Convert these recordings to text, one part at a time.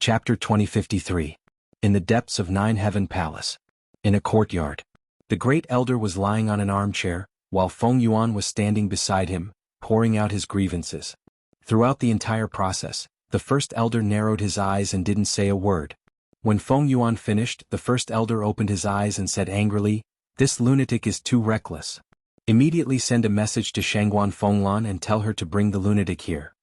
Chapter 2053. In the depths of Nine Heaven Palace. In a courtyard. The great elder was lying on an armchair, while Feng Yuan was standing beside him, pouring out his grievances. Throughout the entire process, the first elder narrowed his eyes and didn't say a word. When Feng Yuan finished, the first elder opened his eyes and said angrily, "This lunatic is too reckless. Immediately send a message to Shangguan Fenglan and tell her to bring the lunatic here."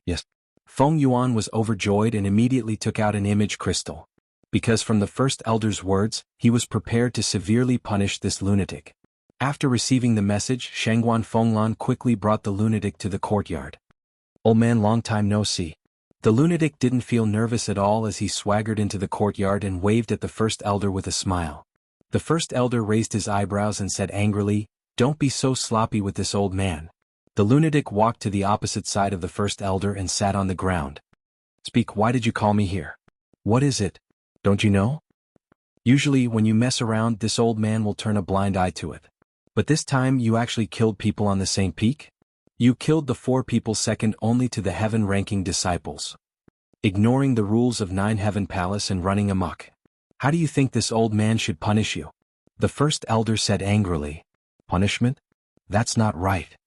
Yes. Feng Yuan was overjoyed and immediately took out an image crystal. Because from the first elder's words, he was prepared to severely punish this lunatic. After receiving the message, Shangguan Fenglan quickly brought the lunatic to the courtyard. "Old man, long time no see." The lunatic didn't feel nervous at all as he swaggered into the courtyard and waved at the first elder with a smile. The first elder raised his eyebrows and said angrily, "Don't be so sloppy with this old man." The lunatic walked to the opposite side of the first elder and sat on the ground. "Speak, why did you call me here? What is it? Don't you know? Usually when you mess around, this old man will turn a blind eye to it. But this time you actually killed people on the same peak? You killed the 4 people second only to the heaven-ranking disciples. Ignoring the rules of Nine Heaven Palace and running amok. How do you think this old man should punish you?" The first elder said angrily. "Punishment? That's not right.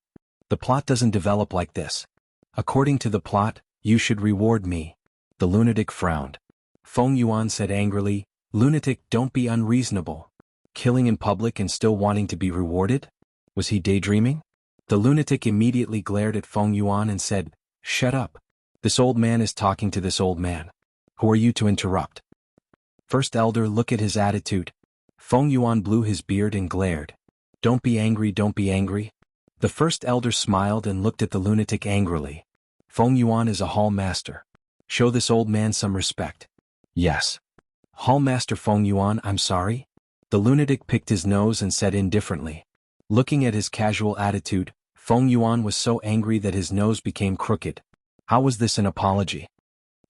The plot doesn't develop like this. According to the plot, you should reward me." The lunatic frowned. Feng Yuan said angrily, "Lunatic, don't be unreasonable. Killing in public and still wanting to be rewarded? Was he daydreaming?" The lunatic immediately glared at Feng Yuan and said, "Shut up. This old man is talking to this old man. Who are you to interrupt?" First elder, look at his attitude. Feng Yuan blew his beard and glared. "Don't be angry, don't be angry." The first elder smiled and looked at the lunatic angrily. "Feng Yuan is a hall master. Show this old man some respect." "Yes. Hall Master Feng Yuan, I'm sorry." The lunatic picked his nose and said indifferently. Looking at his casual attitude, Feng Yuan was so angry that his nose became crooked. How was this an apology?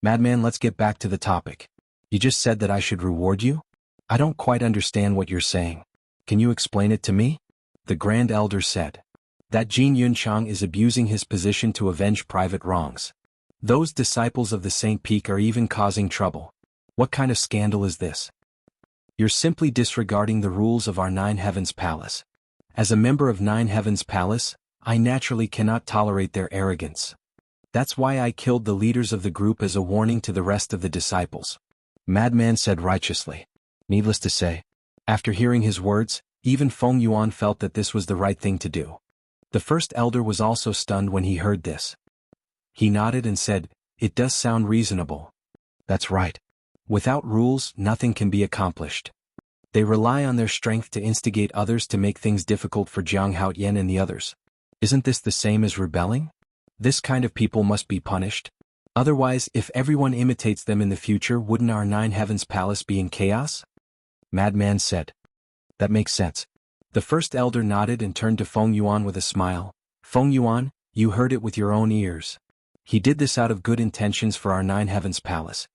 "Madman, let's get back to the topic. You just said that I should reward you? I don't quite understand what you're saying. Can you explain it to me?" The Grand Elder said. "That Jin Yunchang is abusing his position to avenge private wrongs. Those disciples of the Saint Peak are even causing trouble. What kind of scandal is this? You're simply disregarding the rules of our Nine Heavens Palace. As a member of Nine Heavens Palace, I naturally cannot tolerate their arrogance. That's why I killed the leaders of the group as a warning to the rest of the disciples." Madman said righteously. Needless to say, after hearing his words, even Feng Yuan felt that this was the right thing to do. The first elder was also stunned when he heard this. He nodded and said, "It does sound reasonable." "That's right. Without rules, nothing can be accomplished. They rely on their strength to instigate others to make things difficult for Jianghu Yan and the others. Isn't this the same as rebelling? This kind of people must be punished. Otherwise, if everyone imitates them in the future, wouldn't our Nine Heavens Palace be in chaos?" Madman said. "That makes sense." The first elder nodded and turned to Feng Yuan with a smile. "Feng Yuan, you heard it with your own ears. He did this out of good intentions for our Nine Heavens Palace."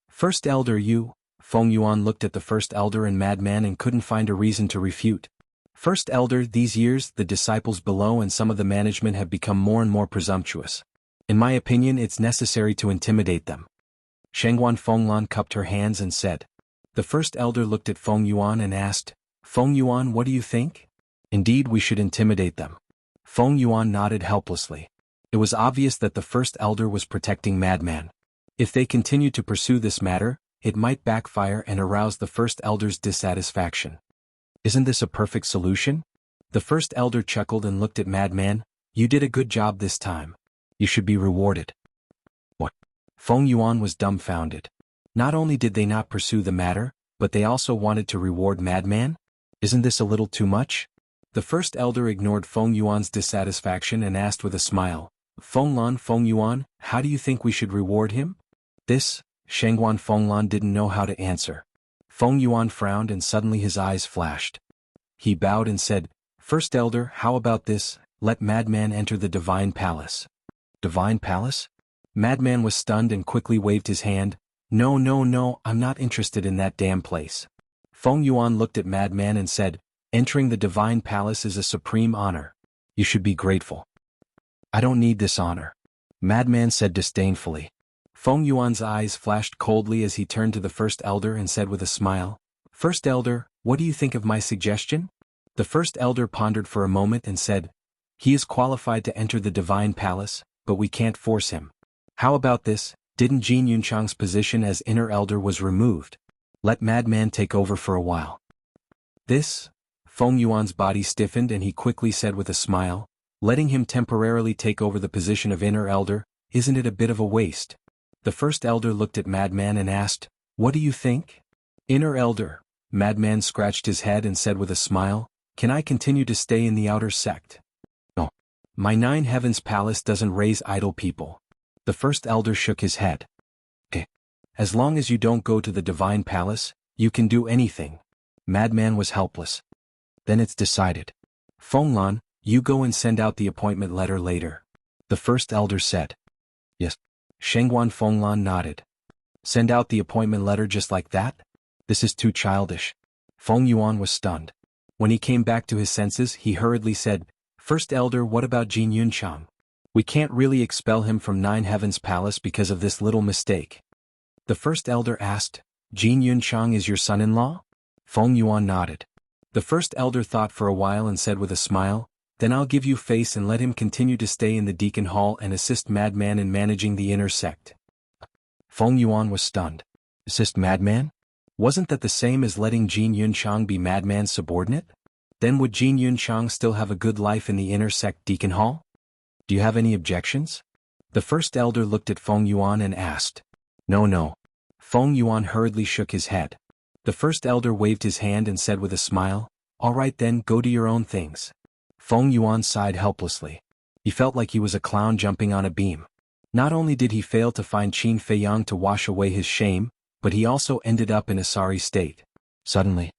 First elder, you..." Feng Yuan looked at the first elder and Madman and couldn't find a reason to refute. "First elder, these years, the disciples below and some of the management have become more and more presumptuous. In my opinion, it's necessary to intimidate them." Shangguan Fenglan cupped her hands and said. The first elder looked at Feng Yuan and asked, "Feng Yuan, what do you think?" "Indeed, we should intimidate them." Feng Yuan nodded helplessly. It was obvious that the first elder was protecting Madman. If they continued to pursue this matter, it might backfire and arouse the first elder's dissatisfaction. "Isn't this a perfect solution?" The first elder chuckled and looked at Madman. "You did a good job this time. You should be rewarded." "What?" Feng Yuan was dumbfounded. Not only did they not pursue the matter, but they also wanted to reward Madman? Isn't this a little too much? The first elder ignored Feng Yuan's dissatisfaction and asked with a smile, Feng Yuan, how do you think we should reward him?" This, Shangguan Fenglan didn't know how to answer. Feng Yuan frowned and suddenly his eyes flashed. He bowed and said, "First elder, how about this? Let Madman enter the Divine Palace." "Divine Palace?" Madman was stunned and quickly waved his hand. No, I'm not interested in that damn place." Feng Yuan looked at Madman and said, "Entering the Divine Palace is a supreme honor. You should be grateful." "I don't need this honor," Madman said disdainfully. Feng Yuan's eyes flashed coldly as he turned to the first elder and said with a smile, "First elder, what do you think of my suggestion?" The first elder pondered for a moment and said, "He is qualified to enter the divine palace, but we can't force him. How about this? Didn't Jin Yunchang's position as inner elder was removed? Let Madman take over for a while." This? Feng Yuan's body stiffened and he quickly said with a smile, "Letting him temporarily take over the position of inner elder, isn't it a bit of a waste?" The first elder looked at Madman and asked, "What do you think?" "Inner elder," Madman scratched his head and said with a smile, "Can I continue to stay in the outer sect?" "No. My Nine Heavens Palace doesn't raise idle people." The first elder shook his head. "Okay. As long as you don't go to the divine palace, you can do anything." Madman was helpless. "Then it's decided. Fenglan, you go and send out the appointment letter later," the first elder said. "Yes." Shengguan Fenglan nodded. "Send out the appointment letter just like that? This is too childish." Feng Yuan was stunned. When he came back to his senses, he hurriedly said, "First elder, what about Jin Yunchang? We can't really expel him from Nine Heavens Palace because of this little mistake." The first elder asked, "Jin Yunchang is your son-in-law?" Feng Yuan nodded. The first elder thought for a while and said with a smile, "Then I'll give you face and let him continue to stay in the Deacon Hall and assist Madman in managing the inner sect." Feng Yuan was stunned. Assist Madman? Wasn't that the same as letting Jin Yunchang be Madman's subordinate? Then would Jin Yunchang still have a good life in the inner sect Deacon Hall? "Do you have any objections?" The first elder looked at Feng Yuan and asked. No. Feng Yuan hurriedly shook his head. The first elder waved his hand and said with a smile, "All right then, go do your own things." Feng Yuan sighed helplessly. He felt like he was a clown jumping on a beam. Not only did he fail to find Qin Feiyang to wash away his shame, but he also ended up in a sorry state. Suddenly,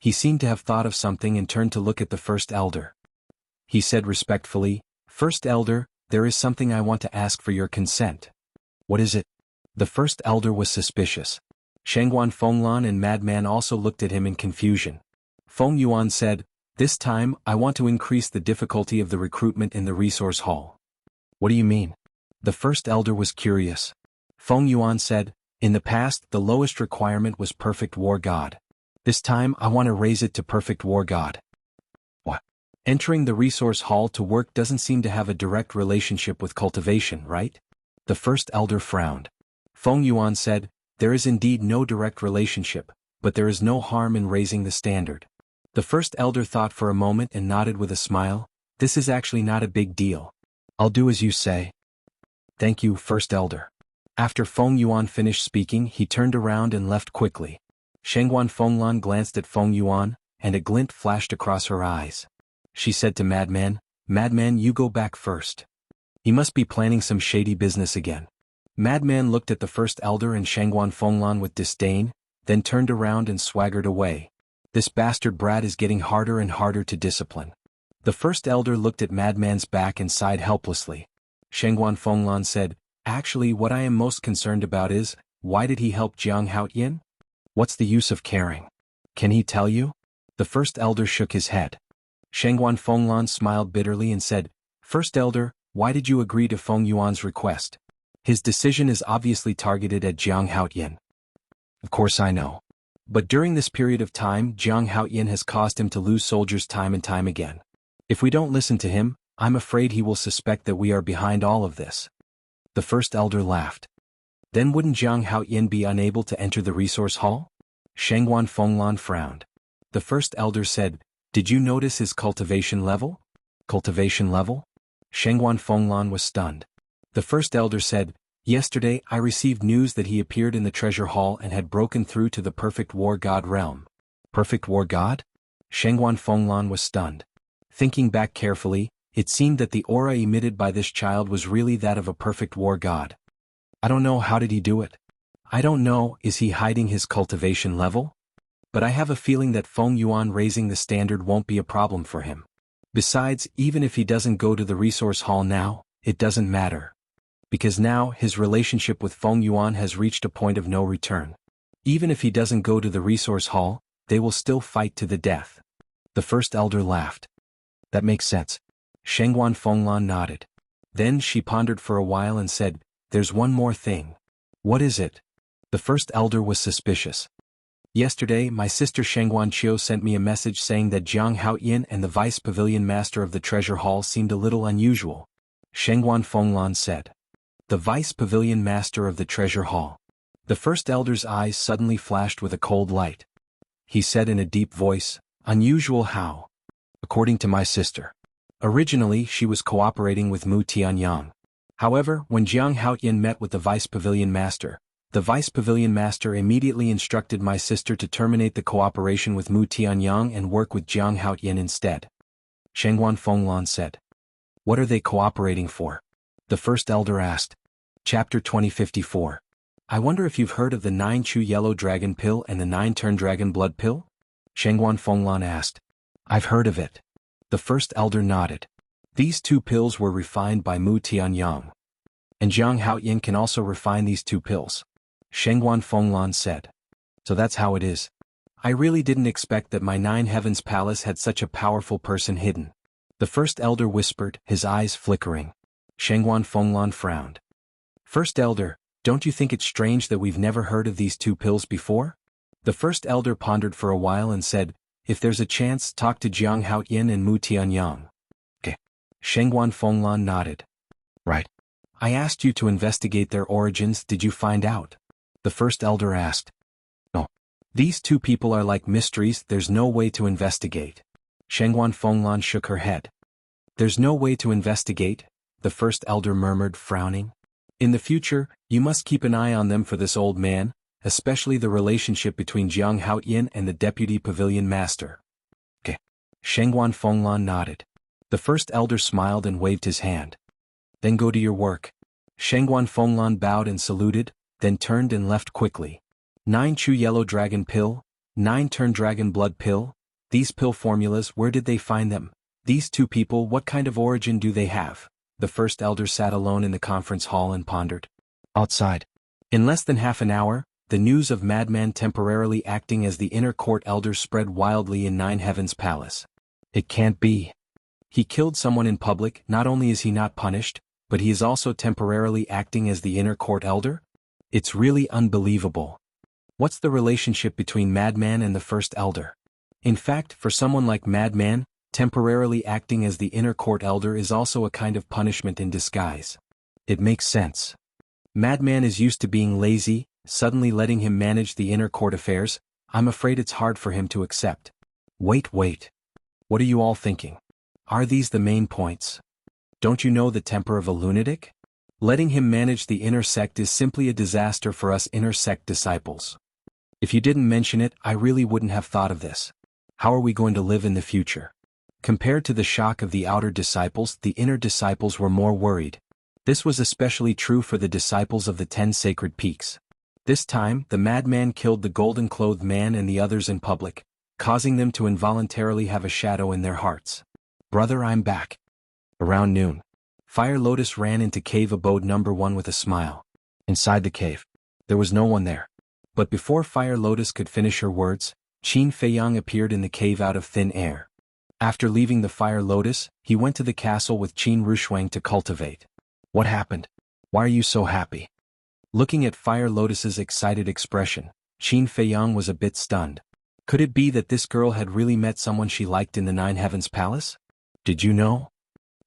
he seemed to have thought of something and turned to look at the first elder. He said respectfully, "First elder, there is something I want to ask for your consent." "What is it?" The first elder was suspicious. Shengguan Fenglan and Madman also looked at him in confusion. Feng Yuan said, "This time, I want to increase the difficulty of the recruitment in the resource hall." "What do you mean?" The first elder was curious. Feng Yuan said, "In the past, the lowest requirement was Perfect War God. This time, I want to raise it to Perfect War God." "What? Entering the resource hall to work doesn't seem to have a direct relationship with cultivation, right?" The first elder frowned. Feng Yuan said, "There is indeed no direct relationship, but there is no harm in raising the standard." The first elder thought for a moment and nodded with a smile, "This is actually not a big deal. I'll do as you say." "Thank you, first elder." After Feng Yuan finished speaking, he turned around and left quickly. Shengguan Fenglan glanced at Feng Yuan, and a glint flashed across her eyes. She said to Madman, "Madman, you go back first. He must be planning some shady business again." Madman looked at the first elder and Shengguan Fenglan with disdain, then turned around and swaggered away. "This bastard brat is getting harder and harder to discipline." The first elder looked at Madman's back and sighed helplessly. Shengguan Fenglan said, "Actually, what I am most concerned about is, why did he help Jianghu? What's the use of caring? Can he tell you?" The first elder shook his head. Shengguan Fenglan smiled bitterly and said, "First elder, why did you agree to Feng Yuan's request? His decision is obviously targeted at Jianghu. Of course I know. But during this period of time, Jianghu has caused him to lose soldiers time and time again. If we don't listen to him, I'm afraid he will suspect that we are behind all of this." The first elder laughed. "Then wouldn't Jianghu be unable to enter the resource hall?" Shengguan Fenglan frowned. The first elder said, "Did you notice his cultivation level?" "Cultivation level?" Shengguan Fenglan was stunned. The first elder said, "Yesterday I received news that he appeared in the treasure hall and had broken through to the Perfect War God realm." "Perfect War God?" Shengguan Fenglan was stunned. Thinking back carefully, it seemed that the aura emitted by this child was really that of a perfect war god. "I don't know, how did he do it? I don't know, is he hiding his cultivation level? But I have a feeling that Feng Yuan raising the standard won't be a problem for him. Besides, even if he doesn't go to the resource hall now, it doesn't matter. Because now, his relationship with Feng Yuan has reached a point of no return. Even if he doesn't go to the resource hall, they will still fight to the death." The first elder laughed. "That makes sense." Shengguan Fenglan nodded. Then she pondered for a while and said, "There's one more thing. What is it? The first elder was suspicious. Yesterday, my sister Shengguan Qiu sent me a message saying that Jiang Haoyin and the vice pavilion master of the treasure hall seemed a little unusual. Shengguan Fenglan said. The vice pavilion master of the treasure hall. The first elder's eyes suddenly flashed with a cold light. He said in a deep voice, unusual how? According to my sister. Originally, she was cooperating with Mu Tianyang. However, when Jiang Haoyin met with the vice pavilion master, the vice pavilion master immediately instructed my sister to terminate the cooperation with Mu Tianyang and work with Jiang Haoyin instead. Shengguan Fenglan said. What are they cooperating for? The first elder asked. Chapter 2054. I wonder if you've heard of the 9-chew yellow dragon pill and the 9-turn dragon blood pill? Shengguan Fenglan asked. I've heard of it. The first elder nodded. These 2 pills were refined by Mu Tianyang. And Jiang Haoyin can also refine these 2 pills. Shengguan Fenglan said. So that's how it is. I really didn't expect that my 9 Heavens Palace had such a powerful person hidden. The first elder whispered, his eyes flickering. Shengguan Fenglan frowned. First elder, don't you think it's strange that we've never heard of these 2 pills before? The first elder pondered for a while and said, if there's a chance, talk to Jiang Haoyin and Mu Tianyang. Okay. Shengguan Fenglan nodded. Right. I asked you to investigate their origins, did you find out? The first elder asked. No. These 2 people are like mysteries, there's no way to investigate. Shengguan Fenglan shook her head. There's no way to investigate, the first elder murmured, frowning. In the future, you must keep an eye on them for this old man, especially the relationship between Jiang Haoyin and the deputy pavilion master. Okay. Shengguan Fenglan nodded. The first elder smiled and waved his hand. Then go to your work. Shengguan Fenglan bowed and saluted, then turned and left quickly. 9-chew yellow dragon pill, 9-turn dragon blood pill, these pill formulas, where did they find them? These 2 people, what kind of origin do they have? The first elder sat alone in the conference hall and pondered. Outside. In less than half an hour, the news of Madman temporarily acting as the inner court elder spread wildly in 9 Heavens Palace. It can't be. He killed someone in public, not only is he not punished, but he is also temporarily acting as the inner court elder? It's really unbelievable. What's the relationship between Madman and the first elder? In fact, for someone like Madman, temporarily acting as the inner court elder is also a kind of punishment in disguise. It makes sense. Madman is used to being lazy, suddenly letting him manage the inner court affairs, I'm afraid it's hard for him to accept. Wait. What are you all thinking? Are these the main points? Don't you know the temper of a lunatic? Letting him manage the inner sect is simply a disaster for us inner sect disciples. If you didn't mention it, I really wouldn't have thought of this. How are we going to live in the future? Compared to the shock of the outer disciples, the inner disciples were more worried. This was especially true for the disciples of the 10 sacred peaks. This time, the madman killed the golden-clothed man and the others in public, causing them to involuntarily have a shadow in their hearts. Brother, I'm back. Around noon, Fire Lotus ran into cave abode number 1 with a smile. Inside the cave, there was no one there. But before Fire Lotus could finish her words, Qin Feiyang appeared in the cave out of thin air. After leaving the Fire Lotus, he went to the castle with Qin Rushuang to cultivate. What happened? Why are you so happy? Looking at Fire Lotus's excited expression, Qin Feiyang was a bit stunned. Could it be that this girl had really met someone she liked in the 9 Heavens Palace? Did you know?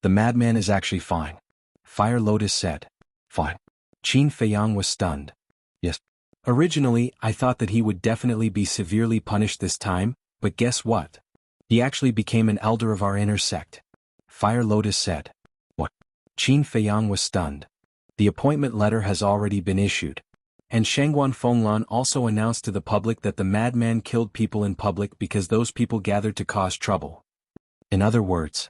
The madman is actually fine. Fire Lotus said. Fine. Qin Feiyang was stunned. Yes. Originally, I thought that he would definitely be severely punished this time, but guess what? He actually became an elder of our inner sect. Fire Lotus said. What? Qin Feiyang was stunned. The appointment letter has already been issued. And Shengguan Fenglan also announced to the public that the madman killed people in public because those people gathered to cause trouble. In other words,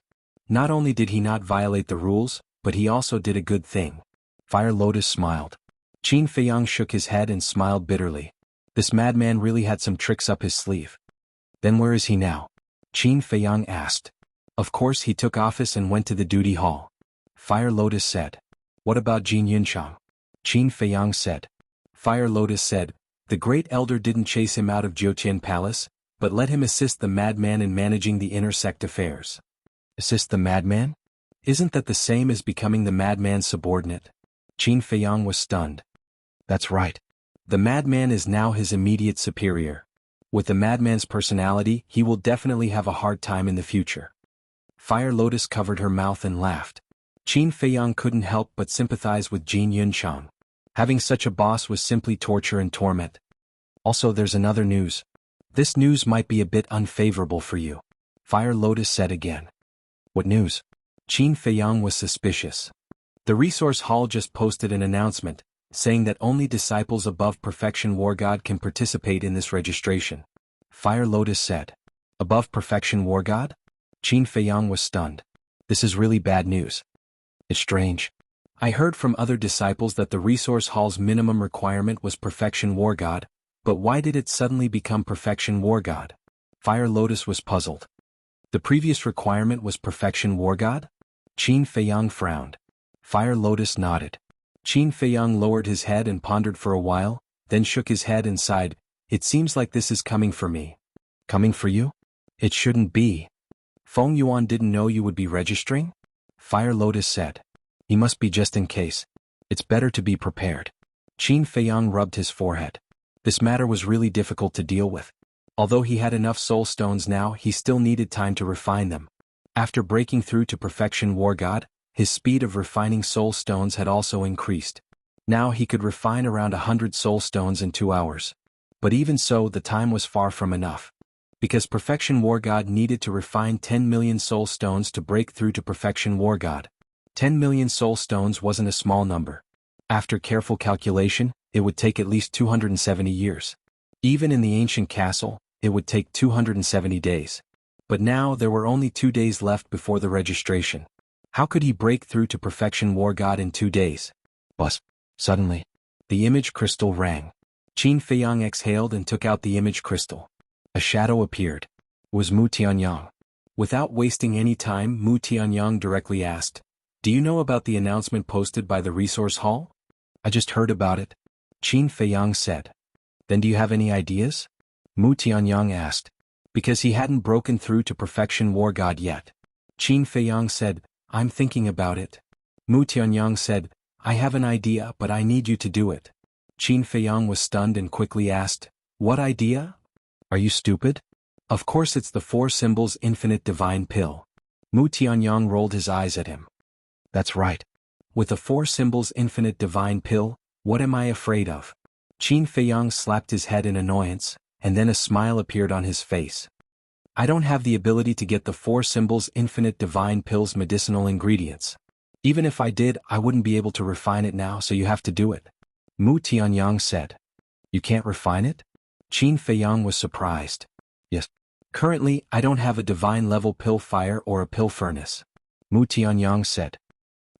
not only did he not violate the rules, but he also did a good thing. Fire Lotus smiled. Qin Feiyang shook his head and smiled bitterly. This madman really had some tricks up his sleeve. Then where is he now? Qin Feiyang asked. Of course he took office and went to the duty hall. Fire Lotus said. What about Jin Yunchang? Qin Feiyang said. Fire Lotus said, the great elder didn't chase him out of Jiuqian Palace, but let him assist the madman in managing the inner sect affairs. Assist the madman? Isn't that the same as becoming the madman's subordinate? Qin Feiyang was stunned. That's right. The madman is now his immediate superior. With the madman's personality, he will definitely have a hard time in the future. Fire Lotus covered her mouth and laughed. Qin Feiyang couldn't help but sympathize with Jin Yunchang. Having such a boss was simply torture and torment. Also, there's another news. This news might be a bit unfavorable for you. Fire Lotus said again. What news? Qin Feiyang was suspicious. The resource hall just posted an announcement, saying that only disciples above Perfection War God can participate in this registration. Fire Lotus said. Above Perfection War God? Qin Feiyang was stunned. This is really bad news. It's strange. I heard from other disciples that the resource hall's minimum requirement was Perfection War God, but why did it suddenly become Perfection War God? Fire Lotus was puzzled. The previous requirement was Perfection War God? Qin Feiyang frowned. Fire Lotus nodded. Qin Feiyang lowered his head and pondered for a while, then shook his head and sighed. It seems like this is coming for me. Coming for you? It shouldn't be. Feng Yuan didn't know you would be registering? Fire Lotus said. He must be just in case. It's better to be prepared. Qin Feiyang rubbed his forehead. This matter was really difficult to deal with. Although he had enough soul stones now, he still needed time to refine them. After breaking through to Perfection War God, his speed of refining soul stones had also increased. Now he could refine around 100 soul stones in 2 hours. But even so, the time was far from enough. Because Perfection War God needed to refine 10 million soul stones to break through to Perfection War God. 10 million soul stones wasn't a small number. After careful calculation, it would take at least 270 years. Even in the ancient castle, it would take 270 days. But now there were only 2 days left before the registration. How could he break through to Perfection War God in 2 days? Buzz. Suddenly, the image crystal rang. Qin Feiyang exhaled and took out the image crystal. A shadow appeared. It was Mu Tianyang. Without wasting any time, Mu Tianyang directly asked, "Do you know about the announcement posted by the resource hall?" "I just heard about it," Qin Feiyang said. "Then do you have any ideas?" Mu Tianyang asked. Because he hadn't broken through to Perfection War God yet. Qin Feiyang said, "I'm thinking about it." Mu Tianyang said, "I have an idea, but I need you to do it." Qin Feiyang was stunned and quickly asked, "What idea? Are you stupid?" "Of course it's the 4 symbols infinite divine pill." Mu Tianyang rolled his eyes at him. "That's right. With the 4 symbols infinite divine pill, what am I afraid of?" Qin Feiyang slapped his head in annoyance, and then a smile appeared on his face. "I don't have the ability to get the 4 symbols infinite divine pill's medicinal ingredients. Even if I did, I wouldn't be able to refine it now, so you have to do it." Mu Tianyang said. "You can't refine it?" Qin Feiyang was surprised. "Yes. Currently, I don't have a divine level pill fire or a pill furnace." Mu Tianyang said.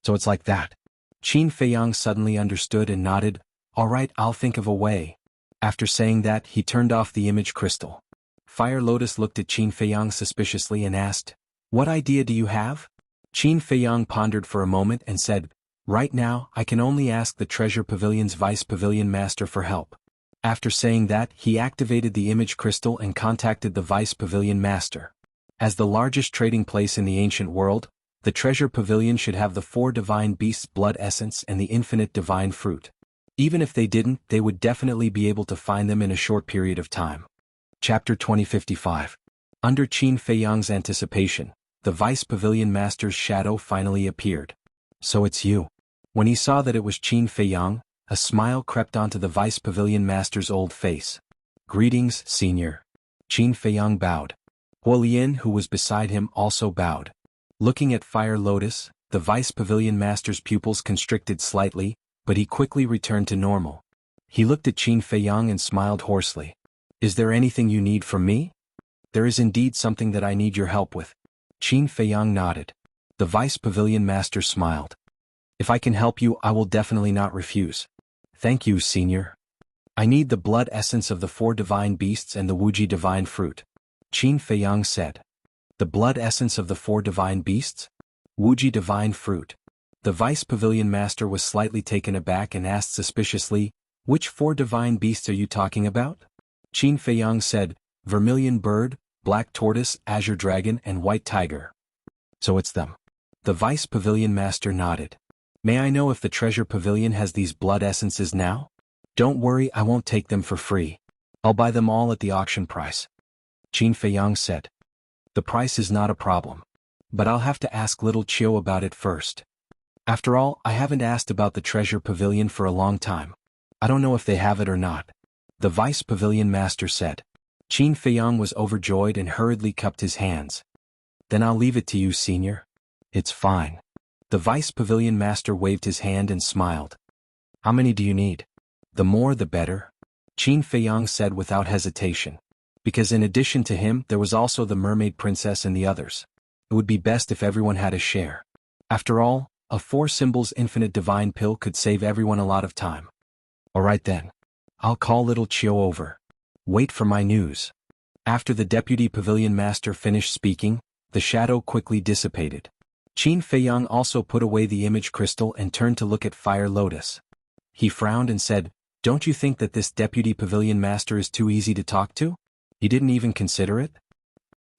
"So it's like that." Qin Feiyang suddenly understood and nodded. "All right, I'll think of a way." After saying that, he turned off the image crystal. Fire Lotus looked at Qin Feiyang suspiciously and asked, "What idea do you have?" Qin Feiyang pondered for a moment and said, "Right now, I can only ask the Treasure Pavilion's Vice Pavilion Master for help." After saying that, he activated the image crystal and contacted the Vice Pavilion Master. As the largest trading place in the ancient world, the Treasure Pavilion should have the 4 divine beasts' blood essence and the infinite divine fruit. Even if they didn't, they would definitely be able to find them in a short period of time. Chapter 2055. Under Qin Feiyang's anticipation, the Vice Pavilion Master's shadow finally appeared. "So it's you." When he saw that it was Qin Feiyang, a smile crept onto the Vice Pavilion Master's old face. "Greetings, Senior." Qin Feiyang bowed. Huolian, who was beside him, also bowed. Looking at Fire Lotus, the Vice Pavilion Master's pupils constricted slightly, but he quickly returned to normal. He looked at Qin Feiyang and smiled hoarsely. "Is there anything you need from me?" "There is indeed something that I need your help with." Qin Feiyang nodded. The Vice Pavilion Master smiled. "If I can help you, I will definitely not refuse." "Thank you, Senior. I need the blood essence of the 4 divine beasts and the Wuji divine fruit." Qin Feiyang said. "The blood essence of the 4 divine beasts? Wuji divine fruit." The Vice Pavilion Master was slightly taken aback and asked suspiciously, "Which 4 divine beasts are you talking about?" Qin Feiyang said, "Vermilion bird, black tortoise, azure dragon, and white tiger." "So it's them." The Vice Pavilion Master nodded. "May I know if the Treasure Pavilion has these blood essences now?" Don't worry, I won't take them for free. I'll buy them all at the auction price. Qin Feiyang said. The price is not a problem. But I'll have to ask little Chiu about it first. After all, I haven't asked about the treasure pavilion for a long time. I don't know if they have it or not. The vice pavilion master said. Qin Feiyang was overjoyed and hurriedly cupped his hands. Then I'll leave it to you, senior. It's fine. The vice pavilion master waved his hand and smiled. How many do you need? The more the better, Qin Feiyang said without hesitation. Because in addition to him there was also the mermaid princess and the others. It would be best if everyone had a share. After all, a 4 symbols infinite divine pill could save everyone a lot of time. Alright then. I'll call little Chiu over. Wait for my news. After the deputy pavilion master finished speaking, the shadow quickly dissipated. Qin Feiyang also put away the image crystal and turned to look at Fire Lotus. He frowned and said, Don't you think that this deputy pavilion master is too easy to talk to? You didn't even consider it?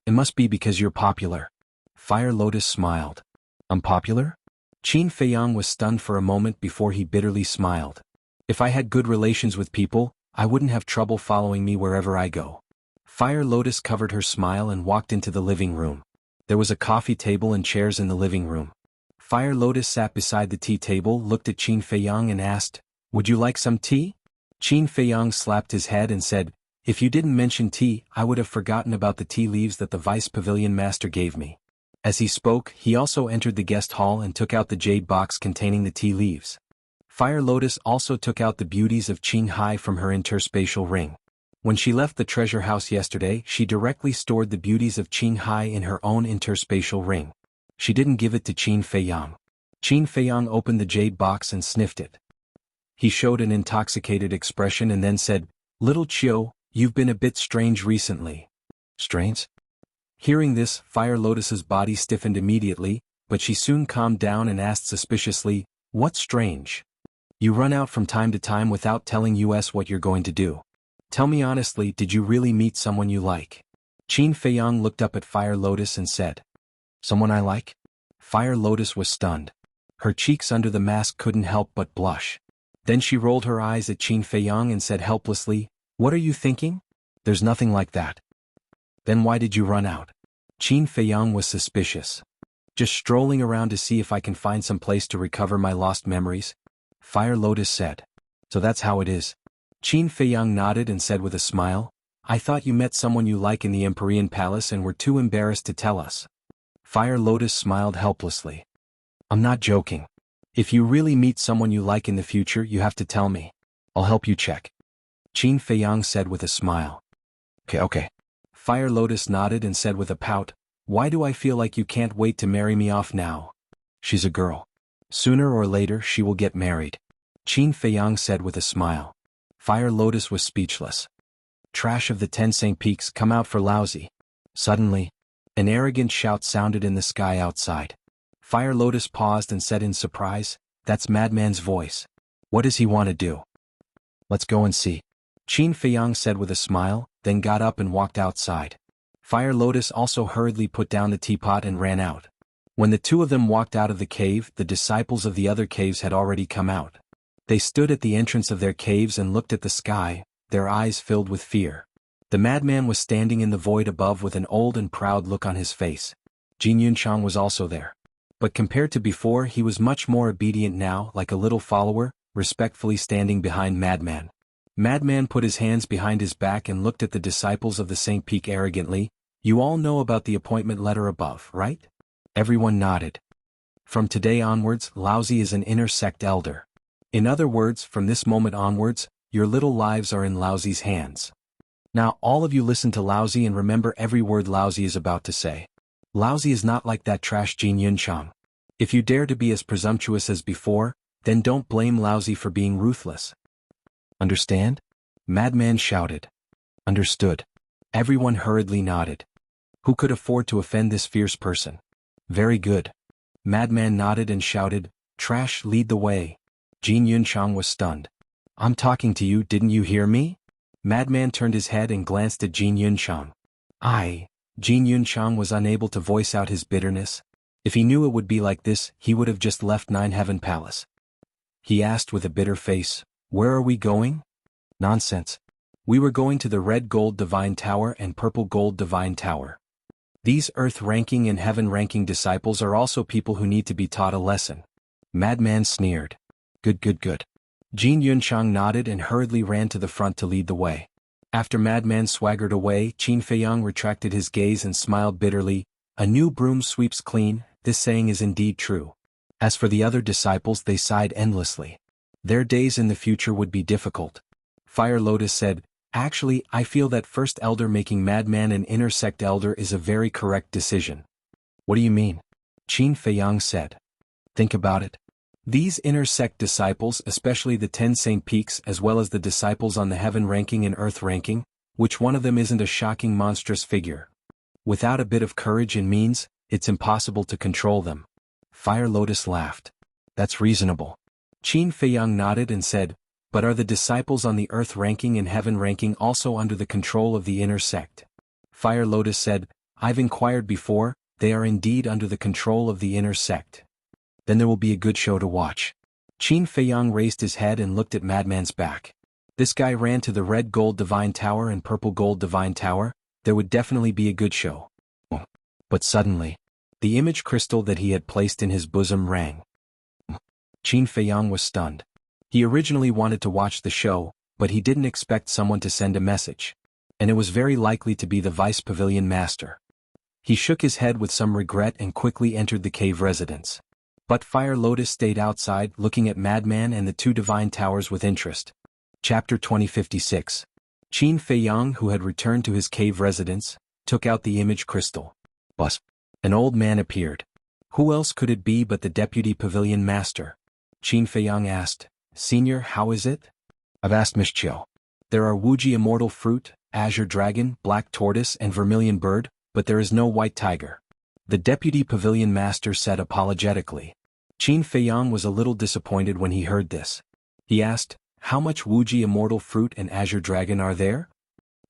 It must be because you're popular. Fire Lotus smiled. I'm popular? Qin Feiyang was stunned for a moment before he bitterly smiled. If I had good relations with people, I wouldn't have trouble following me wherever I go. Fire Lotus covered her smile and walked into the living room. There was a coffee table and chairs in the living room. Fire Lotus sat beside the tea table, looked at Qin Feiyang and asked, Would you like some tea? Qin Feiyang slapped his head and said, If you didn't mention tea, I would have forgotten about the tea leaves that the vice pavilion master gave me. As he spoke, he also entered the guest hall and took out the jade box containing the tea leaves. Fire Lotus also took out the beauties of Qin Hai from her interspatial ring. When she left the treasure house yesterday, she directly stored the beauties of Qin Hai in her own interspatial ring. She didn't give it to Qin Feiyang. Qin Feiyang opened the jade box and sniffed it. He showed an intoxicated expression and then said, Little Chiu, you've been a bit strange recently. Strange? Hearing this, Fire Lotus's body stiffened immediately, but she soon calmed down and asked suspiciously, What's strange? You run out from time to time without telling us what you're going to do. Tell me honestly, did you really meet someone you like? Qin Feiyang looked up at Fire Lotus and said, Someone I like? Fire Lotus was stunned. Her cheeks under the mask couldn't help but blush. Then she rolled her eyes at Qin Feiyang and said helplessly, What are you thinking? There's nothing like that. Then why did you run out? Qin Feiyang was suspicious. Just strolling around to see if I can find some place to recover my lost memories? Fire Lotus said. So that's how it is. Qin Feiyang nodded and said with a smile, I thought you met someone you like in the Empyrean Palace and were too embarrassed to tell us. Fire Lotus smiled helplessly. I'm not joking. If you really meet someone you like in the future, you have to tell me. I'll help you check. Qin Feiyang said with a smile. Okay. Fire Lotus nodded and said with a pout, Why do I feel like you can't wait to marry me off now? She's a girl. Sooner or later she will get married. Qin Feiyang said with a smile. Fire Lotus was speechless. Trash of the Tensang Peaks, come out for lousy. Suddenly, an arrogant shout sounded in the sky outside. Fire Lotus paused and said in surprise, That's Madman's voice. What does he want to do? Let's go and see. Qin Feiyang said with a smile, then got up and walked outside. Fire Lotus also hurriedly put down the teapot and ran out. When the two of them walked out of the cave, the disciples of the other caves had already come out. They stood at the entrance of their caves and looked at the sky, their eyes filled with fear. The madman was standing in the void above with an old and proud look on his face. Jin Yunchang was also there. But compared to before, he was much more obedient now, like a little follower, respectfully standing behind Madman. Madman put his hands behind his back and looked at the disciples of the St. Peak arrogantly. You all know about the appointment letter above, right? Everyone nodded. From today onwards, Laozi is an inner sect elder. In other words, from this moment onwards, your little lives are in Laozi's hands. Now all of you listen to Laozi and remember every word Laozi is about to say. Laozi is not like that trash Jin Yunchang. If you dare to be as presumptuous as before, then don't blame Laozi for being ruthless. Understand? Madman shouted. Understood. Everyone hurriedly nodded. Who could afford to offend this fierce person? Very good. Madman nodded and shouted, Trash, lead the way. Jin Yunchang was stunned. I'm talking to you, didn't you hear me? Madman turned his head and glanced at Jin Yunchang. Jin Yunchang was unable to voice out his bitterness. If he knew it would be like this, he would have just left Nine Heaven Palace. He asked with a bitter face, Where are we going? Nonsense. We were going to the red gold divine tower and purple gold divine tower. These earth ranking and heaven ranking disciples are also people who need to be taught a lesson. Madman sneered. Good. Jin Yunchang nodded and hurriedly ran to the front to lead the way. After Madman swaggered away, Qin Feiyang retracted his gaze and smiled bitterly. A new broom sweeps clean, this saying is indeed true. As for the other disciples, they sighed endlessly. Their days in the future would be difficult. Fire Lotus said, Actually, I feel that first elder making Madman an inner sect elder is a very correct decision. What do you mean? Qin Feiyang said. Think about it. These inner sect disciples, especially the 10 Saint Peaks as well as the disciples on the heaven ranking and earth ranking, which one of them isn't a shocking monstrous figure? Without a bit of courage and means, it's impossible to control them. Fire Lotus laughed. That's reasonable. Qin Feiyang nodded and said, But are the disciples on the earth ranking and heaven ranking also under the control of the inner sect? Fire Lotus said, I've inquired before, they are indeed under the control of the inner sect. Then there will be a good show to watch. Qin Feiyang raised his head and looked at Madman's back. This guy ran to the red gold divine tower and purple gold divine tower, there would definitely be a good show. But suddenly, the image crystal that he had placed in his bosom rang. Qin Feiyang was stunned. He originally wanted to watch the show, but he didn't expect someone to send a message. And it was very likely to be the Vice Pavilion Master. He shook his head with some regret and quickly entered the cave residence. But Fire Lotus stayed outside looking at Madman and the two divine towers with interest. Chapter 2056. Qin Feiyang, who had returned to his cave residence, took out the image crystal. Bus. An old man appeared. Who else could it be but the Deputy Pavilion Master? Qin Feiyang asked, Senior, how is it? I've asked Miss Chiu. There are Wuxia Immortal Fruit, Azure Dragon, Black Tortoise and Vermilion Bird, but there is no White Tiger. The Deputy Pavilion Master said apologetically. Qin Feiyang was a little disappointed when he heard this. He asked, How much Wuxia Immortal Fruit and Azure Dragon are there?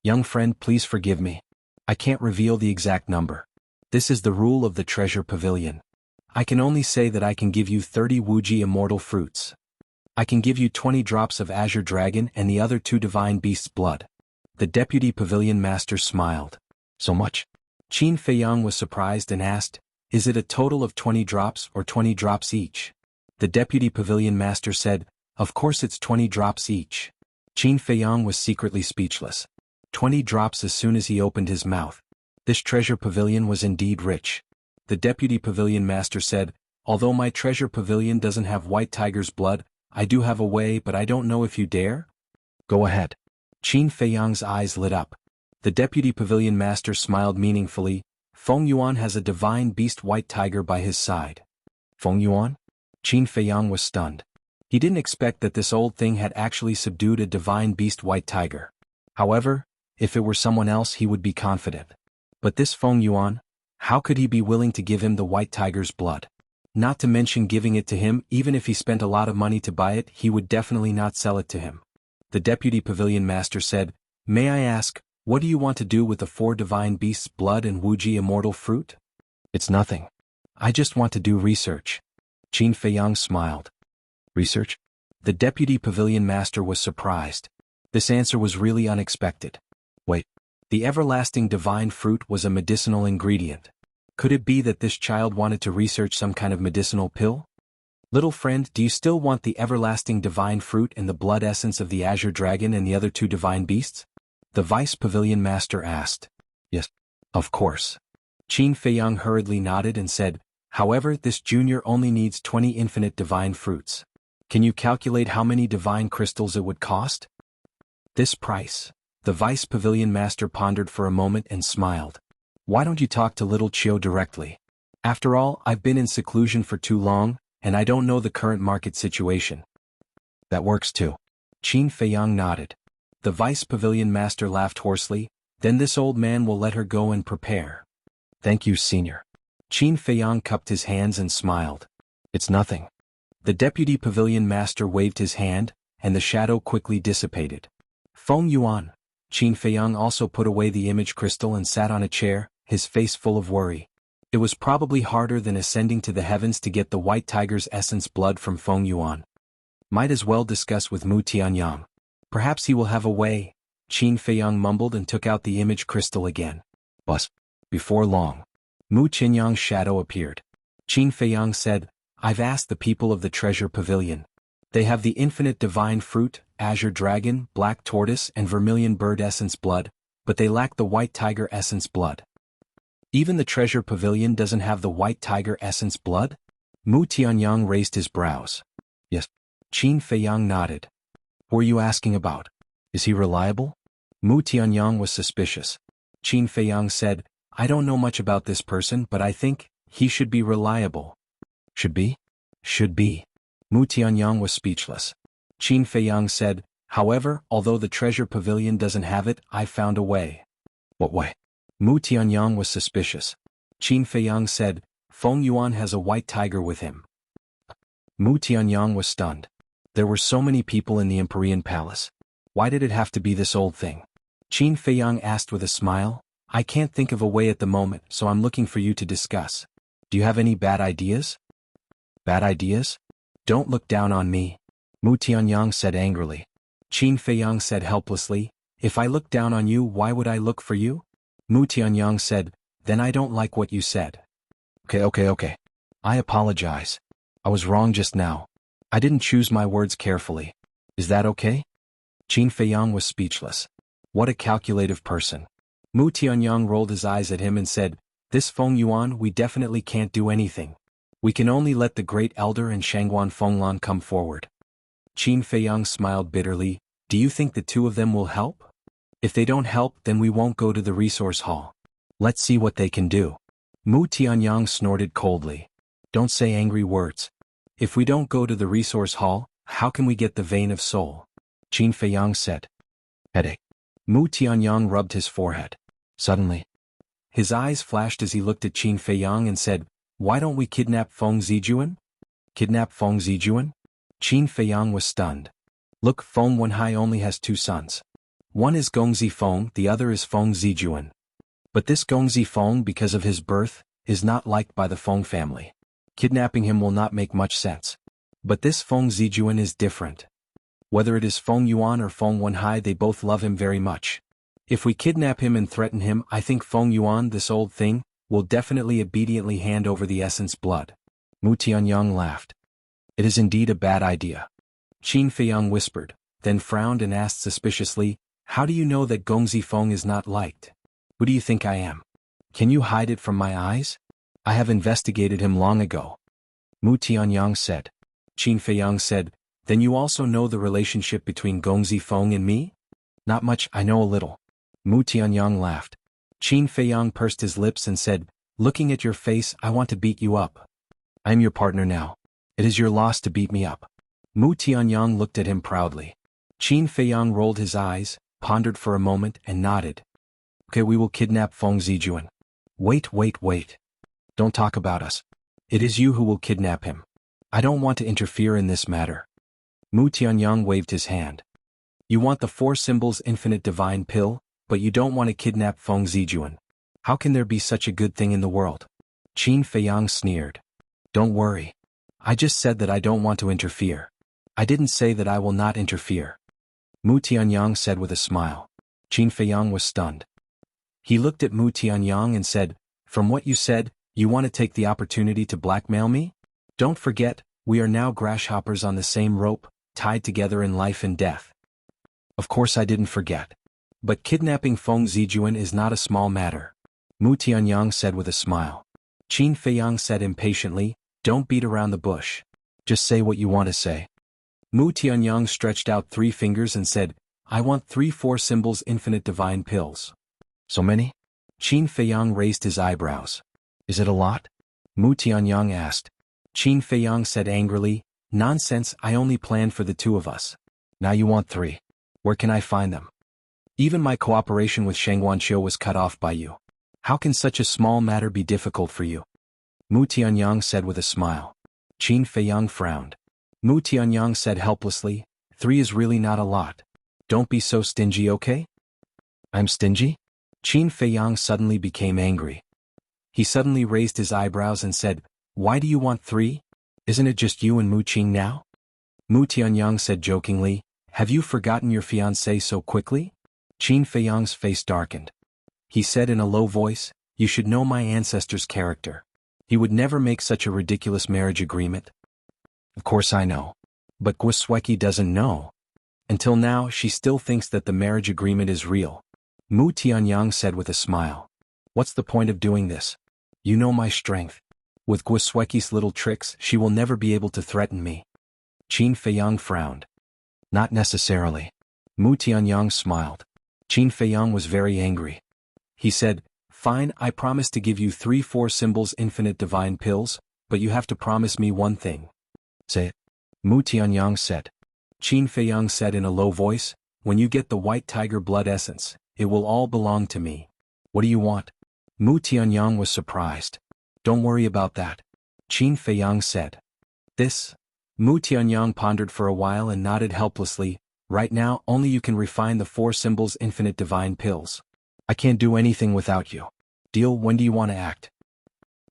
Young friend, please forgive me. I can't reveal the exact number. This is the rule of the Treasure Pavilion. I can only say that I can give you 30 Wuxia Immortal Fruits. I can give you 20 drops of Azure Dragon and the other 2 Divine Beasts' blood. The Deputy Pavilion Master smiled. So much? Qin Feiyang was surprised and asked, Is it a total of 20 drops or 20 drops each? The Deputy Pavilion Master said, Of course it's 20 drops each. Qin Feiyang was secretly speechless. 20 drops as soon as he opened his mouth. This treasure pavilion was indeed rich. The Deputy Pavilion Master said, Although my treasure pavilion doesn't have White Tiger's blood, I do have a way, but I don't know if you dare? Go ahead. Qin Feiyang's eyes lit up. The Deputy Pavilion Master smiled meaningfully. Feng Yuan has a divine beast White Tiger by his side. Feng Yuan? Qin Feiyang was stunned. He didn't expect that this old thing had actually subdued a divine beast White Tiger. However, if it were someone else he would be confident. But this Feng Yuan? How could he be willing to give him the White Tiger's blood? Not to mention giving it to him, even if he spent a lot of money to buy it, he would definitely not sell it to him. The Deputy Pavilion Master said, May I ask, what do you want to do with the 4 divine beasts' blood and Wuxia Immortal Fruit? It's nothing. I just want to do research. Qin Feiyang smiled. Research? The Deputy Pavilion Master was surprised. This answer was really unexpected. Wait. The everlasting divine fruit was a medicinal ingredient. Could it be that this child wanted to research some kind of medicinal pill? Little friend, do you still want the everlasting divine fruit and the blood essence of the Azure Dragon and the other 2 divine beasts? The Vice Pavilion Master asked. Yes, of course. Qin Feiyang hurriedly nodded and said, However, this junior only needs 20 infinite divine fruits. Can you calculate how many divine crystals it would cost? This price. The Vice Pavilion Master pondered for a moment and smiled. Why don't you talk to little Chiu directly? After all, I've been in seclusion for too long, and I don't know the current market situation. That works too. Qin Feiyang nodded. The Vice Pavilion Master laughed hoarsely. Then this old man will let her go and prepare. Thank you, Senior. Qin Feiyang cupped his hands and smiled. It's nothing. The Deputy Pavilion Master waved his hand, and the shadow quickly dissipated. Feng Yuan. Qin Feiyang also put away the image crystal and sat on a chair, his face full of worry. It was probably harder than ascending to the heavens to get the White Tiger's essence blood from Feng Yuan. Might as well discuss with Mu Tianyang. Perhaps he will have a way. Qin Feiyang mumbled and took out the image crystal again. But before long, Mu Qinyang's shadow appeared. Qin Feiyang said, I've asked the people of the treasure pavilion. They have the infinite divine fruit, azure dragon, black tortoise and vermilion bird essence blood, but they lack the white tiger essence blood. Even the treasure pavilion doesn't have the white tiger essence blood? Mu Tianyang raised his brows. Yes. Qin Feiyang nodded. Who are you asking about? Is he reliable? Mu Tianyang was suspicious. Qin Feiyang said, I don't know much about this person but I think he should be reliable. Should be? Should be. Mu Tianyang was speechless. Qin Feiyang said, however, although the treasure pavilion doesn't have it, I found a way. What way? Mu Tianyang was suspicious. Qin Feiyang said, Feng Yuan has a white tiger with him. Mu Tianyang was stunned. There were so many people in the Empyrean Palace. Why did it have to be this old thing? Qin Feiyang asked with a smile, I can't think of a way at the moment, so I'm looking for you to discuss. Do you have any bad ideas? Bad ideas? Don't look down on me. Mu Tianyang said angrily. Qin Feiyang said helplessly, if I look down on you, why would I look for you? Mu Tianyang said, then I don't like what you said. Okay. I apologize. I was wrong just now. I didn't choose my words carefully. Is that okay? Qin Feiyang was speechless. What a calculative person. Mu Tianyang rolled his eyes at him and said, this Feng Yuan we definitely can't do anything. We can only let the great elder and Shangguan Fenglan come forward. Qin Feiyang smiled bitterly, do you think the two of them will help? If they don't help then we won't go to the resource hall. Let's see what they can do. Mu Tianyang snorted coldly. Don't say angry words. If we don't go to the resource hall, how can we get the vein of soul? Qin Feiyang said. Headache. Mu Tianyang rubbed his forehead. Suddenly, his eyes flashed as he looked at Qin Feiyang and said, why don't we kidnap Feng Zijuan? Kidnap Feng Zijuan? Qin Feiyang was stunned. Look, Feng Wenhai only has two sons. One is Gongzi Feng, the other is Feng Zijuan. But this Gongzi Feng, because of his birth, is not liked by the Feng family. Kidnapping him will not make much sense. But this Feng Zijuan is different. Whether it is Feng Yuan or Feng Wenhai, they both love him very much. If we kidnap him and threaten him, I think Feng Yuan, this old thing, will definitely obediently hand over the essence blood. Mu Tianyang laughed. It is indeed a bad idea. Qin Feiyang whispered, then frowned and asked suspiciously, how do you know that Gongzi Feng is not liked? Who do you think I am? Can you hide it from my eyes? I have investigated him long ago. Mu Tianyang said. Qin Feiyang said, then you also know the relationship between Gongzi Feng and me? Not much, I know a little. Mu Tianyang laughed. Qin Feiyang pursed his lips and said, looking at your face, I want to beat you up. I am your partner now. It is your loss to beat me up. Mu Tianyang looked at him proudly. Qin Feiyang rolled his eyes, pondered for a moment and nodded. Okay, we will kidnap Feng Zijuan. Wait. Don't talk about us. It is you who will kidnap him. I don't want to interfere in this matter. Mu Tianyang waved his hand. You want the four symbols infinite divine pill, but you don't want to kidnap Feng Zijuan. How can there be such a good thing in the world? Qin Feiyang sneered. Don't worry. I just said that I don't want to interfere. I didn't say that I will not interfere. Mu Tianyang said with a smile. Qin Feiyang was stunned. He looked at Mu Tianyang and said, from what you said, you want to take the opportunity to blackmail me? Don't forget, we are now grasshoppers on the same rope, tied together in life and death. Of course I didn't forget. But kidnapping Feng Zijuan is not a small matter. Mu Tianyang said with a smile. Qin Feiyang said impatiently, don't beat around the bush. Just say what you want to say. Mu Tianyang stretched out 3 fingers and said, I want 3 4 symbols infinite divine pills. So many? Qin Feiyang raised his eyebrows. Is it a lot? Mu Tianyang asked. Qin Feiyang said angrily, nonsense, I only planned for the 2 of us. Now you want 3. Where can I find them? Even my cooperation with Shangguanqiu was cut off by you. How can such a small matter be difficult for you? Mu Tianyang said with a smile. Qin Feiyang frowned. Mu Tianyang said helplessly, 3 is really not a lot. Don't be so stingy, okay? I'm stingy? Qin Feiyang suddenly became angry. He suddenly raised his eyebrows and said, why do you want 3? Isn't it just you and Mu Qing now? Mu Tianyang said jokingly, Have you forgotten your fiancé so quickly? Qin Feiyang's face darkened. He said in a low voice, "You should know my ancestor's character. He would never make such a ridiculous marriage agreement." Of course I know. But Guosweki doesn't know. Until now she still thinks that the marriage agreement is real. Mu Tianyang said with a smile. What's the point of doing this? You know my strength. With Guosweki's little tricks she will never be able to threaten me. Qin Feiyang frowned. Not necessarily. Mu Tianyang smiled. Qin Feiyang was very angry. He said, "Fine, I promise to give you 3-4 symbols infinite divine pills, but you have to promise me one thing." Say it. Mu Tianyang said. Qin Feiyang said in a low voice, "When you get the white tiger blood essence, it will all belong to me. What do you want?" Mu Tianyang was surprised. "Don't worry about that." Qin Feiyang said. This? Mu Tianyang pondered for a while and nodded helplessly. Right now, only you can refine the 4 symbols infinite divine pills. I can't do anything without you. Deal, when do you want to act?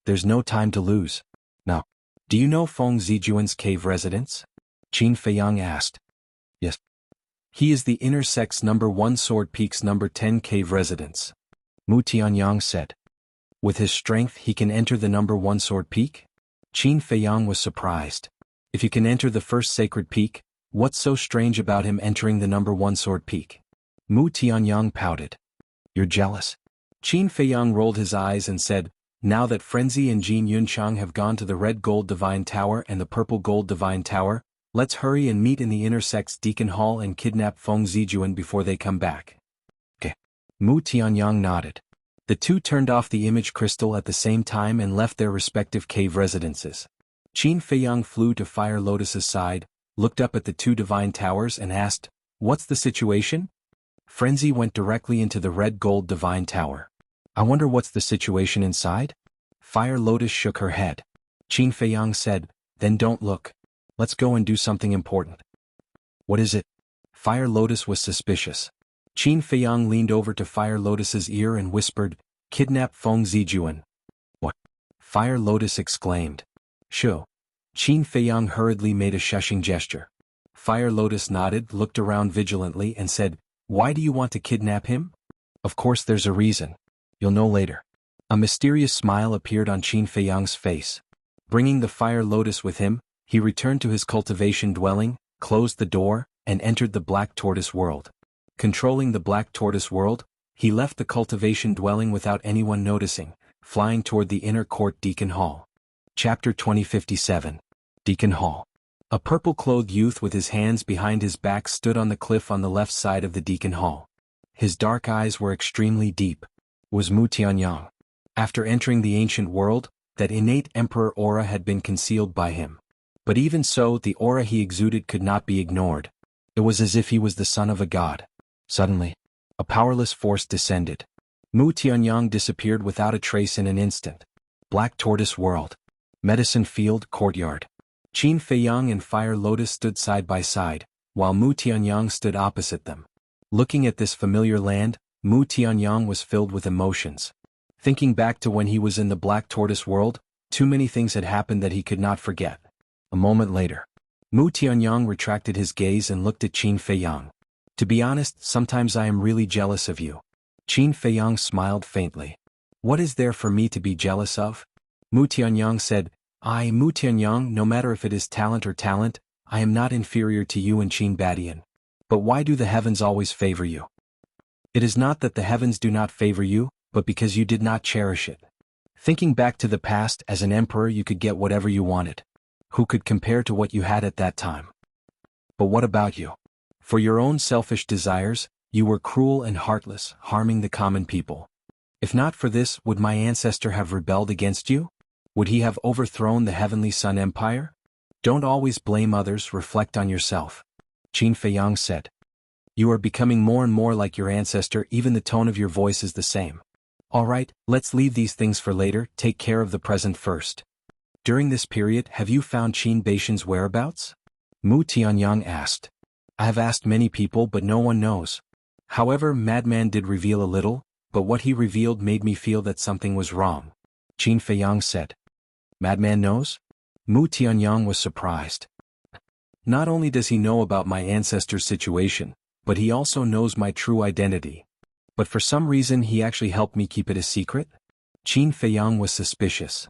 There's no time to lose. Now. Do you know Feng Zijuan's cave residence? Qin Feiyang asked. Yes. He is the inner sect's #1 Sword Peak's #10 cave residence. Mu Tianyang said. With his strength he can enter the #1 Sword Peak? Qin Feiyang was surprised. If he can enter the first sacred peak, what's so strange about him entering the #1 Sword Peak? Mu Tianyang pouted. You're jealous. Qin Feiyang rolled his eyes and said, now that Frenzy and Jin Yunchang have gone to the Red Gold Divine Tower and the Purple Gold Divine Tower, let's hurry and meet in the inner sect's Deacon Hall and kidnap Feng Zijuan before they come back. Okay. Mu Tianyang nodded. The two turned off the image crystal at the same time and left their respective cave residences. Qin Feiyang flew to Fire Lotus's side, looked up at the 2 divine towers and asked, what's the situation? Frenzy went directly into the Red Gold Divine Tower. I wonder what's the situation inside? Fire Lotus shook her head. Qin Feiyang said, then don't look. Let's go and do something important. What is it? Fire Lotus was suspicious. Qin Feiyang leaned over to Fire Lotus's ear and whispered, kidnap Feng Zijuan. What? Fire Lotus exclaimed. Sure. Qin Feiyang hurriedly made a shushing gesture. Fire Lotus nodded, looked around vigilantly and said, why do you want to kidnap him? Of course there's a reason. You'll know later. A mysterious smile appeared on Qin Feiyang's face. Bringing the Fire Lotus with him, he returned to his cultivation dwelling, closed the door, and entered the Black Tortoise world. Controlling the Black Tortoise world, he left the cultivation dwelling without anyone noticing, flying toward the inner court Deacon Hall. Chapter 2057. Deacon Hall. A purple-clothed youth with his hands behind his back stood on the cliff on the left side of the Deacon Hall. His dark eyes were extremely deep. Was Mu Tianyang. After entering the ancient world, that innate emperor aura had been concealed by him. But even so, the aura he exuded could not be ignored. It was as if he was the son of a god. Suddenly, a powerless force descended. Mu Tianyang disappeared without a trace in an instant. Black Tortoise World. Medicine Field Courtyard. Qin Feiyang and Fire Lotus stood side by side, while Mu Tianyang stood opposite them. Looking at this familiar land, Mu Tianyang was filled with emotions. Thinking back to when he was in the Black Tortoise world, too many things had happened that he could not forget. A moment later, Mu Tianyang retracted his gaze and looked at Qin Feiyang. To be honest, sometimes I am really jealous of you. Qin Feiyang smiled faintly. What is there for me to be jealous of? Mu Tianyang said, Mu Tianyang, no matter if it is talent or talent, I am not inferior to you and Qin Badian. But why do the heavens always favor you? It is not that the heavens do not favor you, but because you did not cherish it. Thinking back to the past, as an emperor you could get whatever you wanted. Who could compare to what you had at that time? But what about you? For your own selfish desires, you were cruel and heartless, harming the common people. If not for this, would my ancestor have rebelled against you? Would he have overthrown the Heavenly Sun Empire? Don't always blame others, reflect on yourself. Qin Feiyang said. You are becoming more and more like your ancestor, even the tone of your voice is the same. Alright, let's leave these things for later, take care of the present first. During this period, have you found Qin Baishan's whereabouts? Mu Tianyang asked. I have asked many people but no one knows. However, Madman did reveal a little, but what he revealed made me feel that something was wrong. Qin Feiyang said. Madman knows? Mu Tianyang was surprised. Not only does he know about my ancestor's situation, but he also knows my true identity. But for some reason he actually helped me keep it a secret? Qin Feiyang was suspicious.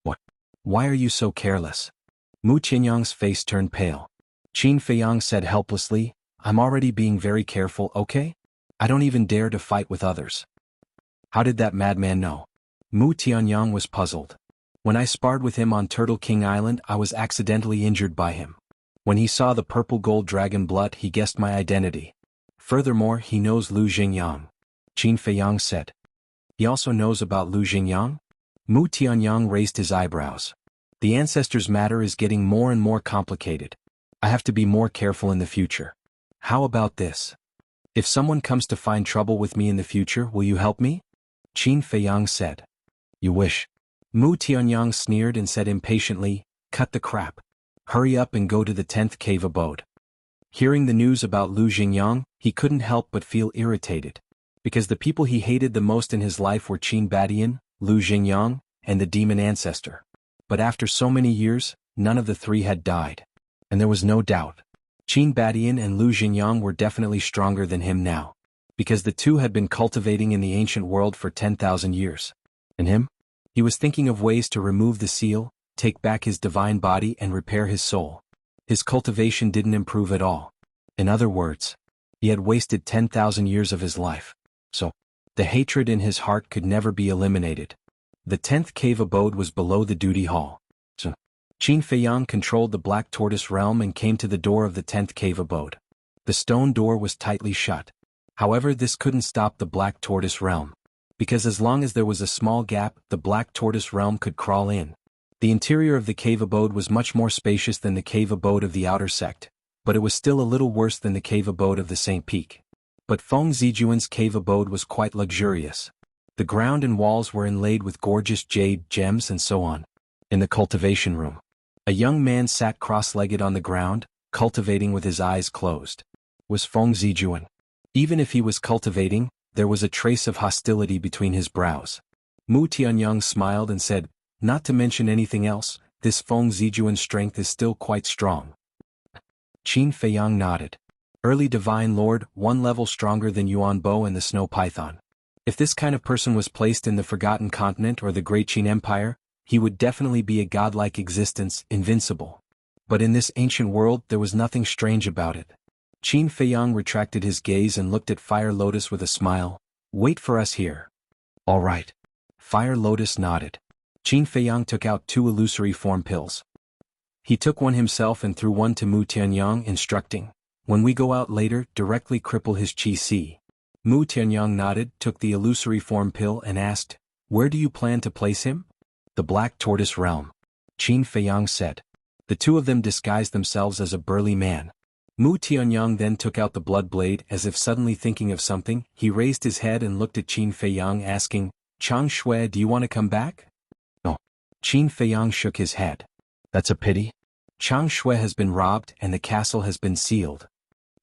What? Why are you so careless? Mu Tianyang's face turned pale. Qin Feiyang said helplessly, I'm already being very careful, okay? I don't even dare to fight with others. How did that madman know? Mu Tianyang was puzzled. When I sparred with him on Turtle King Island, I was accidentally injured by him. When he saw the purple gold dragon blood, he guessed my identity. Furthermore, he knows Lu Xingyang. Qin Feiyang said. He also knows about Lu Xingyang? Mu Tianyang raised his eyebrows. The ancestors' matter is getting more and more complicated. I have to be more careful in the future. How about this? If someone comes to find trouble with me in the future, will you help me? Qin Feiyang said. You wish. Mu Tianyang sneered and said impatiently, cut the crap. Hurry up and go to the 10th cave abode. Hearing the news about Lu Xingyang, he couldn't help but feel irritated. Because the people he hated the most in his life were Qin Badian, Lu Xingyang, and the demon ancestor. But after so many years, none of the three had died. And there was no doubt. Qin Badian and Lu Xingyang were definitely stronger than him now. Because the two had been cultivating in the ancient world for 10,000 years. And him? He was thinking of ways to remove the seal, take back his divine body and repair his soul. His cultivation didn't improve at all. In other words, he had wasted 10,000 years of his life. So, the hatred in his heart could never be eliminated. The 10th cave abode was below the duty hall. So, Qin Feiyang controlled the Black Tortoise realm and came to the door of the 10th cave abode. The stone door was tightly shut. However, this couldn't stop the Black Tortoise realm. Because as long as there was a small gap, the Black Tortoise realm could crawl in. The interior of the cave abode was much more spacious than the cave abode of the outer sect, but it was still a little worse than the cave abode of the St. Peak. But Feng Zijuan's cave abode was quite luxurious. The ground and walls were inlaid with gorgeous jade, gems and so on. In the cultivation room, a young man sat cross-legged on the ground, cultivating with his eyes closed. Was Feng Zijuan. Even if he was cultivating, there was a trace of hostility between his brows. Mu Tianyang smiled and said, not to mention anything else, this Feng Zijuan's strength is still quite strong. Qin Feiyang nodded. Early Divine Lord, one level stronger than Yuan Bo and the Snow Python. If this kind of person was placed in the Forgotten Continent or the Great Qin Empire, he would definitely be a godlike existence, invincible. But in this ancient world there was nothing strange about it. Qin Feiyang retracted his gaze and looked at Fire Lotus with a smile. Wait for us here. All right. Fire Lotus nodded. Qin Feiyang took out 2 illusory form pills. He took one himself and threw one to Mu Tianyang, instructing, when we go out later, directly cripple his qi. Mu Tianyang nodded, took the illusory form pill and asked, where do you plan to place him? The Black Tortoise realm. Qin Feiyang said. The two of them disguised themselves as a burly man. Mu Tianyang then took out the blood blade as if suddenly thinking of something. He raised his head and looked at Qin Feiyang asking, Chang Shui, do you want to come back? No. Qin Feiyang shook his head. That's a pity. Chang Shui has been robbed and the castle has been sealed.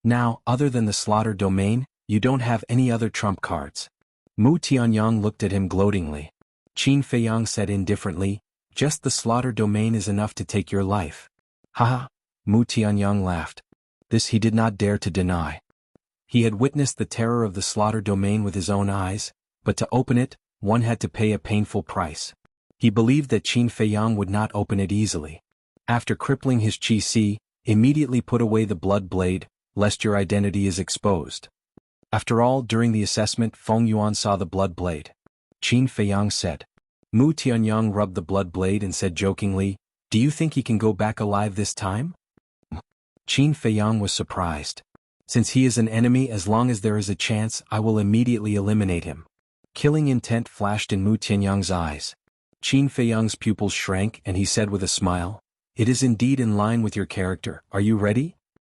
Now, other than the slaughter domain, you don't have any other trump cards. Mu Tianyang looked at him gloatingly. Qin Feiyang said indifferently, just the slaughter domain is enough to take your life. Haha. Mu Tianyang laughed. This he did not dare to deny. He had witnessed the terror of the slaughter domain with his own eyes, but to open it, one had to pay a painful price. He believed that Qin Feiyang would not open it easily. After crippling his qi, immediately put away the blood blade, lest your identity is exposed. After all, during the assessment, Feng Yuan saw the blood blade. Qin Feiyang said. Mu Tianyang rubbed the blood blade and said jokingly, do you think he can go back alive this time? Qin Feiyang was surprised. Since he is an enemy, as long as there is a chance, I will immediately eliminate him. Killing intent flashed in Mu Tianyang's eyes. Qin Feiyang's pupils shrank and he said with a smile, it is indeed in line with your character, are you ready?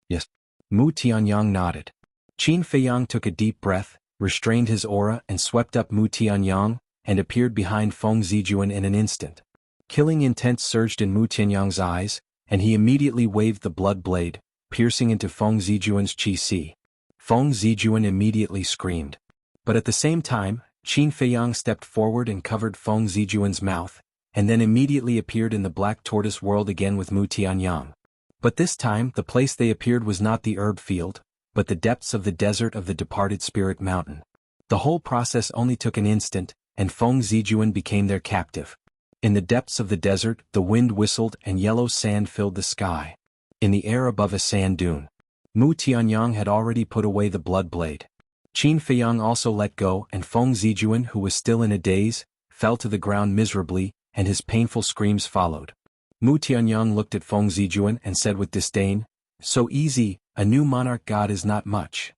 Yes. Mu Tianyang nodded. Qin Feiyang took a deep breath, restrained his aura and swept up Mu Tianyang, and appeared behind Feng Zijuan in an instant. Killing intent surged in Mu Tianyang's eyes, and he immediately waved the blood blade, piercing into Feng Zijuan's qi. Feng Zijuan immediately screamed. But at the same time, Qin Feiyang stepped forward and covered Feng Zijuan's mouth, and then immediately appeared in the Black Tortoise world again with Mu Tianyang. But this time the place they appeared was not the herb field, but the depths of the desert of the departed spirit mountain. The whole process only took an instant, and Feng Zijuan became their captive. In the depths of the desert, the wind whistled and yellow sand filled the sky. In the air above a sand dune, Mu Tianyang had already put away the blood blade. Qin Feiyang also let go, and Feng Zijuan, who was still in a daze, fell to the ground miserably, and his painful screams followed. Mu Tianyang looked at Feng Zijuan and said with disdain, "So easy, a new monarch god is not much.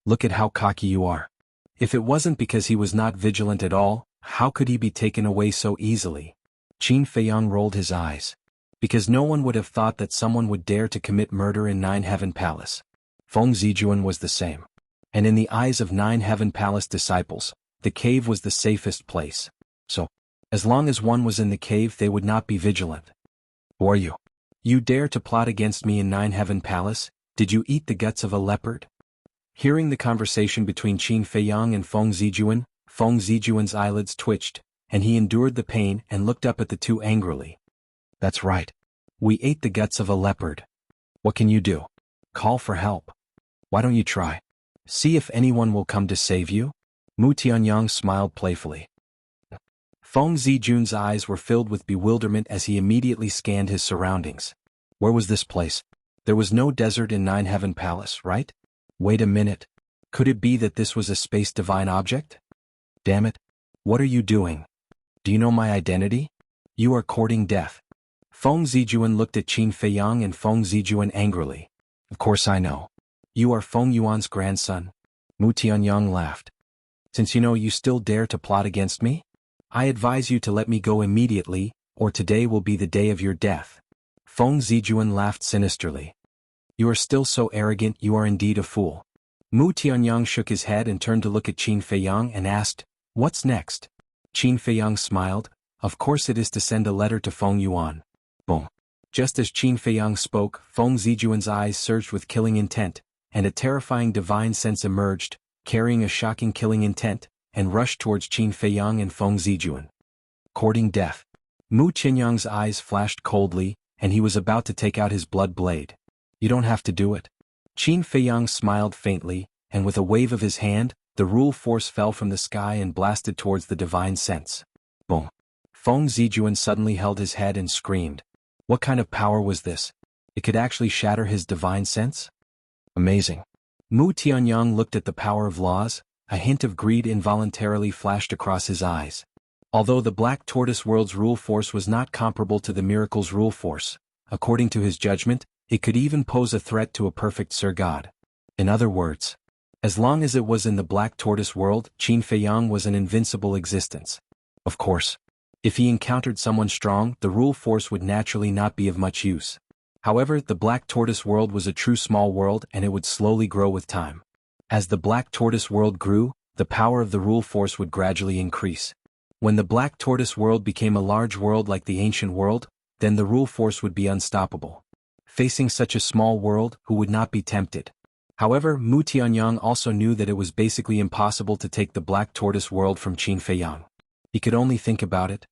Look at how cocky you are. If it wasn't because he was not vigilant at all, how could he be taken away so easily?" Qin Feiyang rolled his eyes. Because no one would have thought that someone would dare to commit murder in Nine Heaven Palace. Feng Zijuan was the same. And in the eyes of Nine Heaven Palace disciples, the cave was the safest place. So, as long as one was in the cave, they would not be vigilant. Who are you? You dare to plot against me in Nine Heaven Palace? Did you eat the guts of a leopard? Hearing the conversation between Qin Feiyang and Feng Zijuan's eyelids twitched, and he endured the pain and looked up at the two angrily. That's right. We ate the guts of a leopard. What can you do? Call for help. Why don't you try? See if anyone will come to save you? Mu Tianyang smiled playfully. Feng Zijuan's eyes were filled with bewilderment as he immediately scanned his surroundings. Where was this place? There was no desert in Nine Heaven Palace, right? Wait a minute. Could it be that this was a space divine object? Damn it. What are you doing? Do you know my identity? You are courting death. Feng Zijuan looked at Qin Feiyang and Feng Zijuan angrily. Of course I know. You are Feng Yuan's grandson. Mu Tianyang laughed. Since you know you still dare to plot against me, I advise you to let me go immediately, or today will be the day of your death. Feng Zijuan laughed sinisterly. You are still so arrogant, you are indeed a fool. Mu Tianyang shook his head and turned to look at Qin Feiyang and asked, "What's next?" Qin Feiyang smiled. Of course it is to send a letter to Feng Yuan. Boom. Just as Qin Feiyang spoke, Feng Zijuan's eyes surged with killing intent, and a terrifying divine sense emerged, carrying a shocking killing intent, and rushed towards Qin Feiyang and Feng Zijuan. Courting death. Mu Tianyang's eyes flashed coldly, and he was about to take out his blood blade. You don't have to do it. Qin Feiyang smiled faintly, and with a wave of his hand, the rule force fell from the sky and blasted towards the divine sense. Boom. Feng Zijuan suddenly held his head and screamed. What kind of power was this? It could actually shatter his divine sense? Amazing. Mu Tianyang looked at the power of laws, a hint of greed involuntarily flashed across his eyes. Although the Black Tortoise World's rule force was not comparable to the Miracle's rule force, according to his judgment, it could even pose a threat to a perfect Sir God. In other words, as long as it was in the Black Tortoise World, Qin Feiyang was an invincible existence. Of course, if he encountered someone strong, the rule force would naturally not be of much use. However, the Black Tortoise World was a true small world and it would slowly grow with time. As the Black Tortoise World grew, the power of the rule force would gradually increase. When the Black Tortoise World became a large world like the ancient world, then the rule force would be unstoppable. Facing such a small world, who would not be tempted? However, Mu Tianyang also knew that it was basically impossible to take the Black Tortoise World from Qin Feiyang. He could only think about it.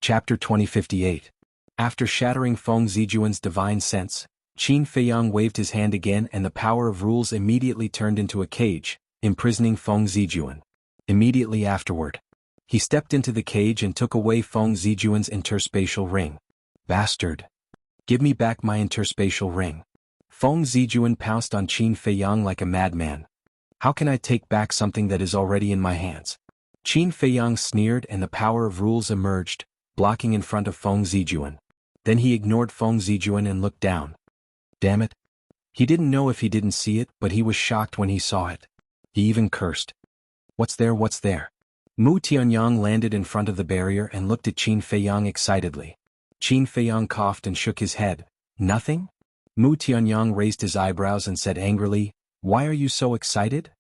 Chapter 2058. After shattering Feng Zijuan's divine sense, Qin Feiyang waved his hand again and the power of rules immediately turned into a cage, imprisoning Feng Zijuan. Immediately afterward, he stepped into the cage and took away Feng Zijuan's interspatial ring. Bastard! Give me back my interspatial ring. Feng Zijuan pounced on Qin Feiyang like a madman. How can I take back something that is already in my hands? Qin Feiyang sneered and the power of rules emerged, blocking in front of Feng Zijuan. Then he ignored Feng Zijuan and looked down. Damn it. He didn't know if he didn't see it, but he was shocked when he saw it. He even cursed. What's there, what's there? Mu Tianyang landed in front of the barrier and looked at Qin Feiyang excitedly. Qin Feiyang coughed and shook his head. Nothing? Mu Tianyang raised his eyebrows and said angrily, Why are you so excited?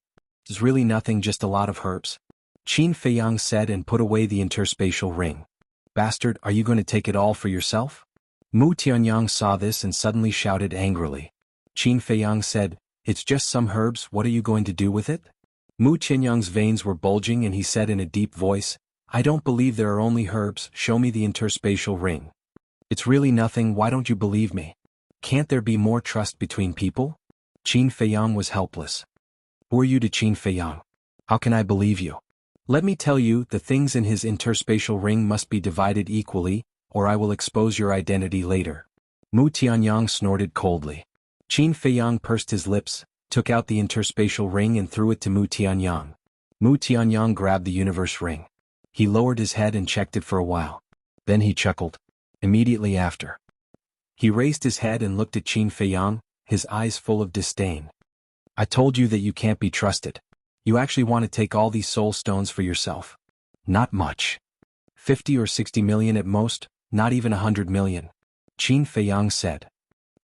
It's really nothing, just a lot of herbs. Qin Feiyang said and put away the interspatial ring. Bastard, are you going to take it all for yourself? Mu Tianyang saw this and suddenly shouted angrily. Qin Feiyang said, It's just some herbs, what are you going to do with it? Mu Tianyang's veins were bulging and he said in a deep voice, I don't believe there are only herbs, show me the interspatial ring. It's really nothing, why don't you believe me? Can't there be more trust between people? Qin Feiyang was helpless. Who are you to Qin Feiyang? How can I believe you? Let me tell you, the things in his interspatial ring must be divided equally, or I will expose your identity later. Mu Tianyang snorted coldly. Qin Feiyang pursed his lips, took out the interspatial ring and threw it to Mu Tianyang. Mu Tianyang grabbed the universe ring. He lowered his head and checked it for a while. Then he chuckled. Immediately after, he raised his head and looked at Qin Feiyang, his eyes full of disdain. I told you that you can't be trusted. You actually want to take all these soul stones for yourself. Not much. 50 or 60 million at most, not even 100 million. Qin Feiyang said.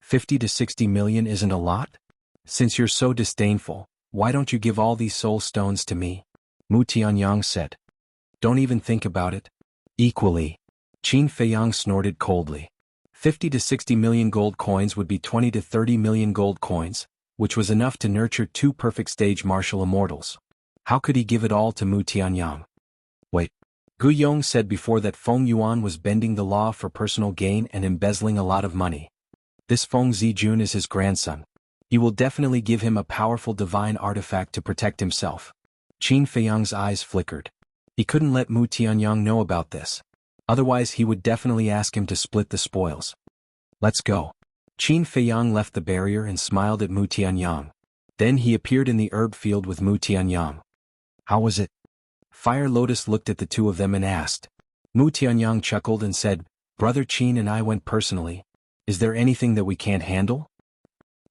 50 to 60 million isn't a lot? Since you're so disdainful, why don't you give all these soul stones to me? Mu Tianyang said. Don't even think about it. Equally. Qin Feiyang snorted coldly. 50 to 60 million gold coins would be 20 to 30 million gold coins, which was enough to nurture 2 perfect stage martial immortals. How could he give it all to Mu Tianyang? Wait. Gu Yong said before that Feng Yuan was bending the law for personal gain and embezzling a lot of money. This Feng Zijun is his grandson. He will definitely give him a powerful divine artifact to protect himself. Qin Feiyang's eyes flickered. He couldn't let Mu Tianyang know about this. Otherwise he would definitely ask him to split the spoils. Let's go. Qin Feiyang left the barrier and smiled at Mu Tianyang. Then he appeared in the herb field with Mu Tianyang. How was it? Fire Lotus looked at the two of them and asked. Mu Tianyang chuckled and said, Brother Qin and I went personally. Is there anything that we can't handle?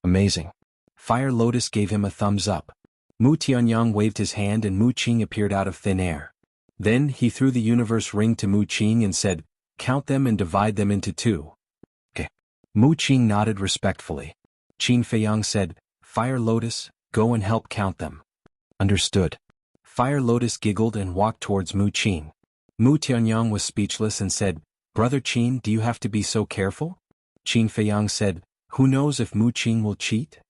Amazing. Fire Lotus gave him a thumbs up. Mu Tianyang waved his hand and Mu Qing appeared out of thin air. Then he threw the universe ring to Mu Qing and said, Count them and divide them into 2. Okay. Mu Qing nodded respectfully. Qin Feiyang said, Fire Lotus, go and help count them. Understood. Fire Lotus giggled and walked towards Mu Qing. Mu Tianyang was speechless and said, Brother Qin, do you have to be so careful? Qin Feiyang said, Who knows if Mu Qing will cheat?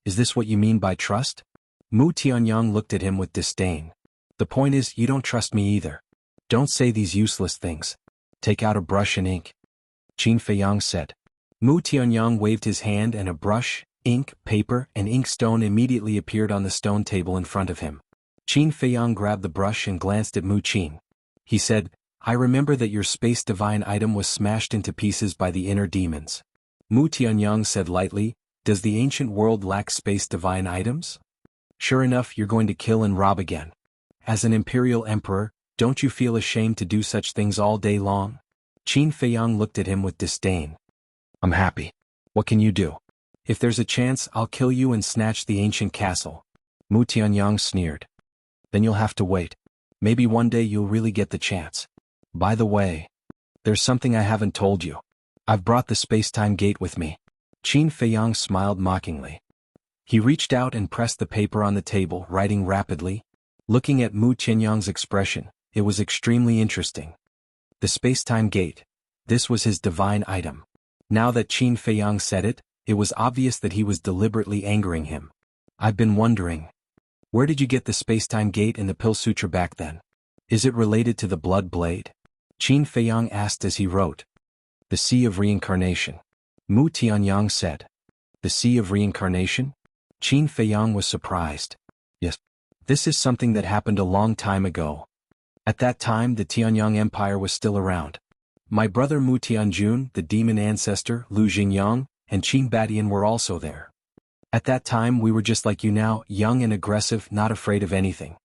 Is this what you mean by trust? Mu Tianyang looked at him with disdain. The point is, you don't trust me either. Don't say these useless things. Take out a brush and ink. Qin Feiyang said. Mu Tianyang waved his hand and a brush, ink, paper, and inkstone immediately appeared on the stone table in front of him. Qin Feiyang grabbed the brush and glanced at Mu Qing. He said, I remember that your space divine item was smashed into pieces by the inner demons. Mu Tianyang said lightly, Does the ancient world lack space divine items? Sure enough, you're going to kill and rob again. As an imperial emperor, don't you feel ashamed to do such things all day long? Qin Feiyang looked at him with disdain. I'm happy. What can you do? If there's a chance, I'll kill you and snatch the ancient castle. Mu Tianyang sneered. Then you'll have to wait. Maybe one day you'll really get the chance. By the way, there's something I haven't told you. I've brought the space-time gate with me. Qin Feiyang smiled mockingly. He reached out and pressed the paper on the table, writing rapidly. Looking at Mu Tianyang's expression, it was extremely interesting. The space-time gate. This was his divine item. Now that Qin Feiyang said it, it was obvious that he was deliberately angering him. I've been wondering. Where did you get the space-time gate and the Pill Sutra back then? Is it related to the Blood Blade? Qin Feiyang asked as he wrote. The Sea of Reincarnation. Mu Tianyang said. The Sea of Reincarnation? Qin Feiyang was surprised. Yes. This is something that happened a long time ago. At that time the Tianyang Empire was still around. My brother Mu Tianjun, the demon ancestor, Lu Jingyang, and Qin Badian were also there. At that time we were just like you now, young and aggressive, not afraid of anything.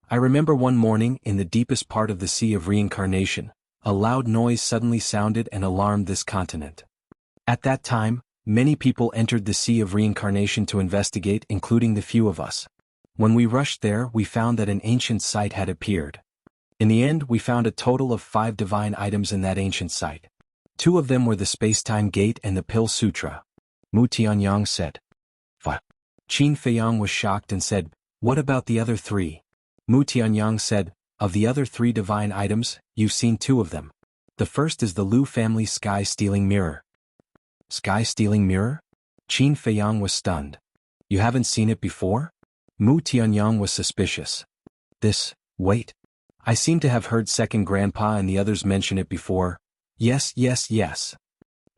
I remember one morning, in the deepest part of the Sea of Reincarnation, a loud noise suddenly sounded and alarmed this continent. At that time, many people entered the Sea of Reincarnation to investigate, including the few of us. When we rushed there, we found that an ancient site had appeared. In the end, we found a total of 5 divine items in that ancient site. 2 of them were the space-time gate and the Pill Sutra. Mu Tianyang said. What? Qin Feiyang was shocked and said, What about the other 3? Mu Tianyang said, Of the other 3 divine items, you've seen 2 of them. The first is the Lu family sky-stealing mirror. Sky-stealing mirror? Qin Feiyang was stunned. You haven't seen it before? Mu Tianyang was suspicious. Wait. I seem to have heard second grandpa and the others mention it before. Yes.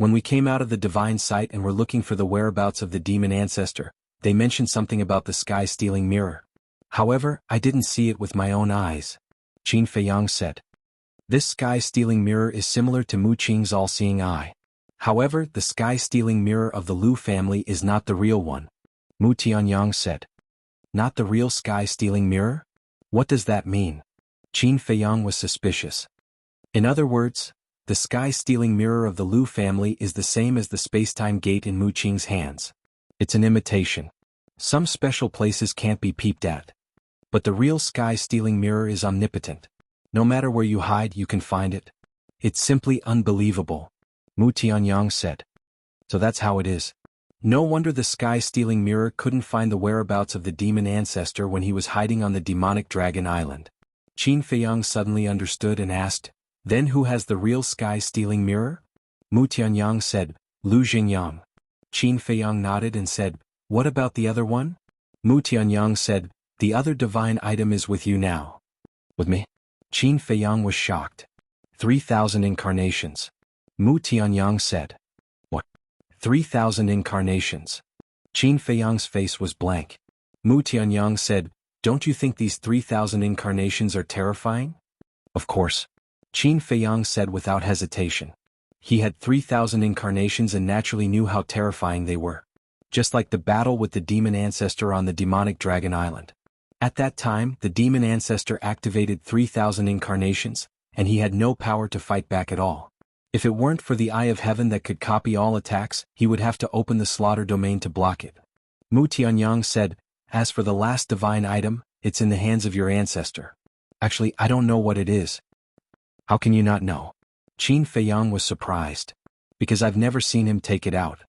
When we came out of the divine sight and were looking for the whereabouts of the demon ancestor, they mentioned something about the sky-stealing mirror. However, I didn't see it with my own eyes. Qin Feiyang said. This sky-stealing mirror is similar to Mu Qing's all-seeing eye. However, the sky-stealing mirror of the Lu family is not the real one. Mu Tianyang said. Not the real sky-stealing mirror? What does that mean? Qin Feiyang was suspicious. In other words, the sky-stealing mirror of the Lu family is the same as the space-time gate in Mu Qing's hands. It's an imitation. Some special places can't be peeped at. But the real sky-stealing mirror is omnipotent. No matter where you hide, you can find it. It's simply unbelievable. Mu Tianyang said. So that's how it is. No wonder the sky-stealing mirror couldn't find the whereabouts of the demon ancestor when he was hiding on the demonic dragon island. Qin Feiyang suddenly understood and asked, then who has the real sky-stealing mirror? Mu Tianyang said, Lu Xingyang. Qin Feiyang nodded and said, what about the other one? Mu Tianyang said, the other divine item is with you now. With me? Qin Feiyang was shocked. 3,000 incarnations. Mu Tianyang said. What? 3,000 incarnations. Qin Feiyang's face was blank. Mu Tianyang said, don't you think these 3,000 incarnations are terrifying? Of course. Qin Feiyang said without hesitation. He had 3,000 incarnations and naturally knew how terrifying they were. Just like the battle with the demon ancestor on the demonic dragon island. At that time, the demon ancestor activated 3,000 incarnations, and he had no power to fight back at all. If it weren't for the Eye of Heaven that could copy all attacks, he would have to open the slaughter domain to block it. Mu Tianyang said, as for the last divine item, it's in the hands of your ancestor. Actually, I don't know what it is. How can you not know? Qin Feiyang was surprised. Because I've never seen him take it out.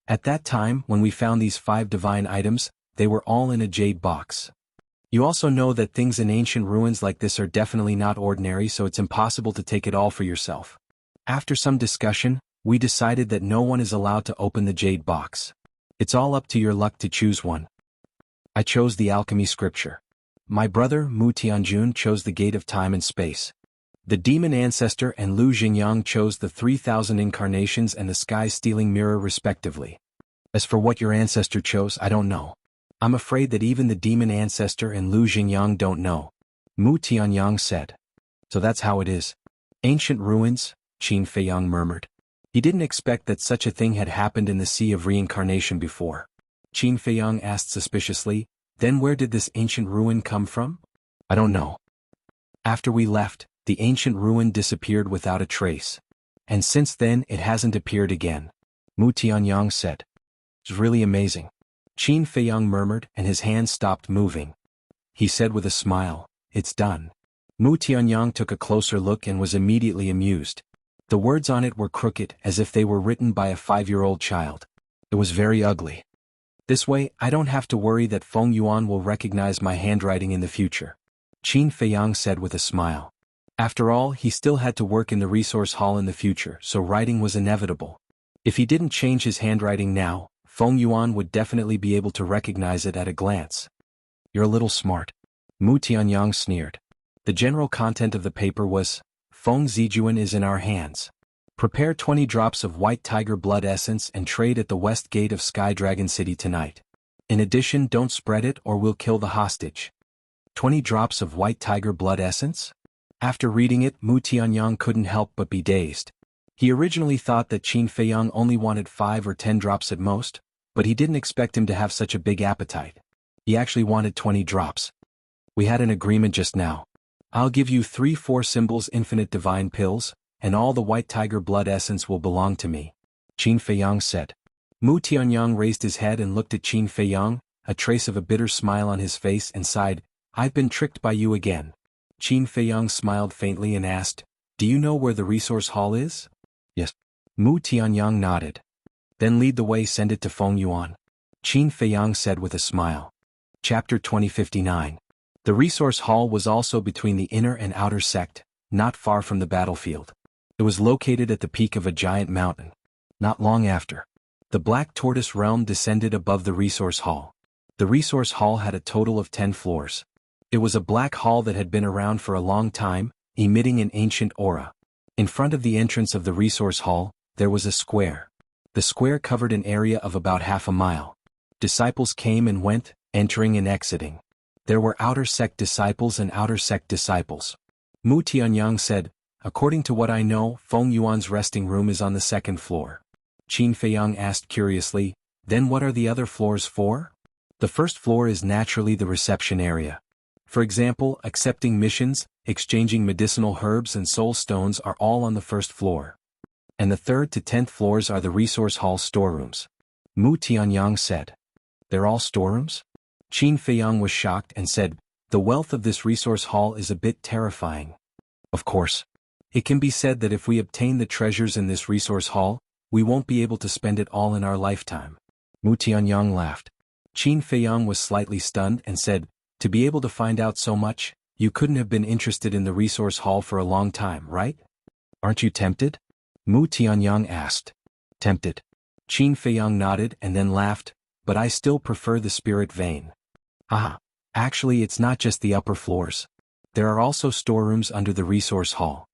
At that time, when we found these 5 divine items, they were all in a jade box. You also know that things in ancient ruins like this are definitely not ordinary, so it's impossible to take it all for yourself. After some discussion, we decided that no one is allowed to open the jade box. It's all up to your luck to choose one. I chose the alchemy scripture. My brother, Mu Tianjun, chose the gate of time and space. The demon ancestor and Lu Xingyang chose the 3,000 incarnations and the sky-stealing mirror respectively. As for what your ancestor chose, I don't know. I'm afraid that even the demon ancestor and Lu Xingyang don't know. Mu Tianyang said. So that's how it is. Ancient ruins, Qin Feiyang murmured. He didn't expect that such a thing had happened in the Sea of Reincarnation before. Qin Feiyang asked suspiciously, then where did this ancient ruin come from? I don't know. After we left, the ancient ruin disappeared without a trace. And since then it hasn't appeared again. Mu Tianyang said. It's really amazing. Qin Feiyang murmured and his hands stopped moving. He said with a smile, it's done. Mu Tianyang took a closer look and was immediately amused. The words on it were crooked as if they were written by a 5-year-old child. It was very ugly. This way, I don't have to worry that Feng Yuan will recognize my handwriting in the future. Qin Feiyang said with a smile. After all, he still had to work in the resource hall in the future, so writing was inevitable. If he didn't change his handwriting now, Feng Yuan would definitely be able to recognize it at a glance. You're a little smart. Mu Tianyang sneered. The general content of the paper was, Feng Zijuan is in our hands. Prepare 20 drops of white tiger blood essence and trade at the west gate of Sky Dragon City tonight. In addition, don't spread it or we'll kill the hostage. 20 drops of white tiger blood essence? After reading it, Mu Tianyang couldn't help but be dazed. He originally thought that Qin Feiyang only wanted 5 or 10 drops at most, but he didn't expect him to have such a big appetite. He actually wanted 20 drops. We had an agreement just now. I'll give you 3-4 symbols infinite divine pills, and all the white tiger blood essence will belong to me. Qin Feiyang said. Mu Tianyang raised his head and looked at Qin Feiyang, a trace of a bitter smile on his face, and sighed, I've been tricked by you again. Qin Feiyang smiled faintly and asked, do you know where the resource hall is? Yes. Mu Tianyang nodded. Then lead the way, send it to Feng Yuan. Qin Feiyang said with a smile. Chapter 2059. The resource hall was also between the inner and outer sect, not far from the battlefield. It was located at the peak of a giant mountain. Not long after, the Black Tortoise Realm descended above the resource hall. The resource hall had a total of 10 floors. It was a black hall that had been around for a long time, emitting an ancient aura. In front of the entrance of the resource hall, there was a square. The square covered an area of about half a mile. Disciples came and went, entering and exiting. There were outer sect disciples and outer sect disciples. Mu Tianyang said, "According to what I know, Feng Yuan's resting room is on the second floor." Qin Feiyang asked curiously, "Then what are the other floors for?" "The first floor is naturally the reception area. For example, accepting missions, exchanging medicinal herbs and soul stones are all on the first floor. And the 3rd to 10th floors are the resource hall storerooms." Mu Tianyang said. "They're all storerooms?" Qin Feiyang was shocked and said, "The wealth of this resource hall is a bit terrifying." "Of course. It can be said that if we obtain the treasures in this resource hall, we won't be able to spend it all in our lifetime." Mu Tianyang laughed. Qin Feiyang was slightly stunned and said, "To be able to find out so much, you couldn't have been interested in the resource hall for a long time, right? Aren't you tempted?" Mu Tianyang asked. "Tempted?" Qin Feiyang nodded and then laughed, "But I still prefer the spirit vein." "Ah, actually it's not just the upper floors. There are also storerooms under the resource hall.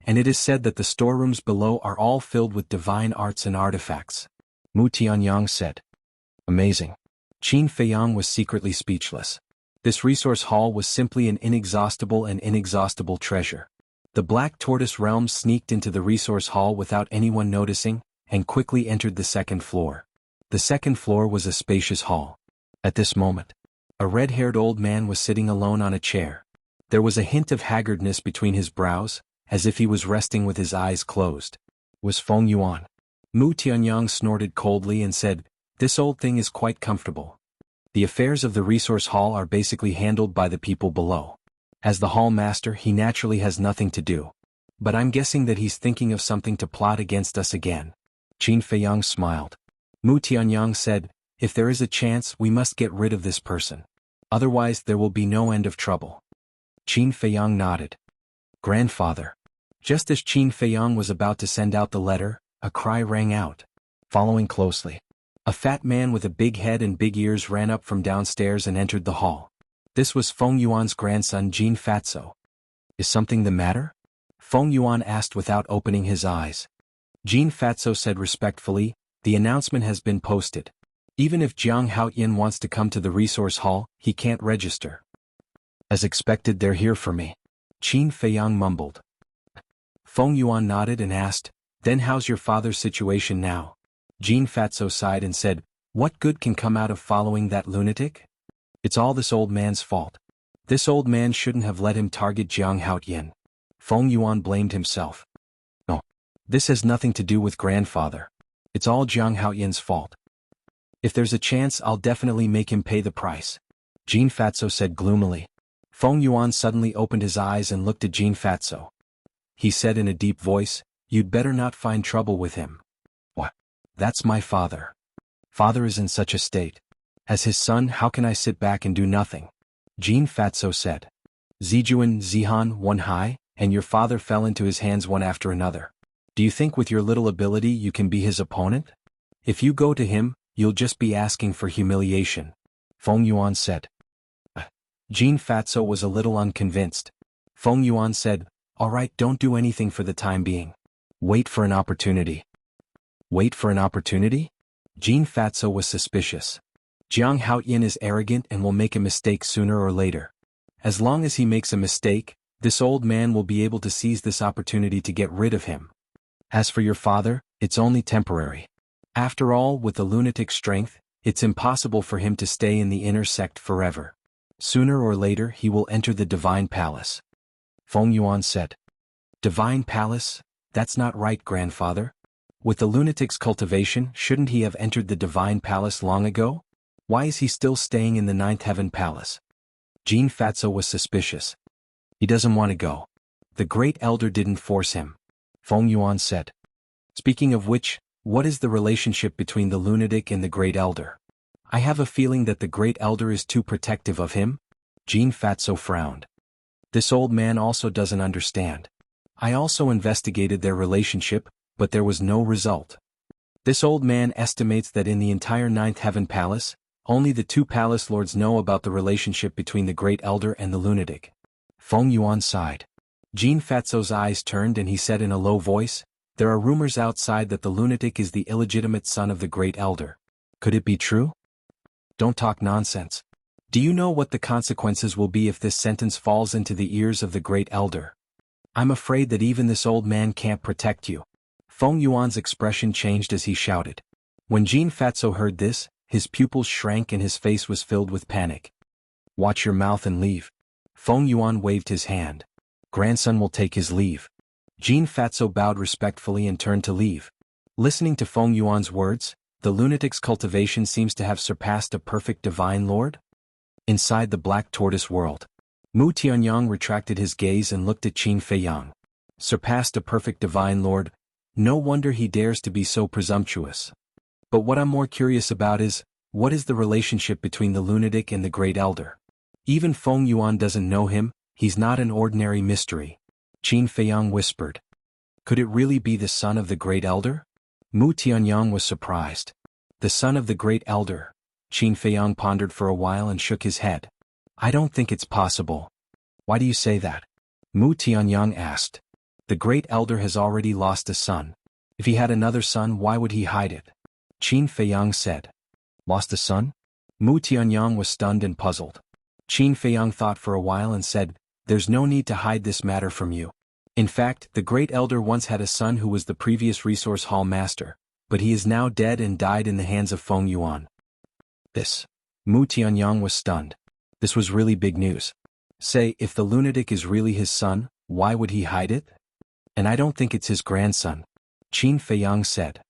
And it is said that the storerooms below are all filled with divine arts and artifacts." Mu Tianyang said. "Amazing." Qin Feiyang was secretly speechless. This resource hall was simply an inexhaustible treasure. The Black Tortoise realm sneaked into the resource hall without anyone noticing, and quickly entered the second floor. The second floor was a spacious hall. At this moment, a red-haired old man was sitting alone on a chair. There was a hint of haggardness between his brows, as if he was resting with his eyes closed. Was Feng Yuan. Mu Tianyang snorted coldly and said, "This old thing is quite comfortable. The affairs of the resource hall are basically handled by the people below. As the hall master, he naturally has nothing to do. But I'm guessing that he's thinking of something to plot against us again." Qin Feiyang smiled. Mu Tianyang said, "If there is a chance, we must get rid of this person. Otherwise there will be no end of trouble." Qin Feiyang nodded. "Grandfather." Just as Qin Feiyang was about to send out the letter, a cry rang out. Following closely, a fat man with a big head and big ears ran up from downstairs and entered the hall. This was Feng Yuan's grandson Jin Fatso. "Is something the matter?" Feng Yuan asked without opening his eyes. Jin Fatso said respectfully, "The announcement has been posted. Even if Jiang Haoyan wants to come to the resource hall, he can't register." "As expected, they're here for me," Qin Feiyang mumbled. Feng Yuan nodded and asked, "Then how's your father's situation now?" Jin Fatso sighed and said, "What good can come out of following that lunatic? It's all this old man's fault. This old man shouldn't have let him target Jiang Haoyan." Feng Yuan blamed himself. "No. This has nothing to do with grandfather. It's all Jiang Haoyan's fault. If there's a chance, I'll definitely make him pay the price," Jin Fatso said gloomily. Feng Yuan suddenly opened his eyes and looked at Jin Fatso. He said in a deep voice, "You'd better not find trouble with him." "What? That's my father. Father is in such a state. As his son, how can I sit back and do nothing?" Jin Fatso said. "Zijuan, Zihan, one high, and your father fell into his hands one after another. Do you think with your little ability you can be his opponent? If you go to him, you'll just be asking for humiliation," Feng Yuan said. Jin Fatso was a little unconvinced. Feng Yuan said, "All right, don't do anything for the time being. Wait for an opportunity." "Wait for an opportunity?" Jin Fatso was suspicious. Jiang Haoyan is arrogant and will make a mistake sooner or later. As long as he makes a mistake, this old man will be able to seize this opportunity to get rid of him. As for your father, it's only temporary. After all, with the lunatic's strength, it's impossible for him to stay in the inner sect forever. Sooner or later he will enter the Divine Palace." Feng Yuan said. "Divine Palace? That's not right, grandfather. With the lunatic's cultivation, shouldn't he have entered the Divine Palace long ago? Why is he still staying in the Ninth Heaven Palace?" Jin Fatso was suspicious. "He doesn't want to go. The Great Elder didn't force him," Feng Yuan said. "Speaking of which, what is the relationship between the lunatic and the Great Elder? I have a feeling that the Great Elder is too protective of him." Jin Fatso frowned. "This old man also doesn't understand. I also investigated their relationship, but there was no result. This old man estimates that in the entire Ninth Heaven Palace, only the 2 palace lords know about the relationship between the Great Elder and the lunatic." Feng Yuan sighed. Jin Fatso's eyes turned and he said in a low voice, There are rumors outside that the lunatic is the illegitimate son of the Great Elder. Could it be true? Don't talk nonsense. Do you know what the consequences will be if this sentence falls into the ears of the Great Elder? I'm afraid that even this old man can't protect you. Feng Yuan's expression changed as he shouted. When Jin Fatso heard this, his pupils shrank and his face was filled with panic. Watch your mouth and leave. Feng Yuan waved his hand. Grandson will take his leave. Jin Fatso bowed respectfully and turned to leave. Listening to Feng Yuan's words, the lunatic's cultivation seems to have surpassed a perfect divine lord? Inside the black tortoise world, Mu Tianyang retracted his gaze and looked at Qin Feiyang. Surpassed a perfect divine lord? No wonder he dares to be so presumptuous. But what I'm more curious about is, what is the relationship between the lunatic and the Great Elder? Even Feng Yuan doesn't know him, he's not an ordinary mystery. Qin Feiyang whispered. Could it really be the son of the Great Elder? Mu Tianyang was surprised. The son of the Great Elder. Qin Feiyang pondered for a while and shook his head. I don't think it's possible. Why do you say that? Mu Tianyang asked. The Great Elder has already lost a son. If he had another son, why would he hide it? Qin Feiyang said. Lost a son? Mu Tianyang was stunned and puzzled. Qin Feiyang thought for a while and said, There's no need to hide this matter from you. In fact, the Great Elder once had a son who was the previous resource hall master, but he is now dead and died in the hands of Feng Yuan. This. Mu Tianyang was stunned. This was really big news. Say, if the lunatic is really his son, why would he hide it? And I don't think it's his grandson. Qin Feiyang said.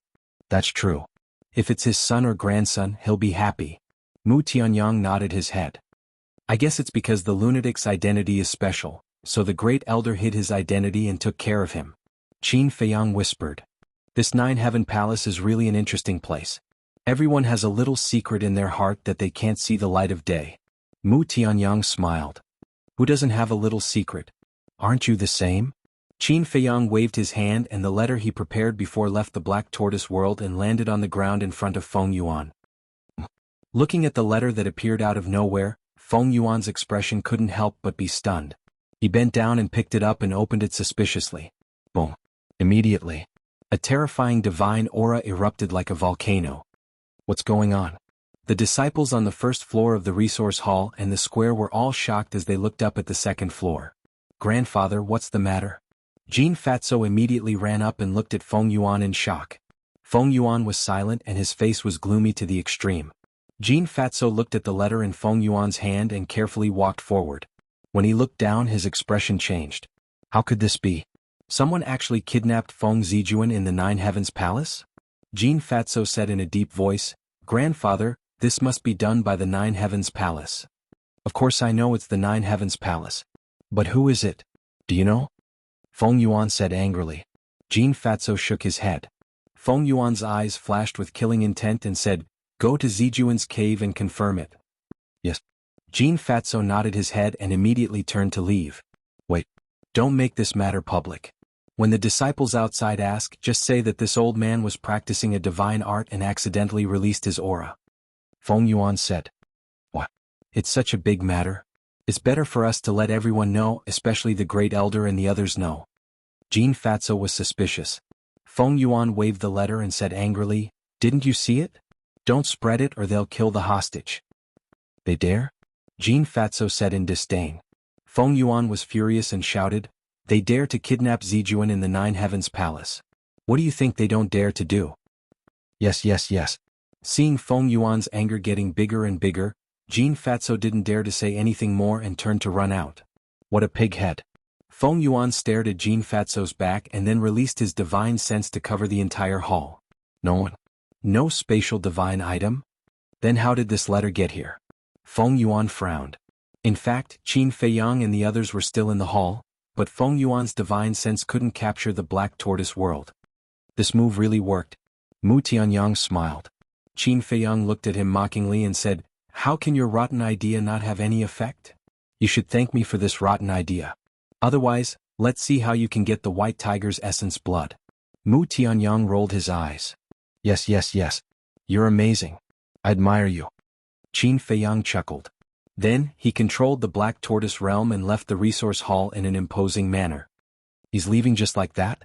That's true. If it's his son or grandson, he'll be happy. Mu Tianyang nodded his head. I guess it's because the lunatic's identity is special, so the Great Elder hid his identity and took care of him. Qin Feiyang whispered. This Nine-Heaven Palace is really an interesting place. Everyone has a little secret in their heart that they can't see the light of day. Mu Tianyang smiled. Who doesn't have a little secret? Aren't you the same? Qin Feiyang waved his hand and the letter he prepared before left the black tortoise world and landed on the ground in front of Feng Yuan. Looking at the letter that appeared out of nowhere, Feng Yuan's expression couldn't help but be stunned. He bent down and picked it up and opened it suspiciously. Boom. Immediately, a terrifying divine aura erupted like a volcano. What's going on? The disciples on the first floor of the resource hall and the square were all shocked as they looked up at the second floor. Grandfather, what's the matter? Jin Fatso immediately ran up and looked at Feng Yuan in shock. Feng Yuan was silent and his face was gloomy to the extreme. Jin Fatso looked at the letter in Feng Yuan's hand and carefully walked forward. When he looked down, his expression changed. How could this be? Someone actually kidnapped Feng Zijuan in the Nine Heavens Palace? Jin Fatso said in a deep voice, Grandfather, this must be done by the Nine Heavens Palace. Of course I know it's the Nine Heavens Palace. But who is it? Do you know? Feng Yuan said angrily. Jin Fatso shook his head. Feng Yuan's eyes flashed with killing intent and said, Go to Zijuan's cave and confirm it. Yes. Jin Fatso nodded his head and immediately turned to leave. Wait. Don't make this matter public. When the disciples outside ask, just say that this old man was practicing a divine art and accidentally released his aura. Feng Yuan said. What? It's such a big matter. It's better for us to let everyone know, especially the Great Elder and the others know. Jin Fatso was suspicious. Feng Yuan waved the letter and said angrily, Didn't you see it? Don't spread it or they'll kill the hostage. They dare? Jin Fatso said in disdain. Feng Yuan was furious and shouted, They dare to kidnap Zijuan in the Nine Heavens Palace. What do you think they don't dare to do? Yes. Seeing Feng Yuan's anger getting bigger and bigger, Jin Fatso didn't dare to say anything more and turned to run out. What a pighead. Feng Yuan stared at Jin Fatso's back and then released his divine sense to cover the entire hall. No one. No spatial divine item? Then how did this letter get here? Feng Yuan frowned. In fact, Qin Feiyang and the others were still in the hall, but Feng Yuan's divine sense couldn't capture the black tortoise world. This move really worked. Mu Tianyang smiled. Qin Feiyang looked at him mockingly and said, How can your rotten idea not have any effect? You should thank me for this rotten idea. Otherwise, let's see how you can get the white tiger's essence blood. Mu Tianyang rolled his eyes. Yes. You're amazing. I admire you. Qin Feiyang chuckled. Then, he controlled the black tortoise realm and left the resource hall in an imposing manner. He's leaving just like that?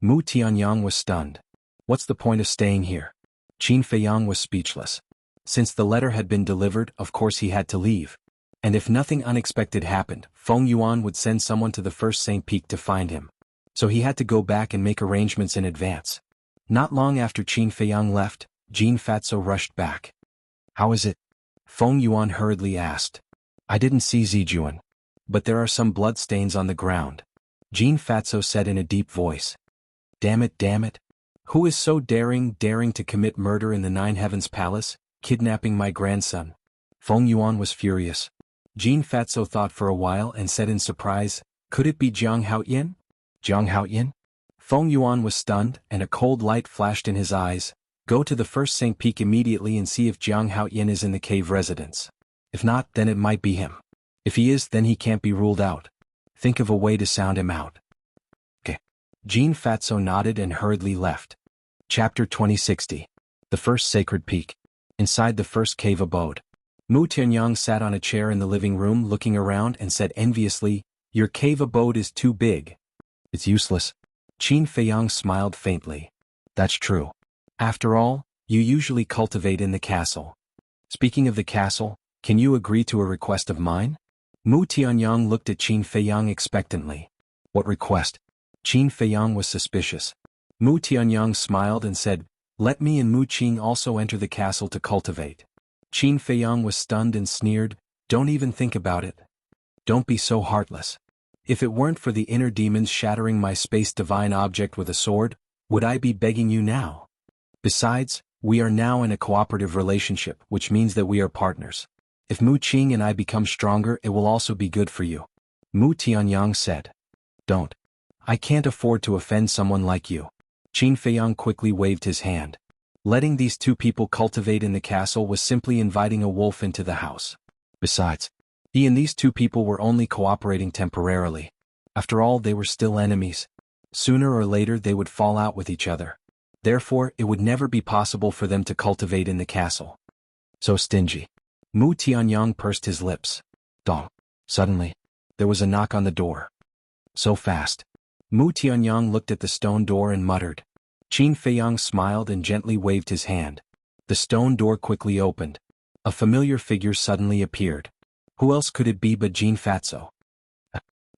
Mu Tianyang was stunned. What's the point of staying here? Qin Feiyang was speechless. Since the letter had been delivered, of course he had to leave. And if nothing unexpected happened, Feng Yuan would send someone to the first St. Peak to find him. So he had to go back and make arrangements in advance. Not long after Qin Feiyang left, Jin Fatso rushed back. How is it? Feng Yuan hurriedly asked. I didn't see Zijuan. But there are some blood stains on the ground. Jin Fatso said in a deep voice. Damn it. Who is so daring to commit murder in the Nine Heavens Palace, kidnapping my grandson? Feng Yuan was furious. Jin Fatso thought for a while and said in surprise, could it be Jiang Haoyin? Jiang Haoyin? Feng Yuan was stunned and a cold light flashed in his eyes. Go to the first St. Peak immediately and see if Jiang Haoyin is in the cave residence. If not, then it might be him. If he is, then he can't be ruled out. Think of a way to sound him out. Okay. Jin Fatso nodded and hurriedly left. Chapter 2060. The First Sacred Peak. Inside the first cave abode. Mu Tianyang sat on a chair in the living room looking around and said enviously, your cave abode is too big. It's useless. Qin Feiyang smiled faintly. That's true. After all, you usually cultivate in the castle. Speaking of the castle, can you agree to a request of mine? Mu Tianyang looked at Qin Feiyang expectantly. What request? Qin Feiyang was suspicious. Mu Tianyang smiled and said, let me and Mu Qing also enter the castle to cultivate. Qin Feiyang was stunned and sneered, don't even think about it. Don't be so heartless. If it weren't for the inner demons shattering my space divine object with a sword, would I be begging you now? Besides, we are now in a cooperative relationship, which means that we are partners. If Mu Qing and I become stronger, it will also be good for you. Mu Tianyang said. Don't. I can't afford to offend someone like you. Qin Feiyang quickly waved his hand. Letting these two people cultivate in the castle was simply inviting a wolf into the house. Besides, he and these two people were only cooperating temporarily. After all, they were still enemies. Sooner or later they would fall out with each other. Therefore, it would never be possible for them to cultivate in the castle. So stingy. Mu Tianyang pursed his lips. Dong. Suddenly, there was a knock on the door. So fast. Mu Tianyang looked at the stone door and muttered. Qin Feiyang smiled and gently waved his hand. The stone door quickly opened. A familiar figure suddenly appeared. Who else could it be but Jin Fatso?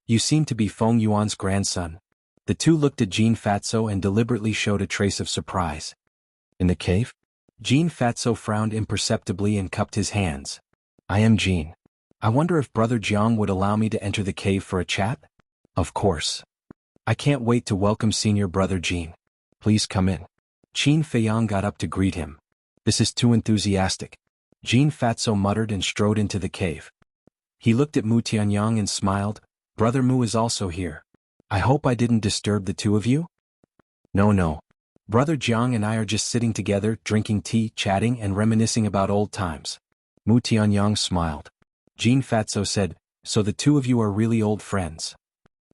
You seem to be Feng Yuan's grandson. The two looked at Jin Fatso and deliberately showed a trace of surprise. In the cave? Jin Fatso frowned imperceptibly and cupped his hands. I am Jin. I wonder if Brother Jiang would allow me to enter the cave for a chat? Of course. I can't wait to welcome Senior Brother Jin. Please come in. Qin Feiyang got up to greet him. This is too enthusiastic. Jin Fatso muttered and strode into the cave. He looked at Mu Tianyang and smiled. Brother Mu is also here. I hope I didn't disturb the two of you? No. Brother Jiang and I are just sitting together, drinking tea, chatting and reminiscing about old times. Mu Tianyang smiled. Jin Fatso said, so the two of you are really old friends.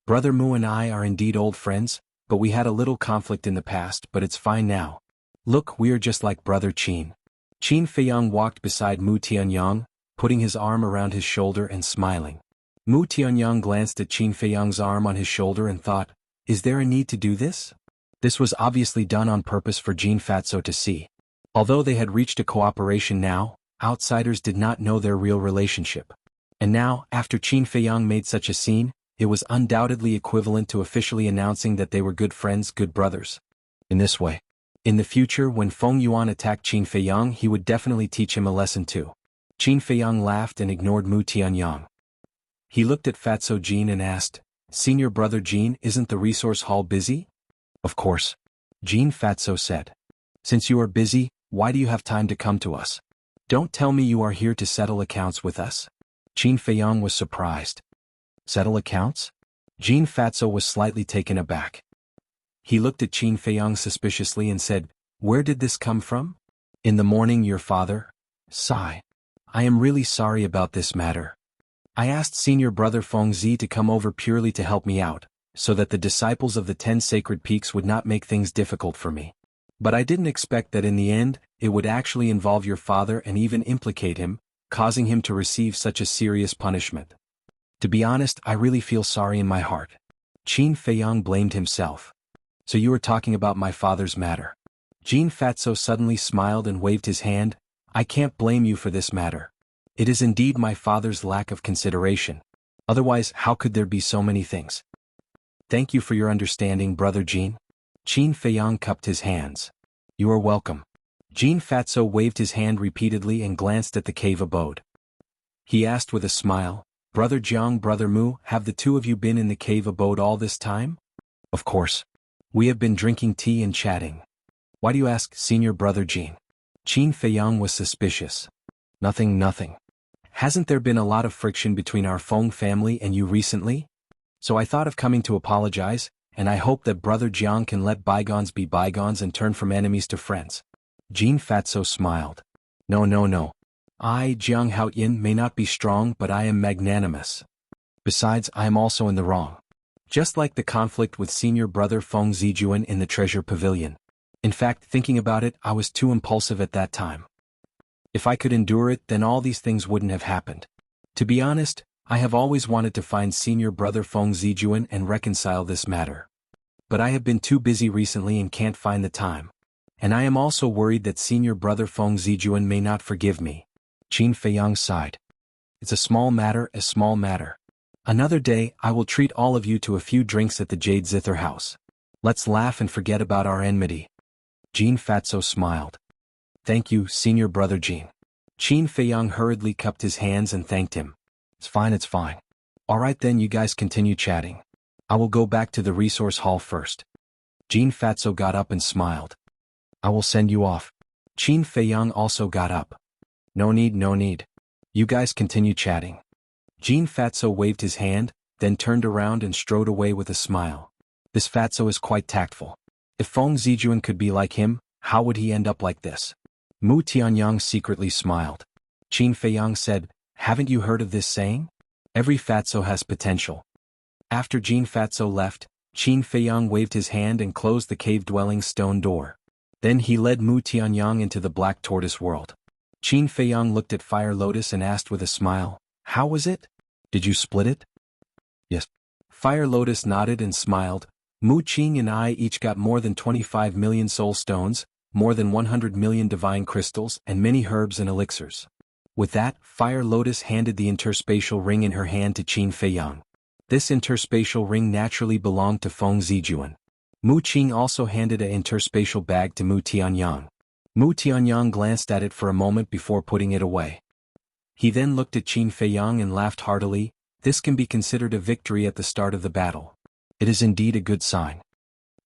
Brother Mu and I are indeed old friends, but we had a little conflict in the past, but it's fine now. Look, we are just like Brother Qin. Qin Feiyang walked beside Mu Tianyang, putting his arm around his shoulder and smiling. Mu Tianyang glanced at Qin Feiyang's arm on his shoulder and thought, is there a need to do this? This was obviously done on purpose for Jin Fatso to see. Although they had reached a cooperation now, outsiders did not know their real relationship. And now, after Qin Feiyang made such a scene, it was undoubtedly equivalent to officially announcing that they were good friends, good brothers. In this way, in the future when Feng Yuan attacked Qin Feiyang, he would definitely teach him a lesson too. Qin Feiyang laughed and ignored Mu Tianyang. He looked at Fatso Jin and asked, Senior Brother Jin, isn't the resource hall busy? Of course. Jin Fatso said. Since you are busy, why do you have time to come to us? Don't tell me you are here to settle accounts with us. Qin Feiyang was surprised. Settle accounts? Jin Fatso was slightly taken aback. He looked at Qin Feiyang suspiciously and said, where did this come from? In the morning your father? Sigh. I am really sorry about this matter. I asked Senior Brother Feng Zi to come over purely to help me out, so that the disciples of the 10 sacred peaks would not make things difficult for me. But I didn't expect that in the end, it would actually involve your father and even implicate him, causing him to receive such a serious punishment. To be honest, I really feel sorry in my heart. Qin Feiyang blamed himself. So you were talking about my father's matter. Jean Fatso suddenly smiled and waved his hand. I can't blame you for this matter. It is indeed my father's lack of consideration. Otherwise, how could there be so many things? Thank you for your understanding, Brother Jean. Qin Feiyang cupped his hands. You are welcome. Jean Fatso waved his hand repeatedly and glanced at the cave abode. He asked with a smile, Brother Jiang, Brother Mu, have the two of you been in the cave abode all this time? Of course. We have been drinking tea and chatting. Why do you ask, Senior Brother Jean? Qin Feiyang was suspicious. Nothing. Hasn't there been a lot of friction between our Feng family and you recently? So I thought of coming to apologize, and I hope that Brother Jiang can let bygones be bygones and turn from enemies to friends. Jean Fatso smiled. No. I, Jiang Haoyin, may not be strong, but I am magnanimous. Besides, I am also in the wrong. Just like the conflict with Senior Brother Feng Zijuan in the Treasure Pavilion. In fact, thinking about it, I was too impulsive at that time. If I could endure it, then all these things wouldn't have happened. To be honest, I have always wanted to find Senior Brother Feng Zijuan and reconcile this matter. But I have been too busy recently and can't find the time. And I am also worried that Senior Brother Feng Zijuan may not forgive me. Qin Feiyang sighed. It's a small matter. Another day, I will treat all of you to a few drinks at the Jade Zither house. Let's laugh and forget about our enmity. Jean Fatso smiled. Thank you, Senior Brother Jean. Qin Feiyang hurriedly cupped his hands and thanked him. It's fine. Alright then, you guys continue chatting. I will go back to the resource hall first. Jean Fatso got up and smiled. I will send you off. Qin Feiyang also got up. No need. You guys continue chatting. Jean Fatso waved his hand, then turned around and strode away with a smile. This Fatso is quite tactful. If Feng Zijuan could be like him, how would he end up like this? Mu Tianyang secretly smiled. Qin Feiyang said, haven't you heard of this saying? Every Fatso has potential. After Jean Fatso left, Qin Feiyang waved his hand and closed the cave-dwelling stone door. Then he led Mu Tianyang into the Black Tortoise world. Qin Feiyang looked at Fire Lotus and asked with a smile, how was it? Did you split it? Yes. Fire Lotus nodded and smiled. Mu Qing and I each got more than 25 million soul stones, more than 100 million divine crystals, and many herbs and elixirs. With that, Fire Lotus handed the interspatial ring in her hand to Qin Feiyang. This interspatial ring naturally belonged to Feng Zijuan. Mu Qing also handed an interspatial bag to Mu Tianyang. Mu Tianyang glanced at it for a moment before putting it away. He then looked at Qin Feiyang and laughed heartily. This can be considered a victory at the start of the battle. It is indeed a good sign.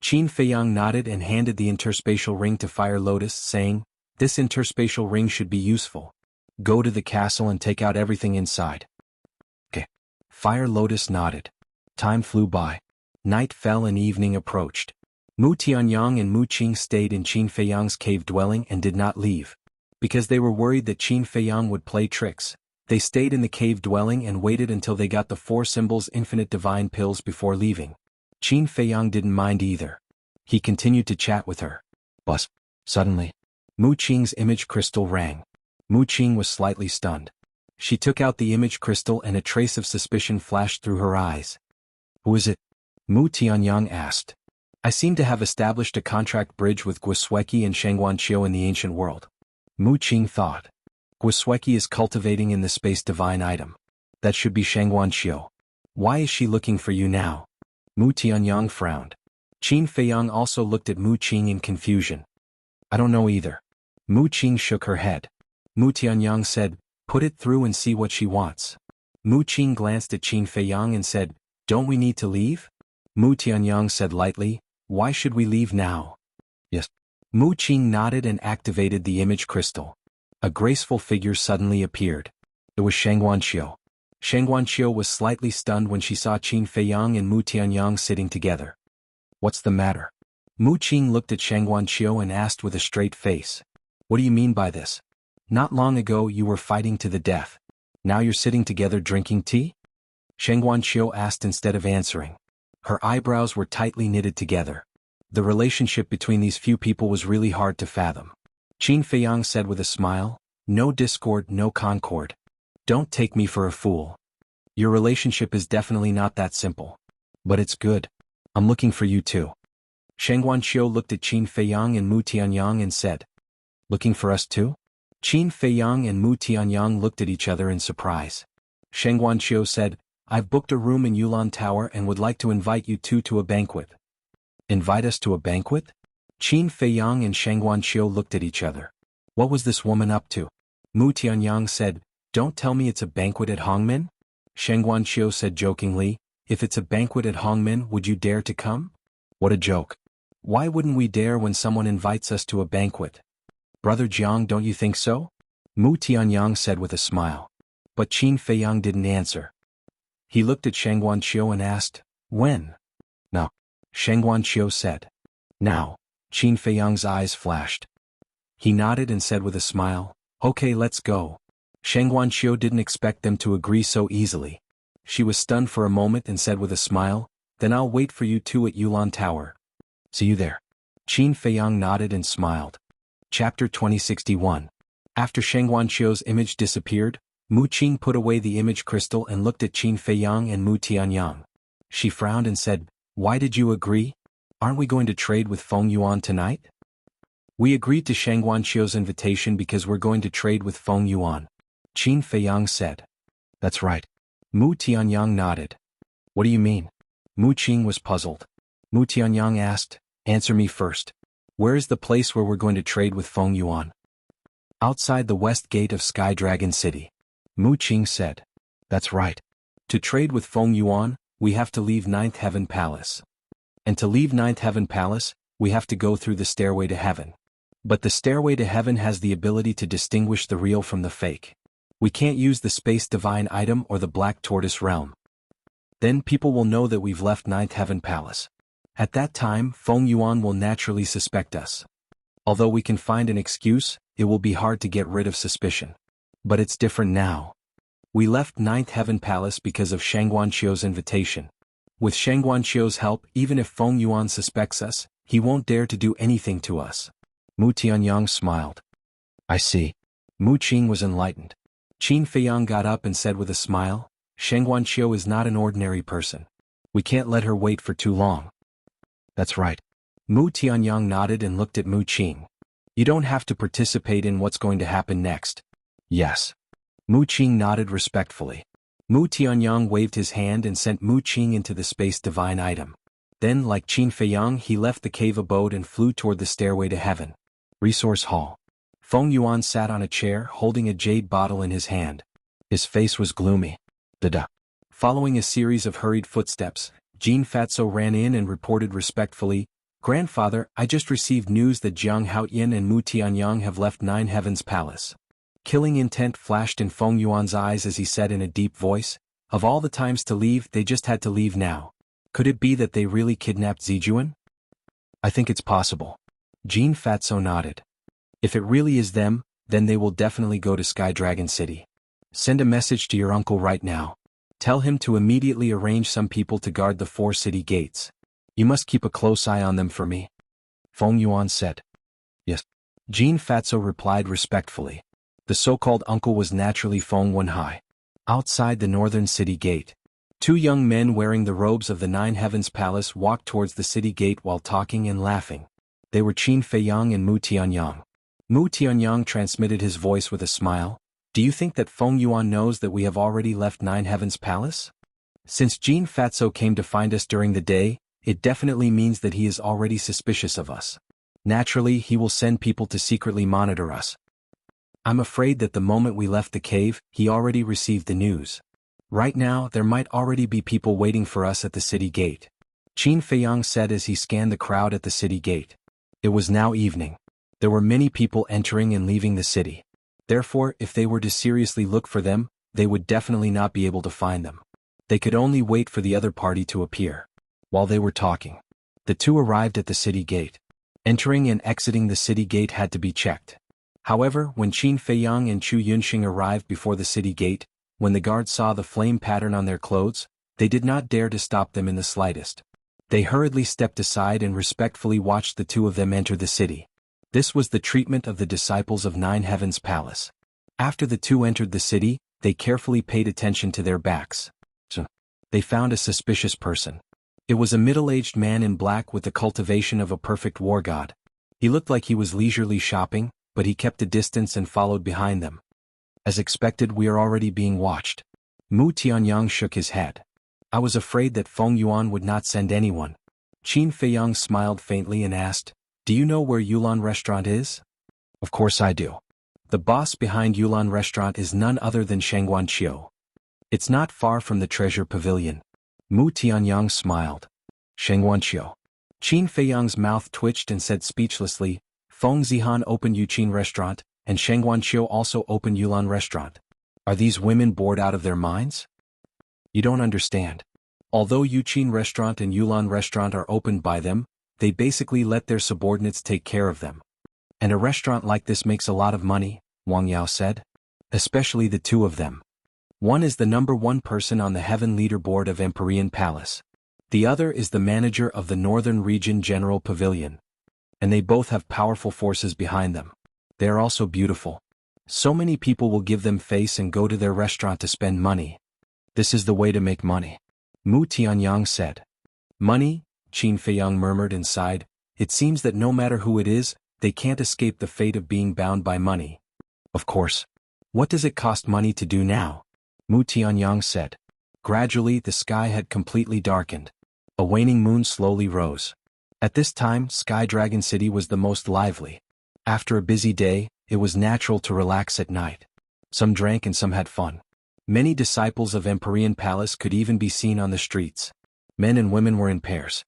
Qin Feiyang nodded and handed the interspatial ring to Fire Lotus, saying, this interspatial ring should be useful. Go to the castle and take out everything inside. Okay. Fire Lotus nodded. Time flew by. Night fell and evening approached. Mu Tianyang and Mu Qing stayed in Qin Feiyang's cave dwelling and did not leave. Because they were worried that Qin Feiyang would play tricks, they stayed in the cave dwelling and waited until they got the 4 symbols infinite divine pills before leaving. Qin Feiyang didn't mind either. He continued to chat with her. But suddenly, Mu Qing's image crystal rang. Mu Qing was slightly stunned. She took out the image crystal and a trace of suspicion flashed through her eyes. Who is it? Mu Tianyang asked. I seem to have established a contract bridge with Guosweki and Shangguanqiu in the ancient world. Mu Qing thought. Guosweki is cultivating in the space divine item. That should be Shangguanqiu. Why is she looking for you now? Mu Tianyang frowned. Qin Feiyang also looked at Mu Qing in confusion. I don't know either. Mu Qing shook her head. Mu Tianyang said, put it through and see what she wants. Mu Qing glanced at Qin Feiyang and said, don't we need to leave? Mu Tianyang said lightly, why should we leave now? Yes. Mu Qing nodded and activated the image crystal. A graceful figure suddenly appeared. It was Shangguanqiu. Shangguanqiu was slightly stunned when she saw Qin Feiyang and Mu Tianyang sitting together. What's the matter? Mu Qing looked at Shangguanqiu and asked with a straight face. What do you mean by this? Not long ago you were fighting to the death. Now you're sitting together drinking tea? Shangguanqiu asked instead of answering. Her eyebrows were tightly knitted together. The relationship between these few people was really hard to fathom. Qin Feiyang said with a smile, no discord, no concord. Don't take me for a fool. Your relationship is definitely not that simple. But it's good. I'm looking for you too. Sheng Guanqiu looked at Qin Feiyang and Mu Tianyang and said, "Looking for us too?" Qin Feiyang and Mu Tianyang looked at each other in surprise. Sheng Guanqiu said, "I've booked a room in Yulan Tower and would like to invite you two to a banquet." "Invite us to a banquet?" Qin Feiyang and Sheng Guanqiu looked at each other. What was this woman up to? Mu Tianyang said, "Don't tell me it's a banquet at Hongmen?" Sheng Guanqiu said jokingly, "If it's a banquet at Hongmen, would you dare to come?" What a joke. Why wouldn't we dare when someone invites us to a banquet? Brother Jiang, don't you think so? Mu Tianyang said with a smile. But Qin Feiyang didn't answer. He looked at Sheng Guanqiu and asked, "When?" "Now," Sheng Guanqiu said. "Now." Qin Feiyang's eyes flashed. He nodded and said with a smile, "Okay, let's go." Sheng Guanqiu didn't expect them to agree so easily. She was stunned for a moment and said with a smile, "Then I'll wait for you two at Yulan Tower. See you there." Qin Feiyang nodded and smiled. Chapter 2061. After Sheng Guanqiu's image disappeared, Mu Qing put away the image crystal and looked at Qin Feiyang and Mu Tianyang. She frowned and said, "Why did you agree? Aren't we going to trade with Feng Yuan tonight?" "We agreed to Sheng Guanqiu's invitation because we're going to trade with Feng Yuan," Qin Feiyang said. "That's right." Mu Tianyang nodded. "What do you mean?" Mu Qing was puzzled. Mu Tianyang asked, "Answer me first. Where is the place where we're going to trade with Feng Yuan?" "Outside the west gate of Sky Dragon City," Mu Qing said. "That's right. To trade with Feng Yuan, we have to leave Ninth Heaven Palace. And to leave Ninth Heaven Palace, we have to go through the Stairway to Heaven. But the Stairway to Heaven has the ability to distinguish the real from the fake. We can't use the Space Divine item or the Black Tortoise Realm. Then people will know that we've left Ninth Heaven Palace. At that time, Feng Yuan will naturally suspect us. Although we can find an excuse, it will be hard to get rid of suspicion. But it's different now. We left Ninth Heaven Palace because of Sheng Guanqiu's invitation. With Sheng Guanqiu's help, even if Feng Yuan suspects us, he won't dare to do anything to us." Mu Tianyang smiled. "I see." Mu Qing was enlightened. Qin Feiyang got up and said with a smile, "Sheng Guanqiu is not an ordinary person. We can't let her wait for too long." "That's right." Mu Tianyang nodded and looked at Mu Qing. "You don't have to participate in what's going to happen next." "Yes." Mu Qing nodded respectfully. Mu Tianyang waved his hand and sent Mu Qing into the Space Divine item. Then, like Qin Feiyang, he left the cave abode and flew toward the Stairway to Heaven. Resource Hall. Feng Yuan sat on a chair holding a jade bottle in his hand. His face was gloomy. Da-da. Following a series of hurried footsteps, Jin Fatso ran in and reported respectfully, "Grandfather, I just received news that Jiang Haoyan and Mu Tianyang have left Nine Heavens Palace." Killing intent flashed in Feng Yuan's eyes as he said in a deep voice, "Of all the times to leave, they just had to leave now. Could it be that they really kidnapped Zijuan?" "I think it's possible." Jin Fatso nodded. "If it really is them, then they will definitely go to Sky Dragon City. Send a message to your uncle right now. Tell him to immediately arrange some people to guard the 4 city gates. You must keep a close eye on them for me." Feng Yuan said. "Yes." Jin Fatso replied respectfully. The so-called uncle was naturally Feng Wenhai. Outside the northern city gate, 2 young men wearing the robes of the Nine Heavens Palace walked towards the city gate while talking and laughing. They were Qin Feiyang and Mu Tianyang. Mu Tianyang transmitted his voice with a smile. "Do you think that Feng Yuan knows that we have already left Nine Heavens Palace? Since Jin Fatso came to find us during the day, it definitely means that he is already suspicious of us. Naturally, he will send people to secretly monitor us. I'm afraid that the moment we left the cave, he already received the news. Right now, there might already be people waiting for us at the city gate." Qin Feiyang said as he scanned the crowd at the city gate. It was now evening. There were many people entering and leaving the city. Therefore, if they were to seriously look for them, they would definitely not be able to find them. They could only wait for the other party to appear. While they were talking, the two arrived at the city gate. Entering and exiting the city gate had to be checked. However, when Qin Feiyang and Chu Yunxing arrived before the city gate, when the guards saw the flame pattern on their clothes, they did not dare to stop them in the slightest. They hurriedly stepped aside and respectfully watched the two of them enter the city. This was the treatment of the disciples of Nine Heavens Palace. After the two entered the city, they carefully paid attention to their backs. They found a suspicious person. It was a middle-aged man in black with the cultivation of a perfect war god. He looked like he was leisurely shopping, but he kept a distance and followed behind them. As expected, we are already being watched. Mu Tianyang shook his head. I was afraid that Feng Yuan would not send anyone. Qin Feiyang smiled faintly and asked, Do you know where Yulan Restaurant is? Of course I do. The boss behind Yulan Restaurant is none other than Shengguan Qiu. It's not far from the treasure pavilion. Mu Tianyang smiled. Shengguan Qiu. Qin Feiyang's mouth twitched and said speechlessly, Feng Zihan opened Yuqin Restaurant, and Shengguan Qiu also opened Yulan Restaurant. Are these women bored out of their minds? You don't understand. Although Yuqin Restaurant and Yulan Restaurant are opened by them, they basically let their subordinates take care of them. And a restaurant like this makes a lot of money, Wang Yao said. Especially the two of them. One is the #1 person on the Heaven Leaderboard of Empyrean Palace. The other is the manager of the Northern Region General Pavilion. And they both have powerful forces behind them. They are also beautiful. So many people will give them face and go to their restaurant to spend money. This is the way to make money. Mu Tianyang said. Money, Qin Feiyang murmured and sighed. It seems that no matter who it is, they can't escape the fate of being bound by money. Of course. What does it cost money to do now? Mu Tianyang said. Gradually the sky had completely darkened. A waning moon slowly rose. At this time, Sky Dragon City was the most lively. After a busy day, it was natural to relax at night. Some drank and some had fun. Many disciples of Empyrean Palace could even be seen on the streets. Men and women were in pairs.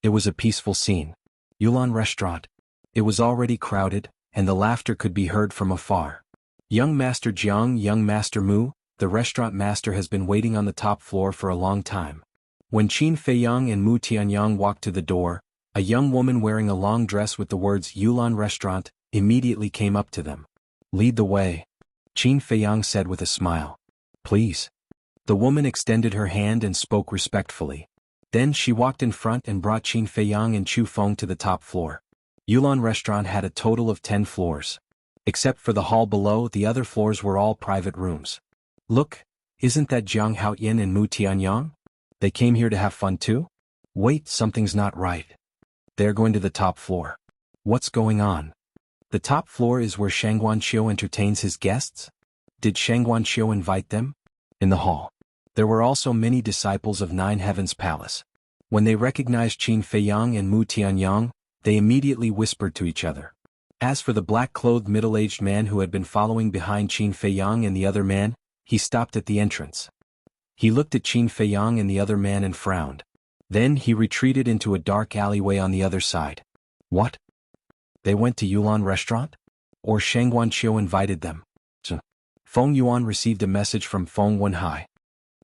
It was a peaceful scene. Yulan Restaurant. It was already crowded, and the laughter could be heard from afar. Young Master Jiang, Young Master Mu, the restaurant master has been waiting on the top floor for a long time. When Qin Feiyang and Mu Tianyang walked to the door, a young woman wearing a long dress with the words Yulan Restaurant immediately came up to them. Lead the way, Qin Feiyang said with a smile. Please. The woman extended her hand and spoke respectfully. Then she walked in front and brought Qin Feiyang and Chu Feng to the top floor. Yulan Restaurant had a total of 10 floors. Except for the hall below, the other floors were all private rooms. Look, isn't that Jiang Haoyan and Mu Tianyang? They came here to have fun too? Wait, something's not right. They're going to the top floor. What's going on? The top floor is where Shengguan Qiu entertains his guests? Did Shengguan Qiu invite them? In the hall. There were also many disciples of Nine Heavens Palace. When they recognized Qin Feiyang and Mu Tianyang, they immediately whispered to each other. As for the black-clothed middle-aged man who had been following behind Qin Feiyang and the other man, he stopped at the entrance. He looked at Qin Feiyang and the other man and frowned. Then he retreated into a dark alleyway on the other side. What? They went to Yulan Restaurant? Or Shengguan Qiu invited them? Feng Yuan received a message from Feng Wenhai.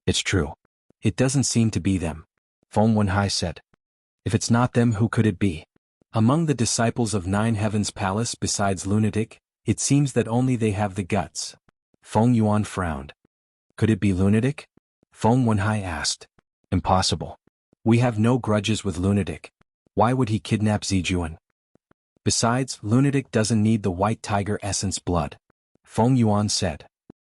It's true. It doesn't seem to be them, Feng Wenhai said. If it's not them, who could it be? Among the disciples of Nine Heavens Palace besides Lunatic, it seems that only they have the guts. Feng Yuan frowned. Could it be Lunatic? Feng Wenhai asked. Impossible. We have no grudges with Lunatic. Why would he kidnap Zijuan? Besides, Lunatic doesn't need the White Tiger Essence blood. Feng Yuan said.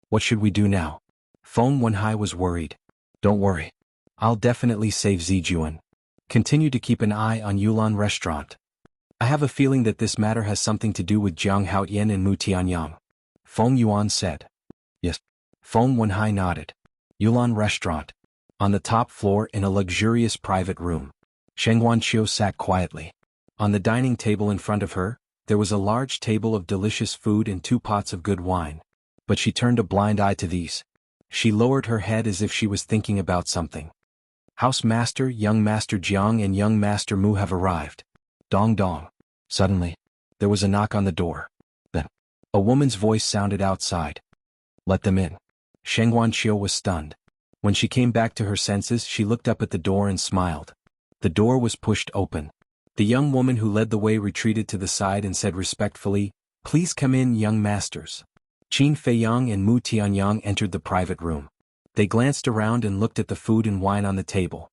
What should we do now? Feng Wenhai was worried. Don't worry. I'll definitely save Zijuan. Continue to keep an eye on Yulan Restaurant. I have a feeling that this matter has something to do with Jiang Haoyan and Mu Tianyang. Feng Yuan said. Yes. Feng Wenhai nodded. Yulan Restaurant. On the top floor in a luxurious private room. Shengguan Qiu sat quietly. On the dining table in front of her, there was a large table of delicious food and 2 pots of good wine. But she turned a blind eye to these. She lowered her head as if she was thinking about something. House Master, Young Master Jiang and Young Master Mu have arrived. Dong dong. Suddenly, there was a knock on the door. Then, a woman's voice sounded outside. Let them in. Shengguan Qiu was stunned. When she came back to her senses, she looked up at the door and smiled. The door was pushed open. The young woman who led the way retreated to the side and said respectfully, Please come in, young masters. Qin Feiyang and Mu Tianyang entered the private room. They glanced around and looked at the food and wine on the table.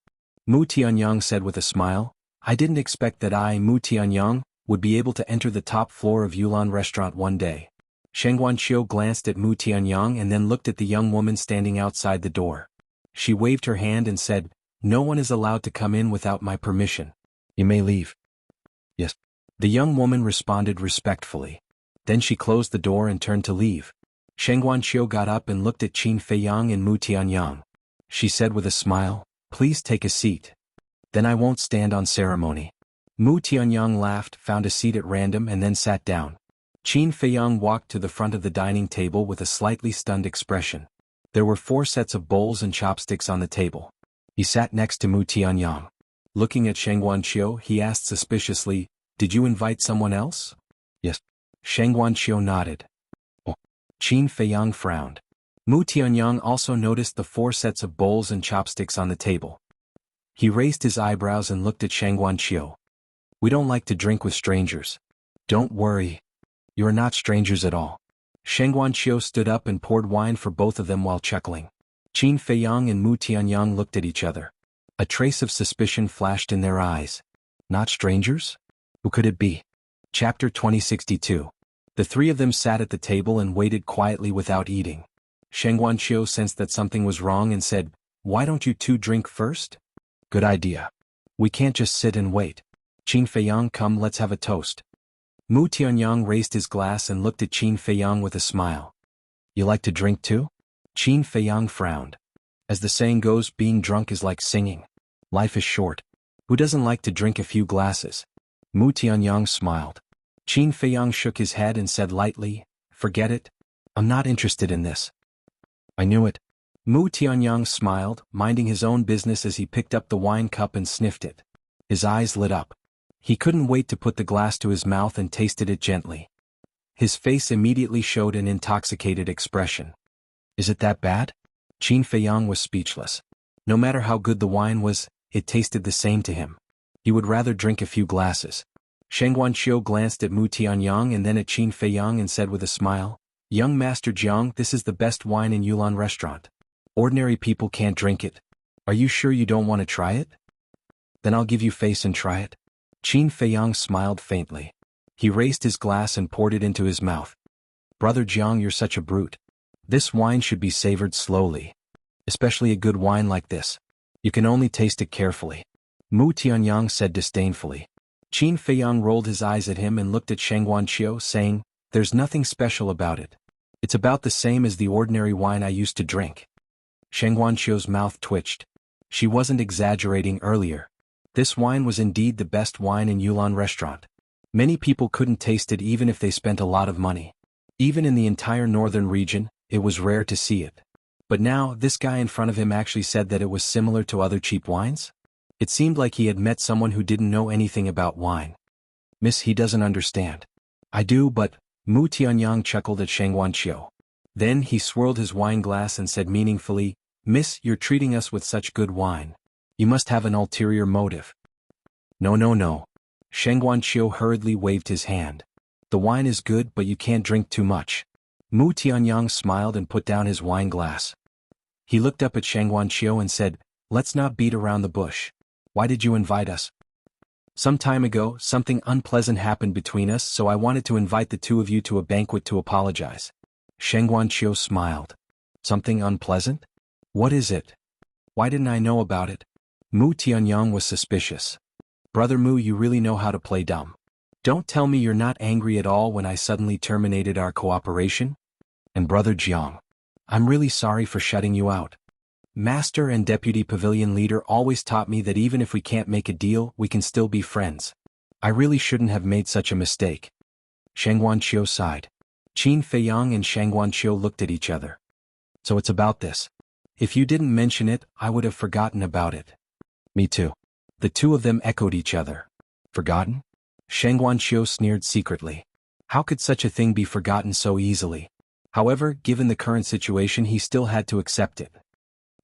Mu Tianyang said with a smile, I didn't expect that I, Mu Tianyang, would be able to enter the top floor of Yulan Restaurant one day. Shengguan Qiu glanced at Mu Tianyang and then looked at the young woman standing outside the door. She waved her hand and said, No one is allowed to come in without my permission. You may leave. Yes. The young woman responded respectfully. Then she closed the door and turned to leave. Sheng Guanqiu got up and looked at Qin Feiyang and Mu Tianyang. She said with a smile, "Please take a seat. Then I won't stand on ceremony." Mu Tianyang laughed, found a seat at random and then sat down. Qin Feiyang walked to the front of the dining table with a slightly stunned expression. There were 4 sets of bowls and chopsticks on the table. He sat next to Mu Tianyang. Looking at Sheng Guanqiu, he asked suspiciously, "Did you invite someone else?" "Yes." Sheng Guanqiu nodded. "Oh." Qin Feiyang frowned. Mu Tianyang also noticed the 4 sets of bowls and chopsticks on the table. He raised his eyebrows and looked at Sheng Guanqiu. "We don't like to drink with strangers." "Don't worry. You are not strangers at all." Sheng Guanqiu stood up and poured wine for both of them while chuckling. Qin Feiyang and Mu Tianyang looked at each other. A trace of suspicion flashed in their eyes. Not strangers? Who could it be? Chapter 2062. The 3 of them sat at the table and waited quietly without eating. Sheng Guanqiu sensed that something was wrong and said, "Why don't you 2 drink first?" "Good idea. We can't just sit and wait. Qin Feiyang, come, let's have a toast." Mu Tianyang raised his glass and looked at Qin Feiyang with a smile. "You like to drink too?" Qin Feiyang frowned. As the saying goes, being drunk is like singing. Life is short. Who doesn't like to drink a few glasses? Mu Tianyang smiled. Qin Feiyang shook his head and said lightly, "Forget it. I'm not interested in this." "I knew it." Mu Tianyang smiled, minding his own business as he picked up the wine cup and sniffed it. His eyes lit up. He couldn't wait to put the glass to his mouth and tasted it gently. His face immediately showed an intoxicated expression. "Is it that bad?" Qin Feiyang was speechless. No matter how good the wine was, it tasted the same to him. He would rather drink a few glasses. Sheng Guanqiu glanced at Mu Tianyang and then at Qin Feiyang and said with a smile, "Young Master Jiang, this is the best wine in Yulan restaurant. Ordinary people can't drink it. Are you sure you don't want to try it? Then I'll give you face and try it." Qin Feiyang smiled faintly. He raised his glass and poured it into his mouth. "Brother Jiang, you're such a brute. This wine should be savored slowly. Especially a good wine like this. You can only taste it carefully." Mu Tianyang said disdainfully. Qin Feiyang rolled his eyes at him and looked at Sheng Guanqiu, saying, "There's nothing special about it. It's about the same as the ordinary wine I used to drink." Sheng Guanqiu's mouth twitched. She wasn't exaggerating earlier. This wine was indeed the best wine in Yulan restaurant. Many people couldn't taste it even if they spent a lot of money. Even in the entire northern region, it was rare to see it. But now, this guy in front of him actually said that it was similar to other cheap wines? It seemed like he had met someone who didn't know anything about wine. "Miss, he doesn't understand." "I do, but..." Mu Tianyang chuckled at Sheng Guanqiu. Then he swirled his wine glass and said meaningfully, "Miss, you're treating us with such good wine. You must have an ulterior motive." "No, no, no." Sheng Guanqiu hurriedly waved his hand. "The wine is good, but you can't drink too much." Mu Tianyang smiled and put down his wine glass. He looked up at Sheng Guanqiu and said, "Let's not beat around the bush. Why did you invite us?" "Some time ago, something unpleasant happened between us, so I wanted to invite the 2 of you to a banquet to apologize." Sheng Guanqiu smiled. "Something unpleasant? What is it? Why didn't I know about it?" Mu Tianyang was suspicious. "Brother Mu, you really know how to play dumb. Don't tell me you're not angry at all when I suddenly terminated our cooperation? And Brother Jiang, I'm really sorry for shutting you out. Master and Deputy Pavilion Leader always taught me that even if we can't make a deal, we can still be friends. I really shouldn't have made such a mistake." Sheng Guanqiu sighed. Qin Feiyang and Sheng Guanqiu looked at each other. "So it's about this. If you didn't mention it, I would have forgotten about it." "Me too." The 2 of them echoed each other. "Forgotten?" Sheng Guanqiu sneered secretly. How could such a thing be forgotten so easily? However, given the current situation, he still had to accept it.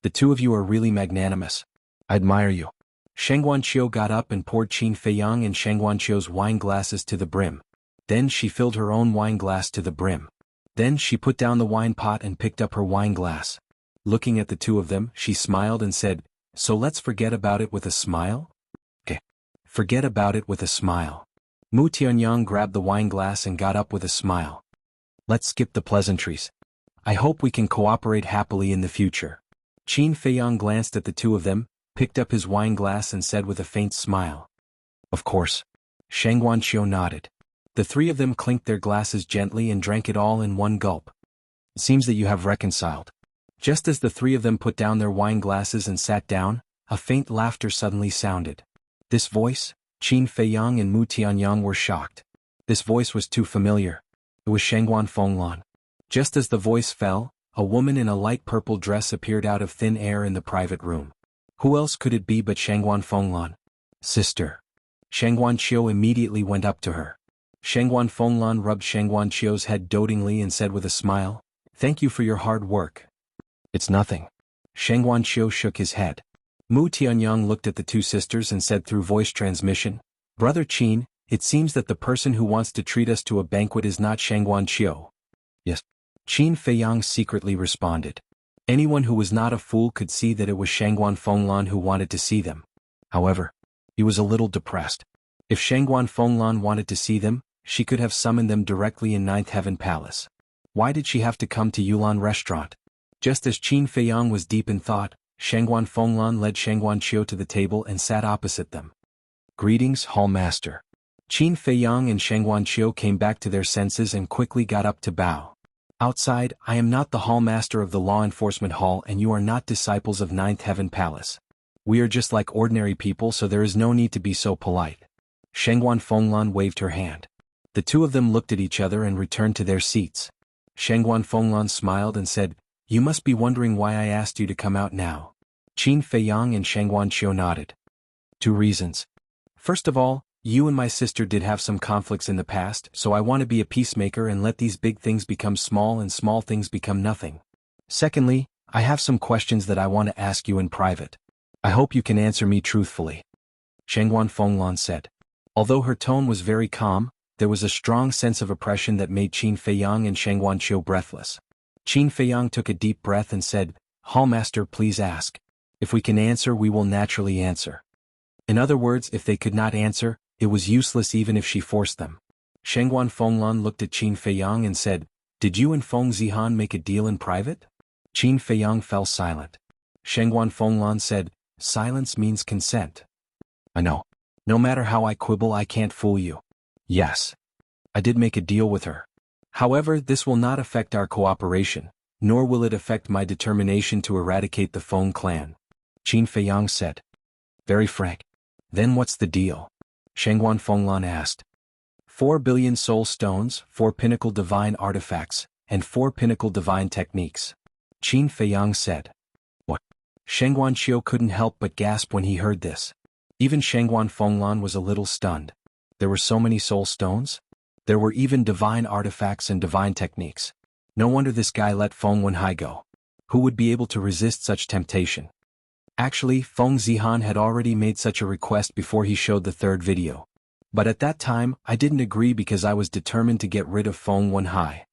"The 2 of you are really magnanimous. I admire you." Sheng Guanqiu got up and poured Qin Feiyang and Sheng Guanqiu's wine glasses to the brim. Then she filled her own wine glass to the brim. Then she put down the wine pot and picked up her wine glass. Looking at the 2 of them, she smiled and said, "So let's forget about it with a smile?" "Okay. Forget about it with a smile." Mu Tianyang grabbed the wine glass and got up with a smile. "Let's skip the pleasantries. I hope we can cooperate happily in the future." Qin Feiyang glanced at the 2 of them, picked up his wine glass and said with a faint smile. Of course. Shang Guanqiu nodded. The three of them clinked their glasses gently and drank it all in one gulp. It seems that you have reconciled. Just as the three of them put down their wine glasses and sat down, a faint laughter suddenly sounded. This voice? Qin Feiyang and Mu Tianyang were shocked. This voice was too familiar. It was Shangguan Fenglan. Just as the voice fell, a woman in a light purple dress appeared out of thin air in the private room. Who else could it be but Shangguan Fenglan? Sister. Shang Guanqiu immediately went up to her. Shangguan Fenglan rubbed Shang Guanqiu's head dotingly and said with a smile, "Thank you for your hard work." "It's nothing." Shang Guanqiu shook his head. Mu Tianyang looked at the two sisters and said through voice transmission, "Brother Qin, it seems that the person who wants to treat us to a banquet is not Shang Guanqiu." "Yes." Qin Feiyang secretly responded. Anyone who was not a fool could see that it was Shangguan Fenglan who wanted to see them. However, he was a little depressed. If Shangguan Fenglan wanted to see them, she could have summoned them directly in Ninth Heaven Palace. Why did she have to come to Yulan Restaurant? Just as Qin Feiyang was deep in thought, Shangguan Fenglan led Shang Guanqiu to the table and sat opposite them. "Greetings, Hall Master." Qin Feiyang and Shang Guanqiu came back to their senses and quickly got up to bow. "Outside, I am not the Hall Master of the Law Enforcement Hall and you are not disciples of Ninth Heaven Palace. We are just like ordinary people, so there is no need to be so polite." Shangguan Fenglan waved her hand. The two of them looked at each other and returned to their seats. Shangguan Fenglan smiled and said, "You must be wondering why I asked you to come out now." Qin Feiyang and Shang Guanqiu nodded. "Two reasons. First of all, you and my sister did have some conflicts in the past, so I want to be a peacemaker and let these big things become small and small things become nothing. Secondly, I have some questions that I want to ask you in private. I hope you can answer me truthfully." Shangguan Fenglan said. Although her tone was very calm, there was a strong sense of oppression that made Qin Feiyang and Shang Guanqiu breathless. Qin Feiyang took a deep breath and said, "Hall Master, please ask. If we can answer, we will naturally answer." In other words, if they could not answer, it was useless even if she forced them. Shangguan Fenglan looked at Qin Feiyang and said, "Did you and Feng Zihan make a deal in private?" Qin Feiyang fell silent. Shangguan Fenglan said, "Silence means consent." "I know. No matter how I quibble, I can't fool you. Yes. I did make a deal with her. However, this will not affect our cooperation, nor will it affect my determination to eradicate the Feng clan," Qin Feiyang said. "Very frank. Then what's the deal?" Shangguan Fenglan asked. 4 billion soul stones, 4 pinnacle divine artifacts, and 4 pinnacle divine techniques," Qin Feiyang said. "What?" Shang Guanqiu couldn't help but gasp when he heard this. Even Shangguan Fenglan was a little stunned. There were so many soul stones? There were even divine artifacts and divine techniques. No wonder this guy let Feng Wenhai go. Who would be able to resist such temptation? Actually, Feng Zihan had already made such a request before he showed the third video. But at that time, I didn't agree because I was determined to get rid of Feng Wenhai.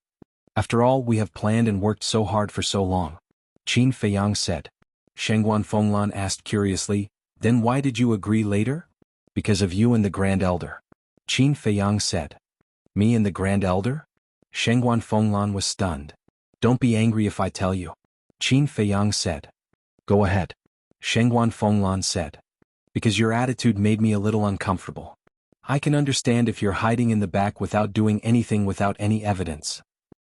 After all, we have planned and worked so hard for so long," Qin Feiyang said. Shangguan Fenglan asked curiously, "Then why did you agree later?" "Because of you and the Grand Elder," Qin Feiyang said. "Me and the Grand Elder?" Shangguan Fenglan was stunned. "Don't be angry if I tell you," Qin Feiyang said. "Go ahead," Shangguan Fenglan said. "Because your attitude made me a little uncomfortable. I can understand if you're hiding in the back without doing anything without any evidence.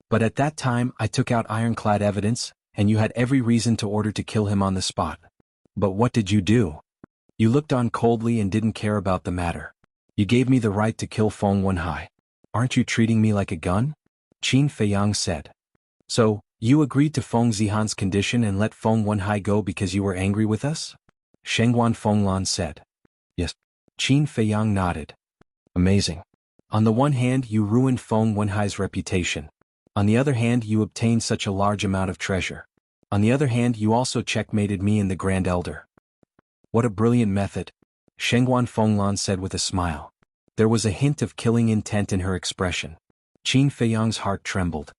But at that time I took out ironclad evidence, and you had every reason to order to kill him on the spot. But what did you do? You looked on coldly and didn't care about the matter. You gave me the right to kill Feng Wenhai. Aren't you treating me like a gun?" Qin Feiyang said. "So, you agreed to Feng Zihan's condition and let Feng Wenhai go because you were angry with us?" Shangguan Fenglan said. "Yes." Qin Feiyang nodded. "Amazing. On the one hand, you ruined Feng Wenhai's reputation. On the other hand, you obtained such a large amount of treasure. On the other hand, you also checkmated me and the Grand Elder. What a brilliant method," Shangguan Fenglan said with a smile. There was a hint of killing intent in her expression. Qin Feiyang's heart trembled.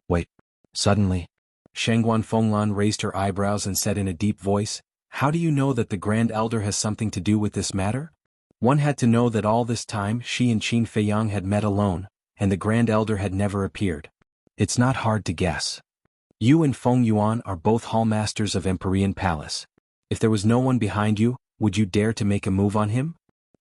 "Wait." Suddenly, Shangguan Fenglan raised her eyebrows and said in a deep voice, "How do you know that the Grand Elder has something to do with this matter?" One had to know that all this time she and Qin Feiyang had met alone, and the Grand Elder had never appeared. It's not hard to guess. You and Feng Yuan are both hall masters of Empyrean Palace. If there was no one behind you, would you dare to make a move on him?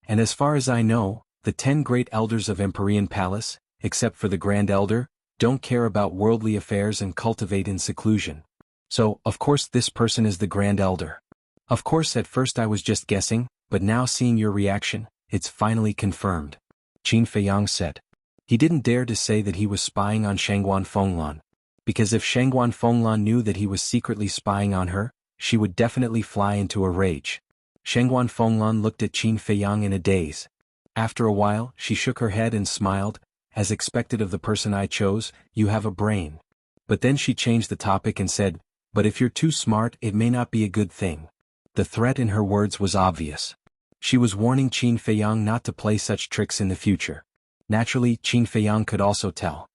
And as far as I know, the 10 great elders of Empyrean Palace, except for the Grand Elder, don't care about worldly affairs and cultivate in seclusion. So, of course this person is the Grand Elder. Of course at first I was just guessing, but now seeing your reaction, it's finally confirmed. Qin Feiyang said. He didn't dare to say that he was spying on Shangguan Fenglan. Because if Shangguan Fenglan knew that he was secretly spying on her, she would definitely fly into a rage. Shangguan Fenglan looked at Qin Feiyang in a daze. After a while, she shook her head and smiled, as expected of the person I chose, you have a brain. But then she changed the topic and said, but if you're too smart it may not be a good thing. The threat in her words was obvious. She was warning Qin Feiyang not to play such tricks in the future. Naturally, Qin Feiyang could also tell.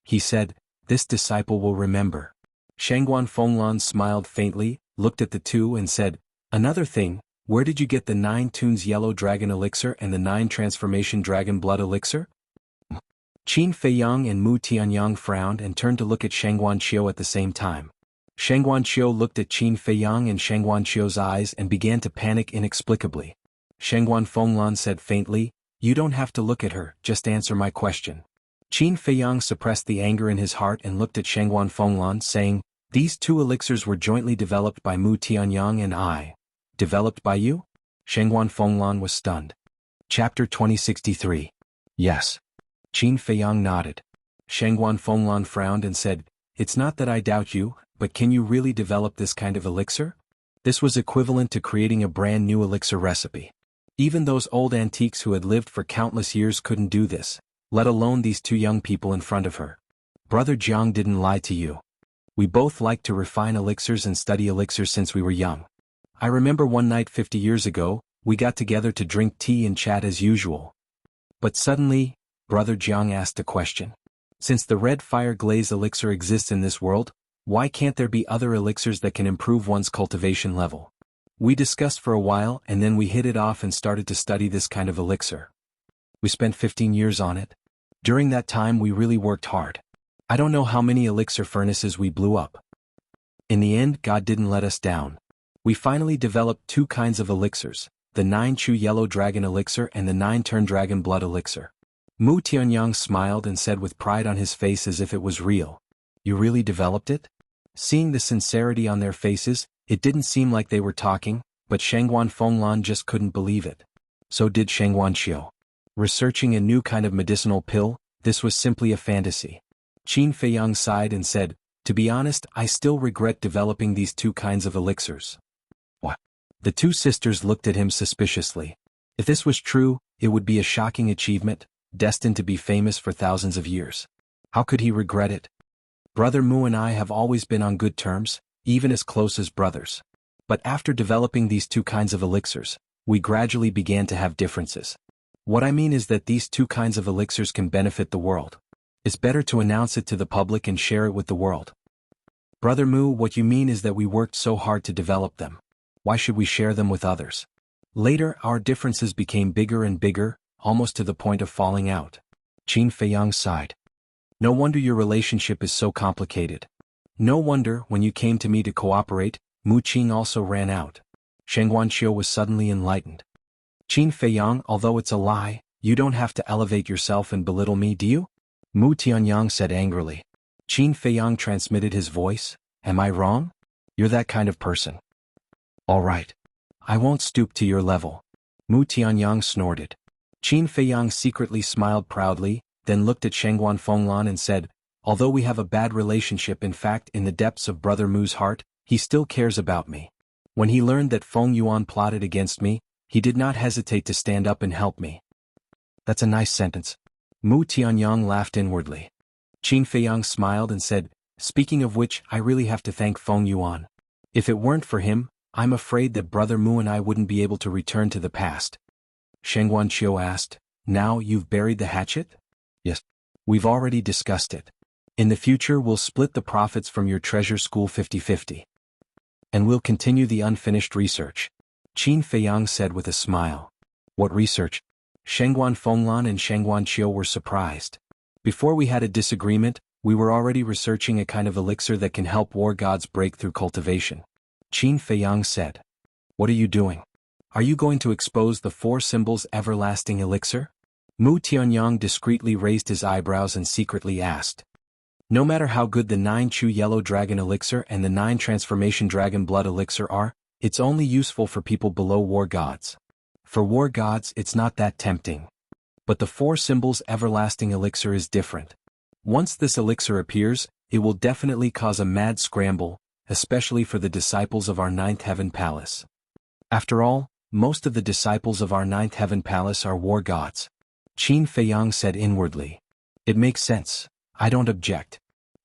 He said, this disciple will remember. Shangguan Fenglan smiled faintly, looked at the two and said, another thing, where did you get the 9 tunes yellow dragon elixir and the 9 transformation dragon blood elixir? Qin Feiyang and Mu Tianyang frowned and turned to look at Shangguan Qiu at the same time. Shangguan Qiu looked at Qin Feiyang and Shangguan Qiu's eyes and began to panic inexplicably. Shangguan Fenglan said faintly, you don't have to look at her, just answer my question. Qin Feiyang suppressed the anger in his heart and looked at Shangguan Fenglan saying, these 2 elixirs were jointly developed by Mu Tianyang and I. Developed by you? Shangguan Fenglan was stunned. Chapter 2063. Yes. Qin Feiyang nodded. Shangguan Fenglan frowned and said, it's not that I doubt you, but can you really develop this kind of elixir? This was equivalent to creating a brand new elixir recipe. Even those old antiques who had lived for countless years couldn't do this, let alone these 2 young people in front of her. Brother Jiang didn't lie to you. We both liked to refine elixirs and study elixirs since we were young. I remember one night 50 years ago, we got together to drink tea and chat as usual. But suddenly, Brother Jiang asked a question. Since the red fire glaze elixir exists in this world, why can't there be other elixirs that can improve one's cultivation level? We discussed for a while and then we hit it off and started to study this kind of elixir. We spent 15 years on it. During that time we really worked hard. I don't know how many elixir furnaces we blew up. In the end, God didn't let us down. We finally developed 2 kinds of elixirs, the 9 Chu Yellow Dragon Elixir and the 9 Turn Dragon Blood Elixir. Mu Tianyang smiled and said with pride on his face as if it was real, you really developed it? Seeing the sincerity on their faces, it didn't seem like they were talking, but Shangguan Fenglan just couldn't believe it. So did Shangguan Qiu. Researching a new kind of medicinal pill, this was simply a fantasy. Qin Feiyang sighed and said, to be honest, I still regret developing these 2 kinds of elixirs. What? The 2 sisters looked at him suspiciously. If this was true, it would be a shocking achievement, destined to be famous for thousands of years. How could he regret it? Brother Mu and I have always been on good terms, even as close as brothers. But after developing these 2 kinds of elixirs, we gradually began to have differences. What I mean is that these 2 kinds of elixirs can benefit the world. It's better to announce it to the public and share it with the world. Brother Mu, what you mean is that we worked so hard to develop them. Why should we share them with others? Later, our differences became bigger and bigger, almost to the point of falling out. Qin Feiyang sighed. No wonder your relationship is so complicated. No wonder, when you came to me to cooperate, Mu Qing also ran out. Shangguan Qiu was suddenly enlightened. Qin Feiyang, although it's a lie, you don't have to elevate yourself and belittle me, do you? Mu Tianyang said angrily. Qin Feiyang transmitted his voice, am I wrong? You're that kind of person. All right. I won't stoop to your level. Mu Tianyang snorted. Qin Feiyang secretly smiled proudly, then looked at Shangguan Fenglan and said, although we have a bad relationship, in fact in the depths of Brother Mu's heart, he still cares about me. When he learned that Feng Yuan plotted against me, he did not hesitate to stand up and help me. That's a nice sentence. Mu Tianyang laughed inwardly. Qin Feiyang smiled and said, speaking of which, I really have to thank Feng Yuan. If it weren't for him, I'm afraid that Brother Mu and I wouldn't be able to return to the past. Shangguan Qiu asked, now you've buried the hatchet? Yes. We've already discussed it. In the future we'll split the profits from your treasure school 50-50. And we'll continue the unfinished research. Qin Feiyang said with a smile. What research? Shangguan Fenglan and Shangguan Qiu were surprised. Before we had a disagreement, we were already researching a kind of elixir that can help war gods break through cultivation. Qin Feiyang said. What are you doing? Are you going to expose the four symbols everlasting elixir? Mu Tianyang discreetly raised his eyebrows and secretly asked. No matter how good the 9 Chu Yellow Dragon Elixir and the 9 Transformation Dragon Blood Elixir are, it's only useful for people below war gods. For war gods it's not that tempting. But the 4 symbols everlasting elixir is different. Once this elixir appears, it will definitely cause a mad scramble, especially for the disciples of our 9th Heaven Palace. After all, most of the disciples of our 9th Heaven Palace are war gods. Qin Feiyang said inwardly. It makes sense, I don't object.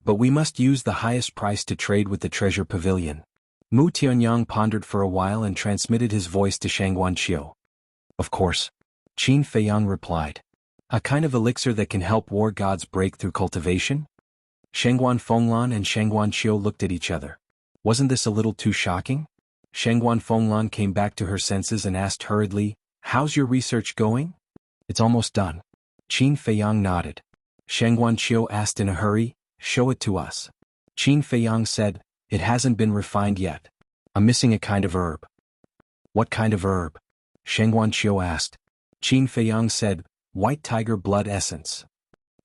But we must use the highest price to trade with the treasure pavilion. Mu Tianyang pondered for a while and transmitted his voice to Shangguanqiu. Of course. Qin Feiyang replied. A kind of elixir that can help war gods break through cultivation? Shangguan Fenglan and Shangguanqiu looked at each other. Wasn't this a little too shocking? Shangguan Fenglan came back to her senses and asked hurriedly, How's your research going? It's almost done. Qin Feiyang nodded. Shangguanqiu asked in a hurry, Show it to us. Qin Feiyang said, It hasn't been refined yet. I'm missing a kind of herb. What kind of herb? Shangguanqiu asked. Qin Feiyang said, White tiger blood essence.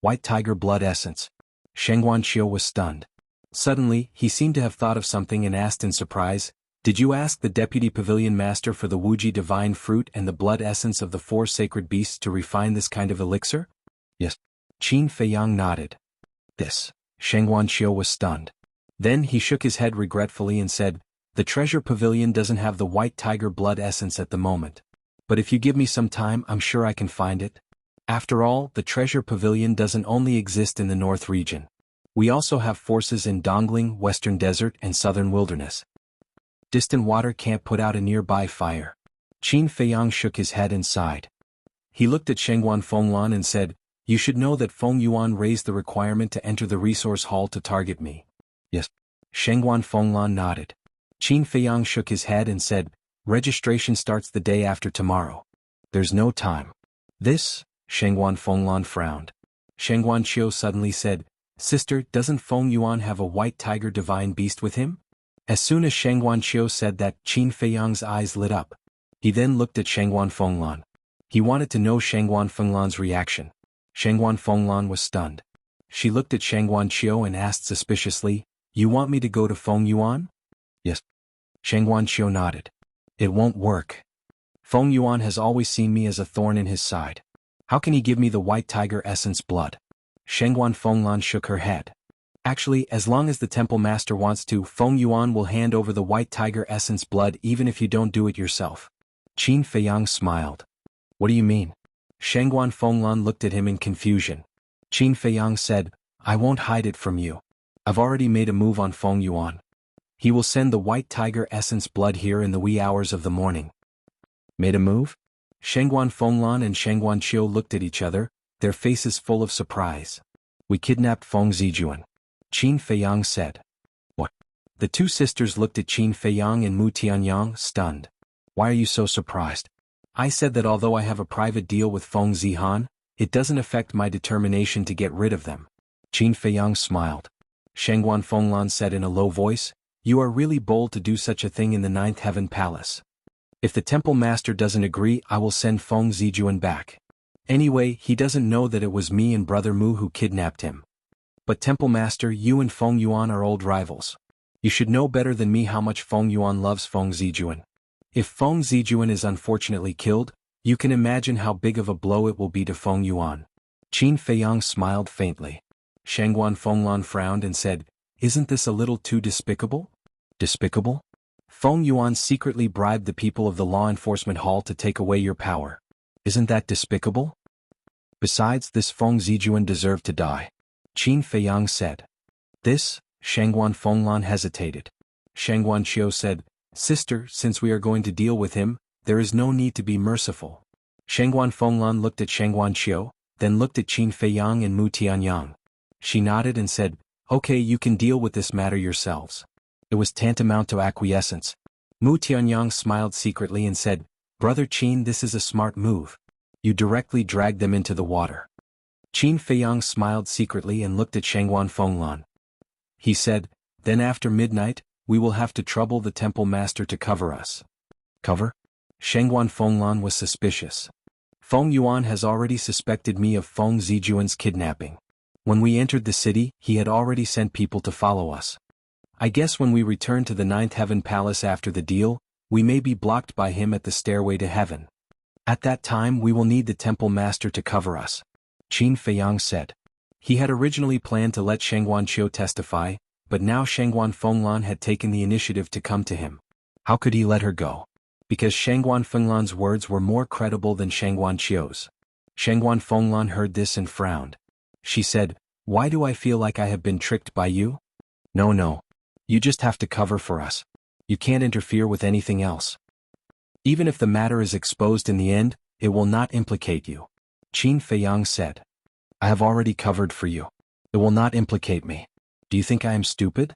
White tiger blood essence. Shangguanqiu was stunned. Suddenly, he seemed to have thought of something and asked in surprise, Did you ask the deputy pavilion master for the Wuji divine fruit and the blood essence of the 4 sacred beasts to refine this kind of elixir? Yes. Qin Feiyang nodded. This. Shangguanqiu was stunned. Then he shook his head regretfully and said, The treasure pavilion doesn't have the white tiger blood essence at the moment. But if you give me some time I'm sure I can find it. After all, the treasure pavilion doesn't only exist in the north region. We also have forces in Dongling, Western Desert and Southern Wilderness. Distant water can't put out a nearby fire. Qin Feiyang shook his head and sighed. He looked at Shangguan Fenglan and said, You should know that Feng Yuan raised the requirement to enter the resource hall to target me. Yes. Shangguan Fenglan nodded. Qin Feiyang shook his head and said, Registration starts the day after tomorrow. There's no time. This? Shangguan Fenglan frowned. Shangguanqiu suddenly said, Sister, doesn't Feng Yuan have a white tiger divine beast with him? As soon as Shangguanqiu said that, Qin Feiyang's eyes lit up. He then looked at Shangguan Fenglan. He wanted to know Shangguan Fenglan's reaction. Shangguan Fenglan was stunned. She looked at Shangguanqiu and asked suspiciously, You want me to go to Feng Yuan? Yes. Shangguanqiu nodded. It won't work. Feng Yuan has always seen me as a thorn in his side. How can he give me the white tiger essence blood? Shangguan Fenglan shook her head. Actually, as long as the temple master wants to, Feng Yuan will hand over the white tiger essence blood even if you don't do it yourself. Qin Feiyang smiled. What do you mean? Shangguan Fenglan looked at him in confusion. Qin Feiyang said, I won't hide it from you. I've already made a move on Feng Yuan. He will send the white tiger essence blood here in the wee hours of the morning. Made a move? Shangguan Fenglan and Shangguanqiu looked at each other, their faces full of surprise. We kidnapped Feng Zijuan. Qin Feiyang said. What? The 2 sisters looked at Qin Feiyang and Mu Tianyang, stunned. Why are you so surprised? I said that although I have a private deal with Feng Zihan, it doesn't affect my determination to get rid of them. Qin Feiyang smiled. Shangguan Fenglan said in a low voice, You are really bold to do such a thing in the 9th Heaven Palace. If the temple master doesn't agree, I will send Feng Zijuan back. Anyway, he doesn't know that it was me and Brother Mu who kidnapped him. But temple master, you and Feng Yuan are old rivals. You should know better than me how much Feng Yuan loves Feng Zijuan. If Feng Zijuan is unfortunately killed, you can imagine how big of a blow it will be to Feng Yuan. Qin Feiyang smiled faintly. Shangguan Fenglan frowned and said, Isn't this a little too despicable? Despicable? Feng Yuan secretly bribed the people of the law enforcement hall to take away your power. Isn't that despicable? Besides, this Feng Zijuan deserved to die. Qin Feiyang said. This? Shangguan Fenglan hesitated. Shangguanqiu said, Sister, since we are going to deal with him, there is no need to be merciful. Shangguan Fenglan looked at Shangguanqiu, then looked at Qin Feiyang and Mu Tianyang. She nodded and said, Okay, you can deal with this matter yourselves. It was tantamount to acquiescence. Mu Tianyang smiled secretly and said, Brother Qin, this is a smart move. You directly dragged them into the water. Qin Feiyang smiled secretly and looked at Shangguan Fenglan. He said, Then after midnight, we will have to trouble the temple master to cover us. Cover? Shengguan Fenglan was suspicious. Feng Yuan has already suspected me of Feng Zijuan's kidnapping. When we entered the city, he had already sent people to follow us. I guess when we return to the Ninth Heaven Palace after the deal, we may be blocked by him at the stairway to heaven. At that time we will need the temple master to cover us. Qin Feiyang said. He had originally planned to let Shengguan Qiu testify, but now Shengguan Fenglan had taken the initiative to come to him. How could he let her go? Because Shengguan Fenglan's words were more credible than Shengguan Qiu's. Shengguan Fenglan heard this and frowned. She said, "Why do I feel like I have been tricked by you?" No. You just have to cover for us. You can't interfere with anything else. Even if the matter is exposed in the end, it will not implicate you. Qin Feiyang said. I have already covered for you. It will not implicate me. Do you think I am stupid?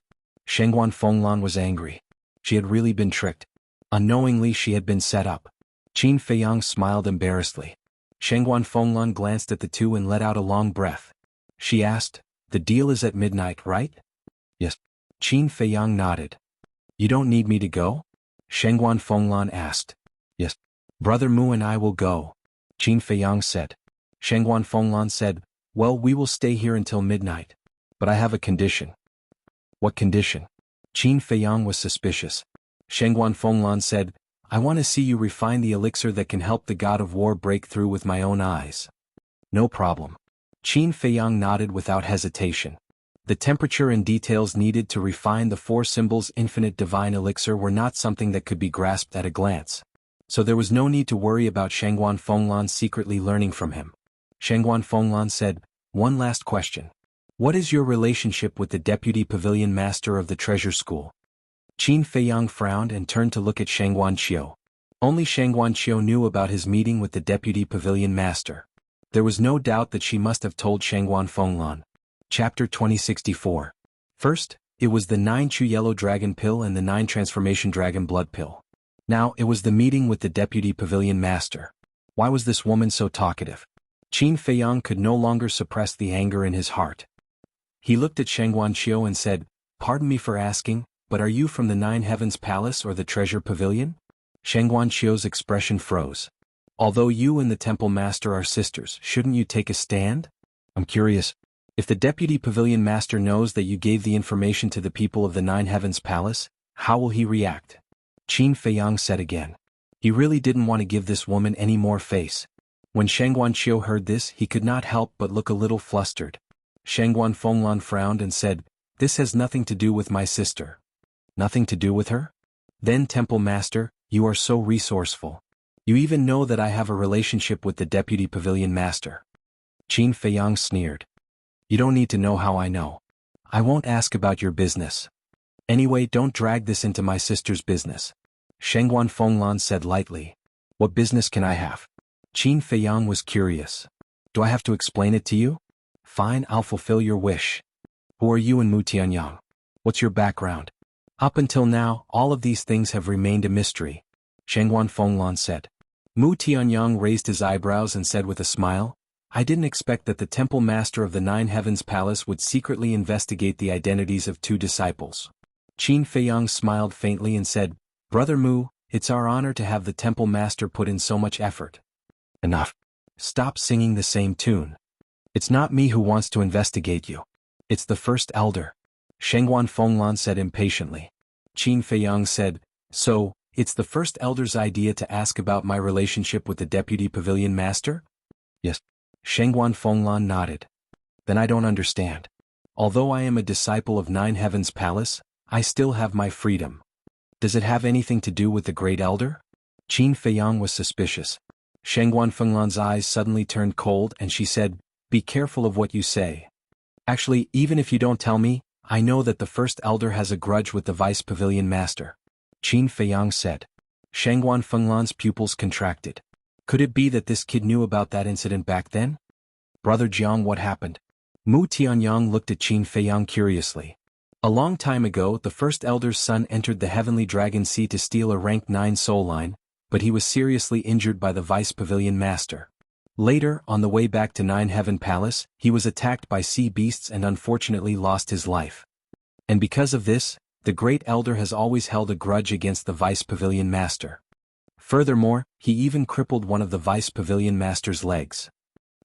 Shengguan Fenglan was angry. She had really been tricked. Unknowingly she had been set up. Qin Feiyang smiled embarrassedly. Shengguan Fenglan glanced at the two and let out a long breath. She asked, "The deal is at midnight, right?" Yes. Qin Feiyang nodded. You don't need me to go? Shengguan Fenglan asked. Yes. Brother Mu and I will go, Qin Feiyang said. Shengguan Fenglan said, well, we will stay here until midnight. But I have a condition. What condition? Qin Feiyang was suspicious. Shengguan Fenglan said, I want to see you refine the elixir that can help the god of war break through with my own eyes. No problem. Qin Feiyang nodded without hesitation. The temperature and details needed to refine the four symbols infinite divine elixir were not something that could be grasped at a glance. So there was no need to worry about Shengguan Fenglan secretly learning from him. Shengguan Fenglan said, one last question. What is your relationship with the deputy pavilion master of the treasure school? Qin Feiyang frowned and turned to look at Shengguan Qiu. Only Shengguan Qiu knew about his meeting with the deputy pavilion master. There was no doubt that she must have told Shengguan Fenglan. Chapter 2064. First, it was the 9 Chu Yellow Dragon Pill and the 9 Transformation Dragon Blood Pill. Now it was the meeting with the deputy pavilion master. Why was this woman so talkative? Qin Feiyang could no longer suppress the anger in his heart. He looked at Shengguan Qiu and said, pardon me for asking, but are you from the 9 Heavens Palace or the Treasure Pavilion? Shengguan Qiu's expression froze. Although you and the Temple Master are sisters, shouldn't you take a stand? I'm curious. If the Deputy Pavilion Master knows that you gave the information to the people of the 9 Heavens Palace, how will he react? Qin Feiyang said again. He really didn't want to give this woman any more face. When Shengguan Qiu heard this, he could not help but look a little flustered. Shengguan Fenglan frowned and said, this has nothing to do with my sister. Nothing to do with her? Then Temple Master, you are so resourceful. You even know that I have a relationship with the Deputy Pavilion Master. Qin Feiyang sneered. You don't need to know how I know. I won't ask about your business. Anyway, don't drag this into my sister's business. Shengguan Fenglan said lightly. What business can I have? Qin Feiyang was curious. Do I have to explain it to you? Fine, I'll fulfill your wish. Who are you and Mu Tianyang? What's your background? Up until now, all of these things have remained a mystery, Shengguan Fenglan said. Mu Tianyang raised his eyebrows and said with a smile, I didn't expect that the Temple Master of the 9 Heavens Palace would secretly investigate the identities of 2 disciples. Qin Feiyang smiled faintly and said, Brother Mu, it's our honor to have the Temple Master put in so much effort. Enough. Stop singing the same tune. It's not me who wants to investigate you. It's the First Elder. Shengguan Fenglan said impatiently. Qin Feiyang said, so, it's the First Elder's idea to ask about my relationship with the Deputy Pavilion Master? Yes. Shengguan Fenglan nodded. Then I don't understand. Although I am a disciple of 9 Heavens Palace, I still have my freedom. Does it have anything to do with the Great Elder? Qin Feiyang was suspicious. Shengguan Fenglan's eyes suddenly turned cold and she said, be careful of what you say. Actually, even if you don't tell me, I know that the First Elder has a grudge with the Vice Pavilion Master. Qin Feiyang said. Shengguan Fenglan's pupils contracted. Could it be that this kid knew about that incident back then? Brother Jiang, what happened? Mu Tianyang looked at Qin Feiyang curiously. A long time ago, the First Elder's son entered the Heavenly Dragon Sea to steal a rank 9 soul line, but he was seriously injured by the Vice Pavilion Master. Later, on the way back to 9 Heaven Palace, he was attacked by sea beasts and unfortunately lost his life. And because of this, the Great Elder has always held a grudge against the Vice Pavilion Master. Furthermore, he even crippled one of the vice pavilion master's legs.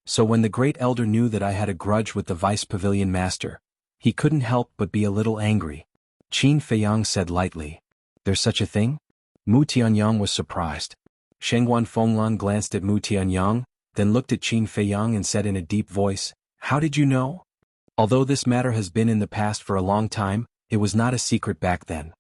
So when the great elder knew that I had a grudge with the vice pavilion master, he couldn't help but be a little angry. Qin Feiyang said lightly. There's such a thing? Mu Tianyang was surprised. Shengguan Fenglan glanced at Mu Tianyang, then looked at Qin Feiyang and said in a deep voice, How did you know? Although this matter has been in the past for a long time, it was not a secret back then.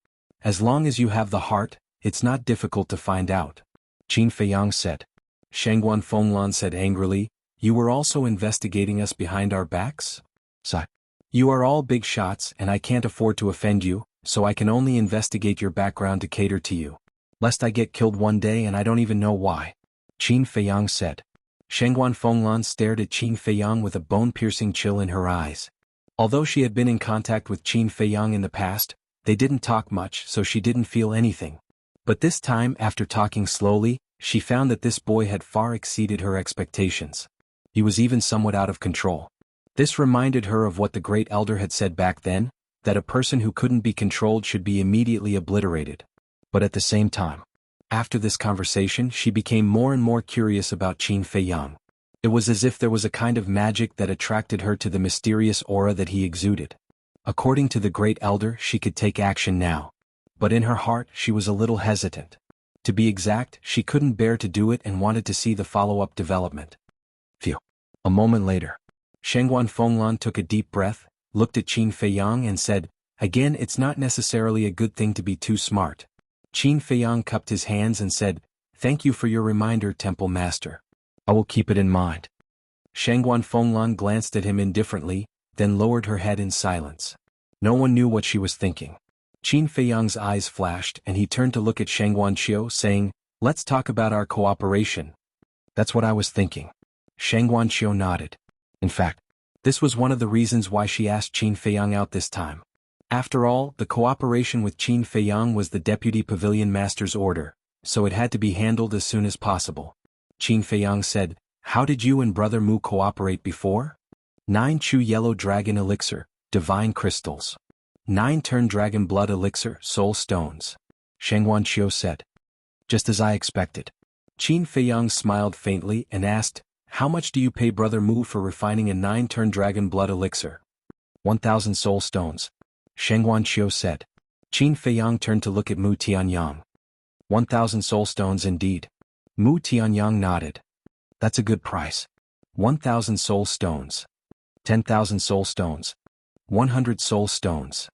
As long as you have the heart, it's not difficult to find out. Qin Feiyang said. Shengguan Fenglan said angrily, You were also investigating us behind our backs? Sigh. You are all big shots and I can't afford to offend you, so I can only investigate your background to cater to you. Lest I get killed one day and I don't even know why. Qin Feiyang said. Shengguan Fenglan stared at Qin Feiyang with a bone-piercing chill in her eyes. Although she had been in contact with Qin Feiyang in the past, they didn't talk much so she didn't feel anything. But this time, after talking slowly, she found that this boy had far exceeded her expectations. He was even somewhat out of control. This reminded her of what the great elder had said back then, that a person who couldn't be controlled should be immediately obliterated. But at the same time, after this conversation she became more and more curious about Qin Feiyang. It was as if there was a kind of magic that attracted her to the mysterious aura that he exuded. According to the great elder, she could take action now. But in her heart she was a little hesitant. To be exact, she couldn't bear to do it and wanted to see the follow-up development. Phew. A moment later, Shengguan Fenglan took a deep breath, looked at Qin Feiyang and said, Again, it's not necessarily a good thing to be too smart. Qin Feiyang cupped his hands and said, Thank you for your reminder, Temple Master. I will keep it in mind. Shengguan Fenglan glanced at him indifferently, then lowered her head in silence. No one knew what she was thinking. Qin Feiyang's eyes flashed and he turned to look at Shengguan Qiu saying, Let's talk about our cooperation. That's what I was thinking. Shengguan Qiu nodded. In fact, this was one of the reasons why she asked Qin Feiyang out this time. After all, the cooperation with Qin Feiyang was the Deputy Pavilion Master's order, so it had to be handled as soon as possible. Qin Feiyang said, How did you and Brother Mu cooperate before? 9 Chu Yellow Dragon Elixir, Divine Crystals. 9 Turn Dragon Blood Elixir, Soul Stones. Shengguan Qiu said. Just as I expected. Qin Feiyang smiled faintly and asked, How much do you pay Brother Mu for refining a 9 Turn Dragon Blood Elixir? 1,000 Soul Stones. Shengguan Qiu said. Qin Feiyang turned to look at Mu Tianyang. 1,000 Soul Stones indeed. Mu Tianyang nodded. That's a good price. 1,000 Soul Stones. 10,000 Soul Stones. 100 Soul Stones.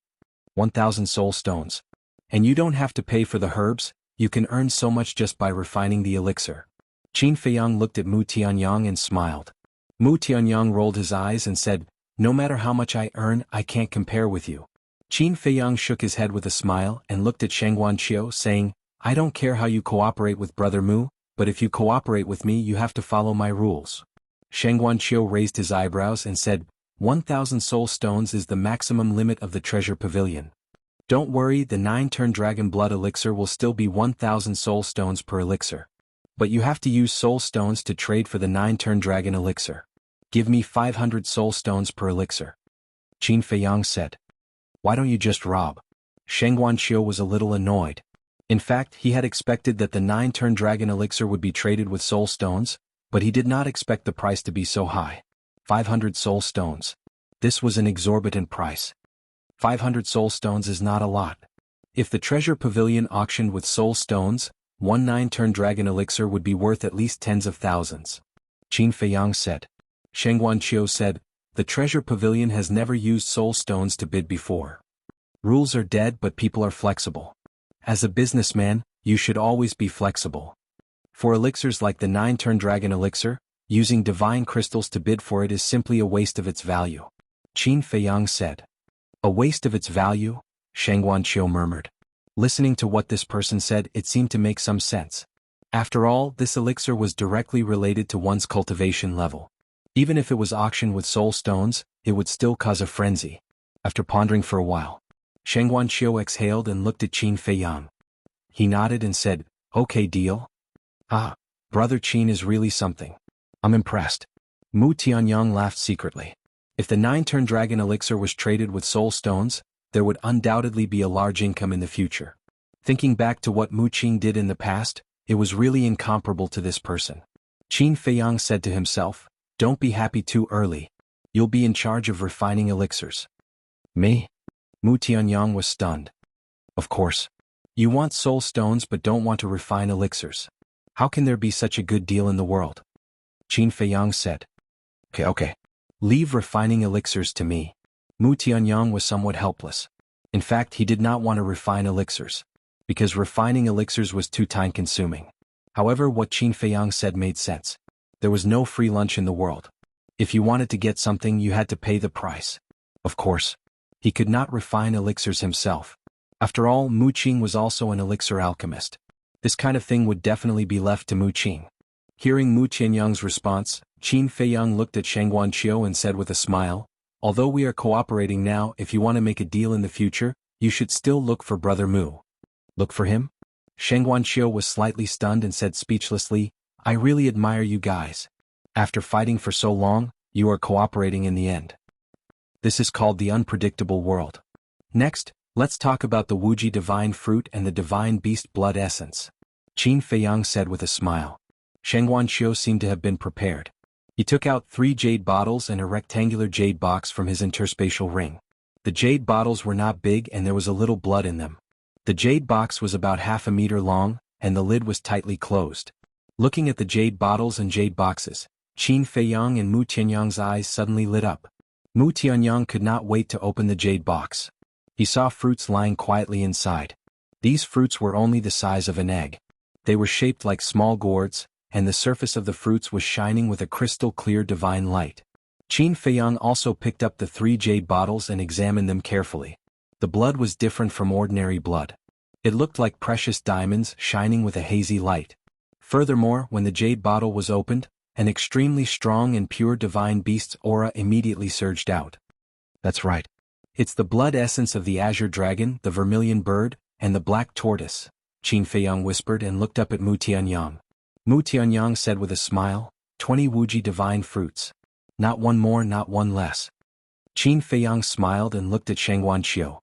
1,000 Soul Stones. And you don't have to pay for the herbs, you can earn so much just by refining the elixir. Qin Feiyang looked at Mu Tianyang and smiled. Mu Tianyang rolled his eyes and said, No matter how much I earn, I can't compare with you. Qin Feiyang shook his head with a smile and looked at Shengguan Qiu saying, I don't care how you cooperate with Brother Mu, but if you cooperate with me you have to follow my rules. Shengguan Qiu raised his eyebrows and said, 1,000 soul stones is the maximum limit of the treasure pavilion. Don't worry, the 9 Turn Dragon Blood Elixir will still be 1,000 soul stones per elixir. But you have to use soul stones to trade for the 9 Turn Dragon Elixir. Give me 500 soul stones per elixir. Qin Feiyang said. Why don't you just rob? Shengguan Qiu was a little annoyed. In fact, he had expected that the 9 Turn Dragon Elixir would be traded with soul stones, but he did not expect the price to be so high. 500 soul stones. This was an exorbitant price. 500 soul stones is not a lot. If the treasure pavilion auctioned with soul stones, one 9 Turn Dragon Elixir would be worth at least tens of thousands. Qin Feiyang said. Shengguan Qiu said, The treasure pavilion has never used soul stones to bid before. Rules are dead but people are flexible. As a businessman, you should always be flexible. For elixirs like the 9 Turn Dragon Elixir, using divine crystals to bid for it is simply a waste of its value. Qin Feiyang said. A waste of its value? Shengguan Qiu murmured. Listening to what this person said, it seemed to make some sense. After all, this elixir was directly related to one's cultivation level. Even if it was auctioned with soul stones, it would still cause a frenzy. After pondering for a while, Shengguan Qiu exhaled and looked at Qin Feiyang. He nodded and said, Okay, deal. Ah, Brother Qin is really something. I'm impressed. Mu Tianyang laughed secretly. If the 9 Turn Dragon Elixir was traded with soul stones, there would undoubtedly be a large income in the future. Thinking back to what Mu Qing did in the past, It was really incomparable to this person. Qin Feiyang said to himself, "Don't be happy too early. You'll be in charge of refining elixirs." Me? Mu Tianyang was stunned. Of course. You want soul stones but don't want to refine elixirs. How can there be such a good deal in the world? Qin Feiyang said. Okay. Leave refining elixirs to me. Mu Tianyang was somewhat helpless. In fact, he did not want to refine elixirs, because refining elixirs was too time-consuming. However, what Qin Feiyang said made sense. There was no free lunch in the world. If you wanted to get something, you had to pay the price. Of course. He could not refine elixirs himself. After all, Mu Qing was also an elixir alchemist. This kind of thing would definitely be left to Mu Qing. Hearing Mu Tianyang's response, Qin Feiyang looked at Shang Guanqiu and said with a smile, "Although we are cooperating now, if you want to make a deal in the future, you should still look for Brother Mu." Look for him? Shang Guanqiu was slightly stunned and said speechlessly, "I really admire you guys. After fighting for so long, you are cooperating in the end. This is called the unpredictable world." Next, let's talk about the Wuji divine fruit and the divine beast blood essence. Qin Feiyang said with a smile. Shang Guanqiu seemed to have been prepared. He took out 3 jade bottles and a rectangular jade box from his interspatial ring. The jade bottles were not big and there was a little blood in them. The jade box was about half a meter long, and the lid was tightly closed. Looking at the jade bottles and jade boxes, Qin Feiyang and Mu Tianyang's eyes suddenly lit up. Mu Tianyang could not wait to open the jade box. He saw fruits lying quietly inside. These fruits were only the size of an egg. They were shaped like small gourds, and the surface of the fruits was shining with a crystal-clear divine light. Qin Feiyang also picked up the 3 jade bottles and examined them carefully. The blood was different from ordinary blood. It looked like precious diamonds shining with a hazy light. Furthermore, when the jade bottle was opened, an extremely strong and pure divine beast's aura immediately surged out. That's right. It's the blood essence of the azure dragon, the vermilion bird, and the black tortoise, Qin Feiyang whispered and looked up at Mu Tianyang. Mu Tianyang said with a smile, 20 Wuji divine fruits. Not one more, not one less. Qin Feiyang smiled and looked at Shang Guanqiu.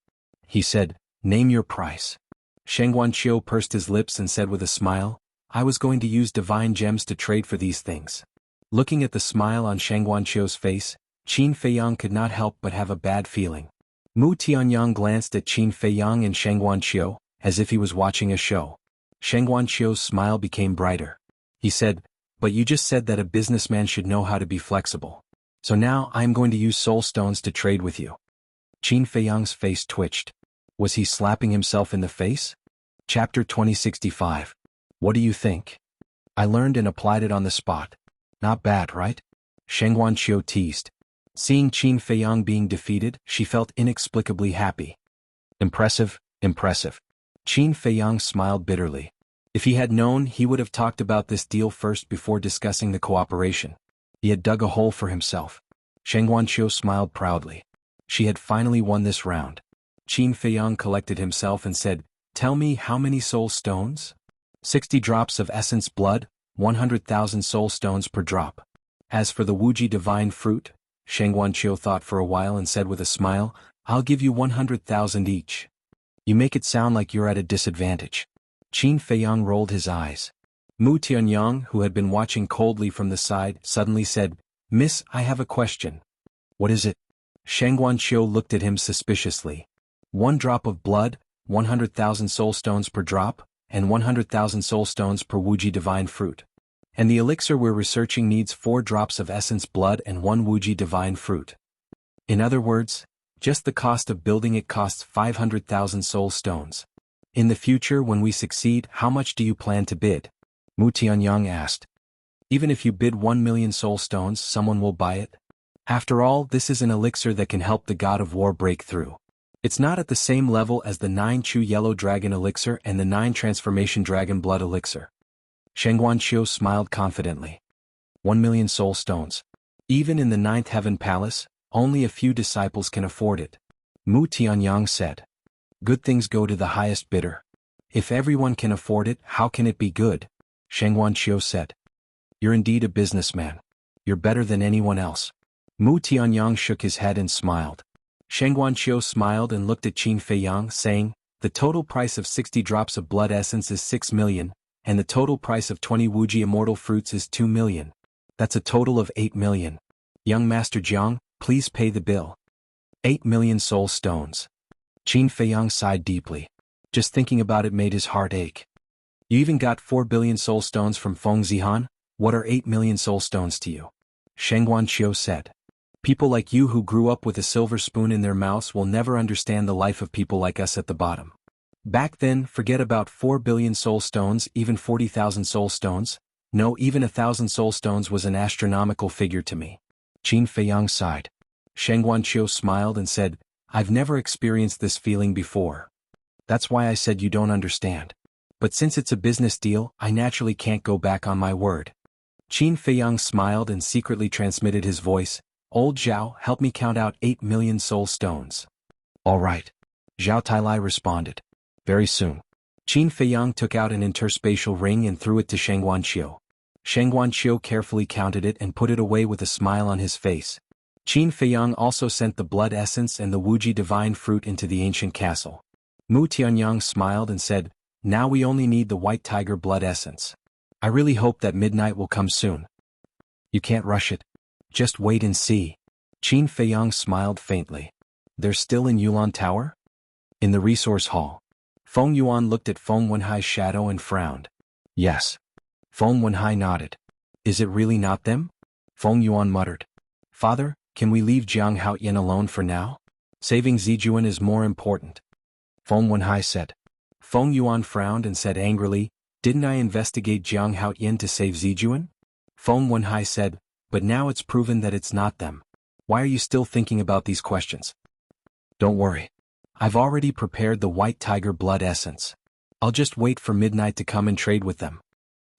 He said, "Name your price." Shang Guanqiu pursed his lips and said with a smile, "I was going to use divine gems to trade for these things." Looking at the smile on Shang Guanqiu's face, Qin Feiyang could not help but have a bad feeling. Mu Tianyang glanced at Qin Feiyang and Shang Guanqiu, as if he was watching a show. Shang Guanqiu's smile became brighter. He said, "But you just said that a businessman should know how to be flexible. So now I am going to use soul stones to trade with you." Qin Feiyang's face twitched. Was he slapping himself in the face? Chapter 2065. What do you think? I learned and applied it on the spot. Not bad, right? Shang Guanqiu teased. Seeing Qin Feiyang being defeated, she felt inexplicably happy. Impressive. Qin Feiyang smiled bitterly. If he had known, he would have talked about this deal first before discussing the cooperation. He had dug a hole for himself. Shang Guanqiu smiled proudly. She had finally won this round. Qin Feiyang collected himself and said, "Tell me how many soul stones?" 60 drops of essence blood, 100,000 soul stones per drop. As for the Wuji divine fruit, Shang Guanqiu thought for a while and said with a smile, "I'll give you 100,000 each." You make it sound like you're at a disadvantage. Qin Feiyang rolled his eyes. Mu Tianyang, who had been watching coldly from the side, suddenly said, "Miss, I have a question." "What is it?" Shang Guanqiu looked at him suspiciously. 1 drop of blood, 100,000 soul stones per drop, and 100,000 soul stones per Wuji divine fruit. And the elixir we're researching needs 4 drops of essence blood and 1 Wuji divine fruit. In other words, just the cost of building it costs 500,000 soul stones. In the future, when we succeed, how much do you plan to bid? Mu Tianyang asked. Even if you bid 1 million soul stones, someone will buy it. After all, this is an elixir that can help the god of war break through. It's not at the same level as the 9 Chu Yellow Dragon elixir and the 9 Transformation Dragon Blood elixir. Shang Guanqiu smiled confidently. 1 million soul stones. Even in the 9th Heaven Palace, only a few disciples can afford it. Mu Tianyang said. Good things go to the highest bidder. If everyone can afford it, how can it be good? Shang Guanqiu said. You're indeed a businessman. You're better than anyone else. Mu Tianyang shook his head and smiled. Shang Guanqiu smiled and looked at Qin Feiyang, saying, the total price of 60 drops of blood essence is 6 million, and the total price of 20 Wuji immortal fruits is 2 million. That's a total of 8 million. Young Master Jiang, please pay the bill. 8 million soul stones. Qin Feiyang sighed deeply. Just thinking about it made his heart ache. You even got 4 billion soul stones from Feng Zihan? What are 8 million soul stones to you? Sheng Guanqiu said. People like you who grew up with a silver spoon in their mouths will never understand the life of people like us at the bottom. Back then, forget about 4 billion soul stones, even 40,000 soul stones. No, even 1,000 soul stones was an astronomical figure to me. Qin Feiyang sighed. Sheng Guanqiu smiled and said, I've never experienced this feeling before. That's why I said you don't understand. But since it's a business deal, I naturally can't go back on my word. Qin Feiyang smiled and secretly transmitted his voice, Old Zhao, help me count out 8 million soul stones. All right. Zhao Tailai responded. Very soon. Qin Feiyang took out an interspatial ring and threw it to Sheng Guanqiu. Sheng Guanqiu carefully counted it and put it away with a smile on his face. Qin Feiyang also sent the blood essence and the Wuji divine fruit into the ancient castle. Mu Tianyang smiled and said, Now we only need the white tiger blood essence. I really hope that midnight will come soon. You can't rush it. Just wait and see. Qin Feiyang smiled faintly. They're still in Yulan Tower? In the resource hall. Feng Yuan looked at Feng Wenhai's shadow and frowned. Yes. Feng Wenhai nodded. Is it really not them? Feng Yuan muttered. Father, can we leave Jiang Haoyan alone for now? Saving Zijuan is more important. Feng Wenhai said. Feng Yuan frowned and said angrily, Didn't I investigate Jiang Haoyan to save Zijuan? Feng Wenhai said, But now it's proven that it's not them. Why are you still thinking about these questions? Don't worry. I've already prepared the white tiger blood essence. I'll just wait for midnight to come and trade with them.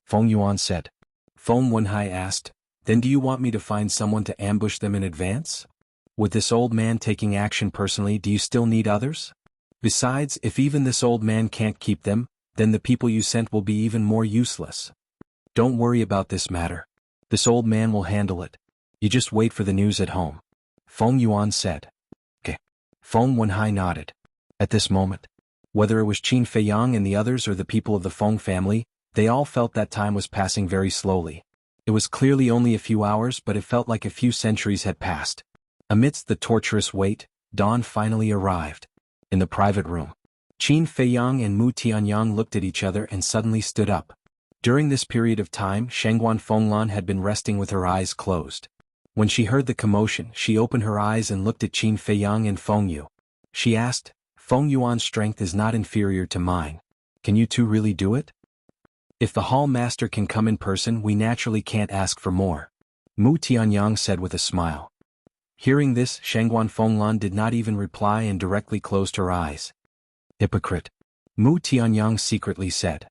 Feng Yuan said. Feng Wenhai asked, Then do you want me to find someone to ambush them in advance? With this old man taking action personally, do you still need others? Besides, if even this old man can't keep them, then the people you sent will be even more useless. Don't worry about this matter. This old man will handle it. You just wait for the news at home. Feng Yuan said. Okay. Feng Wenhai nodded. At this moment, whether it was Qin Feiyang and the others or the people of the Feng family, they all felt that time was passing very slowly. It was clearly only a few hours, but it felt like a few centuries had passed. Amidst the torturous wait, dawn finally arrived. In the private room, Qin Feiyang and Mu Tianyang looked at each other and suddenly stood up. During this period of time, Shengguan Fenglan had been resting with her eyes closed. When she heard the commotion, she opened her eyes and looked at Qin Feiyang and Feng Yu. She asked, Feng Yuan's strength is not inferior to mine. Can you two really do it? If the hall master can come in person, we naturally can't ask for more. Mu Tianyang said with a smile. Hearing this, Shengguan Fenglan did not even reply and directly closed her eyes. Hypocrite. Mu Tianyang secretly said.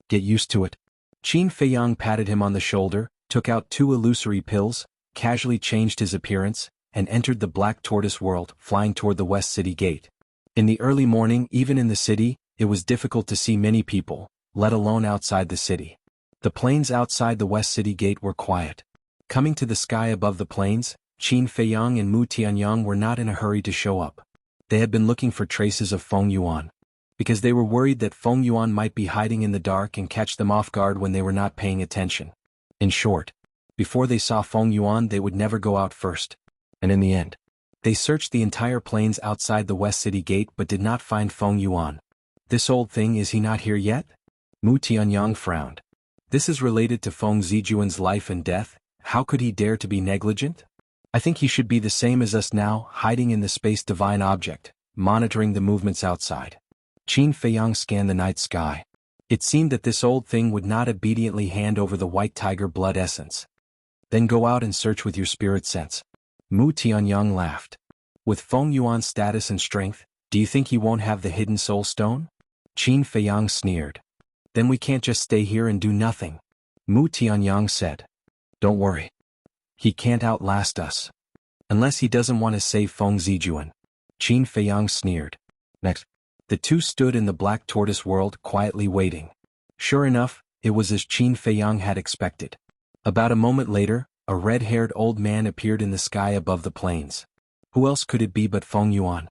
Get used to it. Qin Feiyang patted him on the shoulder, took out 2 illusory pills, casually changed his appearance, and entered the Black Tortoise world, flying toward the West City Gate. In the early morning, even in the city, it was difficult to see many people, let alone outside the city. The plains outside the West City Gate were quiet. Coming to the sky above the plains, Qin Feiyang and Mu Tianyang were not in a hurry to show up. They had been looking for traces of Feng Yuan. Because they were worried that Feng Yuan might be hiding in the dark and catch them off guard when they were not paying attention. In short, before they saw Feng Yuan, they would never go out first. And in the end, they searched the entire plains outside the West City Gate but did not find Feng Yuan. This old thing, is he not here yet? Mu Tianyang frowned. This is related to Feng Zijuan's life and death. How could he dare to be negligent? I think he should be the same as us now, hiding in the space divine object, monitoring the movements outside. Qin Feiyang scanned the night sky. It seemed that this old thing would not obediently hand over the white tiger blood essence. Then go out and search with your spirit sense. Mu Tianyang laughed. With Feng Yuan's status and strength, do you think he won't have the hidden soul stone? Qin Feiyang sneered. Then we can't just stay here and do nothing. Mu Tianyang said. Don't worry. He can't outlast us. Unless he doesn't want to save Feng Zijuan. Qin Feiyang sneered. Next. The two stood in the Black Tortoise world quietly waiting. Sure enough, it was as Qin Feiyang had expected. About a moment later, a red-haired old man appeared in the sky above the plains. Who else could it be but Feng Yuan?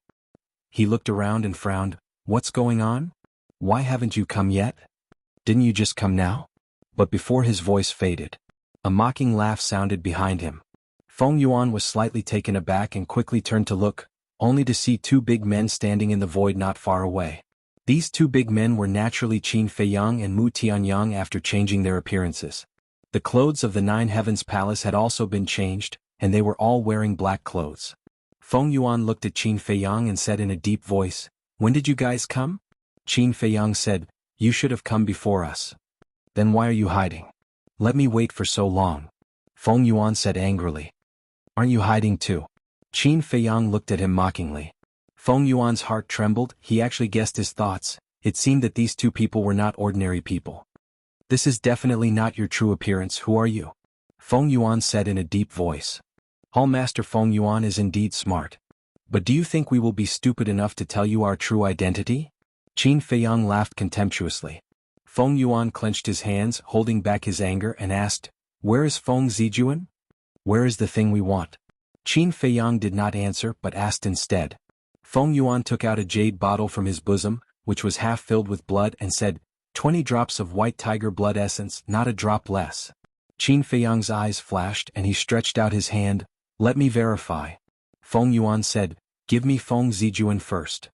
He looked around and frowned. What's going on? Why haven't you come yet? Didn't you just come now? But before his voice faded, a mocking laugh sounded behind him. Feng Yuan was slightly taken aback and quickly turned to look, only to see two big men standing in the void not far away. These two big men were naturally Qin Feiyang and Mu Tianyang after changing their appearances. The clothes of the Nine Heavens Palace had also been changed, and they were all wearing black clothes. Feng Yuan looked at Qin Feiyang and said in a deep voice, "When did you guys come?" Qin Feiyang said, "You should have come before us." "Then why are you hiding? Let me wait for so long," Feng Yuan said angrily. "Aren't you hiding too?" Qin Feiyang looked at him mockingly. Feng Yuan's heart trembled. He actually guessed his thoughts. It seemed that these two people were not ordinary people. "This is definitely not your true appearance. Who are you?" Feng Yuan said in a deep voice. Hallmaster Feng Yuan is indeed smart. But do you think we will be stupid enough to tell you our true identity? Qin Feiyang laughed contemptuously. Feng Yuan clenched his hands, holding back his anger, and asked, "Where is Feng Zijuan? Where is the thing we want?" Qin Feiyang did not answer but asked instead. Feng Yuan took out a jade bottle from his bosom, which was half filled with blood, and said, 20 drops of white tiger blood essence, not a drop less." Qin Feiyang's eyes flashed and he stretched out his hand. "Let me verify." Feng Yuan said, "Give me Feng Zijuan first."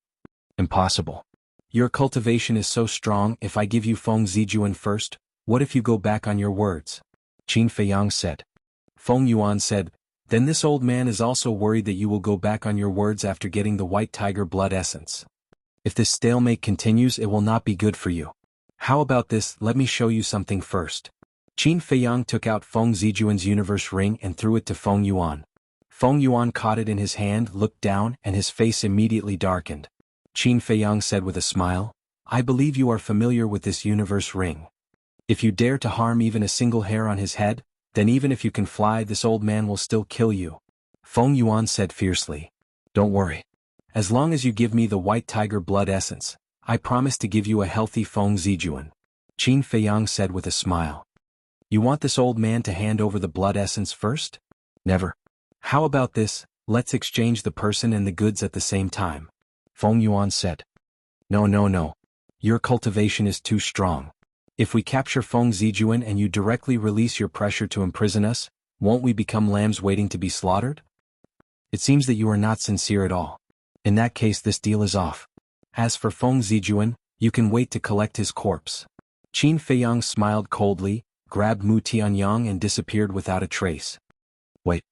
"Impossible. Your cultivation is so strong. If I give you Feng Zijuan first, what if you go back on your words?" Qin Feiyang said. Feng Yuan said, "Then this old man is also worried that you will go back on your words after getting the white tiger blood essence. If this stalemate continues, it will not be good for you. How about this? Let me show you something first." Qin Feiyang took out Feng Zijuan's universe ring and threw it to Feng Yuan. Feng Yuan caught it in his hand, looked down, and his face immediately darkened. Qin Feiyang said with a smile, "I believe you are familiar with this universe ring. If you dare to harm even a single hair on his head, then even if you can fly, this old man will still kill you." Feng Yuan said fiercely, "Don't worry. As long as you give me the white tiger blood essence, I promise to give you a healthy Feng Zijuan." Qin Feiyang said with a smile. "You want this old man to hand over the blood essence first? Never. How about this? Let's exchange the person and the goods at the same time." Feng Yuan said. No, no, no. Your cultivation is too strong. If we capture Feng Zijuan and you directly release your pressure to imprison us, won't we become lambs waiting to be slaughtered? It seems that you are not sincere at all. In that case, this deal is off. As for Feng Zijuan, you can wait to collect his corpse." Qin Feiyang smiled coldly, grabbed Mu Tianyang and disappeared without a trace. "Wait.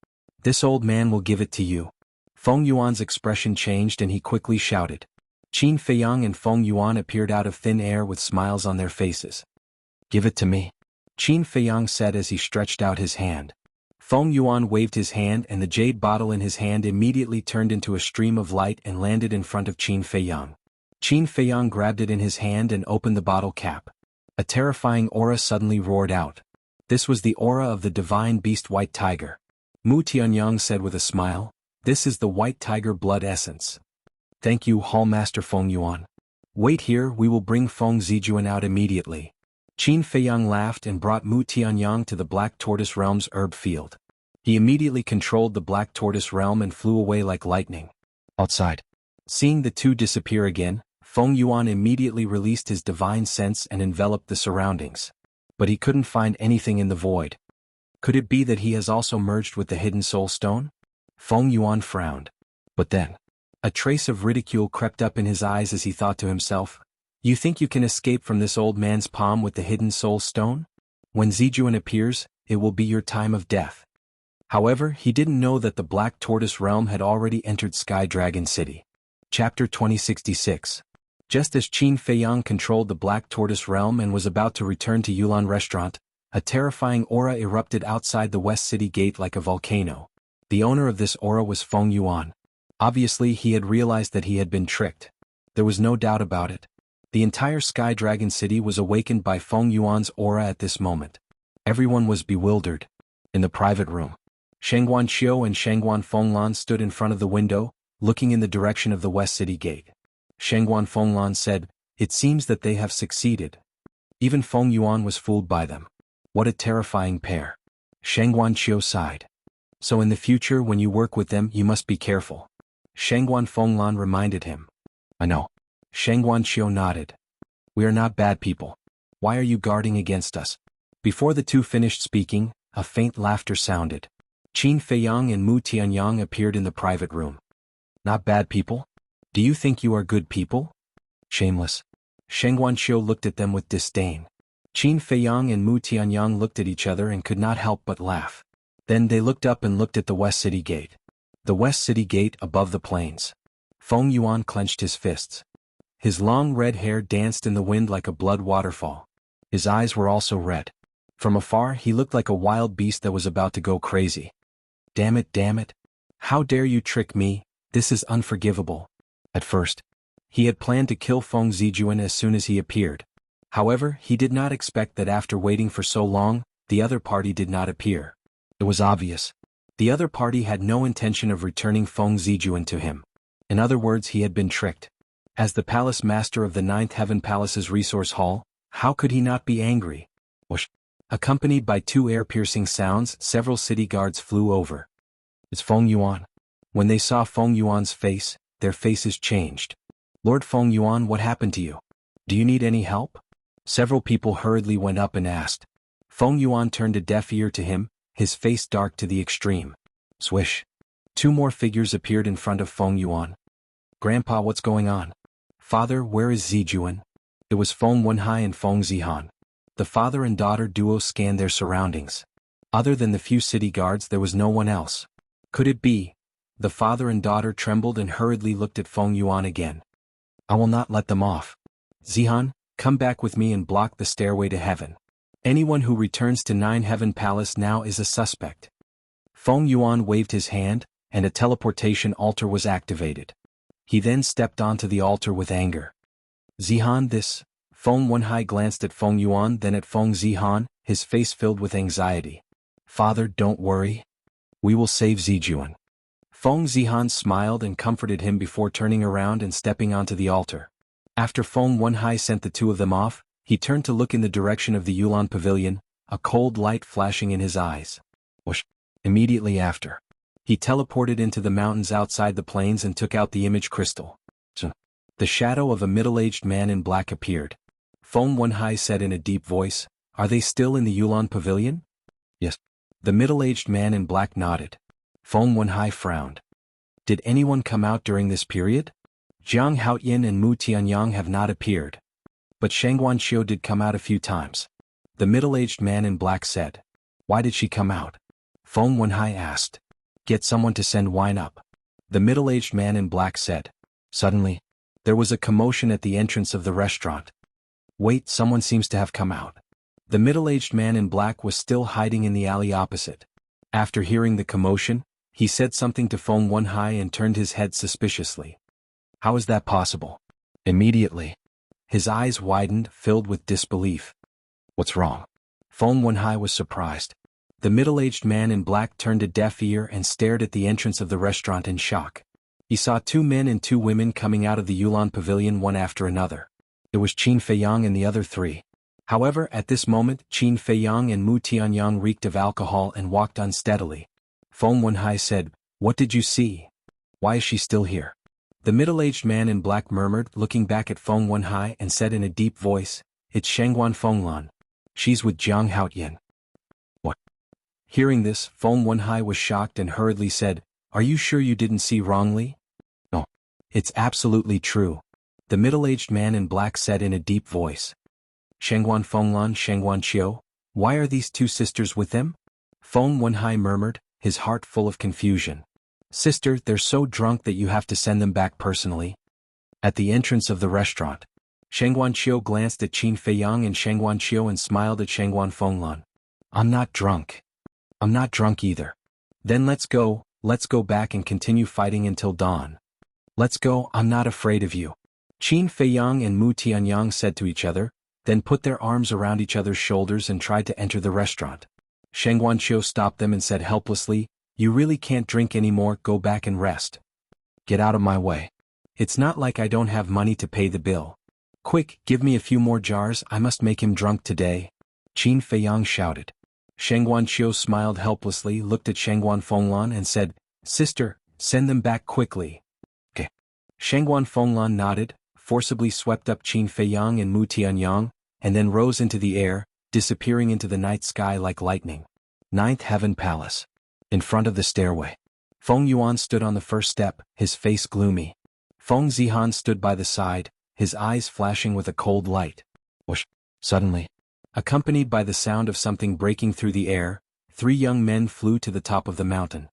This old man will give it to you." Feng Yuan's expression changed and he quickly shouted. Qin Feiyang and Feng Yuan appeared out of thin air with smiles on their faces. "Give it to me," Qin Feiyang said as he stretched out his hand. Feng Yuan waved his hand and the jade bottle in his hand immediately turned into a stream of light and landed in front of Qin Feiyang. Qin Feiyang grabbed it in his hand and opened the bottle cap. A terrifying aura suddenly roared out. This was the aura of the divine beast White Tiger. Mu Tianyang said with a smile, "This is the White Tiger blood essence." "Thank you, Hallmaster Feng Yuan. Wait here, we will bring Feng Zijuan out immediately." Qin Feiyang laughed and brought Mu Tianyang to the Black Tortoise Realm's herb field. He immediately controlled the Black Tortoise Realm and flew away like lightning. Outside, seeing the two disappear again, Feng Yuan immediately released his divine sense and enveloped the surroundings. But he couldn't find anything in the void. Could it be that he has also merged with the hidden soul stone? Feng Yuan frowned. But then, a trace of ridicule crept up in his eyes as he thought to himself, "You think you can escape from this old man's palm with the hidden soul stone? When Zijuan appears, it will be your time of death." However, he didn't know that the Black Tortoise Realm had already entered Sky Dragon City. Chapter 2066. Just as Qin Feiyang controlled the Black Tortoise Realm and was about to return to Yulan Restaurant, a terrifying aura erupted outside the West City Gate like a volcano. The owner of this aura was Feng Yuan. Obviously, he had realized that he had been tricked. There was no doubt about it. The entire Sky Dragon City was awakened by Feng Yuan's aura at this moment. Everyone was bewildered. In the private room, Shangguan Qiu and Shangguan Fenglan stood in front of the window, looking in the direction of the West City Gate. Shangguan Fenglan said, "It seems that they have succeeded." Even Feng Yuan was fooled by them. What a terrifying pair. Shangguan Qiu sighed. "So in the future when you work with them you must be careful," Shangguan Fenglan reminded him. "I know." Shangguan Qiu nodded. "We are not bad people. Why are you guarding against us? Before the two finished speaking, a faint laughter sounded. Qin Feiyang and Mu Tianyang appeared in the private room. Not bad people? Do you think you are good people? Shameless. Sheng Guanqiu looked at them with disdain. Qin Feiyang and Mu Tianyang looked at each other and could not help but laugh. Then they looked up and looked at the West City Gate. The West City Gate above the plains. Feng Yuan clenched his fists. His long red hair danced in the wind like a blood waterfall. His eyes were also red. From afar he looked like a wild beast that was about to go crazy. Damn it. How dare you trick me, this is unforgivable. At first, he had planned to kill Feng Zijuan as soon as he appeared. However, he did not expect that after waiting for so long, the other party did not appear. It was obvious. The other party had no intention of returning Feng Zijuan to him. In other words, he had been tricked. As the palace master of the Ninth Heaven Palace's resource hall, how could he not be angry? Whoosh. Accompanied by two air-piercing sounds, several city guards flew over. It's Feng Yuan. When they saw Feng Yuan's face, their faces changed. Lord Feng Yuan, what happened to you? Do you need any help? Several people hurriedly went up and asked. Feng Yuan turned a deaf ear to him, his face dark to the extreme. Swish. Two more figures appeared in front of Feng Yuan. Grandpa, what's going on? Father, where is Zijuan? It was Feng Wenhai and Feng Zihan. The father and daughter duo scanned their surroundings. Other than the few city guards, there was no one else. Could it be? The father and daughter trembled and hurriedly looked at Feng Yuan again. I will not let them off. Zihan, come back with me and block the stairway to heaven. Anyone who returns to Nine Heaven Palace now is a suspect. Feng Yuan waved his hand, and a teleportation altar was activated. He then stepped onto the altar with anger. Zihan, this. Feng Wenhai glanced at Feng Yuan, then at Feng Zihan, his face filled with anxiety. Father, don't worry. We will save Zijuan. Feng Zihan smiled and comforted him before turning around and stepping onto the altar. After Feng Wenhai sent the two of them off, he turned to look in the direction of the Yulan Pavilion, a cold light flashing in his eyes. Whoosh. Immediately after, he teleported into the mountains outside the plains and took out the image crystal. The shadow of a middle-aged man in black appeared. Feng Wenhai said in a deep voice, Are they still in the Yulan Pavilion? Yes. The middle-aged man in black nodded. Feng Wenhai frowned. Did anyone come out during this period? Jiang Haoyin and Mu Tianyang have not appeared. But Sheng Guanqiu did come out a few times. The middle-aged man in black said. Why did she come out? Feng Wenhai asked. Get someone to send wine up. The middle-aged man in black said. Suddenly, there was a commotion at the entrance of the restaurant. Wait, someone seems to have come out. The middle-aged man in black was still hiding in the alley opposite. After hearing the commotion, he said something to Feng Wenhai and turned his head suspiciously. How is that possible? Immediately, his eyes widened, filled with disbelief. What's wrong? Feng Wenhai was surprised. The middle-aged man in black turned a deaf ear and stared at the entrance of the restaurant in shock. He saw two men and two women coming out of the Yulan Pavilion one after another. It was Qin Feiyang and the other three. However, at this moment, Qin Feiyang and Mu Tianyang reeked of alcohol and walked unsteadily. Feng Wenhai said, What did you see? Why is she still here? The middle-aged man in black murmured, looking back at Feng Wenhai, and said in a deep voice, It's Shengguan Fenglan. She's with Jiang Haoyin. What? Hearing this, Feng Wenhai was shocked and hurriedly said, Are you sure you didn't see wrongly? No. It's absolutely true. The middle-aged man in black said in a deep voice. Shengguan Fenglan, Shengguan Qiu, why are these two sisters with them? Feng Wenhai murmured, his heart full of confusion. Sister, they're so drunk that you have to send them back personally. At the entrance of the restaurant, Shengguan Qiu glanced at Qin Feiyang and Shengguan Qiu and smiled at Shengguan Fenglan. I'm not drunk. I'm not drunk either. Then let's go back and continue fighting until dawn. Let's go, I'm not afraid of you. Qin Feiyang and Mu Tianyang said to each other, then put their arms around each other's shoulders and tried to enter the restaurant. Shengguan Qiu stopped them and said helplessly, You really can't drink anymore, go back and rest. Get out of my way. It's not like I don't have money to pay the bill. Quick, give me a few more jars, I must make him drunk today. Qin Feiyang shouted. Shengguan Qiu smiled helplessly, looked at Shengguan Fenglan and said, Sister, send them back quickly. Okay. Shengguan Fenglan nodded, forcibly swept up Qin Feiyang and Mu Tianyang, and then rose into the air, disappearing into the night sky like lightning. Ninth Heaven Palace. In front of the stairway. Feng Yuan stood on the first step, his face gloomy. Feng Zihan stood by the side, his eyes flashing with a cold light. Whoosh! Suddenly, accompanied by the sound of something breaking through the air, 3 young men flew to the top of the mountain.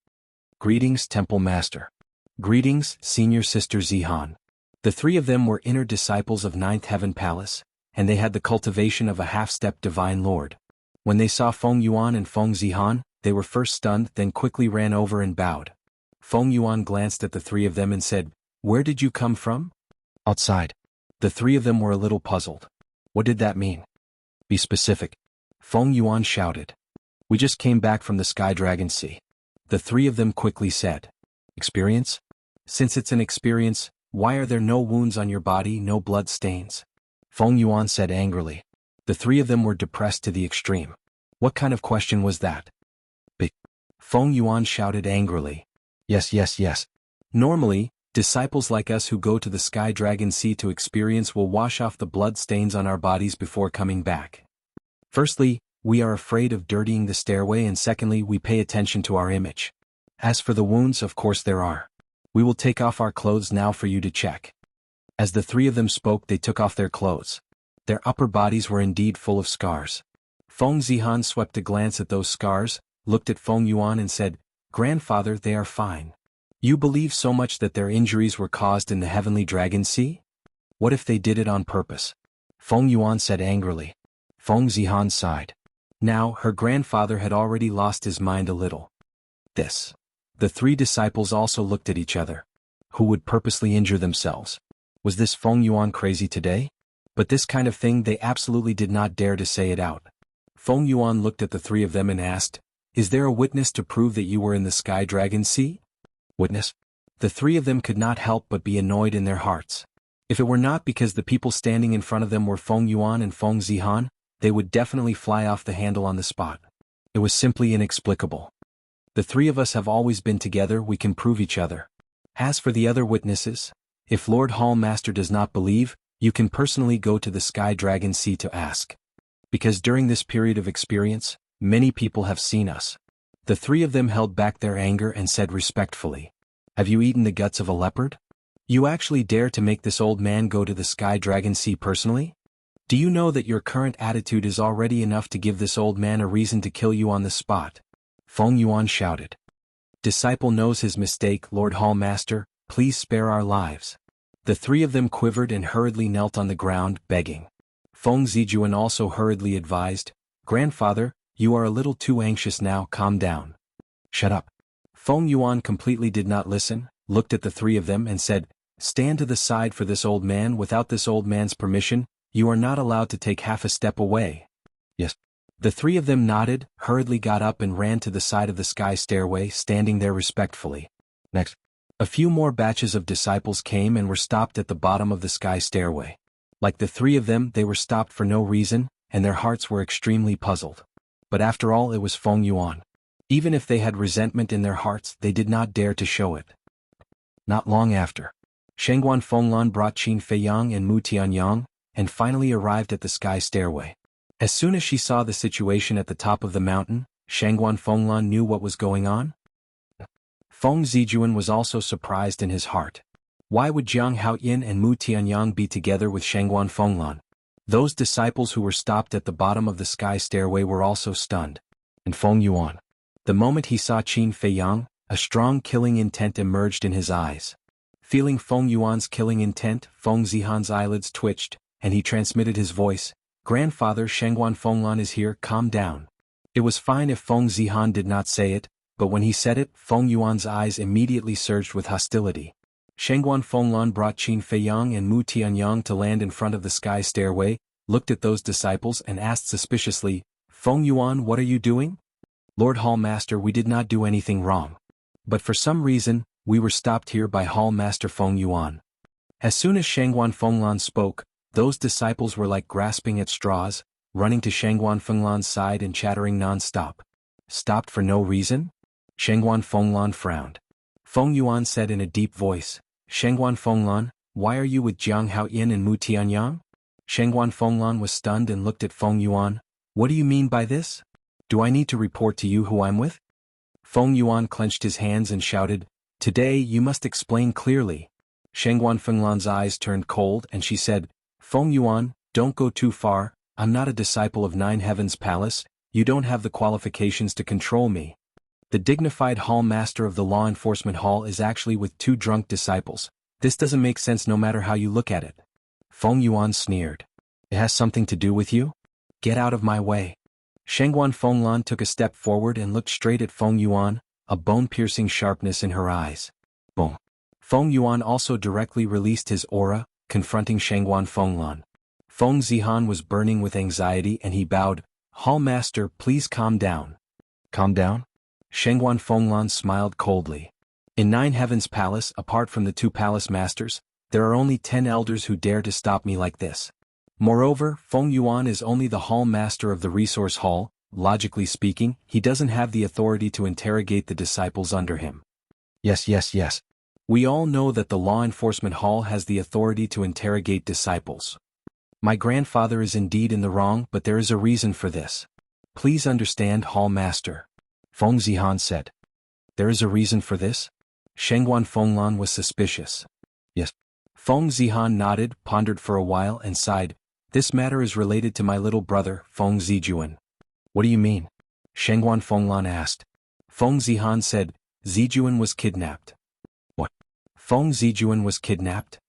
Greetings, Temple Master. Greetings, Senior Sister Zihan. The 3 of them were inner disciples of Ninth Heaven Palace, and they had the cultivation of a half-step divine lord. When they saw Feng Yuan and Feng Zihan, they were first stunned, then quickly ran over and bowed. Feng Yuan glanced at the 3 of them and said, "Where did you come from?" "Outside." The 3 of them were a little puzzled. What did that mean? "Be specific." Feng Yuan shouted. "We just came back from the Sky Dragon Sea." The 3 of them quickly said. "Experience? Since it's an experience, why are there no wounds on your body, no blood stains?" Feng Yuan said angrily. The 3 of them were depressed to the extreme. What kind of question was that? Feng Yuan shouted angrily. Yes, yes, yes. Normally, disciples like us who go to the Sky Dragon Sea to experience will wash off the blood stains on our bodies before coming back. Firstly, we are afraid of dirtying the stairway, and secondly, we pay attention to our image. As for the wounds, of course there are. We will take off our clothes now for you to check. As the 3 of them spoke, they took off their clothes. Their upper bodies were indeed full of scars. Feng Zihan swept a glance at those scars, looked at Feng Yuan and said, "Grandfather, they are fine. You believe so much that their injuries were caused in the Heavenly Dragon Sea? What if they did it on purpose?" Feng Yuan said angrily. Feng Zihan sighed. Now, her grandfather had already lost his mind a little. The 3 disciples also looked at each other. Who would purposely injure themselves? Was this Feng Yuan crazy today? But this kind of thing they absolutely did not dare to say it out. Feng Yuan looked at the 3 of them and asked, "Is there a witness to prove that you were in the Sky Dragon Sea?" Witness? The 3 of them could not help but be annoyed in their hearts. If it were not because the people standing in front of them were Feng Yuan and Feng Zihan, they would definitely fly off the handle on the spot. It was simply inexplicable. The 3 of us have always been together, we can prove each other. As for the other witnesses, if Lord Hall Master does not believe, you can personally go to the Sky Dragon Sea to ask. Because during this period of experience, many people have seen us. The 3 of them held back their anger and said respectfully, "Have you eaten the guts of a leopard? You actually dare to make this old man go to the Sky Dragon Sea personally? Do you know that your current attitude is already enough to give this old man a reason to kill you on the spot?" Feng Yuan shouted. "Disciple knows his mistake, Lord Hall Master, please spare our lives." The 3 of them quivered and hurriedly knelt on the ground, begging. Feng Zijuan also hurriedly advised, "Grandfather, you are a little too anxious now, calm down." "Shut up." Feng Yuan completely did not listen, looked at the 3 of them and said, "Stand to the side for this old man. Without this old man's permission, you are not allowed to take half a step away." "Yes." The 3 of them nodded, hurriedly got up and ran to the side of the sky stairway, standing there respectfully. Next, a few more batches of disciples came and were stopped at the bottom of the sky stairway. Like the 3 of them, they were stopped for no reason, and their hearts were extremely puzzled. But after all, it was Feng Yuan. Even if they had resentment in their hearts, they did not dare to show it. Not long after, Shengguan Fenglan brought Qin Feiyang and Mu Tianyang, and finally arrived at the sky stairway. As soon as she saw the situation at the top of the mountain, Shengguan Fenglan knew what was going on. Feng Zijuan was also surprised in his heart. Why would Jiang Haoyin and Mu Tianyang be together with Shengguan Fenglan? Those disciples who were stopped at the bottom of the sky stairway were also stunned. And Feng Yuan. The moment he saw Qin Feiyang, a strong killing intent emerged in his eyes. Feeling Feng Yuan's killing intent, Feng Zihan's eyelids twitched, and he transmitted his voice, "Grandfather, Shengguan Fenglan is here, calm down." It was fine if Feng Zihan did not say it, but when he said it, Feng Yuan's eyes immediately surged with hostility. Shengguan Fenglan brought Qin Feiyang and Mu Tianyang to land in front of the sky stairway, looked at those disciples and asked suspiciously, "Feng Yuan, what are you doing?" "Lord Hall Master, we did not do anything wrong. But for some reason, we were stopped here by Hall Master Feng Yuan." As soon as Shengguan Fenglan spoke, those disciples were like grasping at straws, running to Shengguan Fenglan's side and chattering non-stop. "Stopped for no reason?" Shengguan Fenglan frowned. Feng Yuan said in a deep voice, "Shengguan Fenglan, why are you with Jiang Haoyin and Mu Tianyang?" Shengguan Fenglan was stunned and looked at Feng Yuan. What do you mean by this? Do I need to report to you who I'm with? Feng Yuan clenched his hands and shouted, Today you must explain clearly. Shengguan Fenglan's eyes turned cold and she said, Feng Yuan, don't go too far, I'm not a disciple of Nine Heavens Palace, you don't have the qualifications to control me. The dignified hall master of the law enforcement hall is actually with 2 drunk disciples. This doesn't make sense no matter how you look at it. Feng Yuan sneered. It has something to do with you? Get out of my way. Shengguan Fenglan took a step forward and looked straight at Feng Yuan, a bone-piercing sharpness in her eyes. Boom. Feng Yuan also directly released his aura, confronting Shengguan Fenglan. Feng Zihan was burning with anxiety and he bowed, Hall Master, please calm down. Calm down? Shengguan Fenglan smiled coldly. In Nine Heavens Palace, apart from the 2 palace masters, there are only 10 elders who dare to stop me like this. Moreover, Feng Yuan is only the hall master of the resource hall. Logically speaking, he doesn't have the authority to interrogate the disciples under him. Yes. We all know that the law enforcement hall has the authority to interrogate disciples. My grandfather is indeed in the wrong, but there is a reason for this. Please understand, Hall Master. Feng Zihan said. There is a reason for this? Shengguan Fenglan was suspicious. Yes. Feng Zihan nodded, pondered for a while and sighed. This matter is related to my little brother, Feng Zijuan. What do you mean? Shengguan Fenglan asked. Feng Zihan said, Zijuan was kidnapped. What? Feng Zijuan was kidnapped?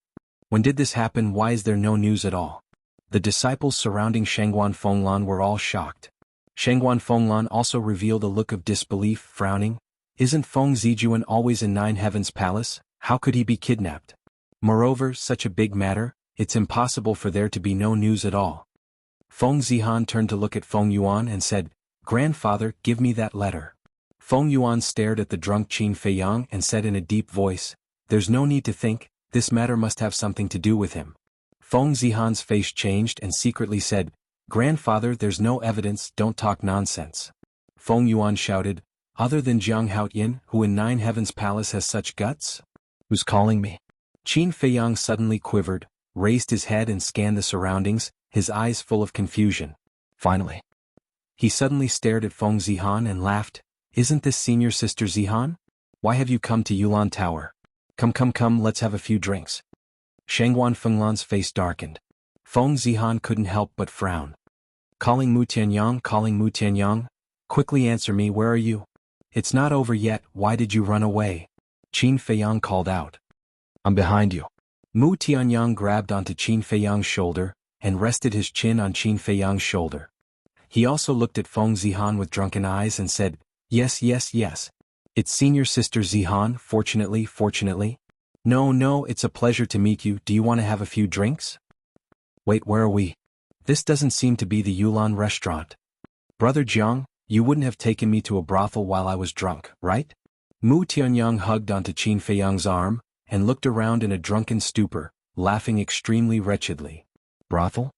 When did this happen? Why is there no news at all? The disciples surrounding Shengguan Fenglan were all shocked. Shengguan Fenglan also revealed a look of disbelief, frowning. Isn't Feng Zijuan always in Nine Heavens Palace? How could he be kidnapped? Moreover, such a big matter, it's impossible for there to be no news at all. Feng Zihan turned to look at Feng Yuan and said, Grandfather, give me that letter. Feng Yuan stared at the drunk Qin Feiyang and said in a deep voice, There's no need to think, this matter must have something to do with him. Feng Zihan's face changed and secretly said, Grandfather, there's no evidence, don't talk nonsense. Feng Yuan shouted, Other than Jiang Haoyin, who in Nine Heavens Palace has such guts? Who's calling me? Qin Feiyang suddenly quivered, raised his head and scanned the surroundings, his eyes full of confusion. Finally, he suddenly stared at Feng Zihan and laughed. Isn't this senior sister Zihan? Why have you come to Yulan Tower? Come, let's have a few drinks. Shengguan Fenglan's face darkened. Feng Zihan couldn't help but frown. Calling Mu Tianyang? Quickly answer me, where are you? It's not over yet, why did you run away? Qin Feiyang called out. I'm behind you. Mu Tianyang grabbed onto Qin Feiyang's shoulder, and rested his chin on Qin Feiyang's shoulder. He also looked at Feng Zihan with drunken eyes and said, Yes. It's senior sister Zihan, fortunately. No, it's a pleasure to meet you, do you want to have a few drinks? Wait, where are we? This doesn't seem to be the Yulan restaurant. Brother Jiang, you wouldn't have taken me to a brothel while I was drunk, right? Mu Tianyang hugged onto Qin Feiyang's arm, and looked around in a drunken stupor, laughing extremely wretchedly. Brothel?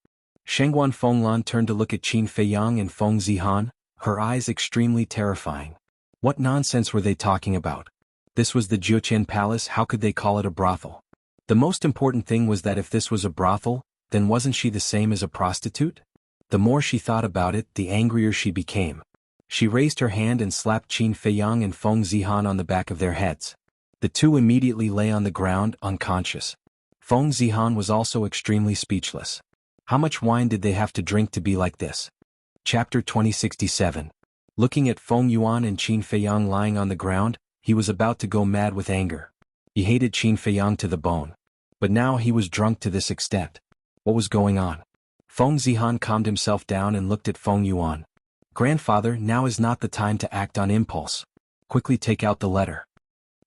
Shengguan Fenglan turned to look at Qin Feiyang and Feng Zihan, her eyes extremely terrifying. What nonsense were they talking about? This was the Jiuqian Palace, how could they call it a brothel? The most important thing was that if this was a brothel, then wasn't she the same as a prostitute? The more she thought about it, the angrier she became. She raised her hand and slapped Qin Feiyang and Feng Zihan on the back of their heads. The two immediately lay on the ground, unconscious. Feng Zihan was also extremely speechless. How much wine did they have to drink to be like this? Chapter 2067. Looking at Feng Yuan and Qin Feiyang lying on the ground, he was about to go mad with anger. He hated Qin Feiyang to the bone. But now he was drunk to this extent. What was going on? Feng Zihan calmed himself down and looked at Feng Yuan. Grandfather, now is not the time to act on impulse. Quickly take out the letter.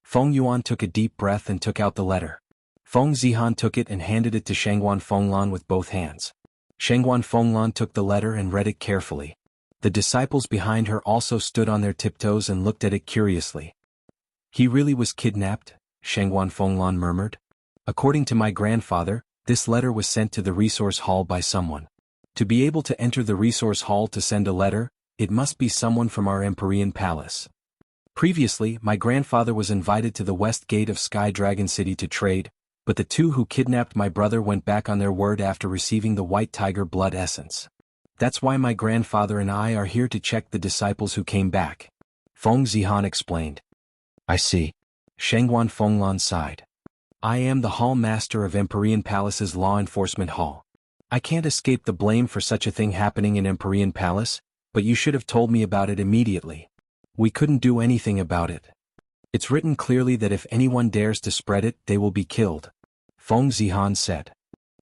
Feng Yuan took a deep breath and took out the letter. Feng Zihan took it and handed it to Shengguan Fenglan with both hands. Shengguan Fenglan took the letter and read it carefully. The disciples behind her also stood on their tiptoes and looked at it curiously. He really was kidnapped, Shengguan Fenglan murmured. According to my grandfather, this letter was sent to the resource hall by someone. To be able to enter the resource hall to send a letter, it must be someone from our Empyrean Palace. Previously, my grandfather was invited to the west gate of Sky Dragon City to trade. but the two who kidnapped my brother went back on their word after receiving the white tiger blood essence. That's why my grandfather and I are here to check the disciples who came back. Feng Zihan explained. I see. Shengguan Fenglan sighed. I am the Hall Master of Empyrean Palace's Law Enforcement Hall. I can't escape the blame for such a thing happening in Empyrean Palace, but you should have told me about it immediately. We couldn't do anything about it. It's written clearly that if anyone dares to spread it, they will be killed. Feng Zihan said.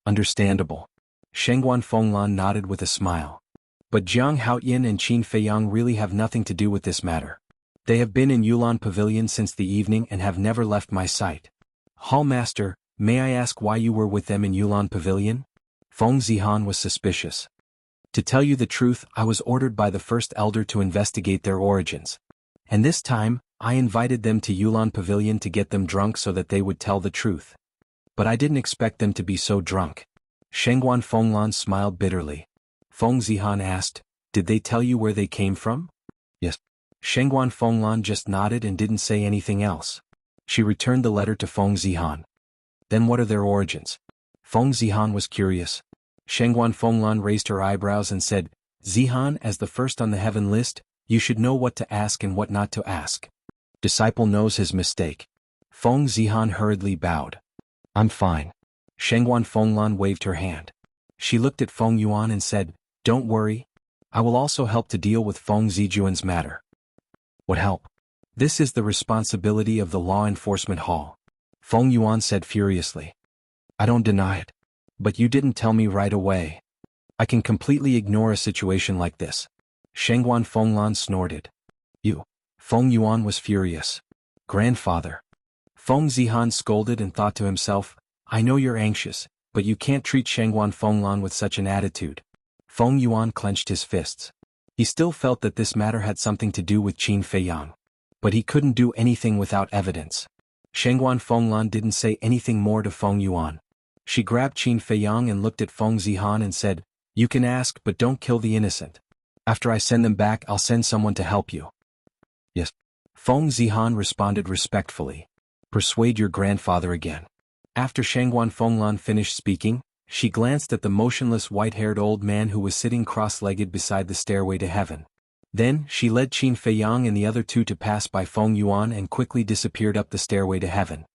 Understandable. Shengguan Fenglan nodded with a smile. But Jiang Haoyin and Qin Feiyang really have nothing to do with this matter. They have been in Yulan Pavilion since the evening and have never left my sight. Hall Master, may I ask why you were with them in Yulan Pavilion? Feng Zihan was suspicious. To tell you the truth, I was ordered by the First Elder to investigate their origins. And this time, I invited them to Yulan Pavilion to get them drunk so that they would tell the truth. But I didn't expect them to be so drunk. Shengguan Fenglan smiled bitterly. Feng Zihan asked, did they tell you where they came from? Yes. Shengguan Fenglan just nodded and didn't say anything else. She returned the letter to Feng Zihan. Then what are their origins? Feng Zihan was curious. Shengguan Fenglan raised her eyebrows and said, Zihan, as the first on the heaven list, you should know what to ask and what not to ask. Disciple knows his mistake. Feng Zihan hurriedly bowed. I'm fine. Shengguan Fenglan waved her hand. She looked at Feng Yuan and said, don't worry. I will also help to deal with Feng Zijuan's matter. What help? This is the responsibility of the Law Enforcement Hall. Feng Yuan said furiously. I don't deny it. But you didn't tell me right away. I can completely ignore a situation like this. Shengguan Fenglan snorted. You. Feng Yuan was furious. Grandfather. Feng Zihan scolded and thought to himself, I know you're anxious, but you can't treat Shengguan Fenglan with such an attitude. Feng Yuan clenched his fists. He still felt that this matter had something to do with Qin Feiyang. But he couldn't do anything without evidence. Shengguan Fenglan didn't say anything more to Feng Yuan. She grabbed Qin Feiyang and looked at Feng Zihan and said, you can ask but don't kill the innocent. After I send them back, I'll send someone to help you. Yes. Feng Zihan responded respectfully. Persuade your grandfather again. After Shengguan Fenglan finished speaking, she glanced at the motionless white-haired old man who was sitting cross-legged beside the stairway to heaven. Then, she led Qin Feiyang and the other two to pass by Feng Yuan and quickly disappeared up the stairway to heaven.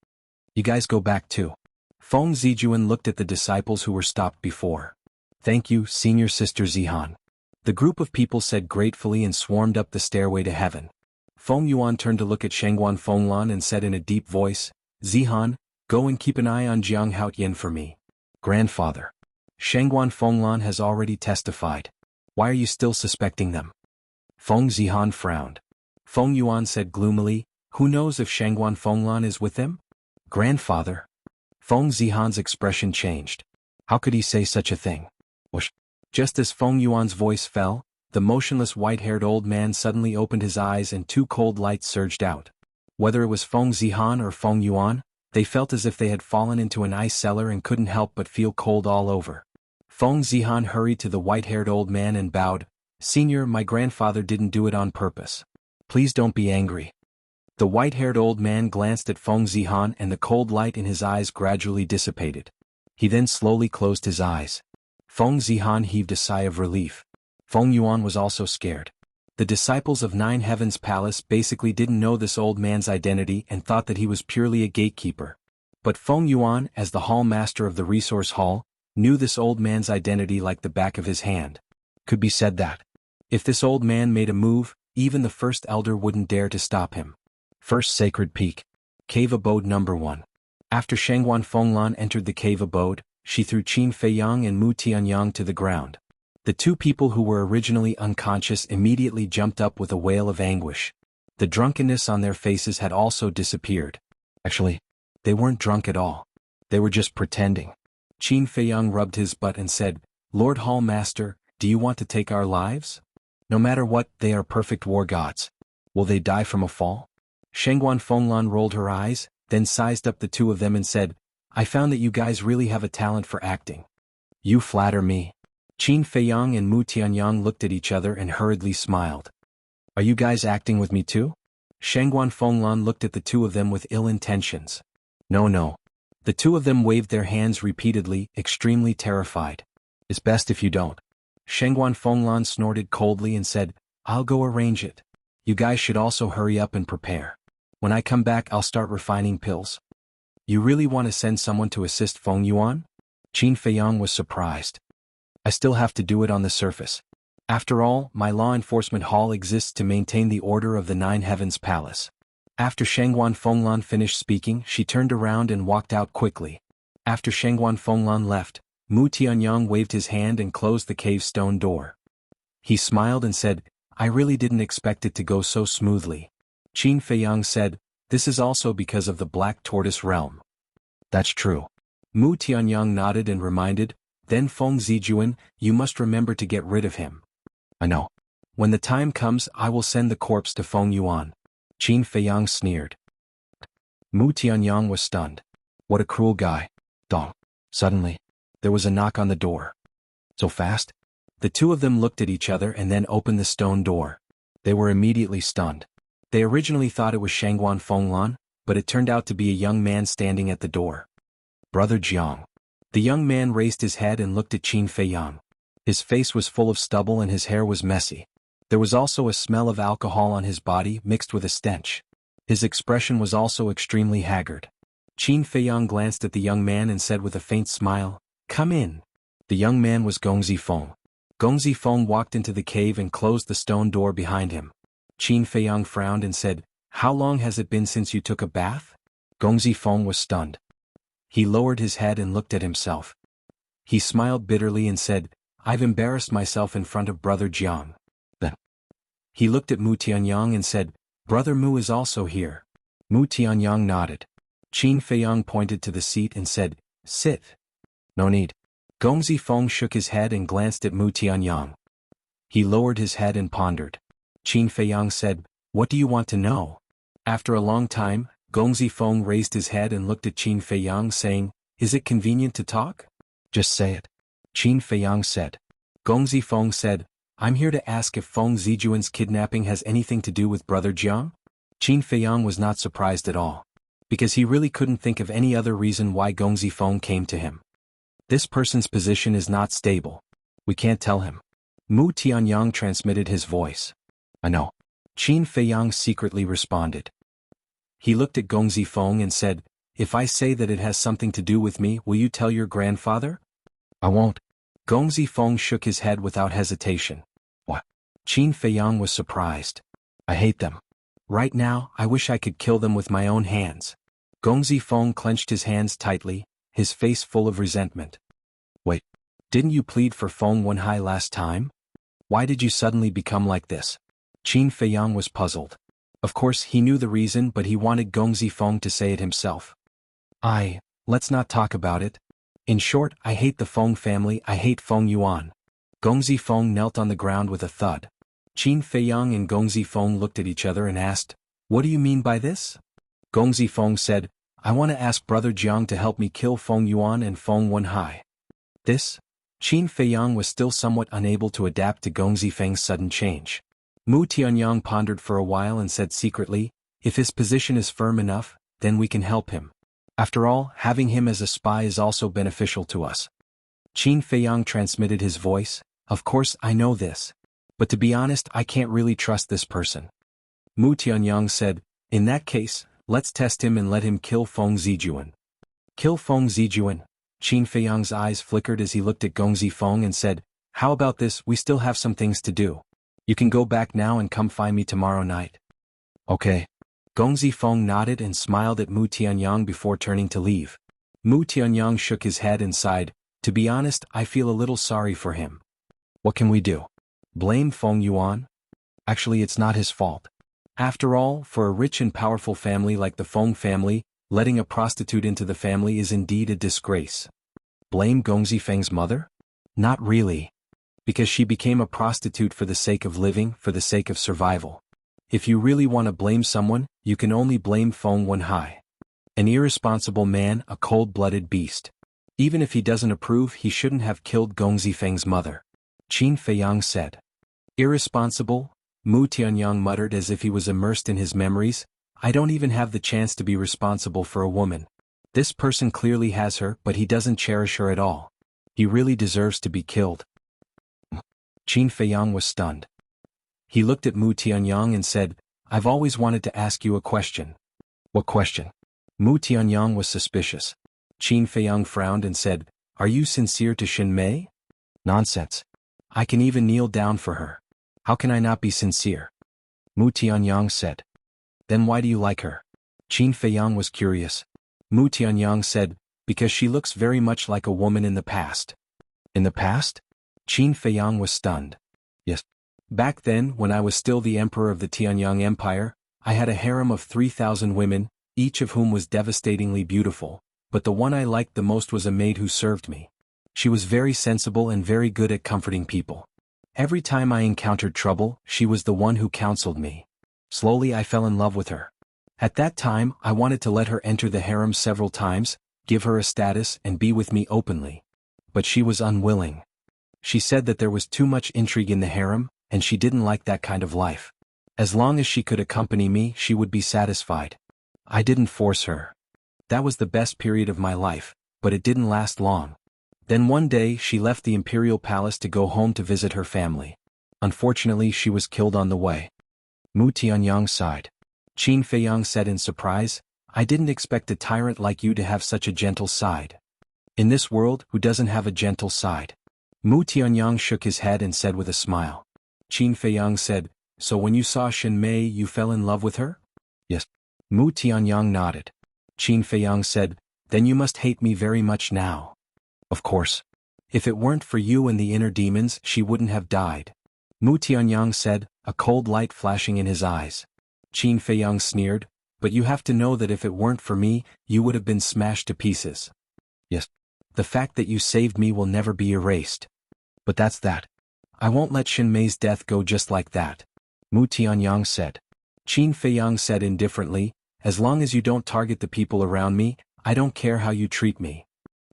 You guys go back too. Feng Zijuan looked at the disciples who were stopped before. Thank you, Senior Sister Zihan. The group of people said gratefully and swarmed up the stairway to heaven. Feng Yuan turned to look at Shengguan Fenglan and said in a deep voice, Zihan, go and keep an eye on Jiang Haoyin for me. Grandfather. Shengguan Fenglan has already testified. Why are you still suspecting them? Feng Zihan frowned. Feng Yuan said gloomily, who knows if Shengguan Fenglan is with them? Grandfather. Feng Zihan's expression changed. How could he say such a thing? Whoosh. Just as Feng Yuan's voice fell, the motionless white-haired old man suddenly opened his eyes and two cold lights surged out. Whether it was Feng Zihan or Feng Yuan, they felt as if they had fallen into an ice cellar and couldn't help but feel cold all over. Feng Zihan hurried to the white-haired old man and bowed, Senior, my grandfather didn't do it on purpose. Please don't be angry. The white-haired old man glanced at Feng Zihan and the cold light in his eyes gradually dissipated. He then slowly closed his eyes. Feng Zihan heaved a sigh of relief. Feng Yuan was also scared. The disciples of Nine Heavens Palace basically didn't know this old man's identity and thought that he was purely a gatekeeper. But Feng Yuan, as the hall master of the resource hall, knew this old man's identity like the back of his hand. Could be said that, if this old man made a move, even the First Elder wouldn't dare to stop him. First Sacred Peak. Cave Abode Number 1. After Shengguan Fenglan entered the cave abode, she threw Qin Feiyang and Mu Tianyang to the ground. The two people who were originally unconscious immediately jumped up with a wail of anguish. The drunkenness on their faces had also disappeared. Actually, they weren't drunk at all. They were just pretending. Qin Feiyang rubbed his butt and said, Lord Hall Master, do you want to take our lives? No matter what, they are perfect war gods. Will they die from a fall? Shengguan Fenglan rolled her eyes, then sized up the two of them and said, I found that you guys really have a talent for acting. You flatter me. Qin Feiyang and Mu Tianyang looked at each other and hurriedly smiled. Are you guys acting with me too? Shengguan Fenglan looked at the two of them with ill intentions. No. The two of them waved their hands repeatedly, extremely terrified. It's best if you don't. Shengguan Fenglan snorted coldly and said, I'll go arrange it. You guys should also hurry up and prepare. When I come back I'll start refining pills. You really want to send someone to assist Feng Yuan? Qin Feiyang was surprised. I still have to do it on the surface. After all, my law enforcement hall exists to maintain the order of the Nine Heavens Palace. After Shengguan Fenglan finished speaking, she turned around and walked out quickly. After Shengguan Fenglan left, Mu Tianyang waved his hand and closed the cave stone door. He smiled and said, I really didn't expect it to go so smoothly. Qin Feiyang said, this is also because of the Black Tortoise realm. That's true. Mu Tianyang nodded and reminded, then Feng Zijuan, you must remember to get rid of him. I know. When the time comes I will send the corpse to Feng Yuan. Qin Feiyang sneered. Mu Tianyang was stunned. What a cruel guy. Dong. Suddenly, there was a knock on the door. So fast? The two of them looked at each other and then opened the stone door. They were immediately stunned. They originally thought it was Shengguan Fenglan, but it turned out to be a young man standing at the door. Brother Jiang. The young man raised his head and looked at Qin Feiyang. His face was full of stubble and his hair was messy. There was also a smell of alcohol on his body mixed with a stench. His expression was also extremely haggard. Qin Feiyang glanced at the young man and said with a faint smile, Come in. The young man was Gongzi Feng. Gongzi Feng walked into the cave and closed the stone door behind him. Qin Feiyang frowned and said, How long has it been since you took a bath? Gongzi Feng was stunned. He lowered his head and looked at himself. He smiled bitterly and said, I've embarrassed myself in front of Brother Jiang. Then he looked at Mu Tianyang and said, Brother Mu is also here. Mu Tianyang nodded. Qin Feiyang pointed to the seat and said, Sit. No need. Gongzi Feng shook his head and glanced at Mu Tianyang. He lowered his head and pondered. Qin Feiyang said, What do you want to know? After a long time, Gongzi Feng raised his head and looked at Qin Feiyang saying, Is it convenient to talk? Just say it. Qin Feiyang said. Gongzi Feng said, I'm here to ask if Feng Zijuan's kidnapping has anything to do with Brother Jiang? Qin Feiyang was not surprised at all. Because he really couldn't think of any other reason why Gongzi Feng came to him. This person's position is not stable. We can't tell him. Mu Tianyang transmitted his voice. I know. Qin Feiyang secretly responded. He looked at Gongzi Feng and said, If I say that it has something to do with me, will you tell your grandfather? I won't. Gongzi Feng shook his head without hesitation. What? Qin Feiyang was surprised. I hate them. Right now, I wish I could kill them with my own hands. Gongzi Feng clenched his hands tightly, his face full of resentment. Wait, didn't you plead for Feng Wenhai last time? Why did you suddenly become like this? Qin Feiyang was puzzled. Of course he knew the reason, but he wanted Gongzi Feng to say it himself. Let's not talk about it. In short, I hate the Feng family, I hate Feng Yuan. Gongzi Feng knelt on the ground with a thud. Qin Feiyang and Gongzi Feng looked at each other and asked, What do you mean by this? Gongzi Feng said, I want to ask Brother Jiang to help me kill Feng Yuan and Feng Wenhai. This? Qin Feiyang was still somewhat unable to adapt to Gongzi Feng's sudden change. Mu Tianyang pondered for a while and said secretly, If his position is firm enough, then we can help him. After all, having him as a spy is also beneficial to us. Qin Feiyang transmitted his voice, Of course I know this. But to be honest, I can't really trust this person. Mu Tianyang said, In that case, let's test him and let him kill Feng Zijuan. Kill Feng Zijuan? Qin Feiyang's eyes flickered as he looked at Gongzi Feng and said, How about this, we still have some things to do. You can go back now and come find me tomorrow night. Okay. Gongzi Feng nodded and smiled at Mu Tianyang before turning to leave. Mu Tianyang shook his head and sighed, To be honest, I feel a little sorry for him. What can we do? Blame Feng Yuan? Actually, it's not his fault. After all, for a rich and powerful family like the Feng family, letting a prostitute into the family is indeed a disgrace. Blame Gongzi Feng's mother? Not really. Because she became a prostitute for the sake of living, for the sake of survival. If you really want to blame someone, you can only blame Feng Wenhai. An irresponsible man, a cold-blooded beast. Even if he doesn't approve, he shouldn't have killed Gongzi Feng's mother. Qin Feiyang said. Irresponsible? Mu Tianyang muttered as if he was immersed in his memories. I don't even have the chance to be responsible for a woman. This person clearly has her, but he doesn't cherish her at all. He really deserves to be killed. Qin Feiyang was stunned. He looked at Mu Tianyang and said, I've always wanted to ask you a question. What question? Mu Tianyang was suspicious. Qin Feiyang frowned and said, Are you sincere to Xin Mei? Nonsense. I can even kneel down for her. How can I not be sincere? Mu Tianyang said. Then why do you like her? Qin Feiyang was curious. Mu Tianyang said, Because she looks very much like a woman in the past. In the past? Qin Feiyang was stunned. Yes. Back then, when I was still the emperor of the Tianyang Empire, I had a harem of 3,000 women, each of whom was devastatingly beautiful, but the one I liked the most was a maid who served me. She was very sensible and very good at comforting people. Every time I encountered trouble, she was the one who counseled me. Slowly I fell in love with her. At that time, I wanted to let her enter the harem several times, give her a status and be with me openly. But she was unwilling. She said that there was too much intrigue in the harem, and she didn't like that kind of life. As long as she could accompany me, she would be satisfied. I didn't force her. That was the best period of my life, but it didn't last long. Then one day she left the imperial palace to go home to visit her family. Unfortunately, she was killed on the way. Mu Tianyang sighed. Qin Feiyang said in surprise, I didn't expect a tyrant like you to have such a gentle side. In this world, who doesn't have a gentle side? Mu Tianyang shook his head and said with a smile. Qin Feiyang said, So when you saw Xin Mei you fell in love with her? Yes. Mu Tianyang nodded. Qin Feiyang said, Then you must hate me very much now. Of course. If it weren't for you and the inner demons she wouldn't have died. Mu Tianyang said, a cold light flashing in his eyes. Qin Feiyang sneered, But you have to know that if it weren't for me, you would have been smashed to pieces. Yes. The fact that you saved me will never be erased. But that's that. I won't let Xin Mei's death go just like that. Mu Tianyang said. Qin Feiyang said indifferently, As long as you don't target the people around me, I don't care how you treat me.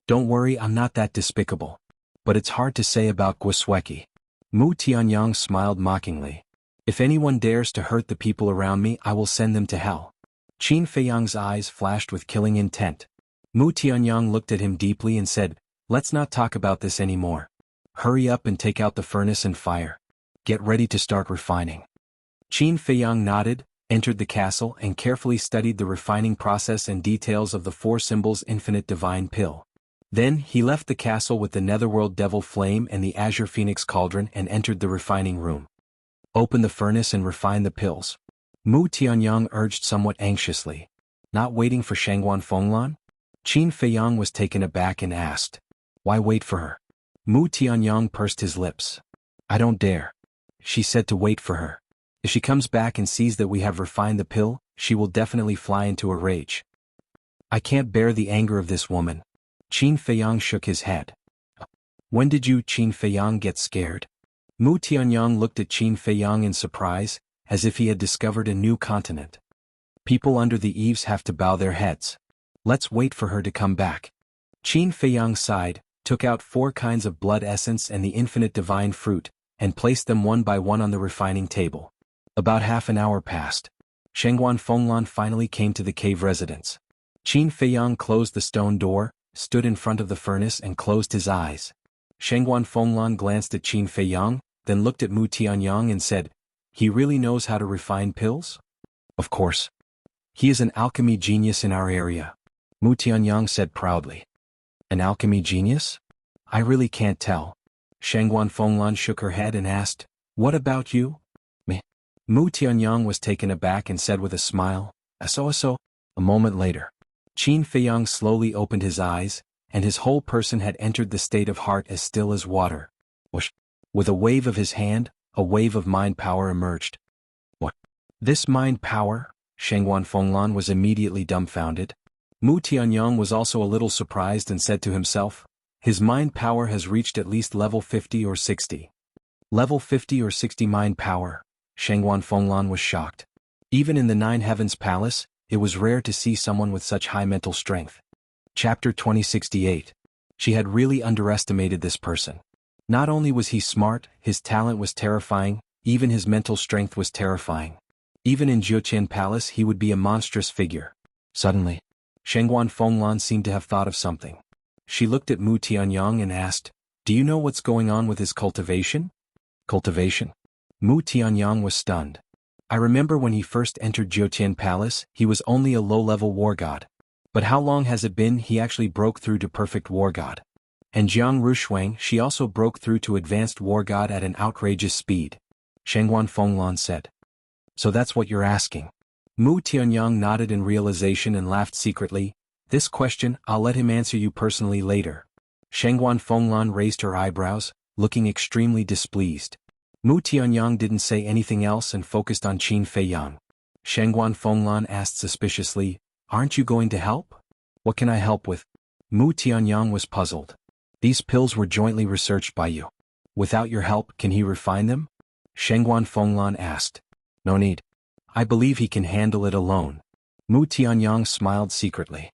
Don't worry, I'm not that despicable. But it's hard to say about Guosweki. Mu Tianyang smiled mockingly. If anyone dares to hurt the people around me, I will send them to hell. Qin Feiyang's eyes flashed with killing intent. Mu Tianyang looked at him deeply and said, Let's not talk about this anymore. Hurry up and take out the furnace and fire. Get ready to start refining. Qin Feiyang nodded, entered the castle and carefully studied the refining process and details of the 4 symbols infinite divine pill. Then he left the castle with the netherworld devil flame and the azure phoenix cauldron and entered the refining room. Open the furnace and refine the pills. Mu Tianyang urged somewhat anxiously. Not waiting for Shangguan Fenglan? Qin Feiyang was taken aback and asked. Why wait for her? Mu Tianyang pursed his lips. I don't dare. She said to wait for her. If she comes back and sees that we have refined the pill, she will definitely fly into a rage. I can't bear the anger of this woman. Qin Feiyang shook his head. When did you, Qin Feiyang, get scared? Mu Tianyang looked at Qin Feiyang in surprise, as if he had discovered a new continent. People under the eaves have to bow their heads. Let's wait for her to come back. Qin Feiyang sighed, took out 4 kinds of blood essence and the infinite divine fruit, and placed them one by one on the refining table. About half an hour passed. Shangguan Fenglan finally came to the cave residence. Qin Feiyang closed the stone door, stood in front of the furnace and closed his eyes. Shangguan Fenglan glanced at Qin Feiyang, then looked at Mu Tianyang and said, He really knows how to refine pills? Of course. He is an alchemy genius in our area. Mu Tianyang said proudly. An alchemy genius? I really can't tell. Shangguan Fenglan shook her head and asked, What about you? Me. Mu Tianyang was taken aback and said with a smile, So. A moment later. Qin Feiyang slowly opened his eyes, and his whole person had entered the state of heart as still as water. Whoosh. With a wave of his hand, a wave of mind power emerged. What? This mind power? Shangguan Fenglan was immediately dumbfounded. Mu Tianyang was also a little surprised and said to himself, His mind power has reached at least level 50 or 60. Level 50 or 60 mind power? Shangguan Fenglan was shocked. Even in the 9 Heavens Palace, it was rare to see someone with such high mental strength. Chapter 2068. She had really underestimated this person. Not only was he smart, his talent was terrifying, even his mental strength was terrifying. Even in Jiuqian Palace he would be a monstrous figure. Suddenly, Shengguan Fenglan seemed to have thought of something. She looked at Mu Tianyang and asked, "Do you know what's going on with his cultivation?" Cultivation? Mu Tianyang was stunned. "I remember when he first entered Jiutian Palace, he was only a low-level war god. But how long has it been he actually broke through to perfect war god? And Jianghu Shuang, she also broke through to advanced war god at an outrageous speed." Shengguan Fenglan said. "So that's what you're asking." Mu Tianyang nodded in realization and laughed secretly. "This question, I'll let him answer you personally later." Shengguan Fenglan raised her eyebrows, looking extremely displeased. Mu Tianyang didn't say anything else and focused on Qin Feiyang. Shengguan Fenglan asked suspiciously, "Aren't you going to help?" "What can I help with?" Mu Tianyang was puzzled. "These pills were jointly researched by you. Without your help, can he refine them?" Shengguan Fenglan asked. "No need. I believe he can handle it alone." Mu Tianyang smiled secretly.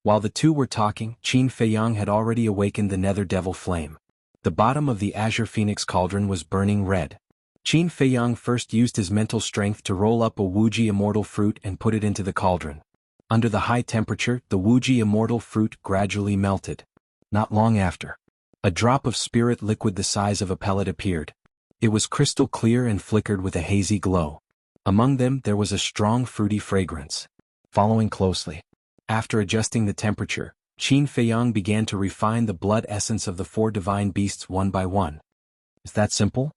While the two were talking, Qin Feiyang had already awakened the nether devil flame. The bottom of the Azure Phoenix cauldron was burning red. Qin Feiyang first used his mental strength to roll up a Wuxia immortal fruit and put it into the cauldron. Under the high temperature, the Wuxia immortal fruit gradually melted. Not long after, a drop of spirit liquid the size of a pellet appeared. It was crystal clear and flickered with a hazy glow. Among them there was a strong fruity fragrance. Following closely, after adjusting the temperature, Qin Feiyang began to refine the blood essence of the four divine beasts one by one. "Is that simple?"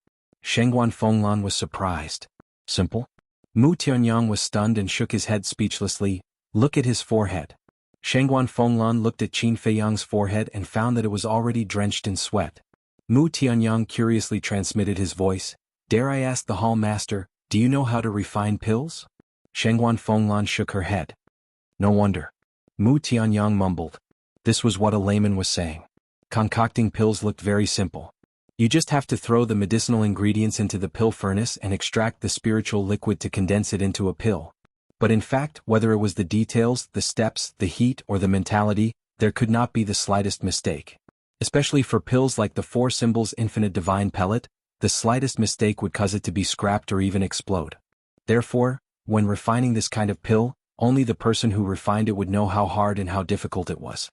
Shengguan Fenglan was surprised. "Simple?" Mu Tianyang was stunned and shook his head speechlessly. "Look at his forehead." Shengguan Fenglan looked at Qin Feiyang's forehead and found that it was already drenched in sweat. Mu Tianyang curiously transmitted his voice. "Dare I ask the hall master, do you know how to refine pills?" Shengguan Fenglan shook her head. "No wonder." Mu Tianyang mumbled. This was what a layman was saying. Concocting pills looked very simple. You just have to throw the medicinal ingredients into the pill furnace and extract the spiritual liquid to condense it into a pill. But in fact, whether it was the details, the steps, the heat, or the mentality, there could not be the slightest mistake. Especially for pills like the Four Symbols Infinite Divine Pellet, the slightest mistake would cause it to be scrapped or even explode. Therefore, when refining this kind of pill, only the person who refined it would know how hard and how difficult it was.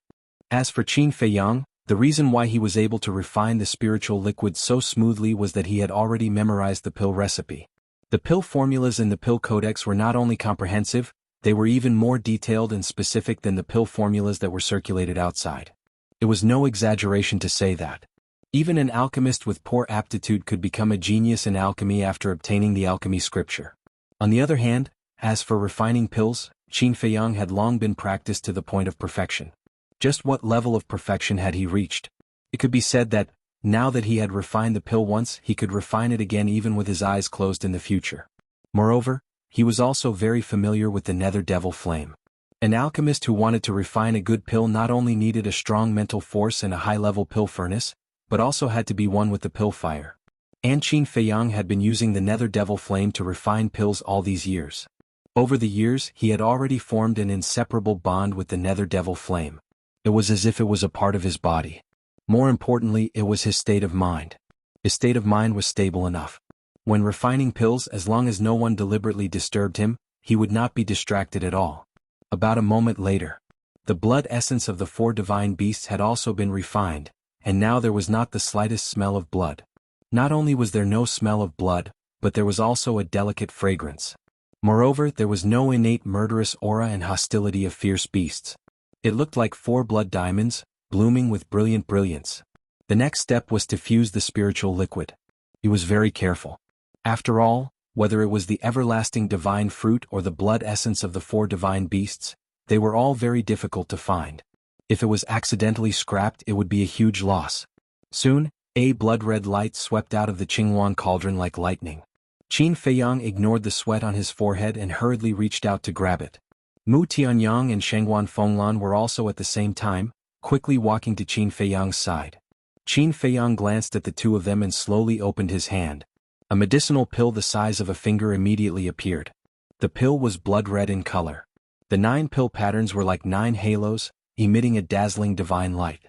As for Qin Feiyang, the reason why he was able to refine the spiritual liquid so smoothly was that he had already memorized the pill recipe. The pill formulas in the pill codex were not only comprehensive, they were even more detailed and specific than the pill formulas that were circulated outside. It was no exaggeration to say that even an alchemist with poor aptitude could become a genius in alchemy after obtaining the alchemy scripture. On the other hand, as for refining pills, Qin Feiyang had long been practiced to the point of perfection. Just what level of perfection had he reached? It could be said that, now that he had refined the pill once, he could refine it again even with his eyes closed in the future. Moreover, he was also very familiar with the nether devil flame. An alchemist who wanted to refine a good pill not only needed a strong mental force and a high-level pill furnace, but also had to be one with the pill fire. And Qin Feiyang had been using the nether devil flame to refine pills all these years. Over the years, he had already formed an inseparable bond with the nether devil flame. It was as if it was a part of his body. More importantly, it was his state of mind. His state of mind was stable enough. When refining pills, as long as no one deliberately disturbed him, he would not be distracted at all. About a moment later, the blood essence of the four divine beasts had also been refined, and now there was not the slightest smell of blood. Not only was there no smell of blood, but there was also a delicate fragrance. Moreover, there was no innate murderous aura and hostility of fierce beasts. It looked like four blood diamonds, blooming with brilliant brilliance. The next step was to fuse the spiritual liquid. He was very careful. After all, whether it was the everlasting divine fruit or the blood essence of the four divine beasts, they were all very difficult to find. If it was accidentally scrapped, it would be a huge loss. Soon, a blood-red light swept out of the Qinghuan cauldron like lightning. Qin Feiyang ignored the sweat on his forehead and hurriedly reached out to grab it. Mu Tianyang and Shengguan Fenglan were also at the same time, quickly walking to Qin Feiyang's side. Qin Feiyang glanced at the two of them and slowly opened his hand. A medicinal pill the size of a finger immediately appeared. The pill was blood-red in color. The 9 pill patterns were like 9 halos, emitting a dazzling divine light.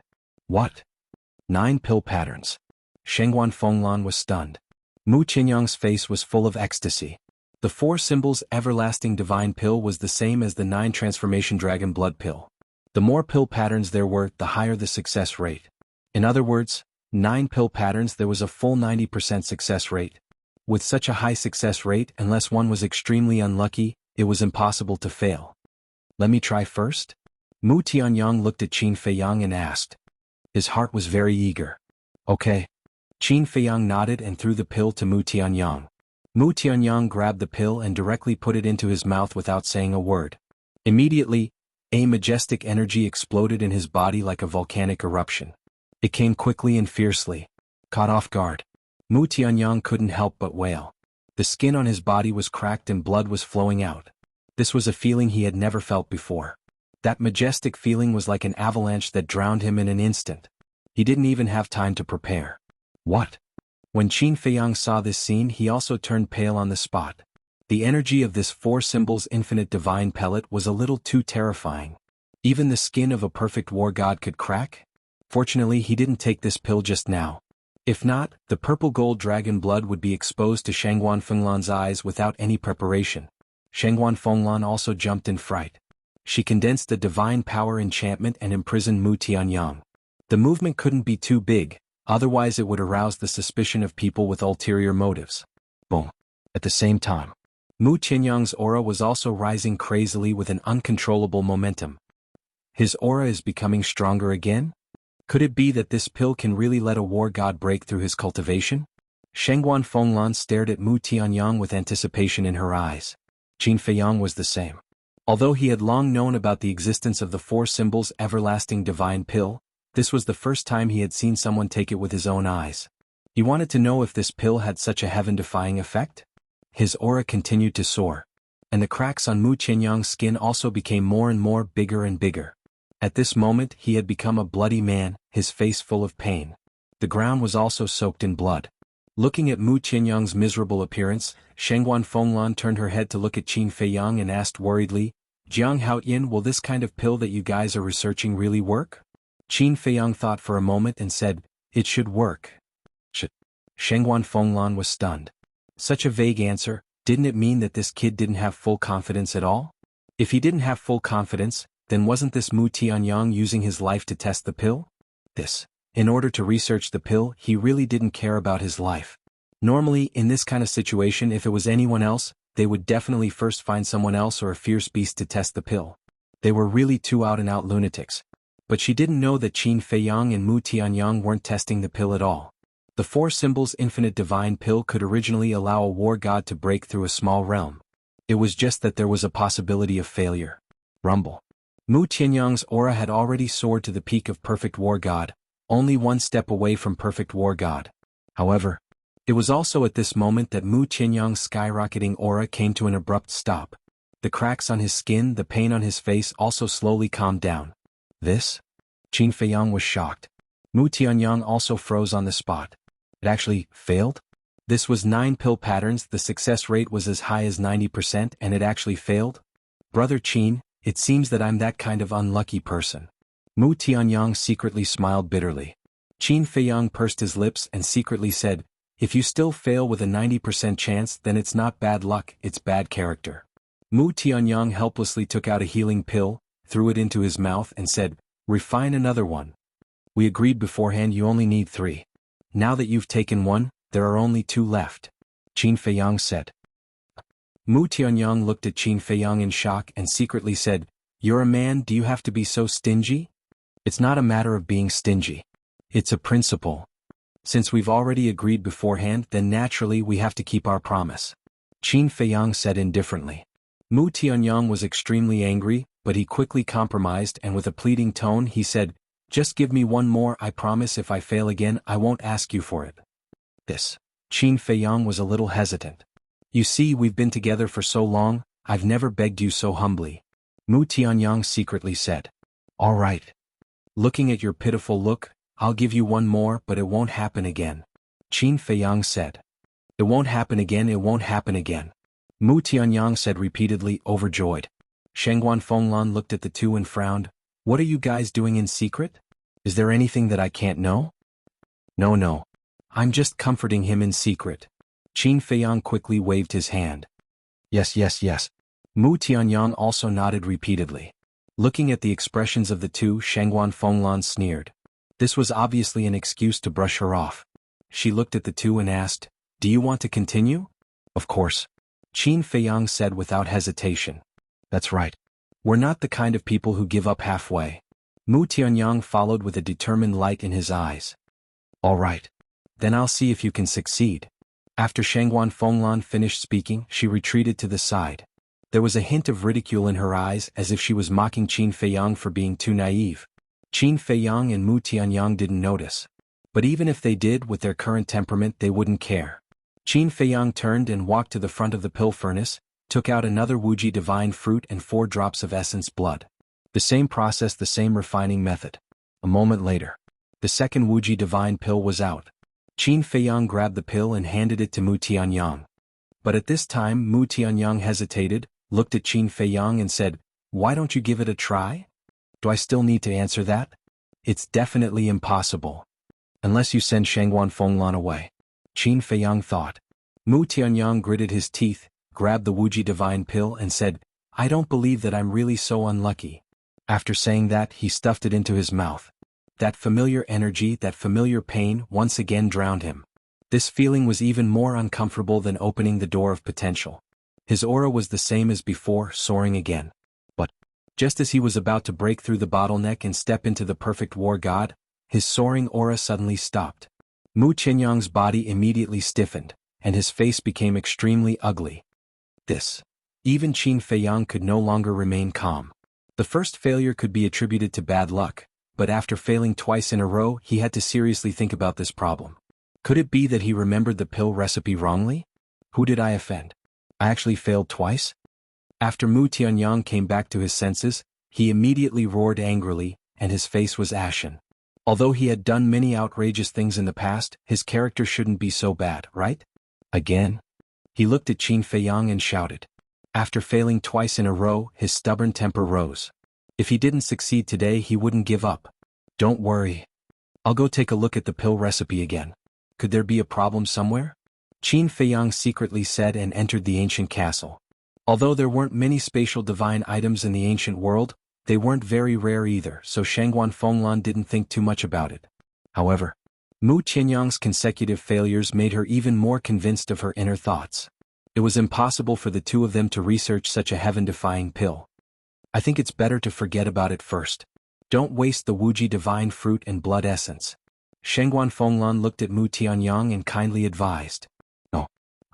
What? 9 pill patterns. Shengguan Fenglan was stunned. Mu Qinyang's face was full of ecstasy. The 4 symbols everlasting divine pill was the same as the 9 transformation dragon blood pill. The more pill patterns there were, the higher the success rate. In other words, 9 pill patterns there was a full 90% success rate. With such a high success rate, unless one was extremely unlucky, it was impossible to fail. Let me try first? Mu Tianyang looked at Qin Feiyang and asked. His heart was very eager. Okay. Qin Feiyang nodded and threw the pill to Mu Tianyang. Mu Tianyang grabbed the pill and directly put it into his mouth without saying a word. Immediately, a majestic energy exploded in his body like a volcanic eruption. It came quickly and fiercely. Caught off guard, Mu Tianyang couldn't help but wail. The skin on his body was cracked and blood was flowing out. This was a feeling he had never felt before. That majestic feeling was like an avalanche that drowned him in an instant. He didn't even have time to prepare. What? When Qin Feiyang saw this scene, he also turned pale on the spot. The energy of this 4 symbols infinite divine pellet was a little too terrifying. Even the skin of a perfect war god could crack? Fortunately, he didn't take this pill just now. If not, the purple gold dragon blood would be exposed to Shangguan Fenglan's eyes without any preparation. Shangguan Fenglan also jumped in fright. She condensed the divine power enchantment and imprisoned Mu Tianyang. The movement couldn't be too big, otherwise it would arouse the suspicion of people with ulterior motives. Boom. At the same time, Mu Tianyang's aura was also rising crazily with an uncontrollable momentum. His aura is becoming stronger again? Could it be that this pill can really let a war god break through his cultivation? Shangguan Fenglan stared at Mu Tianyang with anticipation in her eyes. Qin Feiyang was the same. Although he had long known about the existence of the 4 symbols everlasting divine pill, this was the first time he had seen someone take it with his own eyes. He wanted to know if this pill had such a heaven-defying effect. His aura continued to soar, and the cracks on Mu Tianyang's skin also became more and more bigger and bigger. At this moment he had become a bloody man, his face full of pain. The ground was also soaked in blood. Looking at Mu Tianyang's miserable appearance, Shangguan Fenglan turned her head to look at Qin Feiyang and asked worriedly, Jianghu, will this kind of pill that you guys are researching really work? Qin Feiyang thought for a moment and said, it should work. Shangguan Fenglan was stunned. Such a vague answer, didn't it mean that this kid didn't have full confidence at all? If he didn't have full confidence, then wasn't this Mu Tianyang using his life to test the pill? In order to research the pill, he really didn't care about his life. Normally, in this kind of situation, if it was anyone else, they would definitely first find someone else or a fierce beast to test the pill. They were really 2 out-and-out lunatics. But she didn't know that Qin Feiyang and Mu Tianyang weren't testing the pill at all. The 4 symbols infinite divine pill could originally allow a war god to break through a small realm. It was just that there was a possibility of failure. Rumble. Mu Tianyang's aura had already soared to the peak of perfect war god, only 1 step away from perfect war god. However, it was also at this moment that Mu Tianyang's skyrocketing aura came to an abrupt stop. The cracks on his skin, the pain on his face also slowly calmed down. This? Qin Feiyang was shocked. Mu Tianyang also froze on the spot. It actually failed? This was 9 pill patterns, the success rate was as high as 90% and it actually failed? Brother Qin, it seems that I'm that kind of unlucky person. Mu Tianyang secretly smiled bitterly. Qin Feiyang pursed his lips and secretly said, if you still fail with a 90% chance, then it's not bad luck, it's bad character. Mu Tianyang helplessly took out a healing pill, threw it into his mouth and said, refine another one. We agreed beforehand you only need 3. Now that you've taken 1, there are only 2 left. Qin Feiyang said. Mu Tianyang looked at Qin Feiyang in shock and secretly said, you're a man, do you have to be so stingy? It's not a matter of being stingy. It's a principle. Since we've already agreed beforehand, then naturally we have to keep our promise. Qin Feiyang said indifferently. Mu Tianyang was extremely angry, but he quickly compromised and with a pleading tone he said, just give me 1 more, I promise if I fail again I won't ask you for it. Qin Feiyang was a little hesitant. You see, we've been together for so long, I've never begged you so humbly. Mu Tianyang secretly said. All right. Looking at your pitiful look, I'll give you 1 more, but it won't happen again. Qin Feiyang said. It won't happen again, it won't happen again. Mu Tianyang said repeatedly, overjoyed. Shangguan Fenglan looked at the 2 and frowned. What are you guys doing in secret? Is there anything that I can't know? No. I'm just comforting him in secret. Qin Feiyang quickly waved his hand. Yes, yes, yes. Mu Tianyang also nodded repeatedly. Looking at the expressions of the two, Shangguan Fenglan sneered. This was obviously an excuse to brush her off. She looked at the two and asked, "Do you want to continue?" "Of course," Qin Feiyang said without hesitation. "That's right. We're not the kind of people who give up halfway." Mu Tianyang followed with a determined light in his eyes. "All right. Then I'll see if you can succeed." After Shangguan Fenglan finished speaking, she retreated to the side. There was a hint of ridicule in her eyes, as if she was mocking Qin Feiyang for being too naive. Qin Feiyang and Mu Tianyang didn't notice. But even if they did, with their current temperament, they wouldn't care. Qin Feiyang turned and walked to the front of the pill furnace, took out another Wuji divine fruit and 4 drops of essence blood. The same process, the same refining method. A moment later, the second Wuji divine pill was out. Qin Feiyang grabbed the pill and handed it to Mu Tianyang. But at this time Mu Tianyang hesitated, looked at Qin Feiyang and said, "Why don't you give it a try?" "Do I still need to answer that?" "It's definitely impossible. Unless you send Shangguan Fenglan away," Qin Feiyang thought. Mu Tianyang gritted his teeth, grabbed the Wuji divine pill and said, "I don't believe that I'm really so unlucky." After saying that, he stuffed it into his mouth. That familiar energy, that familiar pain, once again drowned him. This feeling was even more uncomfortable than opening the door of potential. His aura was the same as before, soaring again. But, just as he was about to break through the bottleneck and step into the perfect war god, his soaring aura suddenly stopped. Mu Tianyang's body immediately stiffened, and his face became extremely ugly. Even Qin Feiyang could no longer remain calm. The first failure could be attributed to bad luck, but after failing twice in a row, he had to seriously think about this problem. Could it be that he remembered the pill recipe wrongly? Who did I offend? I actually failed twice? After Mu Tianyang came back to his senses, he immediately roared angrily, and his face was ashen. Although he had done many outrageous things in the past, his character shouldn't be so bad, right? Again? He looked at Qin Feiyang and shouted. After failing twice in a row, his stubborn temper rose. If he didn't succeed today, he wouldn't give up. "Don't worry. I'll go take a look at the pill recipe again. Could there be a problem somewhere?" Qin Feiyang secretly said and entered the ancient castle. Although there weren't many spatial divine items in the ancient world, they weren't very rare either, so Shangguan Fenglan didn't think too much about it. However, Mu Tianyang's consecutive failures made her even more convinced of her inner thoughts. It was impossible for the two of them to research such a heaven-defying pill. "I think it's better to forget about it first. Don't waste the Wuji divine fruit and blood essence." Shangguan Fenglan looked at Mu Tianyang and kindly advised. "No,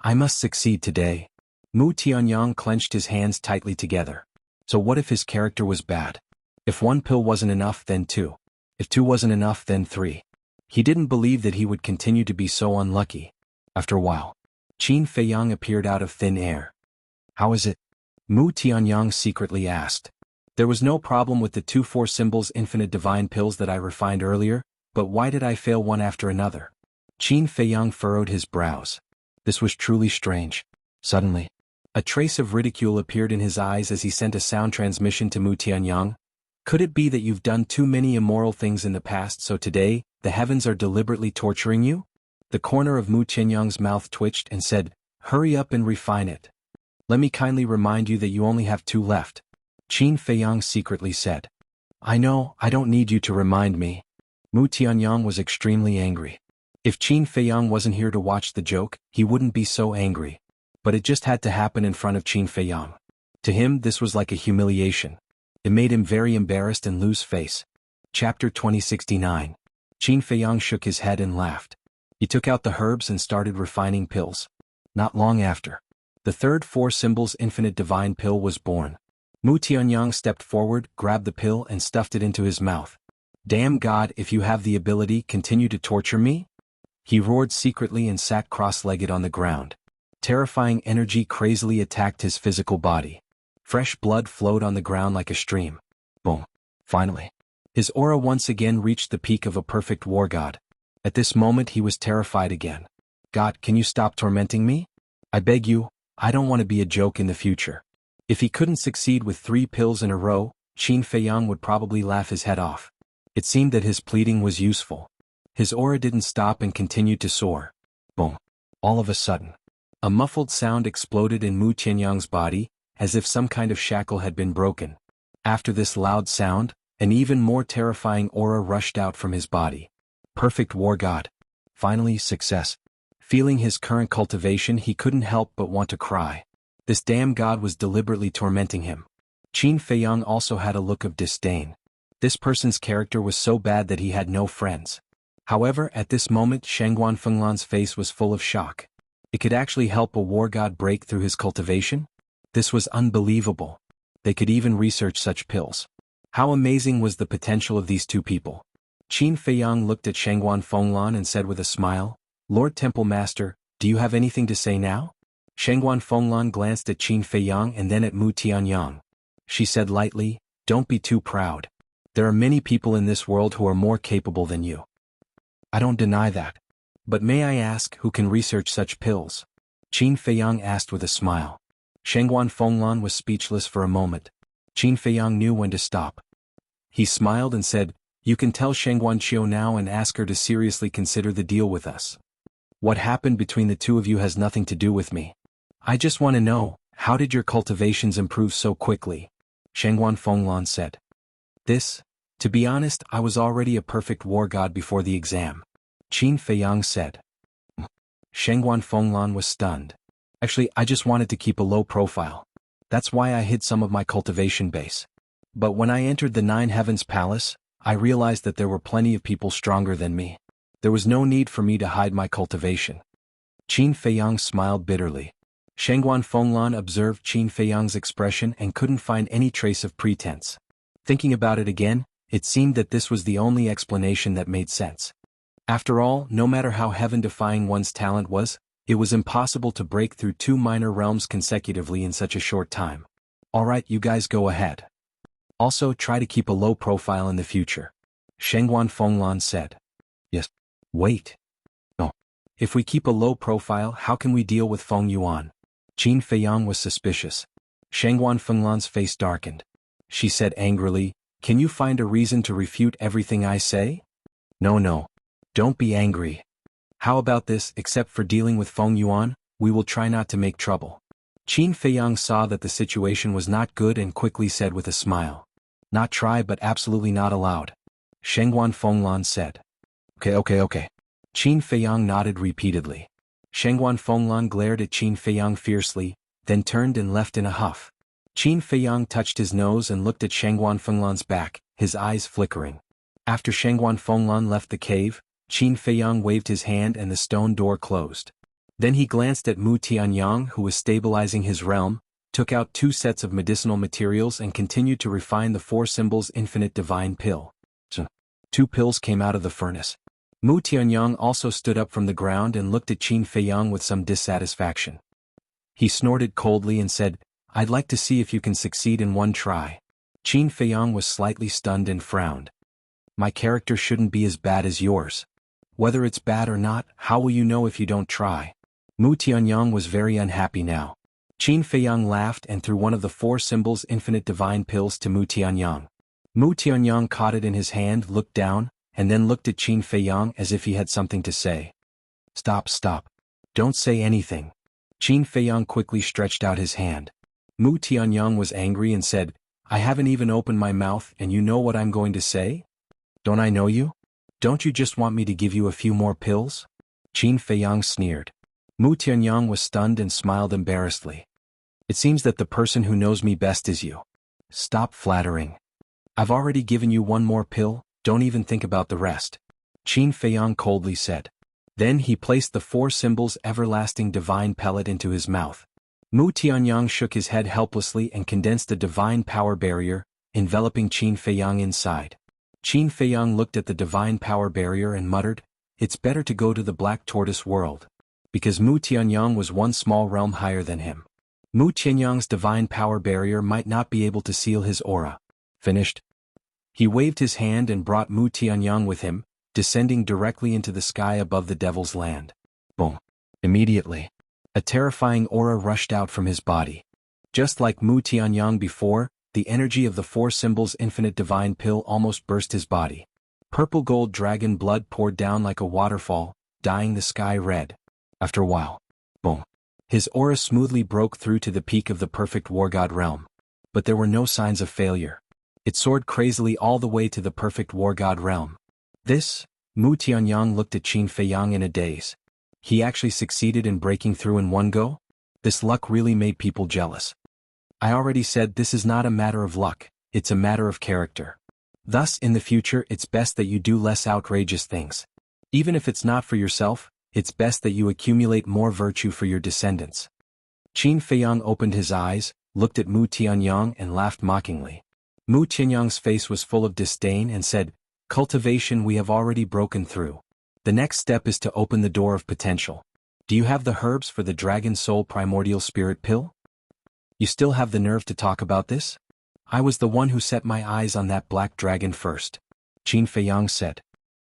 I must succeed today." Mu Tianyang clenched his hands tightly together. So what if his character was bad? If 1 pill wasn't enough, then 2. If 2 wasn't enough, then 3. He didn't believe that he would continue to be so unlucky. After a while, Qin Feiyang appeared out of thin air. "How is it?" Mu Tianyang secretly asked. "There was no problem with the 2-4 symbols infinite divine pills that I refined earlier, but why did I fail one after another?" Qin Feiyang furrowed his brows. This was truly strange. Suddenly, a trace of ridicule appeared in his eyes as he sent a sound transmission to Mu Tianyang. "Could it be that you've done too many immoral things in the past, so today, the heavens are deliberately torturing you?" The corner of Mu Tianyang's mouth twitched and said, "Hurry up and refine it. Let me kindly remind you that you only have 2 left." Qin Feiyang secretly said. "I know, I don't need you to remind me." Mu Tianyang was extremely angry. If Qin Feiyang wasn't here to watch the joke, he wouldn't be so angry. But it just had to happen in front of Qin Feiyang. To him, this was like a humiliation. It made him very embarrassed and lose face. Chapter 2069. Qin Feiyang shook his head and laughed. He took out the herbs and started refining pills. Not long after, the third 4 symbols infinite divine pill was born. Mu Tianyang stepped forward, grabbed the pill and stuffed it into his mouth. "Damn God, if you have the ability, continue to torture me?" He roared secretly and sat cross-legged on the ground. Terrifying energy crazily attacked his physical body. Fresh blood flowed on the ground like a stream. Boom. Finally, his aura once again reached the peak of a perfect war god. At this moment he was terrified again. "God, can you stop tormenting me? I beg you, I don't want to be a joke in the future." If he couldn't succeed with 3 pills in a row, Qin Feiyang would probably laugh his head off. It seemed that his pleading was useful. His aura didn't stop and continued to soar. Boom. All of a sudden, A muffled sound exploded in Mu Tianyang's body, as if some kind of shackle had been broken. After this loud sound, an even more terrifying aura rushed out from his body. Perfect war god. Finally, success. Feeling his current cultivation, he couldn't help but want to cry. This damn god was deliberately tormenting him. Qin Feiyang also had a look of disdain. This person's character was so bad that he had no friends. However, at this moment Shangguan Fenglan's face was full of shock. It could actually help a war god break through his cultivation? This was unbelievable. They could even research such pills. How amazing was the potential of these two people? Qin Feiyang looked at Shangguan Fenglan and said with a smile, "Lord Temple Master, do you have anything to say now?" Shangguan Fenglan glanced at Qin Feiyang and then at Mu Tianyang. She said lightly, "Don't be too proud. There are many people in this world who are more capable than you." "I don't deny that. But may I ask who can research such pills?" Qin Feiyang asked with a smile. Shangguan Fenglan was speechless for a moment. Qin Feiyang knew when to stop. He smiled and said, "You can tell Shangguan Qiu now and ask her to seriously consider the deal with us. What happened between the two of you has nothing to do with me. I just want to know, how did your cultivations improve so quickly?" Shangguan Fenglan said. To be honest, I was already a perfect war god before the exam," Qin Feiyang said. Shangguan Fenglan was stunned. "Actually, I just wanted to keep a low profile. That's why I hid some of my cultivation base. But when I entered the Nine Heavens Palace, I realized that there were plenty of people stronger than me. There was no need for me to hide my cultivation." Qin Feiyang smiled bitterly. Shangguan Fenglan observed Qin Feiyang's expression and couldn't find any trace of pretense. Thinking about it again, it seemed that this was the only explanation that made sense. After all, no matter how heaven-defying one's talent was, it was impossible to break through two minor realms consecutively in such a short time. "Alright, you guys go ahead. Also, try to keep a low profile in the future," Shangguan Fenglan said. "Yes. Wait. No. If we keep a low profile, how can we deal with Feng Yuan?" Qin Feiyang was suspicious. Shangguan Fenglan's face darkened. She said angrily, "Can you find a reason to refute everything I say?" No. Don't be angry. How about this, except for dealing with Feng Yuan, we will try not to make trouble." Qin Feiyang saw that the situation was not good and quickly said with a smile, "Not try but absolutely not allowed," Shangguan Fenglan said. Okay. Qin Feiyang nodded repeatedly. Shangguan Fenglan glared at Qin Feiyang fiercely, then turned and left in a huff. Qin Feiyang touched his nose and looked at Shangguan Fenglan's back, his eyes flickering. After Shangguan Fenglan left the cave, Qin Feiyang waved his hand and the stone door closed. Then he glanced at Mu Tianyang, who was stabilizing his realm, took out 2 sets of medicinal materials and continued to refine the 4 symbols infinite divine pill. 2 pills came out of the furnace. Mu Tianyang also stood up from the ground and looked at Qin Feiyang with some dissatisfaction. He snorted coldly and said, "I'd like to see if you can succeed in one try." Qin Feiyang was slightly stunned and frowned. "My character shouldn't be as bad as yours. Whether it's bad or not, how will you know if you don't try?" Mu Tianyang was very unhappy now. Qin Feiyang laughed and threw one of the 4 symbols infinite divine pills to Mu Tianyang. Mu Tianyang caught it in his hand, looked down, and then looked at Qin Feiyang as if he had something to say. Stop. Don't say anything." Qin Feiyang quickly stretched out his hand. Mu Tianyang was angry and said, "I haven't even opened my mouth and you know what I'm going to say? Don't I know you? Don't you just want me to give you a few more pills?" Qin Feiyang sneered. Mu Tianyang was stunned and smiled embarrassedly. "It seems that the person who knows me best is you. Stop flattering. I've already given you 1 more pill, don't even think about the rest," Qin Feiyang coldly said. Then he placed the 4 symbols everlasting divine pellet into his mouth. Mu Tianyang shook his head helplessly and condensed a divine power barrier, enveloping Qin Feiyang inside. Qin Feiyang looked at the divine power barrier and muttered, "It's better to go to the Black Tortoise world." Because Mu Tianyang was 1 small realm higher than him. Mu Tianyang's divine power barrier might not be able to seal his aura. Finished? He waved his hand and brought Mu Tianyang with him, descending directly into the sky above the Devil's Land. Boom. Immediately, a terrifying aura rushed out from his body. Just like Mu Tianyang before, the energy of the 4 symbols infinite divine pill almost burst his body. Purple gold dragon blood poured down like a waterfall, dyeing the sky red. After a while, boom. His aura smoothly broke through to the peak of the perfect war god realm. But there were no signs of failure. It soared crazily all the way to the perfect war god realm. This? Mu Tianyang looked at Qin Feiyang in a daze. He actually succeeded in breaking through in one go? This luck really made people jealous. I already said this is not a matter of luck, it's a matter of character. Thus, in the future, it's best that you do less outrageous things. Even if it's not for yourself, it's best that you accumulate more virtue for your descendants. Qin Feiyang opened his eyes, looked at Mu Tianyang and laughed mockingly. Mu Tianyang's face was full of disdain and said, "Cultivation we have already broken through. The next step is to open the door of potential. Do you have the herbs for the Dragon Soul Primordial Spirit Pill? You still have the nerve to talk about this? I was the one who set my eyes on that black dragon first," Qin Feiyang said.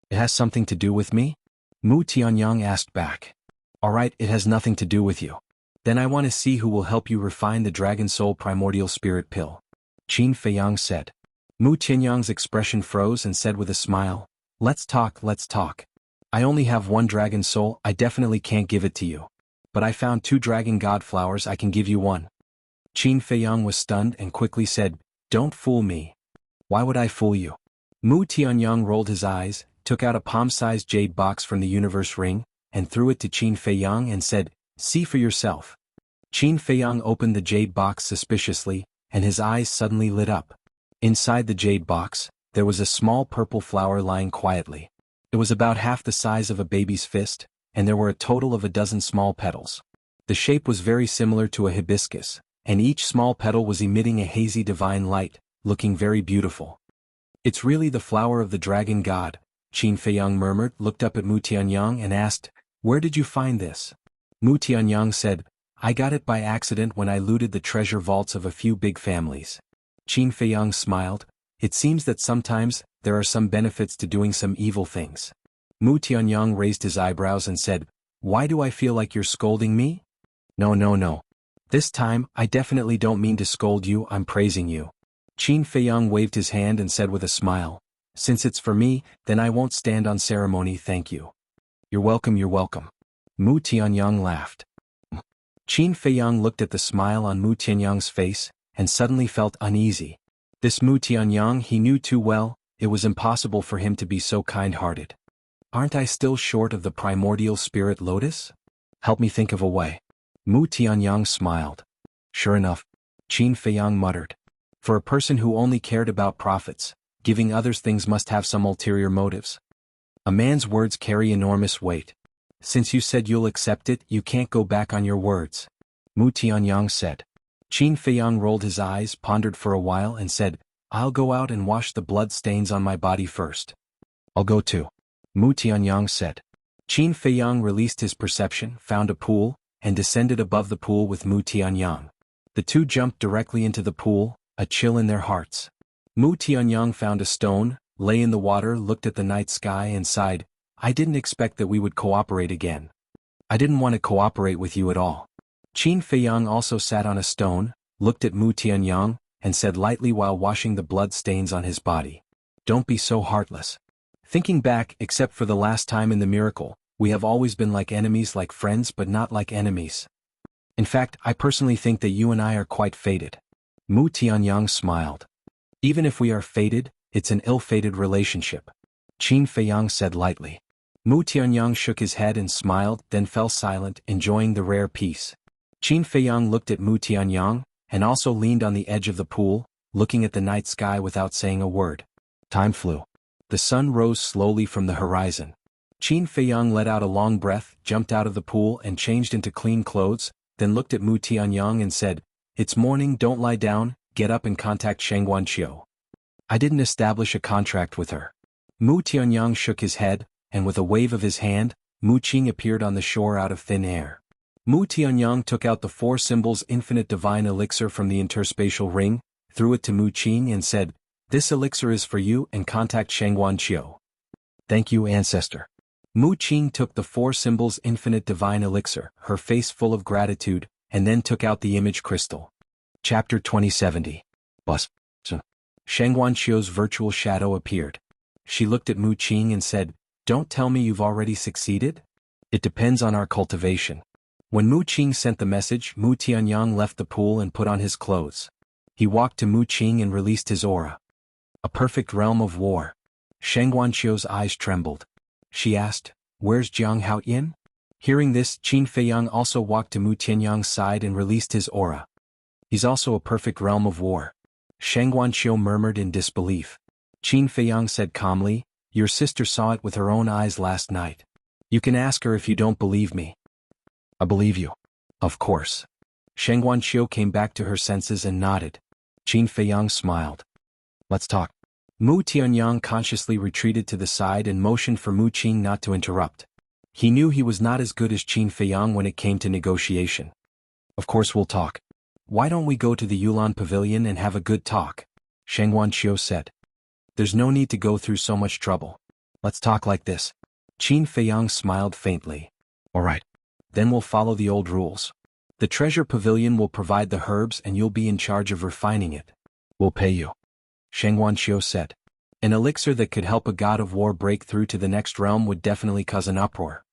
"It has something to do with me?" Mu Tianyang asked back. "Alright, it has nothing to do with you. Then I want to see who will help you refine the Dragon Soul Primordial Spirit Pill," Qin Feiyang said. Mu Tianyang's expression froze and said with a smile, let's talk. I only have one dragon soul, I definitely can't give it to you. But I found 2 dragon god flowers, I can give you one." Qin Feiyang was stunned and quickly said, "Don't fool me." "Why would I fool you?" Mu Tianyang rolled his eyes, took out a palm-sized jade box from the universe ring, and threw it to Qin Feiyang and said, "See for yourself." Qin Feiyang opened the jade box suspiciously, and his eyes suddenly lit up. Inside the jade box, there was a small purple flower lying quietly. It was about half the size of a baby's fist, and there were a total of 12 small petals. The shape was very similar to a hibiscus, and each small petal was emitting a hazy divine light, looking very beautiful. "It's really the flower of the dragon god," Qin Feiyang murmured, looked up at Mu Tianyang and asked, "Where did you find this?" Mu Tianyang said, "I got it by accident when I looted the treasure vaults of a few big families." Qin Feiyang smiled. "It seems that sometimes, there are some benefits to doing some evil things." Mu Tianyang raised his eyebrows and said, "Why do I feel like you're scolding me?" No. This time, I definitely don't mean to scold you, I'm praising you." Qin Feiyang waved his hand and said with a smile, "Since it's for me, then I won't stand on ceremony, thank you." You're welcome. Mu Tianyang laughed. Qin Feiyang looked at the smile on Mu Tianyang's face, and suddenly felt uneasy. This Mu Tianyang he knew too well, it was impossible for him to be so kind-hearted. "Aren't I still short of the primordial spirit lotus? Help me think of a way." Mu Tianyang smiled. "Sure enough," Qin Feiyang muttered. "For a person who only cared about profits, giving others things must have some ulterior motives. A man's words carry enormous weight. Since you said you'll accept it, you can't go back on your words," Mu Tianyang said. Qin Feiyang rolled his eyes, pondered for a while and said, "I'll go out and wash the blood stains on my body first." "I'll go too," Mu Tianyang said. Qin Feiyang released his perception, found a pool, and descended above the pool with Mu Tianyang. The two jumped directly into the pool, a chill in their hearts. Mu Tianyang found a stone, lay in the water, looked at the night sky and sighed, "I didn't expect that we would cooperate again. I didn't want to cooperate with you at all." Qin Feiyang also sat on a stone, looked at Mu Tianyang, and said lightly while washing the blood stains on his body, "Don't be so heartless. Thinking back, except for the last time in the miracle, we have always been like enemies, like friends but not like enemies. In fact, I personally think that you and I are quite fated." Mu Tianyang smiled. "Even if we are fated, it's an ill-fated relationship," Qin Feiyang said lightly. Mu Tianyang shook his head and smiled, then fell silent, enjoying the rare peace. Qin Feiyang looked at Mu Tianyang, and also leaned on the edge of the pool, looking at the night sky without saying a word. Time flew. The sun rose slowly from the horizon. Qin Feiyang let out a long breath, jumped out of the pool and changed into clean clothes, then looked at Mu Tianyang and said, "It's morning, don't lie down, get up and contact Shangguanqiu." "I didn't establish a contract with her." Mu Tianyang shook his head, and with a wave of his hand, Mu Qing appeared on the shore out of thin air. Mu Tianyang took out the 4 symbols infinite divine elixir from the interspatial ring, threw it to Mu Qing and said, "This elixir is for you and contact Shangguanqiu." "Thank you, ancestor." Mu Qing took the 4 symbols infinite divine elixir, her face full of gratitude, and then took out the image crystal. Chapter 2070. Bus. Shangguanqiu's virtual shadow appeared. She looked at Mu Qing and said, "Don't tell me you've already succeeded? It depends on our cultivation." When Mu Qing sent the message, Mu Tianyang left the pool and put on his clothes. He walked to Mu Qing and released his aura. A perfect realm of war. Sheng Guanqiu's eyes trembled. She asked, "Where's Jiang Haoyin?" Hearing this, Qin Feiyang also walked to Mu Tianyang's side and released his aura. He's also a perfect realm of war. Sheng Guanqiu murmured in disbelief. Qin Feiyang said calmly, "Your sister saw it with her own eyes last night. You can ask her if you don't believe me." "I believe you." "Of course." Sheng Guanqiu came back to her senses and nodded. Qin Feiyang smiled. "Let's talk." Mu Tianyang consciously retreated to the side and motioned for Mu Qing not to interrupt. He knew he was not as good as Qin Feiyang when it came to negotiation. "Of course we'll talk. Why don't we go to the Yulan Pavilion and have a good talk?" Sheng Guanqiu said. "There's no need to go through so much trouble. Let's talk like this." Qin Feiyang smiled faintly. "All right. Then we'll follow the old rules. The treasure pavilion will provide the herbs and you'll be in charge of refining it. We'll pay you." Sheng Guanqiu said. An elixir that could help a god of war break through to the next realm would definitely cause an uproar.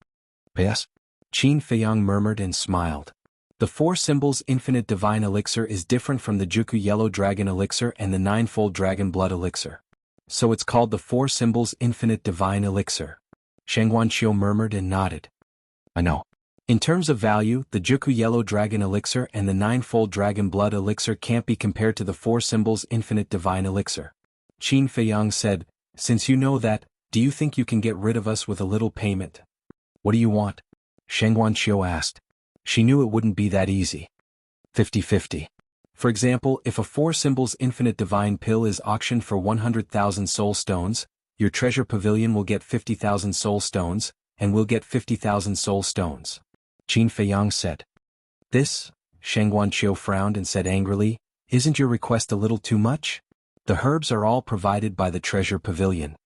"Pay us?" Qin Feiyang murmured and smiled. The Four Symbols Infinite Divine Elixir is different from the Jianghu Yellow Dragon Elixir and the Ninefold Dragon Blood Elixir. So it's called the Four Symbols Infinite Divine Elixir. Sheng Guanqiu murmured and nodded. "I know. In terms of value, the Jianghu Yellow Dragon Elixir and the Ninefold Dragon Blood Elixir can't be compared to the Four Symbols Infinite Divine Elixir." Qin Feiyang said, "Since you know that, do you think you can get rid of us with a little payment?" "What do you want?" Sheng Guanqiu asked. She knew it wouldn't be that easy. 50-50. For example, if a Four Symbols Infinite Divine Pill is auctioned for 100,000 soul stones, your treasure pavilion will get 50,000 soul stones, and we'll get 50,000 soul stones. Qin Feiyang said. "This," Sheng Guanqiu frowned and said angrily, "isn't your request a little too much? The herbs are all provided by the treasure pavilion.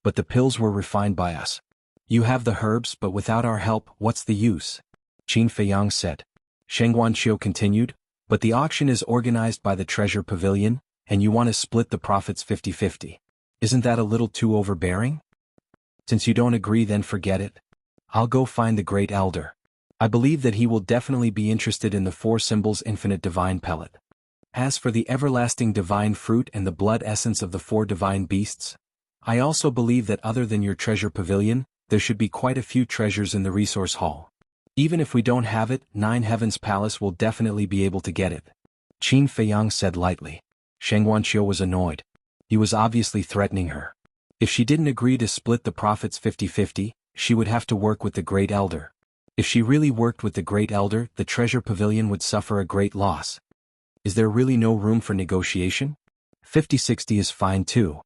But the pills were refined by us. You have the herbs but without our help, what's the use?" Qin Feiyang said. Sheng Guanqiu continued, "But the auction is organized by the treasure pavilion, and you want to split the profits 50-50. Isn't that a little too overbearing? Since you don't agree, then forget it. I'll go find the Great Elder. I believe that he will definitely be interested in the Four Symbols Infinite Divine Pellet. As for the everlasting divine fruit and the blood essence of the four divine beasts, I also believe that other than your treasure pavilion, there should be quite a few treasures in the resource hall. Even if we don't have it, Nine Heavens Palace will definitely be able to get it." Qin Feiyang said lightly. Sheng Guanqiu was annoyed. He was obviously threatening her. If she didn't agree to split the profits 50-50, she would have to work with the Great Elder. If she really worked with the Great Elder, the treasure pavilion would suffer a great loss. Is there really no room for negotiation? 50-60 is fine too.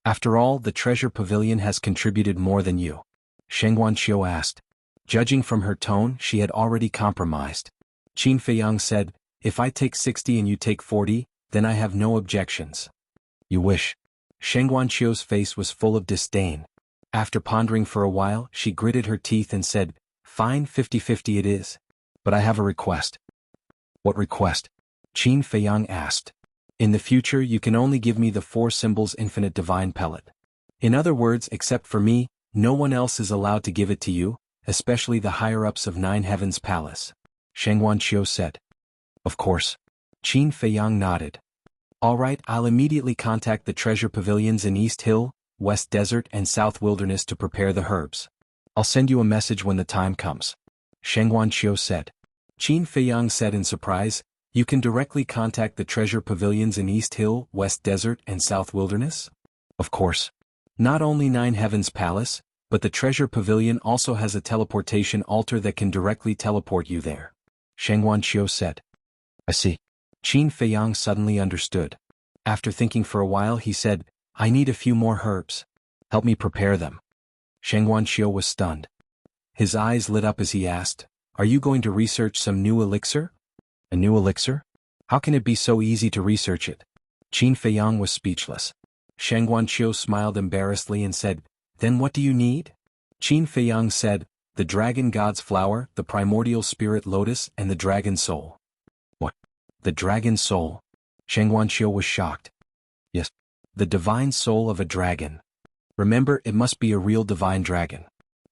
After all, the treasure pavilion has contributed more than you. Sheng Guanqiu asked. Judging from her tone, she had already compromised. Qin Feiyang said, "If I take 60 and you take 40, then I have no objections." "You wish." Sheng Guanqiu's face was full of disdain. After pondering for a while, she gritted her teeth and said, "Fine, 50-50 it is. But I have a request." "What request?" Qin Feiyang asked. "In the future you can only give me the Four Symbols Infinite Divine Pellet. In other words, except for me, no one else is allowed to give it to you, especially the higher-ups of Nine Heavens Palace," Sheng Guanqiu said. "Of course." Qin Feiyang nodded. "All right, I'll immediately contact the treasure pavilions in East Hill, West Desert and South Wilderness to prepare the herbs. I'll send you a message when the time comes," Sheng Guanqiu said. Qin Feiyang said in surprise, "You can directly contact the treasure pavilions in East Hill, West Desert and South Wilderness?" "Of course. Not only Nine Heavens Palace, but the treasure pavilion also has a teleportation altar that can directly teleport you there," Sheng Guanqiu said. "I see." Qin Feiyang suddenly understood. After thinking for a while he said, "I need a few more herbs. Help me prepare them." Sheng Guanqiu was stunned. His eyes lit up as he asked, "Are you going to research some new elixir?" "A new elixir? How can it be so easy to research it?" Qin Feiyang was speechless. Sheng Guanqiu smiled embarrassedly and said, "Then what do you need?" Qin Feiyang said, "The Dragon God's Flower, the Primordial Spirit Lotus and the Dragon Soul." "What? The Dragon Soul?" Sheng Guanqiu was shocked. "Yes. The divine soul of a dragon. Remember, it must be a real divine dragon.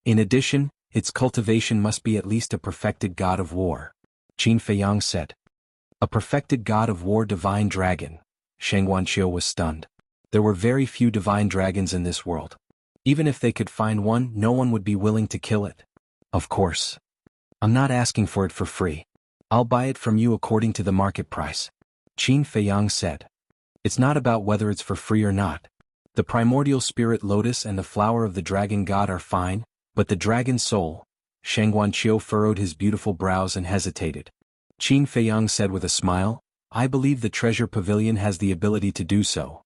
In addition, its cultivation must be at least a perfected god of war. Qin Feiyang said. A perfected god of war divine dragon. Sheng Wanqiu was stunned. There were very few divine dragons in this world. Even if they could find one, no one would be willing to kill it. Of course. I'm not asking for it for free. I'll buy it from you according to the market price. Qin Feiyang said. It's not about whether it's for free or not. The primordial spirit lotus and the flower of the dragon god are fine, but the dragon soul. Sheng Wanqiu furrowed his beautiful brows and hesitated. Qin Feiyang said with a smile, I believe the treasure pavilion has the ability to do so.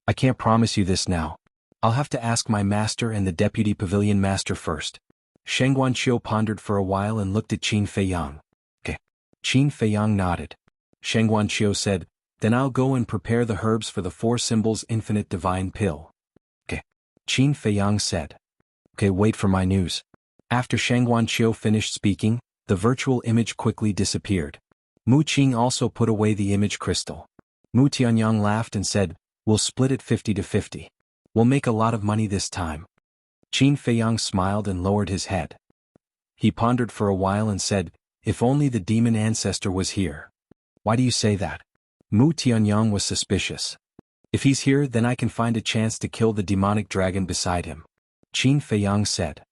I can't promise you this now. I'll have to ask my master and the deputy pavilion master first. Sheng Wanqiu pondered for a while and looked at Qin Feiyang. Okay. Qin Feiyang nodded. Sheng Wanqiu said, then I'll go and prepare the herbs for the 4 symbols infinite divine pill. Okay. Qin Feiyang said. Okay, wait for my news. After Sheng Wanqiu finished speaking, the virtual image quickly disappeared. Mu Qing also put away the image crystal. Mu Tianyang laughed and said, we'll split it 50-50. We'll make a lot of money this time. Qin Feiyang smiled and lowered his head. He pondered for a while and said, if only the demon ancestor was here. Why do you say that? Mu Tianyang was suspicious. If he's here, then I can find a chance to kill the demonic dragon beside him. Qin Feiyang said.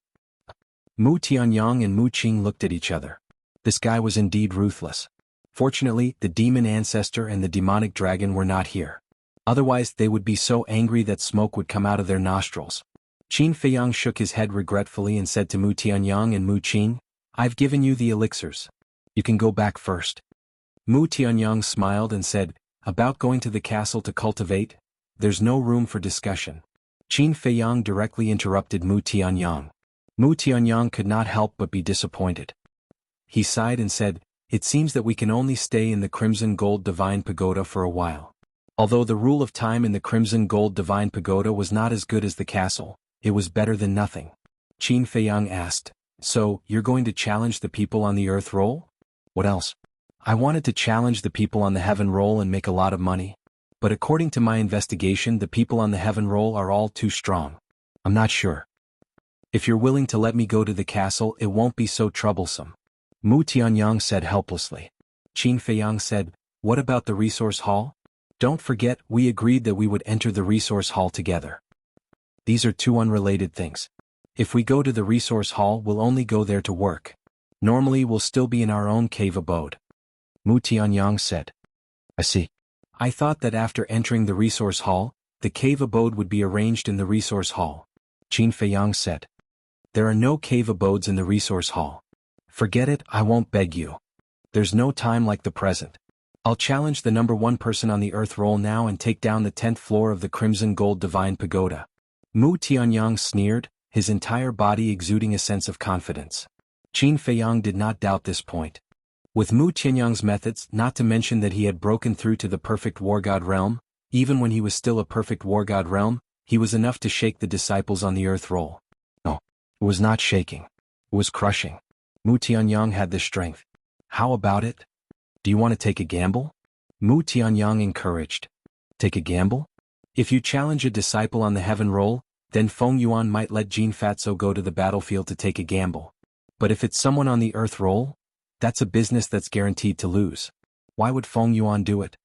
Mu Tianyang and Mu Qing looked at each other. This guy was indeed ruthless. Fortunately, the demon ancestor and the demonic dragon were not here. Otherwise they would be so angry that smoke would come out of their nostrils. Qin Feiyang shook his head regretfully and said to Mu Tianyang and Mu Qing, I've given you the elixirs. You can go back first. Mu Tianyang smiled and said, about going to the castle to cultivate? There's no room for discussion. Qin Feiyang directly interrupted Mu Tianyang. Mu Tianyang could not help but be disappointed. He sighed and said, it seems that we can only stay in the Crimson Gold Divine Pagoda for a while. Although the rule of time in the Crimson Gold Divine Pagoda was not as good as the castle, it was better than nothing. Qin Feiyang asked, so, you're going to challenge the people on the Earth Roll? What else? I wanted to challenge the people on the Heaven Roll and make a lot of money. But according to my investigation, the people on the Heaven Roll are all too strong. I'm not sure. If you're willing to let me go to the castle, it won't be so troublesome. Mu Tianyang said helplessly. Qin Feiyang said, what about the resource hall? Don't forget, we agreed that we would enter the resource hall together. These are two unrelated things. If we go to the resource hall, we'll only go there to work. Normally we'll still be in our own cave abode. Mu Tianyang said. I see. I thought that after entering the resource hall, the cave abode would be arranged in the resource hall. Qin Feiyang said. There are no cave abodes in the resource hall. Forget it, I won't beg you. There's no time like the present. I'll challenge the number 1 person on the Earth Roll now and take down the 10th floor of the Crimson Gold Divine Pagoda. Mu Tianyang sneered, his entire body exuding a sense of confidence. Qin Feiyang did not doubt this point. With Mu Tianyang's methods, not to mention that he had broken through to the perfect war god realm, even when he was still a perfect war god realm, he was enough to shake the disciples on the Earth Roll. No, it was not shaking. It was crushing. Mu Tianyang had the strength. How about it? Do you want to take a gamble? Mu Tianyang encouraged. Take a gamble? If you challenge a disciple on the Heaven Roll, then Feng Yuan might let Jin Fatso go to the battlefield to take a gamble. But if it's someone on the Earth Roll, that's a business that's guaranteed to lose. Why would Feng Yuan do it?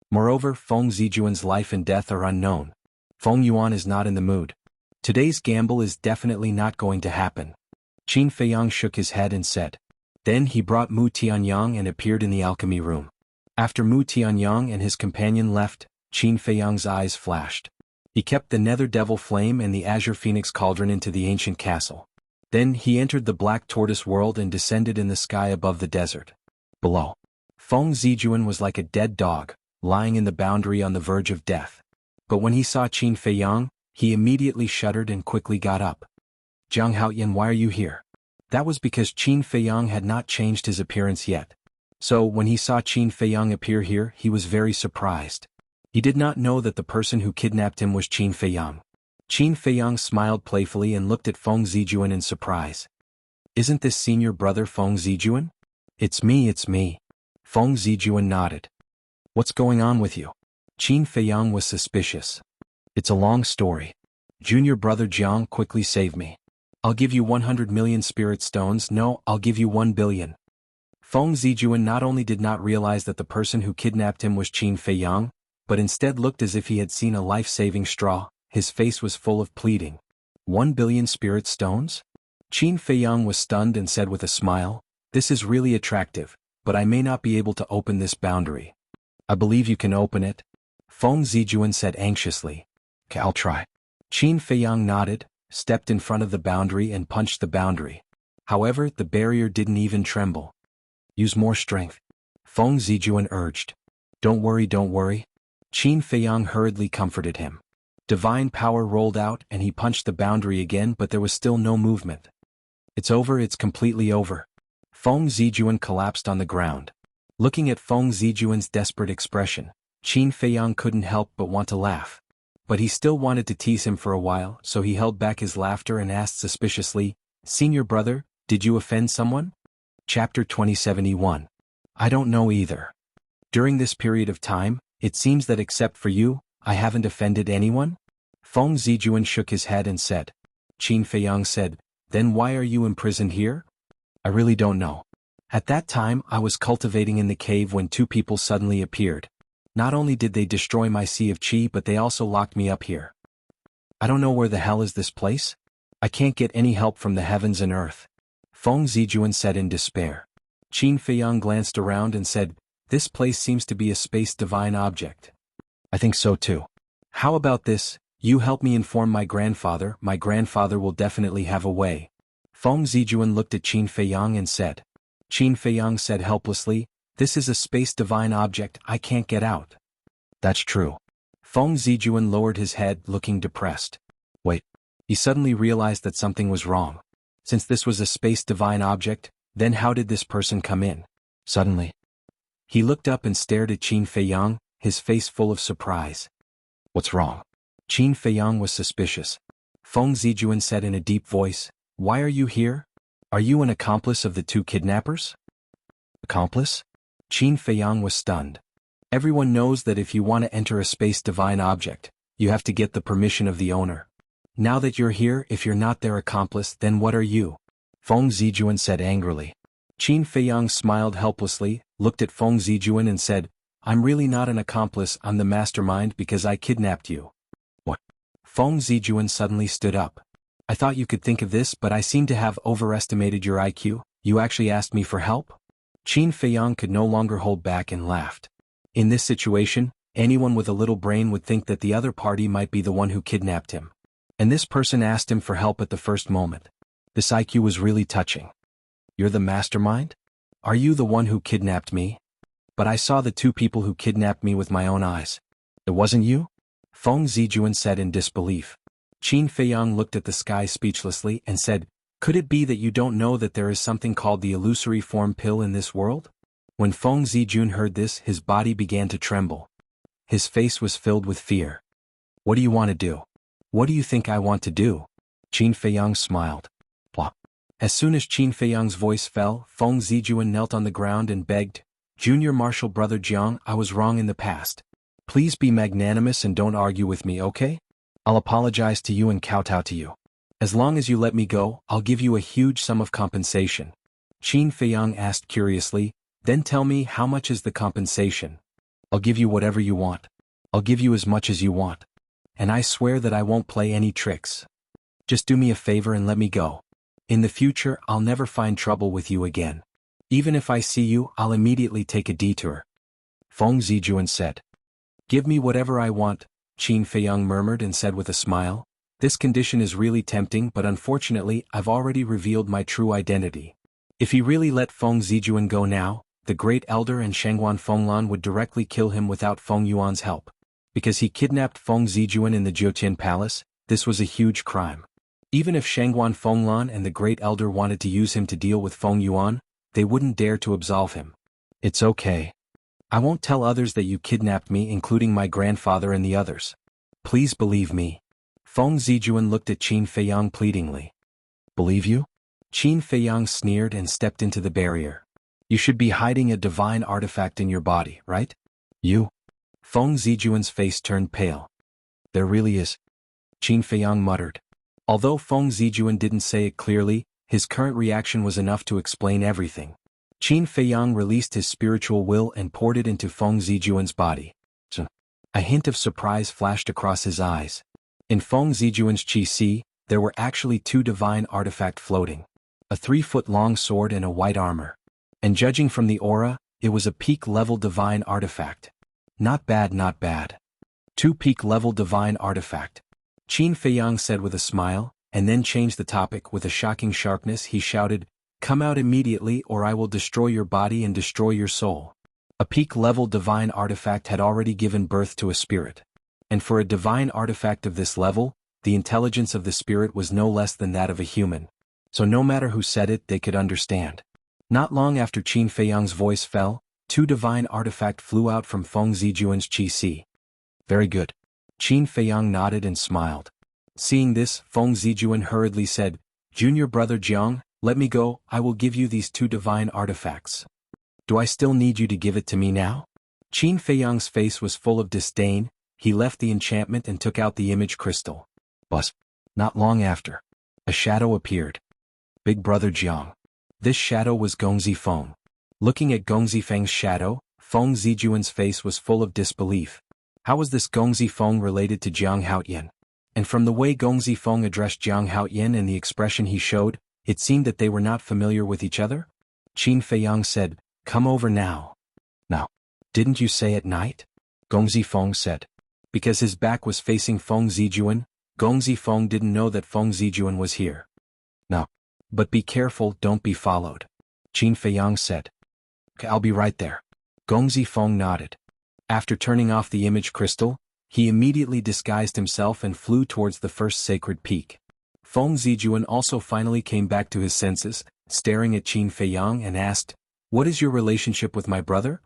Moreover, Feng Zijuan's life and death are unknown. Feng Yuan is not in the mood. Today's gamble is definitely not going to happen. Qin Feiyang shook his head and said. Then he brought Mu Tianyang and appeared in the alchemy room. After Mu Tianyang and his companion left, Qin Feiyang's eyes flashed. He kept the Nether Devil Flame and the Azure Phoenix Cauldron into the ancient castle. Then he entered the Black Tortoise world and descended in the sky above the desert. Below, Feng Zijuan was like a dead dog, lying in the boundary on the verge of death. But when he saw Qin Feiyang, he immediately shuddered and quickly got up. Jiang Haoyan, why are you here? That was because Qin Feiyang had not changed his appearance yet. So when he saw Qin Feiyang appear here, he was very surprised. He did not know that the person who kidnapped him was Qin Feiyang. Qin Feiyang smiled playfully and looked at Feng Zijuan in surprise. Isn't this senior brother Feng Zijuan? It's me. Feng Zijuan nodded. What's going on with you? Qin Feiyang was suspicious. It's a long story. Junior brother Jiang quickly saved me. I'll give you 100 million spirit stones. No, I'll give you 1 billion. Feng Zijuan not only did not realize that the person who kidnapped him was Qin Feiyang, but instead looked as if he had seen a life-saving straw. His face was full of pleading. 1 billion spirit stones? Qin Feiyang was stunned and said with a smile, "This is really attractive, but I may not be able to open this boundary." "I believe you can open it," Feng Zijuan said anxiously. "Okay, I'll try." Qin Feiyang nodded, stepped in front of the boundary and punched the boundary. However, the barrier didn't even tremble. "Use more strength," Feng Zijuan urged. Don't worry. Qin Feiyang hurriedly comforted him. Divine power rolled out and he punched the boundary again, but there was still no movement. "It's over, it's completely over." Feng Zijuan collapsed on the ground. Looking at Feng Zijuan's desperate expression, Qin Feiyang couldn't help but want to laugh. But he still wanted to tease him for a while, so he held back his laughter and asked suspiciously, "Senior brother, did you offend someone?" Chapter 2071. I don't know either. During this period of time, it seems that except for you, I haven't offended anyone? Feng Zijuan shook his head and said. Qin Feiyang said, "Then why are you imprisoned here?" "I really don't know. At that time I was cultivating in the cave when two people suddenly appeared. Not only did they destroy my sea of qi, but they also locked me up here. I don't know where the hell is this place? I can't get any help from the heavens and earth." Feng Zijuan said in despair. Qin Feiyang glanced around and said, "This place seems to be a space divine object." "I think so too. How about this, you help me inform my grandfather will definitely have a way." Feng Zijuan looked at Qin Feiyang and said. Qin Feiyang said helplessly, "This is a space divine object, I can't get out." "That's true." Feng Zijuan lowered his head, looking depressed. Wait. He suddenly realized that something was wrong. Since this was a space divine object, then how did this person come in? Suddenly, he looked up and stared at Qin Feiyang, his face full of surprise. "What's wrong?" Qin Feiyang was suspicious. Feng Zijuan said in a deep voice, "Why are you here? Are you an accomplice of the two kidnappers?" "Accomplice?" Qin Feiyang was stunned. Everyone knows that if you want to enter a space divine object, you have to get the permission of the owner. Now that you're here, if you're not their accomplice, then what are you? Feng Zijuan said angrily. Qin Feiyang smiled helplessly, looked at Feng Zijuan and said, "I'm really not an accomplice, I'm the mastermind because I kidnapped you." What? Feng Zijuan suddenly stood up. "I thought you could think of this, but I seem to have overestimated your IQ. You actually asked me for help?" Qin Feiyang could no longer hold back and laughed. In this situation, anyone with a little brain would think that the other party might be the one who kidnapped him. And this person asked him for help at the first moment. This IQ was really touching. "You're the mastermind? Are you the one who kidnapped me?" "But I saw the two people who kidnapped me with my own eyes." "It wasn't you?" Feng Zijuan said in disbelief. Qin Feiyang looked at the sky speechlessly and said, "Could it be that you don't know that there is something called the illusory form pill in this world?" When Feng Zijuan heard this, his body began to tremble. His face was filled with fear. "What do you want to do?" "What do you think I want to do?" Qin Feiyang smiled. Blah. As soon as Qin Feiyang's voice fell, Feng Zijuan knelt on the ground and begged, "Junior Marshal Brother Jiang, I was wrong in the past. Please be magnanimous and don't argue with me, okay? I'll apologize to you and kowtow to you. As long as you let me go, I'll give you a huge sum of compensation." Qin Feiyang asked curiously, "Then tell me, how much is the compensation?" "I'll give you whatever you want. I'll give you as much as you want. And I swear that I won't play any tricks. Just do me a favor and let me go. In the future, I'll never find trouble with you again. Even if I see you, I'll immediately take a detour." Feng Zijuan said. "Give me whatever I want," Qin Feiyang murmured and said with a smile. "This condition is really tempting, but unfortunately, I've already revealed my true identity. If he really let Feng Zijuan go now, the Great Elder and Shangguan Fenglan would directly kill him without Feng Yuan's help. Because he kidnapped Feng Zijuan in the Jiutian Palace, this was a huge crime. Even if Shangguan Fenglan and the Great Elder wanted to use him to deal with Feng Yuan, they wouldn't dare to absolve him. It's okay. I won't tell others that you kidnapped me, including my grandfather and the others. Please believe me." Feng Zijuan looked at Qin Feiyang pleadingly. "Believe you?" Qin Feiyang sneered and stepped into the barrier. "You should be hiding a divine artifact in your body, right? You?" Feng Zijuan's face turned pale. "There really is," Qin Feiyang muttered. Although Feng Zijuan didn't say it clearly, his current reaction was enough to explain everything. Qin Feiyang released his spiritual will and poured it into Feng Zijuan's body. A hint of surprise flashed across his eyes. In Feng Zijuan's qi, there were actually 2 divine artifacts floating. A 3-foot-long sword and a white armor. And judging from the aura, it was a peak-level divine artifact. Not bad, not bad. 2 peak-level divine artifact. Qin Feiyang said with a smile, and then changed the topic with a shocking sharpness. He shouted, "Come out immediately or I will destroy your body and destroy your soul." A peak-level divine artifact had already given birth to a spirit. And for a divine artifact of this level, the intelligence of the spirit was no less than that of a human. So no matter who said it, they could understand. Not long after Qin Feiyang's voice fell, 2 divine artifacts flew out from Feng Zijuan's qi. Very good. Qin Feiyang nodded and smiled. Seeing this, Feng Zijuan hurriedly said, "Junior brother Jiang, let me go, I will give you these 2 divine artifacts." "Do I still need you to give it to me now?" Qin Feiyang's face was full of disdain. He left the enchantment and took out the image crystal. But not long after, a shadow appeared. Big brother Jiang. This shadow was Gongzi Feng. Looking at Gongzi Feng's shadow, Feng Zijuan's face was full of disbelief. How was this Gongzi Feng related to Jiang Haoyan? And from the way Gongzi Feng addressed Jiang Haoyan and the expression he showed, it seemed that they were not familiar with each other. Qin Feiyang said, "Come over now." "Now, didn't you say at night?" Gongzi Feng said. Because his back was facing Feng Zijuan, Gongzi Feng didn't know that Feng Zijuan was here. "No. But be careful, don't be followed," Qin Feiyang said. "I'll be right there." Gongzi Feng nodded. After turning off the image crystal, he immediately disguised himself and flew towards the first sacred peak. Feng Zijuan also finally came back to his senses, staring at Qin Feiyang and asked, "What is your relationship with my brother?"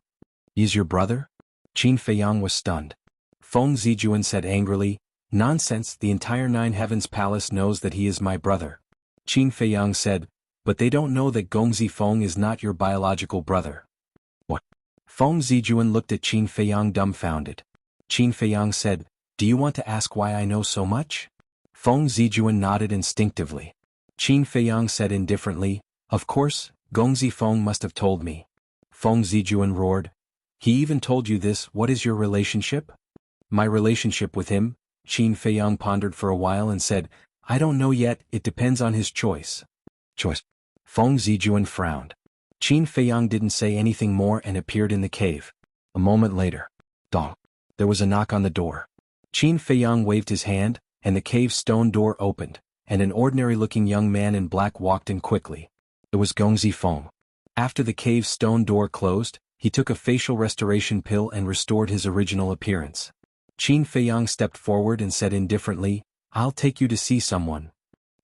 "He's your brother?" Qin Feiyang was stunned. Feng Zijuan said angrily, "Nonsense, the entire Nine Heavens Palace knows that he is my brother." Qin Feiyang said, "But they don't know that Gongzi Feng is not your biological brother." "What?" Feng Zijuan looked at Qin Feiyang dumbfounded. Qin Feiyang said, "Do you want to ask why I know so much?" Feng Zijuan nodded instinctively. Qin Feiyang said indifferently, "Of course, Gongzi Feng must have told me." Feng Zijuan roared, "He even told you this? What is your relationship?" "My relationship with him," Qin Feiyang pondered for a while and said, "I don't know yet, it depends on his choice." "Choice?" Feng Zijuan frowned. Qin Feiyang didn't say anything more and appeared in the cave. A moment later, dong, there was a knock on the door. Qin Feiyang waved his hand, and the cave's stone door opened, and an ordinary-looking young man in black walked in quickly. It was Gongzi Feng. After the cave's stone door closed, he took a facial restoration pill and restored his original appearance. Qin Feiyang stepped forward and said indifferently, "I'll take you to see someone."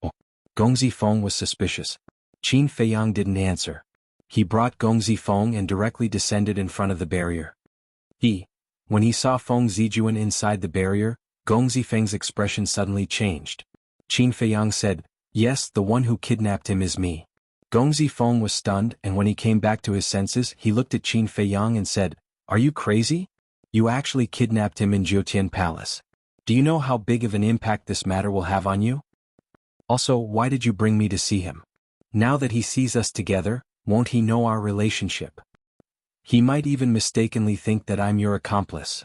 Oh. Gongzi Feng was suspicious. Qin Feiyang didn't answer. He brought Gongzi Feng and directly descended in front of the barrier. When he saw Feng Zijuan inside the barrier, Gongzi Feng's expression suddenly changed. Qin Feiyang said, "Yes, the one who kidnapped him is me." Gongzi Feng was stunned, and when he came back to his senses, he looked at Qin Feiyang and said, "Are you crazy? You actually kidnapped him in Jiutian Palace. Do you know how big of an impact this matter will have on you? Also, why did you bring me to see him? Now that he sees us together, won't he know our relationship? He might even mistakenly think that I'm your accomplice.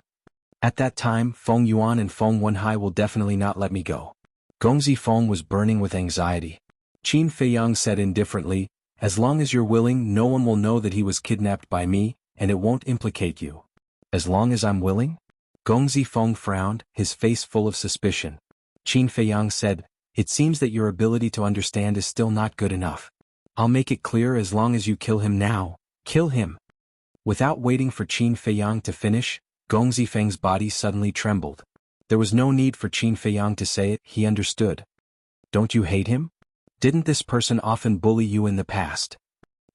At that time, Feng Yuan and Feng Wenhai will definitely not let me go." Gongzi Feng was burning with anxiety. Qin Feiyang said indifferently, "As long as you're willing, no one will know that he was kidnapped by me, and it won't implicate you." "As long as I'm willing?" Gongzi Feng frowned, his face full of suspicion. Qin Feiyang said, "It seems that your ability to understand is still not good enough. I'll make it clear, as long as you kill him now, kill him." Without waiting for Qin Feiyang to finish, Gongzi Feng's body suddenly trembled. There was no need for Qin Feiyang to say it, he understood. "Don't you hate him? Didn't this person often bully you in the past?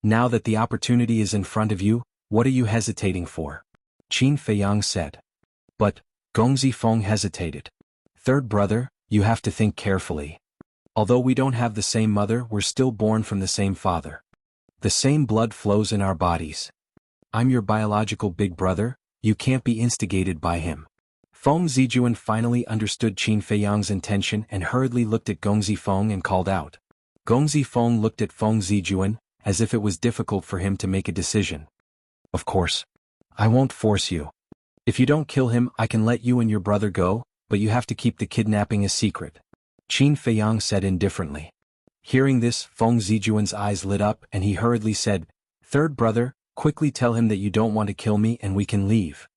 Now that the opportunity is in front of you, what are you hesitating for?" Qin Feiyang said. "But," Gongzi Feng hesitated. "Third brother, you have to think carefully. Although we don't have the same mother, we're still born from the same father. The same blood flows in our bodies. I'm your biological big brother, you can't be instigated by him." Feng Zijuan finally understood Qin Feiyang's intention and hurriedly looked at Gong Zifeng and called out. Gong Zifeng looked at Feng Zijuan, as if it was difficult for him to make a decision. Of course. I won't force you. If you don't kill him, I can let you and your brother go, but you have to keep the kidnapping a secret. Qin Feiyang said indifferently. Hearing this, Feng Zijuan's eyes lit up and he hurriedly said, "Third brother, quickly tell him that you don't want to kill me and we can leave."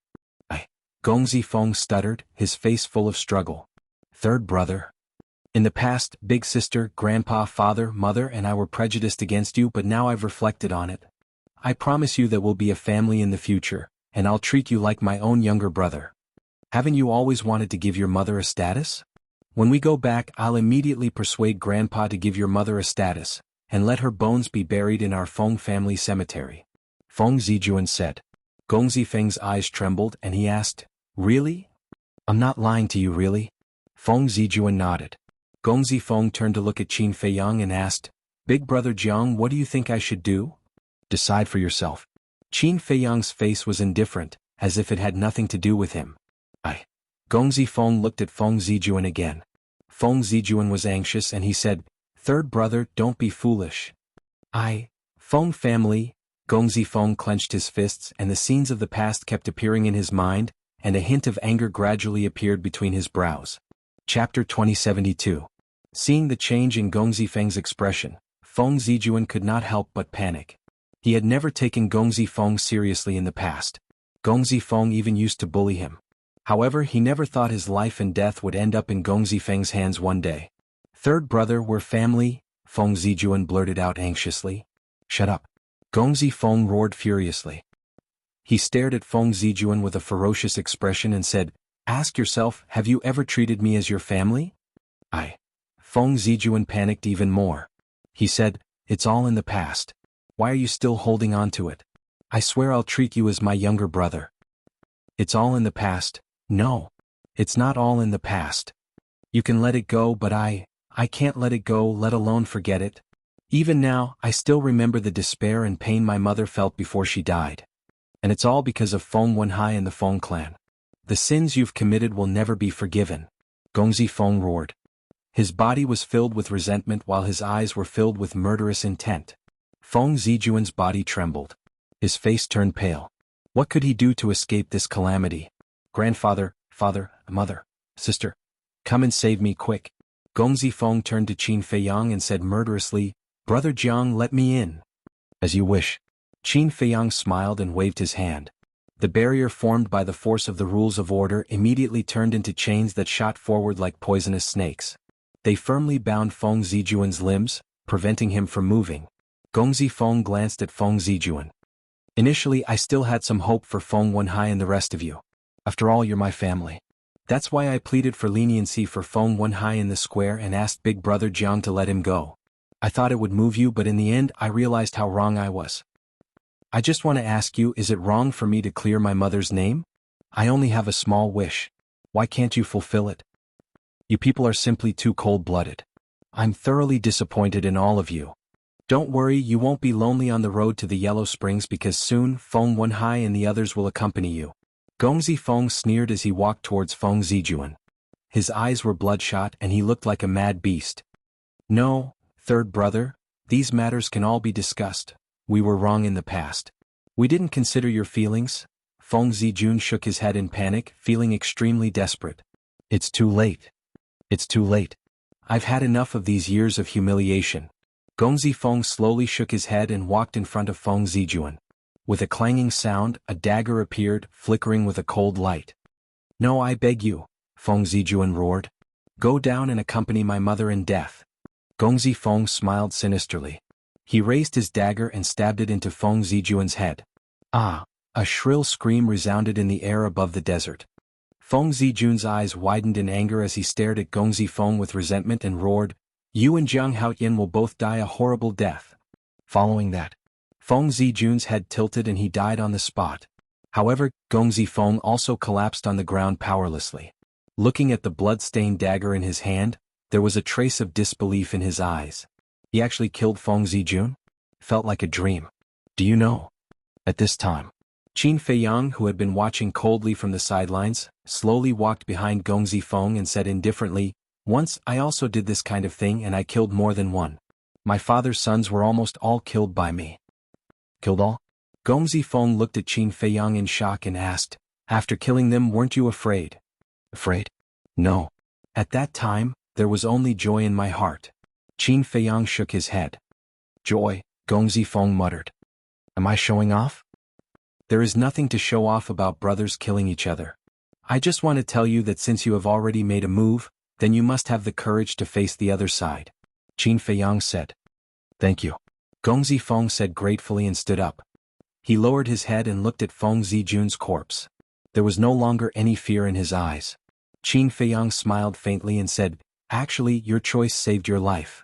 Gong Zifeng stuttered, his face full of struggle. "Third brother. In the past, big sister, grandpa, father, mother and I were prejudiced against you, but now I've reflected on it. I promise you that we'll be a family in the future, and I'll treat you like my own younger brother. Haven't you always wanted to give your mother a status? When we go back, I'll immediately persuade grandpa to give your mother a status, and let her bones be buried in our Feng family cemetery." Feng Zijuan said. Gong Zifeng's eyes trembled and he asked, "Really? I'm not lying to you, really?" Feng Zijuan nodded. Gong Zifeng turned to look at Qin Feiyang and asked, "Big brother Jiang, what do you think I should do?" "Decide for yourself." Qin Feiyang's face was indifferent, as if it had nothing to do with him. Gong Zifeng looked at Feng Zijuan again. Feng Zijuan was anxious and he said, "Third brother, don't be foolish. Feng family." Gong Zifeng clenched his fists and the scenes of the past kept appearing in his mind, and a hint of anger gradually appeared between his brows. Chapter 2072. Seeing the change in Gong Zifeng's expression, Feng Zijuan could not help but panic. He had never taken Gong Zifeng seriously in the past. Gong Zifeng even used to bully him. However, he never thought his life and death would end up in Gong Zifeng's hands one day. "Third brother, we're family," Feng Zijuan blurted out anxiously. "Shut up." Gong Zifeng roared furiously. He stared at Feng Zijuan with a ferocious expression and said, "Ask yourself, have you ever treated me as your family?" Feng Zijuan panicked even more. He said, "It's all in the past. Why are you still holding on to it? I swear I'll treat you as my younger brother." "It's all in the past." "No. It's not all in the past. You can let it go, but I can't let it go, let alone forget it. Even now, I still remember the despair and pain my mother felt before she died. And it's all because of Feng Wenhai and the Feng clan. The sins you've committed will never be forgiven." Gong Zifeng roared. His body was filled with resentment while his eyes were filled with murderous intent. Feng Zijuan's body trembled. His face turned pale. What could he do to escape this calamity? "Grandfather, father, mother, sister. Come and save me quick." Gong Zifeng turned to Qin Feiyang and said murderously, "Brother Jiang, let me in." "As you wish." Qin Feiyang smiled and waved his hand. The barrier formed by the force of the rules of order immediately turned into chains that shot forward like poisonous snakes. They firmly bound Feng Zijuan's limbs, preventing him from moving. Gong Zifeng glanced at Feng Zijuan. "Initially I still had some hope for Feng Wenhai and the rest of you. After all, you're my family. That's why I pleaded for leniency for Feng Wenhai in the square and asked Big Brother Jiang to let him go. I thought it would move you, but in the end I realized how wrong I was. I just want to ask you, is it wrong for me to clear my mother's name? I only have a small wish. Why can't you fulfill it? You people are simply too cold-blooded. I'm thoroughly disappointed in all of you. Don't worry, you won't be lonely on the road to the Yellow Springs because soon Feng Wenhai and the others will accompany you." Gong Zifeng sneered as he walked towards Feng Zijuan. His eyes were bloodshot and he looked like a mad beast. "No, third brother, these matters can all be discussed. We were wrong in the past. We didn't consider your feelings." Feng Zijuan shook his head in panic, feeling extremely desperate. "It's too late. It's too late. I've had enough of these years of humiliation." Gong Zifeng slowly shook his head and walked in front of Feng Zijuan. With a clanging sound, a dagger appeared, flickering with a cold light. "No, I beg you," Feng Zijuan roared. "Go down and accompany my mother in death." Gong Zifeng smiled sinisterly. He raised his dagger and stabbed it into Feng Zijuan's head. "Ah!" A shrill scream resounded in the air above the desert. Feng Zijuan's eyes widened in anger as he stared at Gong Zifeng with resentment and roared, "You and Jiang Haoyan will both die a horrible death." Following that, Feng Zijuan's head tilted and he died on the spot. However, Gong Zifeng also collapsed on the ground powerlessly. Looking at the blood-stained dagger in his hand, there was a trace of disbelief in his eyes. He actually killed Feng Zijuan? Felt like a dream. Do you know? At this time, Qin Feiyang, who had been watching coldly from the sidelines, slowly walked behind Gong Zifeng and said indifferently, "Once I also did this kind of thing and I killed more than one. My father's sons were almost all killed by me." "Killed all?" Gong Zifeng looked at Qin Feiyang in shock and asked, "After killing them, weren't you afraid?" "Afraid? No. At that time, there was only joy in my heart." Qin Feiyang shook his head. "Joy," Gong Zifeng muttered. "Am I showing off?" "There is nothing to show off about brothers killing each other. I just want to tell you that since you have already made a move, then you must have the courage to face the other side," Qin Feiyang said. "Thank you," Gong Zifeng said gratefully and stood up. He lowered his head and looked at Feng Zijun's corpse. There was no longer any fear in his eyes. Qin Feiyang smiled faintly and said, "Actually, your choice saved your life."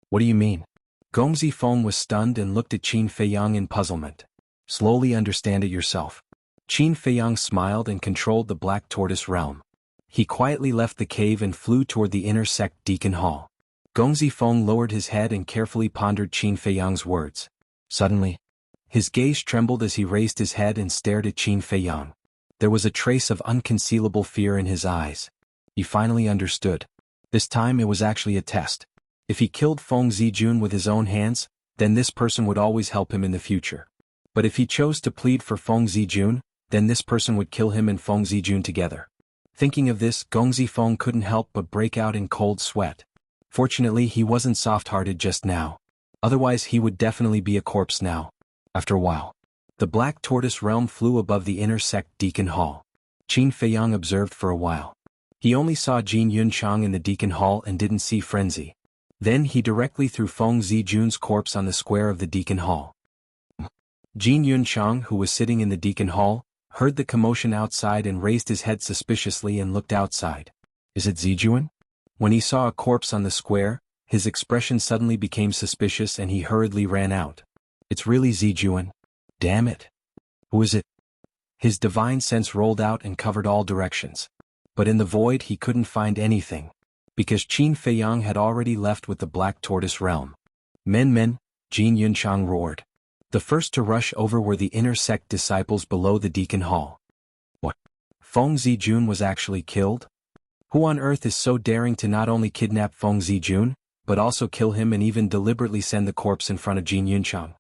"What do you mean?" Gong Zifeng was stunned and looked at Qin Feiyang in puzzlement. "Slowly understand it yourself." Qin Feiyang smiled and controlled the Black Tortoise realm. He quietly left the cave and flew toward the inner sect Deacon Hall. Gong Zifeng lowered his head and carefully pondered Qin Feiyang's words. Suddenly, his gaze trembled as he raised his head and stared at Qin Feiyang. There was a trace of unconcealable fear in his eyes. He finally understood. This time it was actually a test. If he killed Feng Zijun with his own hands, then this person would always help him in the future. But if he chose to plead for Feng Zijun, then this person would kill him and Feng Zijun together. Thinking of this, Gong Zifeng couldn't help but break out in cold sweat. Fortunately, he wasn't soft-hearted just now. Otherwise he would definitely be a corpse now. After a while, the Black Tortoise realm flew above the inner sect Deacon Hall. Qin Feiyang observed for a while. He only saw Jin Yunchang in the Deacon Hall and didn't see Frenzy. Then he directly threw Feng Zijun's corpse on the square of the Deacon Hall. Jin Yunchang, who was sitting in the Deacon Hall, heard the commotion outside and raised his head suspiciously and looked outside. "Is it Zijun?" When he saw a corpse on the square, his expression suddenly became suspicious and he hurriedly ran out. "It's really Zijun. Damn it. Who is it?" His divine sense rolled out and covered all directions. But in the void he couldn't find anything. Because Qin Feiyang had already left with the Black Tortoise realm. Men, Jin Yunchang roared. The first to rush over were the inner sect disciples below the Deacon Hall. What? Feng Zijun was actually killed? Who on earth is so daring to not only kidnap Feng Zijun, but also kill him and even deliberately send the corpse in front of Jin Yunchang?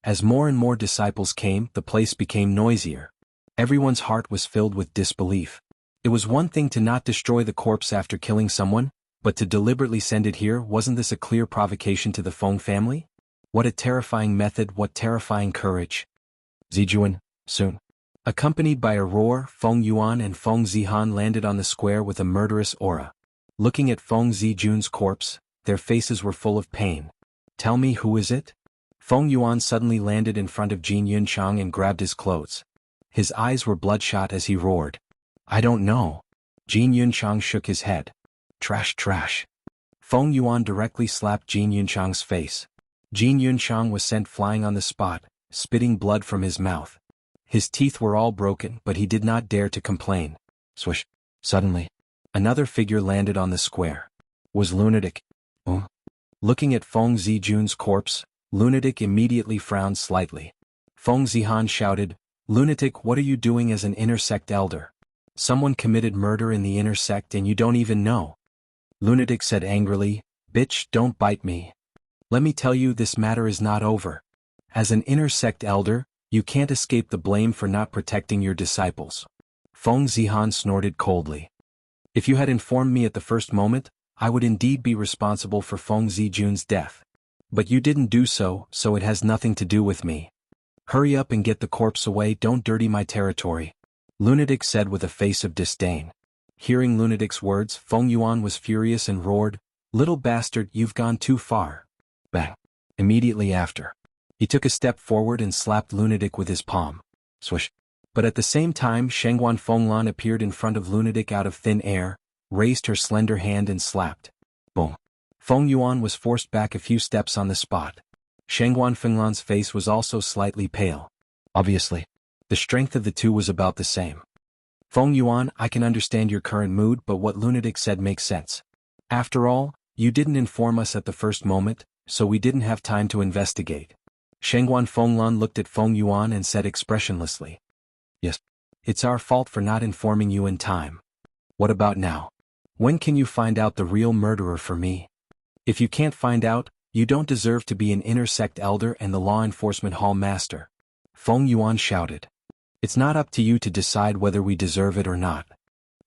As more and more disciples came, the place became noisier. Everyone's heart was filled with disbelief. It was one thing to not destroy the corpse after killing someone, but to deliberately send it here. Wasn't this a clear provocation to the Feng family? What a terrifying method, what terrifying courage. Zijun, soon. Accompanied by a roar, Feng Yuan and Feng Zihan landed on the square with a murderous aura. Looking at Feng Zijun's corpse, their faces were full of pain. "Tell me, who is it?" Feng Yuan suddenly landed in front of Jin Yunchang and grabbed his clothes. His eyes were bloodshot as he roared. "I don't know." Jin Yunchang shook his head. Trash. Feng Yuan directly slapped Jin Yunchang's face. Jin Yunchang was sent flying on the spot, spitting blood from his mouth. His teeth were all broken, but he did not dare to complain. Swish. Suddenly, another figure landed on the square. Was Lunatic. Looking at Feng Zijun's corpse, Lunatic immediately frowned slightly. Feng Zihan shouted, "Lunatic, what are you doing as an inner sect elder? Someone committed murder in the inner sect and you don't even know." Lunatic said angrily, "Bitch, don't bite me. Let me tell you, this matter is not over. As an inner sect elder, you can't escape the blame for not protecting your disciples." Feng Zihan snorted coldly. "If you had informed me at the first moment, I would indeed be responsible for Feng Zijun's death. But you didn't do so, so it has nothing to do with me. Hurry up and get the corpse away, don't dirty my territory," Lunatic said with a face of disdain. Hearing Lunatic's words, Feng Yuan was furious and roared, "Little bastard, you've gone too far." Bang. Immediately after, he took a step forward and slapped Lunatic with his palm. Swish. But at the same time, Shengguan Fenglan appeared in front of Lunatic out of thin air, raised her slender hand and slapped. Boom. Feng Yuan was forced back a few steps on the spot. Shengguan Fenglan's face was also slightly pale. Obviously, the strength of the two was about the same. "Feng Yuan, I can understand your current mood, but what Lunatic said makes sense. After all, you didn't inform us at the first moment, so we didn't have time to investigate." Shengguan Fenglan looked at Feng Yuan and said expressionlessly. Yes. It's our fault for not informing you in time. What about now? When can you find out the real murderer for me? If you can't find out, you don't deserve to be an inner sect elder and the law enforcement hall master. Feng Yuan shouted. It's not up to you to decide whether we deserve it or not.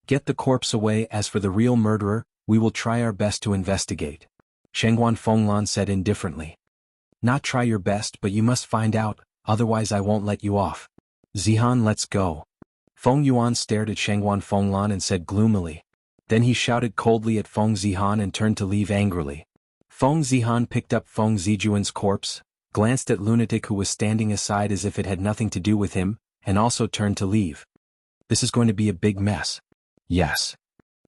Get the corpse away. As for the real murderer, we will try our best to investigate. Shengguan Fenglan said indifferently. Not try your best, but you must find out, otherwise I won't let you off. Zihan, let's go. Feng Yuan stared at Shengguan Fenglan and said gloomily. Then he shouted coldly at Feng Zihan and turned to leave angrily. Feng Zihan picked up Feng Zijuan's corpse, glanced at Lunatic who was standing aside as if it had nothing to do with him, and also turned to leave. This is going to be a big mess. Yes.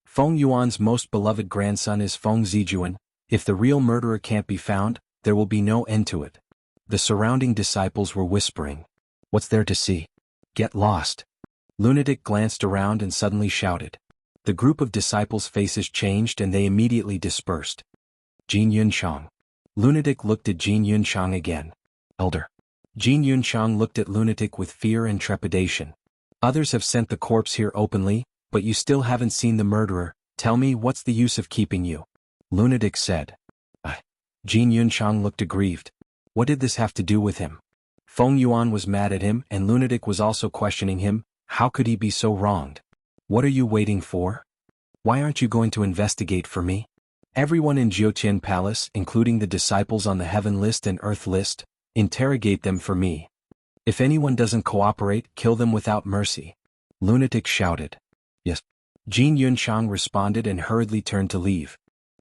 Feng Yuan's most beloved grandson is Feng Zijuan. If the real murderer can't be found, there will be no end to it. The surrounding disciples were whispering. What's there to see? Get lost. Lunatic glanced around and suddenly shouted. The group of disciples' faces changed and they immediately dispersed. Jin Yunchang. Lunatic looked at Jin Yunchang again. Elder. Jin Yunchang looked at Lunatic with fear and trepidation. Others have sent the corpse here openly, but you still haven't seen the murderer. Tell me, what's the use of keeping you? Lunatic said. Jin Yunchang looked aggrieved. What did this have to do with him? Feng Yuan was mad at him and Lunatic was also questioning him. How could he be so wronged? What are you waiting for? Why aren't you going to investigate for me? Everyone in Jiuqian Palace, including the disciples on the Heaven List and Earth List, interrogate them for me. If anyone doesn't cooperate, kill them without mercy. Lunatic shouted. Yes. Jin Yunchang responded and hurriedly turned to leave.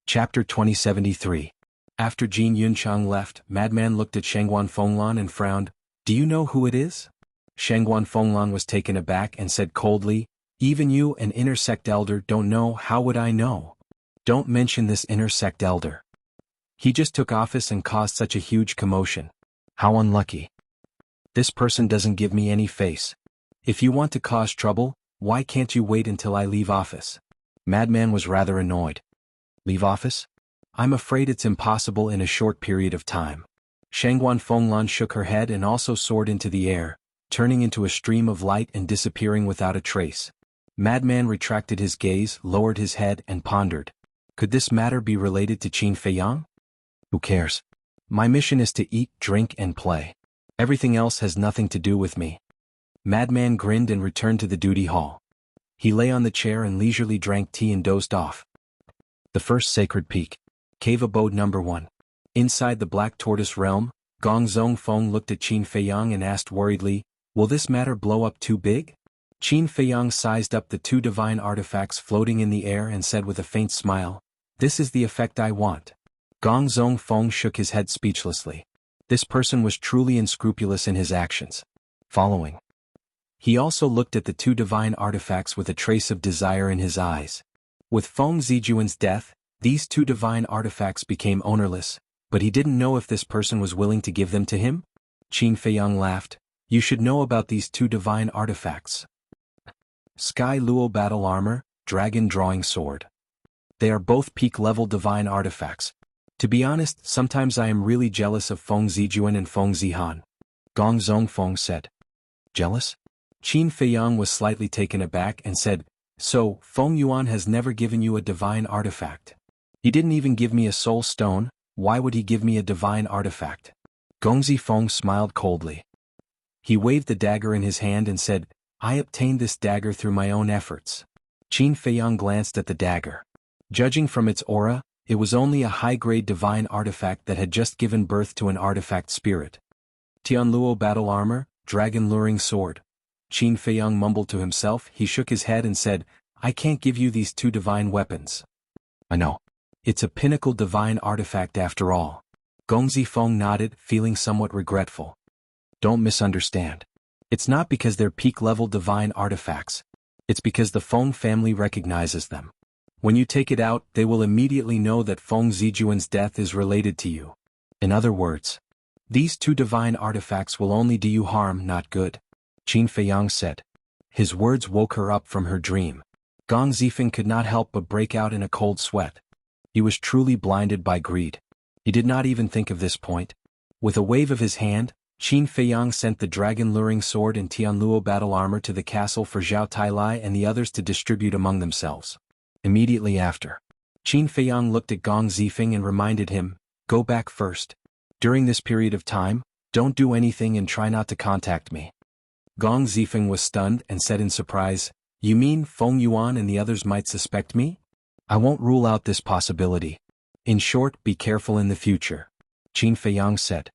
Chapter 2073. After Jin Yunchang left, Madman looked at Shengguan Fenglan and frowned. Do you know who it is? Shengguan Fenglan was taken aback and said coldly, even you, an inner sect elder, don't know. How would I know? Don't mention this inner sect elder. He just took office and caused such a huge commotion. How unlucky. This person doesn't give me any face. If you want to cause trouble, why can't you wait until I leave office? Madman was rather annoyed. Leave office? I'm afraid it's impossible in a short period of time. Shengguan Fenglan shook her head and also soared into the air, turning into a stream of light and disappearing without a trace. Madman retracted his gaze, lowered his head, and pondered. Could this matter be related to Qin Feiyang? Who cares? My mission is to eat, drink, and play. Everything else has nothing to do with me. Madman grinned and returned to the duty hall. He lay on the chair and leisurely drank tea and dozed off. The first sacred peak. Cave abode number 1. Inside the Black Tortoise realm, Gong Zongfeng looked at Qin Feiyang and asked worriedly, will this matter blow up too big? Qin Feiyang sized up the 2 divine artifacts floating in the air and said with a faint smile, this is the effect I want. Gong Zongfeng shook his head speechlessly. This person was truly unscrupulous in his actions. Following. He also looked at the 2 divine artifacts with a trace of desire in his eyes. With Feng Zijuan's death, these 2 divine artifacts became ownerless, but he didn't know if this person was willing to give them to him? Qin Feiyang laughed. You should know about these 2 divine artifacts. Sky Luo Battle Armor, Dragon Drawing Sword. They are both peak-level divine artifacts. To be honest, sometimes I am really jealous of Feng Zijuan and Feng Zihan. Gong Zongfeng said. Jealous? Qin Feiyang was slightly taken aback and said, so, Feng Yuan has never given you a divine artifact. He didn't even give me a soul stone. Why would he give me a divine artifact? Gongzi Feng smiled coldly. He waved the dagger in his hand and said, I obtained this dagger through my own efforts. Qin Feiyang glanced at the dagger. Judging from its aura, it was only a high-grade divine artifact that had just given birth to an artifact spirit. Tianluo Battle Armor, Dragon Luring Sword. Qin Feiyang mumbled to himself. He shook his head and said, I can't give you these 2 divine weapons. I know. It's a pinnacle divine artifact after all. Gongzi Feng nodded, feeling somewhat regretful. Don't misunderstand. It's not because they're peak-level divine artifacts. It's because the Feng family recognizes them. When you take it out, they will immediately know that Feng Zijuan's death is related to you. In other words, these 2 divine artifacts will only do you harm, not good. Qin Feiyang said. His words woke her up from her dream. Gong Zifeng could not help but break out in a cold sweat. He was truly blinded by greed. He did not even think of this point. With a wave of his hand, Qin Feiyang sent the dragon-luring sword and Tianluo battle armor to the castle for Zhao Tailai and the others to distribute among themselves. Immediately after, Qin Feiyang looked at Gong Zifeng and reminded him, "Go back first. During this period of time, don't do anything and try not to contact me." Gong Zifeng was stunned and said in surprise, "You mean Feng Yuan and the others might suspect me? I won't rule out this possibility. In short, be careful in the future," Qin Feiyang said.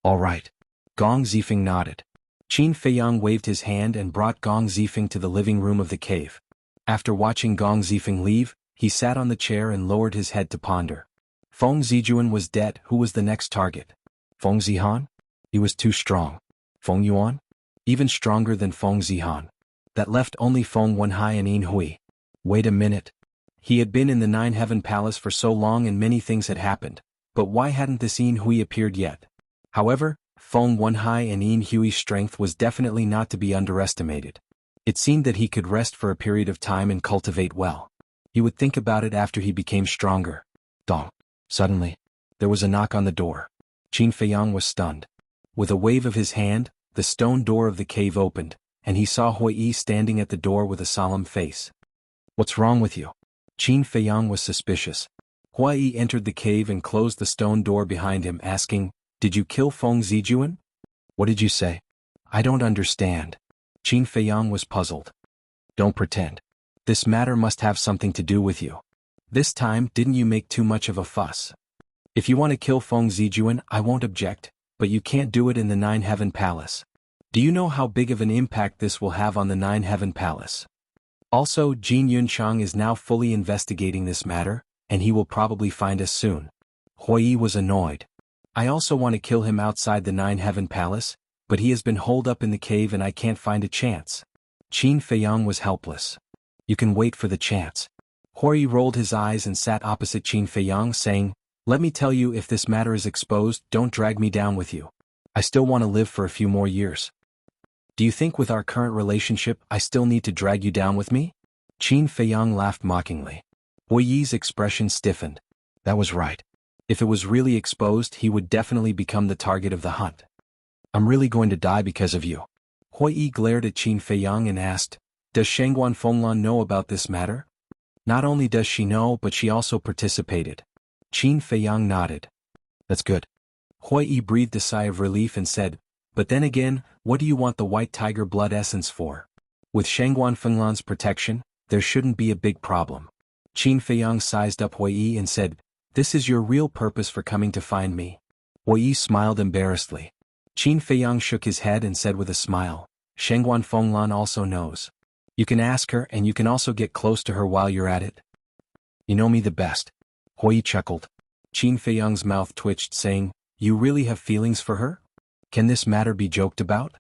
"All right." Gong Zifeng nodded. Qin Feiyang waved his hand and brought Gong Zifeng to the living room of the cave. After watching Gong Zifeng leave, he sat on the chair and lowered his head to ponder. Feng Zijuan was dead. Who was the next target? Feng Zihan? He was too strong. Feng Yuan? Even stronger than Feng Zihan. That left only Feng Wenhai and Yin Hui. Wait a minute. He had been in the Nine Heaven Palace for so long and many things had happened, but why hadn't this Yin Hui appeared yet? However, Feng Wenhai and Yin Hui's strength was definitely not to be underestimated. It seemed that he could rest for a period of time and cultivate well. He would think about it after he became stronger. Dong. Suddenly, there was a knock on the door. Qin Feiyang was stunned. With a wave of his hand, the stone door of the cave opened, and he saw Hui Yi standing at the door with a solemn face. "What's wrong with you?" Qin Feiyang was suspicious. Hui Yi entered the cave and closed the stone door behind him, asking, "Did you kill Feng Zijuan?" "What did you say?" "I don't understand." Qin Feiyang was puzzled. "Don't pretend. This matter must have something to do with you. This time, didn't you make too much of a fuss? If you want to kill Feng Zijuan, I won't object, but you can't do it in the Nine Heaven Palace. Do you know how big of an impact this will have on the Nine Heaven Palace? Also, Jin Yunchang is now fully investigating this matter, and he will probably find us soon." Hui Yi was annoyed. "I also want to kill him outside the Nine Heaven Palace, but he has been holed up in the cave and I can't find a chance." Qin Feiyang was helpless. "You can wait for the chance." Hui Yi rolled his eyes and sat opposite Qin Feiyang, saying, "Let me tell you, if this matter is exposed, don't drag me down with you. I still want to live for a few more years." "Do you think with our current relationship I still need to drag you down with me?" Qin Feiyang laughed mockingly. Hui Yi's expression stiffened. That was right. If it was really exposed, he would definitely become the target of the hunt. "I'm really going to die because of you." Hui Yi glared at Qin Feiyang and asked, "Does Shangguan Fenglan know about this matter?" "Not only does she know, but she also participated." Qin Feiyang nodded. "That's good." Hui Yi breathed a sigh of relief and said, "But then again, what do you want the white tiger blood essence for? With Shangguan Fenglan's protection, there shouldn't be a big problem." Qin Feiyang sized up Hui Yi and said, "This is your real purpose for coming to find me?" Hui Yi smiled embarrassedly. Qin Feiyang shook his head and said with a smile, "Shangguan Fenglan also knows. You can ask her and you can also get close to her while you're at it." "You know me the best." Hui Yi chuckled. Qin Feiyang's mouth twitched, saying, "You really have feelings for her? Can this matter be joked about?"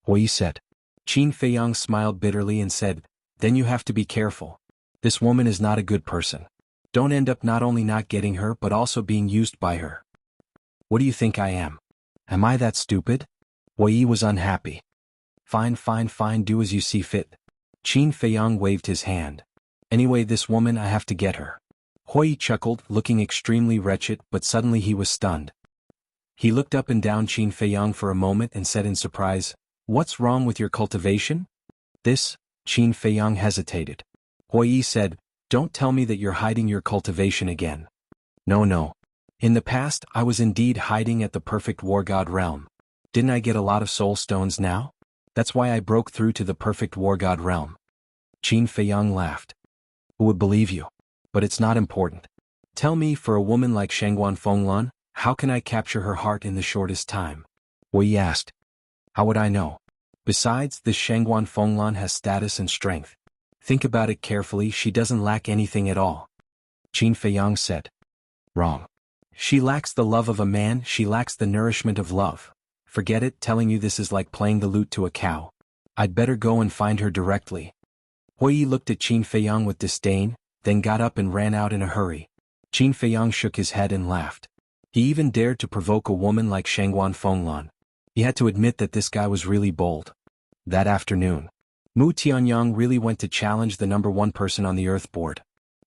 Hui Yi said. Qin Feiyang smiled bitterly and said, "Then you have to be careful. This woman is not a good person. Don't end up not only not getting her but also being used by her." "What do you think I am? Am I that stupid?" Hui Yi was unhappy. Fine, do as you see fit." Qin Feiyang waved his hand. "Anyway, this woman, I have to get her." Hui Yi chuckled, looking extremely wretched, but suddenly he was stunned. He looked up and down Qin Feiyang for a moment and said in surprise, "What's wrong with your cultivation?" "This?" Qin Feiyang hesitated. Hui Yi said, "Don't tell me that you're hiding your cultivation again." No. In the past, I was indeed hiding at the perfect war god realm. Didn't I get a lot of soul stones now? That's why I broke through to the perfect war god realm." Qin Feiyang laughed. "Who would believe you? But it's not important. Tell me, for a woman like Shangguan Fenglan, how can I capture her heart in the shortest time?" Hui Yi asked. "How would I know? Besides, this Shangguan Fenglan has status and strength. Think about it carefully, she doesn't lack anything at all." Qin Feiyang said. "Wrong. She lacks the love of a man, she lacks the nourishment of love. Forget it, telling you this is like playing the lute to a cow. I'd better go and find her directly." Hui Yi looked at Qin Feiyang with disdain, then got up and ran out in a hurry. Qin Feiyang shook his head and laughed. He even dared to provoke a woman like Shangguan Fenglan. He had to admit that this guy was really bold. That afternoon, Mu Tianyang really went to challenge the #1 person on the Earth board.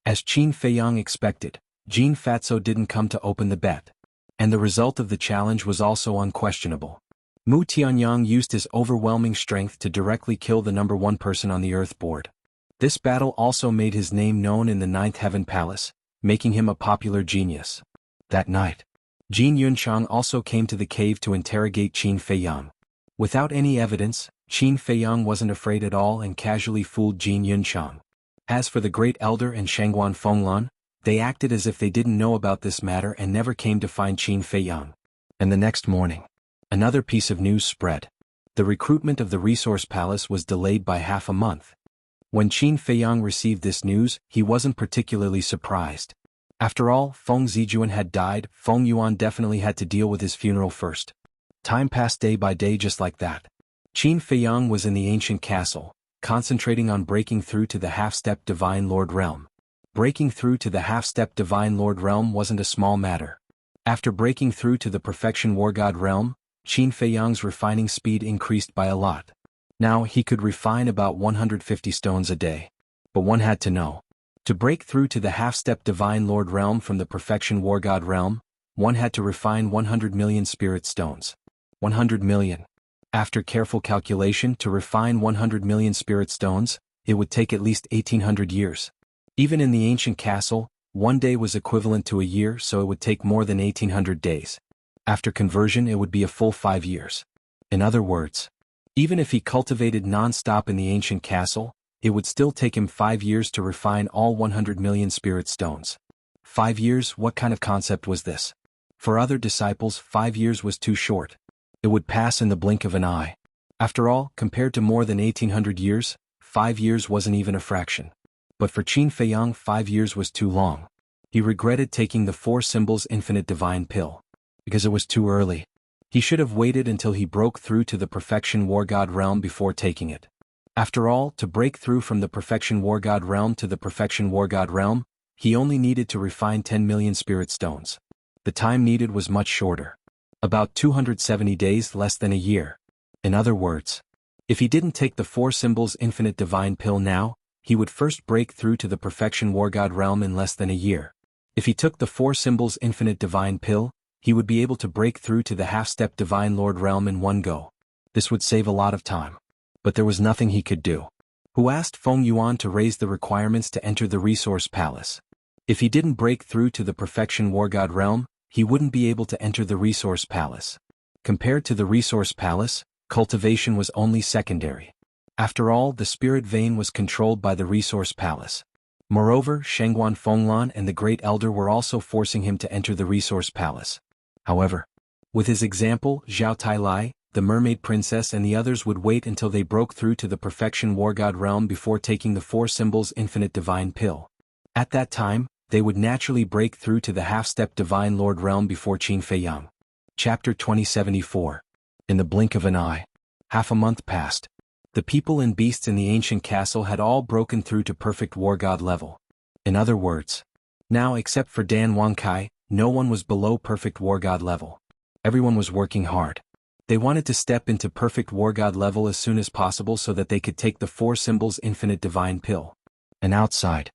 As Qin Feiyang expected, Jin Fatso didn't come to open the bet. And the result of the challenge was also unquestionable. Mu Tianyang used his overwhelming strength to directly kill the number one person on the Earth board. This battle also made his name known in the Ninth Heaven Palace, making him a popular genius. That night, Jin Yunchang also came to the cave to interrogate Qin Feiyang. Without any evidence, Qin Feiyang wasn't afraid at all and casually fooled Jin Yunchang. As for the Great Elder and Shangguan Fenglan, they acted as if they didn't know about this matter and never came to find Qin Feiyang. And the next morning, another piece of news spread. The recruitment of the Resource Palace was delayed by half a month. When Qin Feiyang received this news, he wasn't particularly surprised. After all, Feng Zijuan had died, Feng Yuan definitely had to deal with his funeral first. Time passed day by day just like that. Qin Feiyang was in the ancient castle, concentrating on breaking through to the half-step Divine Lord realm. Breaking through to the half-step Divine Lord realm wasn't a small matter. After breaking through to the Perfection War God realm, Qin Feiyang's refining speed increased by a lot. Now he could refine about 150 stones a day. But one had to know. To break through to the half-step Divine Lord realm from the Perfection War God realm, one had to refine 100 million spirit stones. 100 million. After careful calculation, to refine 100 million spirit stones, it would take at least 1800 years. Even in the ancient castle, one day was equivalent to a year, so it would take more than 1800 days. After conversion, it would be a full 5 years. In other words, even if he cultivated non-stop in the ancient castle, it would still take him 5 years to refine all 100 million spirit stones. 5 years, what kind of concept was this? For other disciples, 5 years was too short. It would pass in the blink of an eye. After all, compared to more than 1800 years, 5 years wasn't even a fraction. But for Qin Feiyang, 5 years was too long. He regretted taking the Four Symbols Infinite Divine Pill. Because it was too early. He should have waited until he broke through to the Perfection War God realm before taking it. After all, to break through from the Perfection War God realm to the Perfection War God realm, he only needed to refine 10 million spirit stones. The time needed was much shorter. About 270 days, less than a year. In other words, if he didn't take the Four Symbols Infinite Divine Pill now, he would first break through to the Perfection War God realm in less than a year. If he took the Four Symbols Infinite Divine Pill, he would be able to break through to the half-step Divine Lord realm in one go. This would save a lot of time. But there was nothing he could do. Who asked Feng Yuan to raise the requirements to enter the Resource Palace? If he didn't break through to the Perfection War God realm, he wouldn't be able to enter the Resource Palace. Compared to the Resource Palace, cultivation was only secondary. After all, the spirit vein was controlled by the Resource Palace. Moreover, Shangguan Fenglan and the Great Elder were also forcing him to enter the Resource Palace. However, with his example, Zhao Tailai, the Mermaid Princess and the others would wait until they broke through to the Perfection War God realm before taking the Four Symbols Infinite Divine Pill. At that time, they would naturally break through to the half-step Divine Lord realm before Qin Feiyang. Chapter 2074. In the blink of an eye. Half a month passed. The people and beasts in the ancient castle had all broken through to perfect War God level. In other words, now except for Dan Wangkai, no one was below perfect War God level. Everyone was working hard. They wanted to step into perfect War God level as soon as possible so that they could take the Four Symbols Infinite Divine Pill. And outside,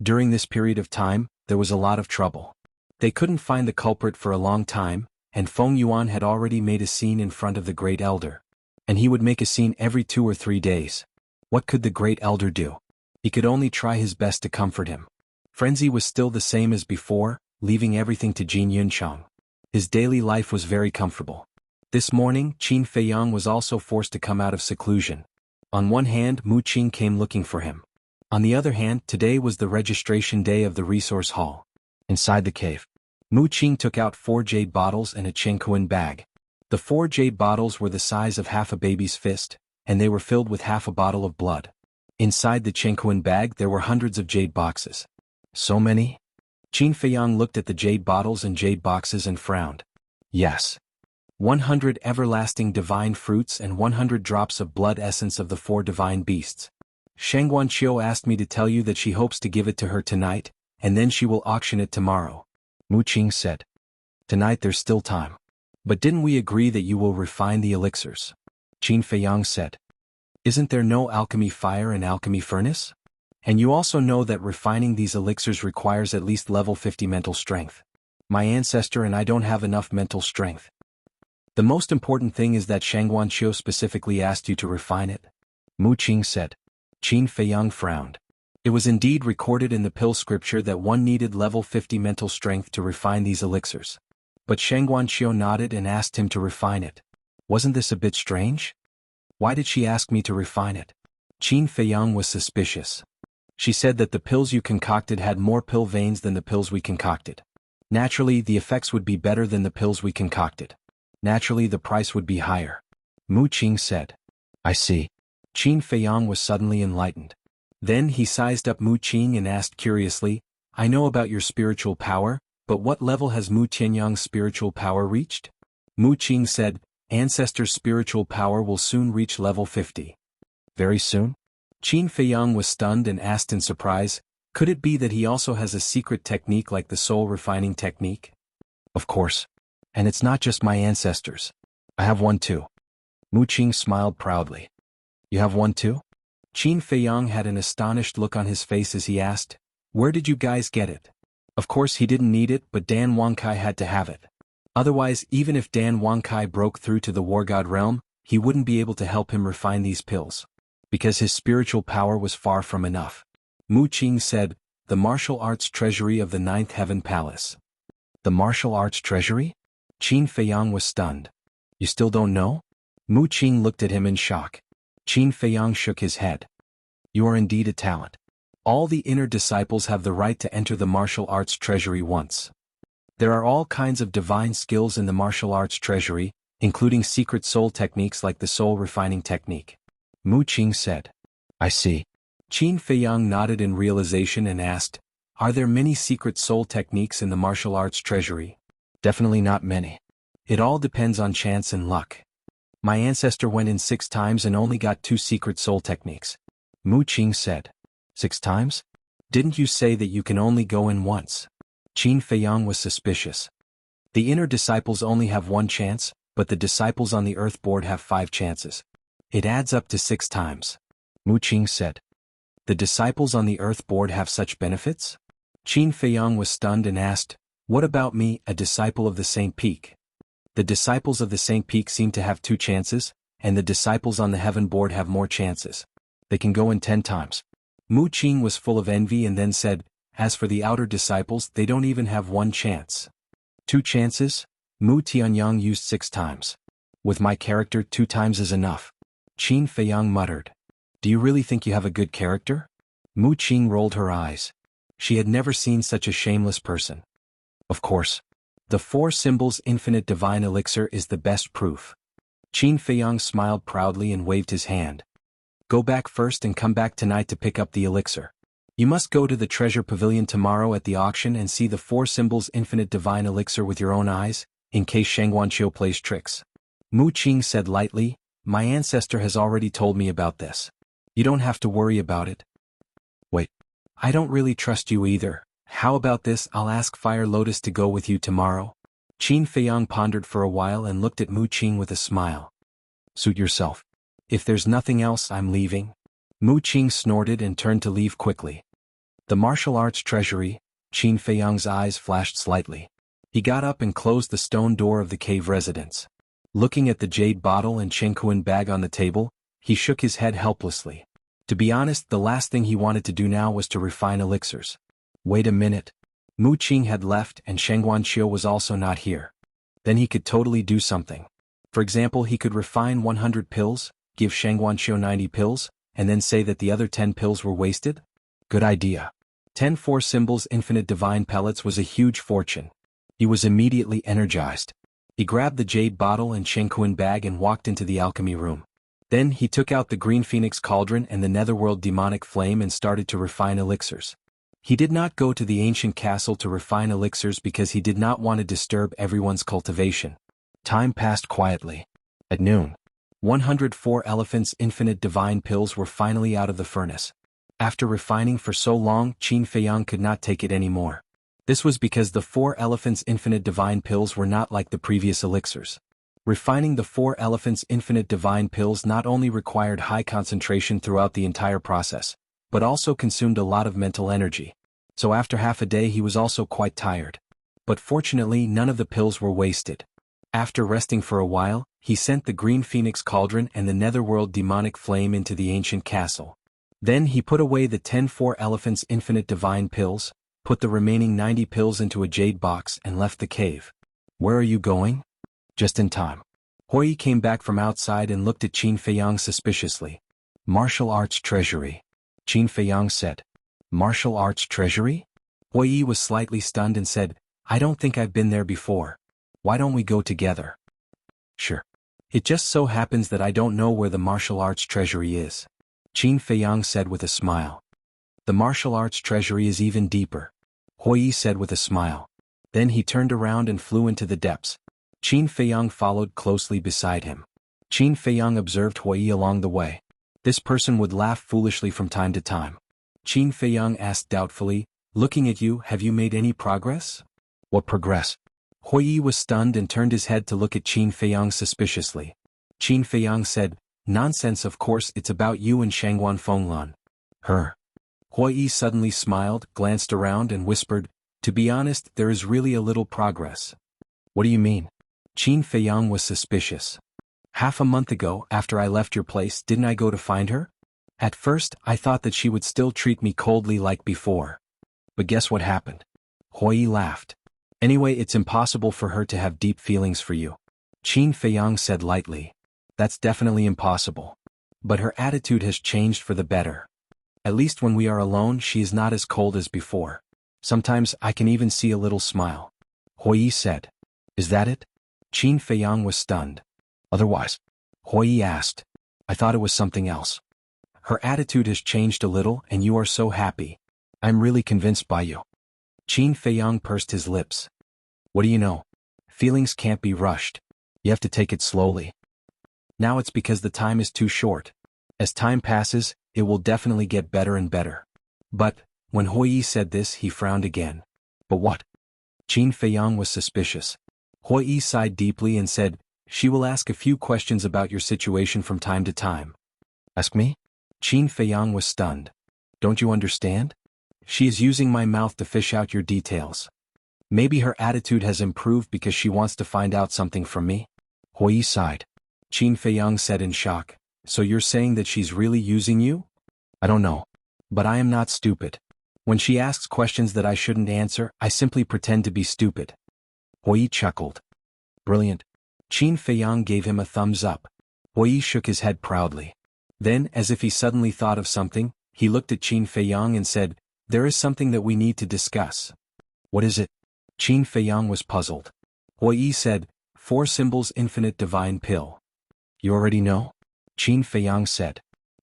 during this period of time, there was a lot of trouble. They couldn't find the culprit for a long time, and Feng Yuan had already made a scene in front of the Great Elder. And he would make a scene every 2 or 3 days. What could the Great Elder do? He could only try his best to comfort him. Frenzy was still the same as before, leaving everything to Jin Yunchang. His daily life was very comfortable. This morning, Qin Feiyang was also forced to come out of seclusion. On one hand, Mu Qing came looking for him. On the other hand, today was the registration day of the resource hall. Inside the cave, Mu Qing took out 4 jade bottles and a Chengkuan bag. The 4 jade bottles were the size of half a baby's fist, and they were filled with half a bottle of blood. Inside the Chengkuan bag there were hundreds of jade boxes. So many? Qin Feiyang looked at the jade bottles and jade boxes and frowned. Yes. 100 everlasting divine fruits and 100 drops of blood essence of the 4 divine beasts. Shangguan Qiu asked me to tell you that she hopes to give it to her tonight, and then she will auction it tomorrow. Mu Qing said. Tonight there's still time. But didn't we agree that you will refine the elixirs? Qin Feiyang said. Isn't there no alchemy fire and alchemy furnace? And you also know that refining these elixirs requires at least level 50 mental strength. My ancestor and I don't have enough mental strength. The most important thing is that Shangguanqiu specifically asked you to refine it, Mu Qing said. Qin Feiyang frowned. It was indeed recorded in the pill scripture that one needed level 50 mental strength to refine these elixirs. But Shangguanqiu nodded and asked him to refine it. Wasn't this a bit strange? Why did she ask me to refine it? Qin Feiyang was suspicious. She said that the pills you concocted had more pill veins than the pills we concocted. Naturally, the effects would be better than the pills we concocted. Naturally, the price would be higher. Mu Qing said. I see. Qin Feiyang was suddenly enlightened. Then he sized up Mu Qing and asked curiously, I know about your spiritual power, but what level has Mu Tianyang's spiritual power reached? Mu Qing said, Ancestor's spiritual power will soon reach level 50. Very soon? Qin Feiyang was stunned and asked in surprise, could it be that he also has a secret technique like the soul refining technique? Of course. And it's not just my ancestors. I have one too. Mu Qing smiled proudly. You have one too? Qin Feiyang had an astonished look on his face as he asked, where did you guys get it? Of course he didn't need it, but Dan Wangkai had to have it. Otherwise, even if Dan Wangkai broke through to the War God realm, he wouldn't be able to help him refine these pills. Because his spiritual power was far from enough. Mu Qing said, the martial arts treasury of the Ninth Heaven Palace. The martial arts treasury? Qin Feiyang was stunned. You still don't know? Mu Qing looked at him in shock. Qin Feiyang shook his head. You are indeed a talent. All the inner disciples have the right to enter the martial arts treasury once. There are all kinds of divine skills in the martial arts treasury, including secret soul techniques like the soul refining technique. Mu Qing said. I see. Qin Feiyang nodded in realization and asked, are there many secret soul techniques in the martial arts treasury? Definitely not many. It all depends on chance and luck. My ancestor went in 6 times and only got 2 secret soul techniques. Mu Qing said. 6 times? Didn't you say that you can only go in once? Qin Feiyang was suspicious. The inner disciples only have 1 chance, but the disciples on the Earth board have 5 chances. It adds up to 6 times. Mu Qing said. The disciples on the Earth board have such benefits? Qin Feiyang was stunned and asked, what about me, a disciple of the Saint Peak? The disciples of the Saint Peak seem to have 2 chances, and the disciples on the Heaven board have more chances. They can go in 10 times. Mu Qing was full of envy and then said, as for the outer disciples, they don't even have 1 chance. 2 chances? Mu Tianyang used 6 times. With my character, 2 times is enough. Qin Feiyang muttered. Do you really think you have a good character? Mu Qing rolled her eyes. She had never seen such a shameless person. Of course. The 4 symbols infinite divine elixir is the best proof. Qin Feiyang smiled proudly and waved his hand. Go back first and come back tonight to pick up the elixir. You must go to the treasure pavilion tomorrow at the auction and see the 4 symbols infinite divine elixir with your own eyes, in case Shangguanqiu plays tricks. Mu Qing said lightly, my ancestor has already told me about this. You don't have to worry about it. Wait. I don't really trust you either. How about this, I'll ask Fire Lotus to go with you tomorrow? Qin Feiyang pondered for a while and looked at Mu Qing with a smile. Suit yourself. If there's nothing else, I'm leaving. Mu Qing snorted and turned to leave quickly. The martial arts treasury, Qin Feiyang's eyes flashed slightly. He got up and closed the stone door of the cave residence. Looking at the jade bottle and Chengkuan bag on the table, he shook his head helplessly. To be honest, the last thing he wanted to do now was to refine elixirs. Wait a minute. Mu Qing had left and Shangguanqiu was also not here. Then he could totally do something. For example, he could refine 100 pills, give Shangguanqiu 90 pills, and then say that the other 10 pills were wasted? Good idea. 10 4 symbols infinite divine pellets was a huge fortune. He was immediately energized. He grabbed the jade bottle and Chengkuan bag and walked into the alchemy room. Then he took out the green phoenix cauldron and the netherworld demonic flame and started to refine elixirs. He did not go to the ancient castle to refine elixirs because he did not want to disturb everyone's cultivation. Time passed quietly. At noon, 104 elephants infinite divine pills were finally out of the furnace. After refining for so long, Qin Feiyang could not take it anymore. This was because the 4 elephants infinite divine pills were not like the previous elixirs. Refining the 4 elephants infinite divine pills not only required high concentration throughout the entire process, but also consumed a lot of mental energy. So after half a day he was also quite tired. But fortunately none of the pills were wasted. After resting for a while, he sent the green phoenix cauldron and the netherworld demonic flame into the ancient castle. Then he put away the 10 4-elephants infinite divine pills, put the remaining 90 pills into a jade box and left the cave. Where are you going? Just in time. Hui came back from outside and looked at Qin Feiyang suspiciously. Martial arts treasury. Qin Feiyang said. Martial arts treasury? Hui was slightly stunned and said, I don't think I've been there before. Why don't we go together? Sure. It just so happens that I don't know where the martial arts treasury is. Qin Feiyang said with a smile. The martial arts treasury is even deeper. Hui said with a smile. Then he turned around and flew into the depths. Qin Feiyang followed closely beside him. Qin Feiyang observed Hui along the way. This person would laugh foolishly from time to time. Qin Feiyang asked doubtfully, looking at you, have you made any progress? What progress? Hui was stunned and turned his head to look at Qin Feiyang suspiciously. Qin Feiyang said, nonsense, of course it's about you and Shangguan Fenglan. Her. Hui suddenly smiled, glanced around and whispered, to be honest, there is really a little progress. What do you mean? Qin Feiyang was suspicious. Half a month ago, after I left your place, didn't I go to find her? At first, I thought that she would still treat me coldly like before. But guess what happened? Hui laughed. Anyway, it's impossible for her to have deep feelings for you. Qin Feiyang said lightly. That's definitely impossible. But her attitude has changed for the better. At least when we are alone, she is not as cold as before. Sometimes I can even see a little smile. Hui said. Is that it? Qin Feiyang was stunned. Otherwise? Hui asked. I thought it was something else. Her attitude has changed a little and you are so happy. I'm really convinced by you. Qin Feiyang pursed his lips. What do you know? Feelings can't be rushed. You have to take it slowly. Now it's because the time is too short. As time passes, it will definitely get better and better. But, when Hui said this, he frowned again. But what? Qin Feiyang was suspicious. Hui sighed deeply and said, she will ask a few questions about your situation from time to time. Ask me? Qin Feiyang was stunned. Don't you understand? She is using my mouth to fish out your details. Maybe her attitude has improved because she wants to find out something from me? Hui sighed. Qin Feiyang said in shock, so you're saying that she's really using you? I don't know. But I am not stupid. When she asks questions that I shouldn't answer, I simply pretend to be stupid. Hui chuckled. Brilliant. Qin Feiyang gave him a thumbs up. Hui shook his head proudly. Then, as if he suddenly thought of something, he looked at Qin Feiyang and said, there is something that we need to discuss. What is it? Qin Feiyang was puzzled. Hui said, 4 symbols infinite divine pill. You already know? Qin Feiyang said.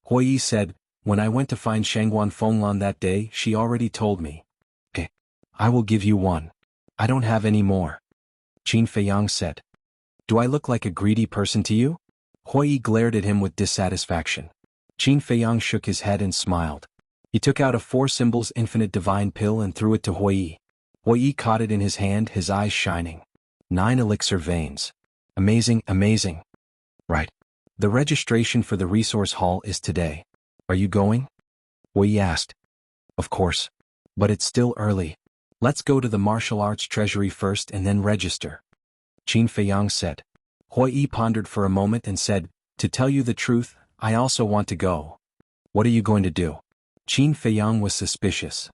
Hui said, when I went to find Shangguan Fenglan that day, she already told me. Okay. I will give you one. I don't have any more. Qin Feiyang said. Do I look like a greedy person to you? Hui glared at him with dissatisfaction. Qin Feiyang shook his head and smiled. He took out a 4 symbols infinite divine pill and threw it to Hui. Hui caught it in his hand, his eyes shining. 9 elixir veins. Amazing, amazing. Right. The registration for the resource hall is today. Are you going? Hui asked. Of course. But it's still early. Let's go to the martial arts treasury first and then register. Qin Feiyang said. Hui pondered for a moment and said, to tell you the truth, I also want to go. What are you going to do? Qin Feiyang was suspicious.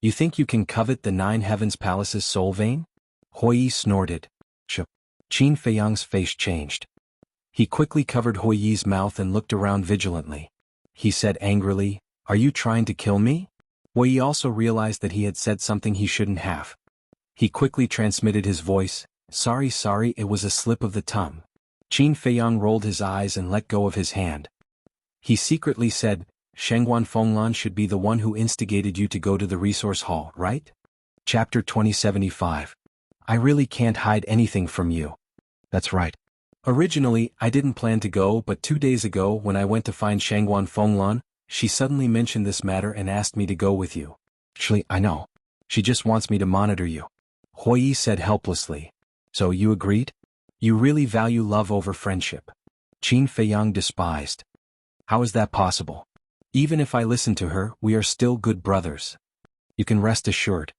You think you can covet the 9 heavens palace's soul vein? Hui snorted. Qin Feiyang's face changed. He quickly covered Hui's mouth and looked around vigilantly. He said angrily, are you trying to kill me? Hui also realized that he had said something he shouldn't have. He quickly transmitted his voice, sorry, it was a slip of the tongue. Qin Feiyang rolled his eyes and let go of his hand. He secretly said, Shangguan Fenglan should be the one who instigated you to go to the resource hall, right? Chapter 2075. I really can't hide anything from you. That's right. Originally, I didn't plan to go, but 2 days ago when I went to find Shangguan Fenglan, she suddenly mentioned this matter and asked me to go with you. Actually, I know. She just wants me to monitor you. Hui said helplessly. So you agreed? You really value love over friendship. Qin Feiyang despised. How is that possible? Even if I listen to her, we are still good brothers. You can rest assured.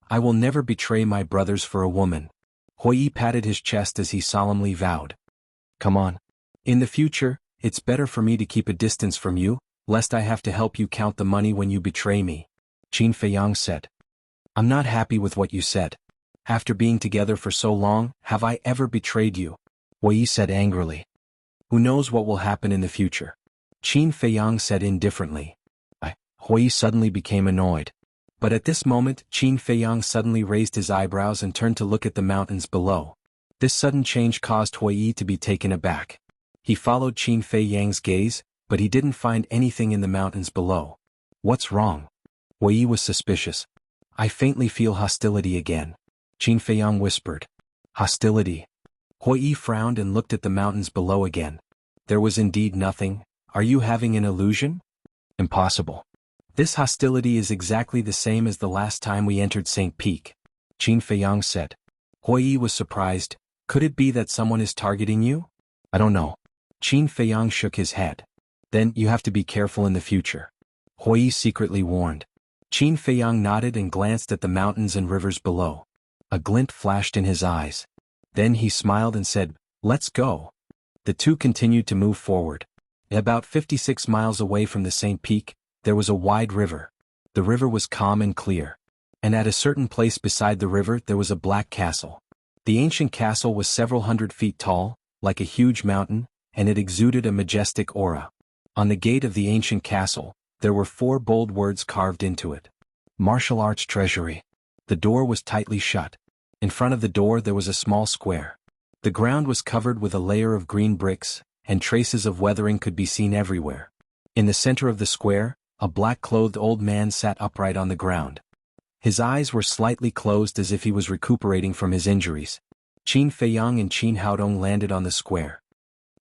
I will never betray my brothers for a woman. Hui patted his chest as he solemnly vowed. Come on. In the future, it's better for me to keep a distance from you, lest I have to help you count the money when you betray me. Qin Feiyang said. I'm not happy with what you said. After being together for so long, have I ever betrayed you? Hui said angrily. Who knows what will happen in the future? Qin Feiyang said indifferently. Hui suddenly became annoyed. But at this moment, Qin Feiyang suddenly raised his eyebrows and turned to look at the mountains below. This sudden change caused Hui to be taken aback. He followed Qin Feiyang's gaze, but he didn't find anything in the mountains below. What's wrong? Hui was suspicious. I faintly feel hostility again. Qin Feiyang whispered. Hostility? Hui frowned and looked at the mountains below again. There was indeed nothing. Are you having an illusion? Impossible. This hostility is exactly the same as the last time we entered St. Peak. Qin Feiyang said. Hui was surprised. Could it be that someone is targeting you? I don't know. Qin Feiyang shook his head. Then you have to be careful in the future. Hui secretly warned. Qin Feiyang nodded and glanced at the mountains and rivers below. A glint flashed in his eyes. Then he smiled and said, Let's go. The two continued to move forward. About 56 miles away from the St. Peak, there was a wide river. The river was calm and clear. And at a certain place beside the river there was a black castle. The ancient castle was several hundred feet tall, like a huge mountain, and it exuded a majestic aura. On the gate of the ancient castle, there were 4 bold words carved into it. Martial Arts Treasury. The door was tightly shut. In front of the door there was a small square. The ground was covered with a layer of green bricks, and traces of weathering could be seen everywhere. In the center of the square, a black-clothed old man sat upright on the ground. His eyes were slightly closed as if he was recuperating from his injuries. Qin Feiyang and Qin Haodong landed on the square.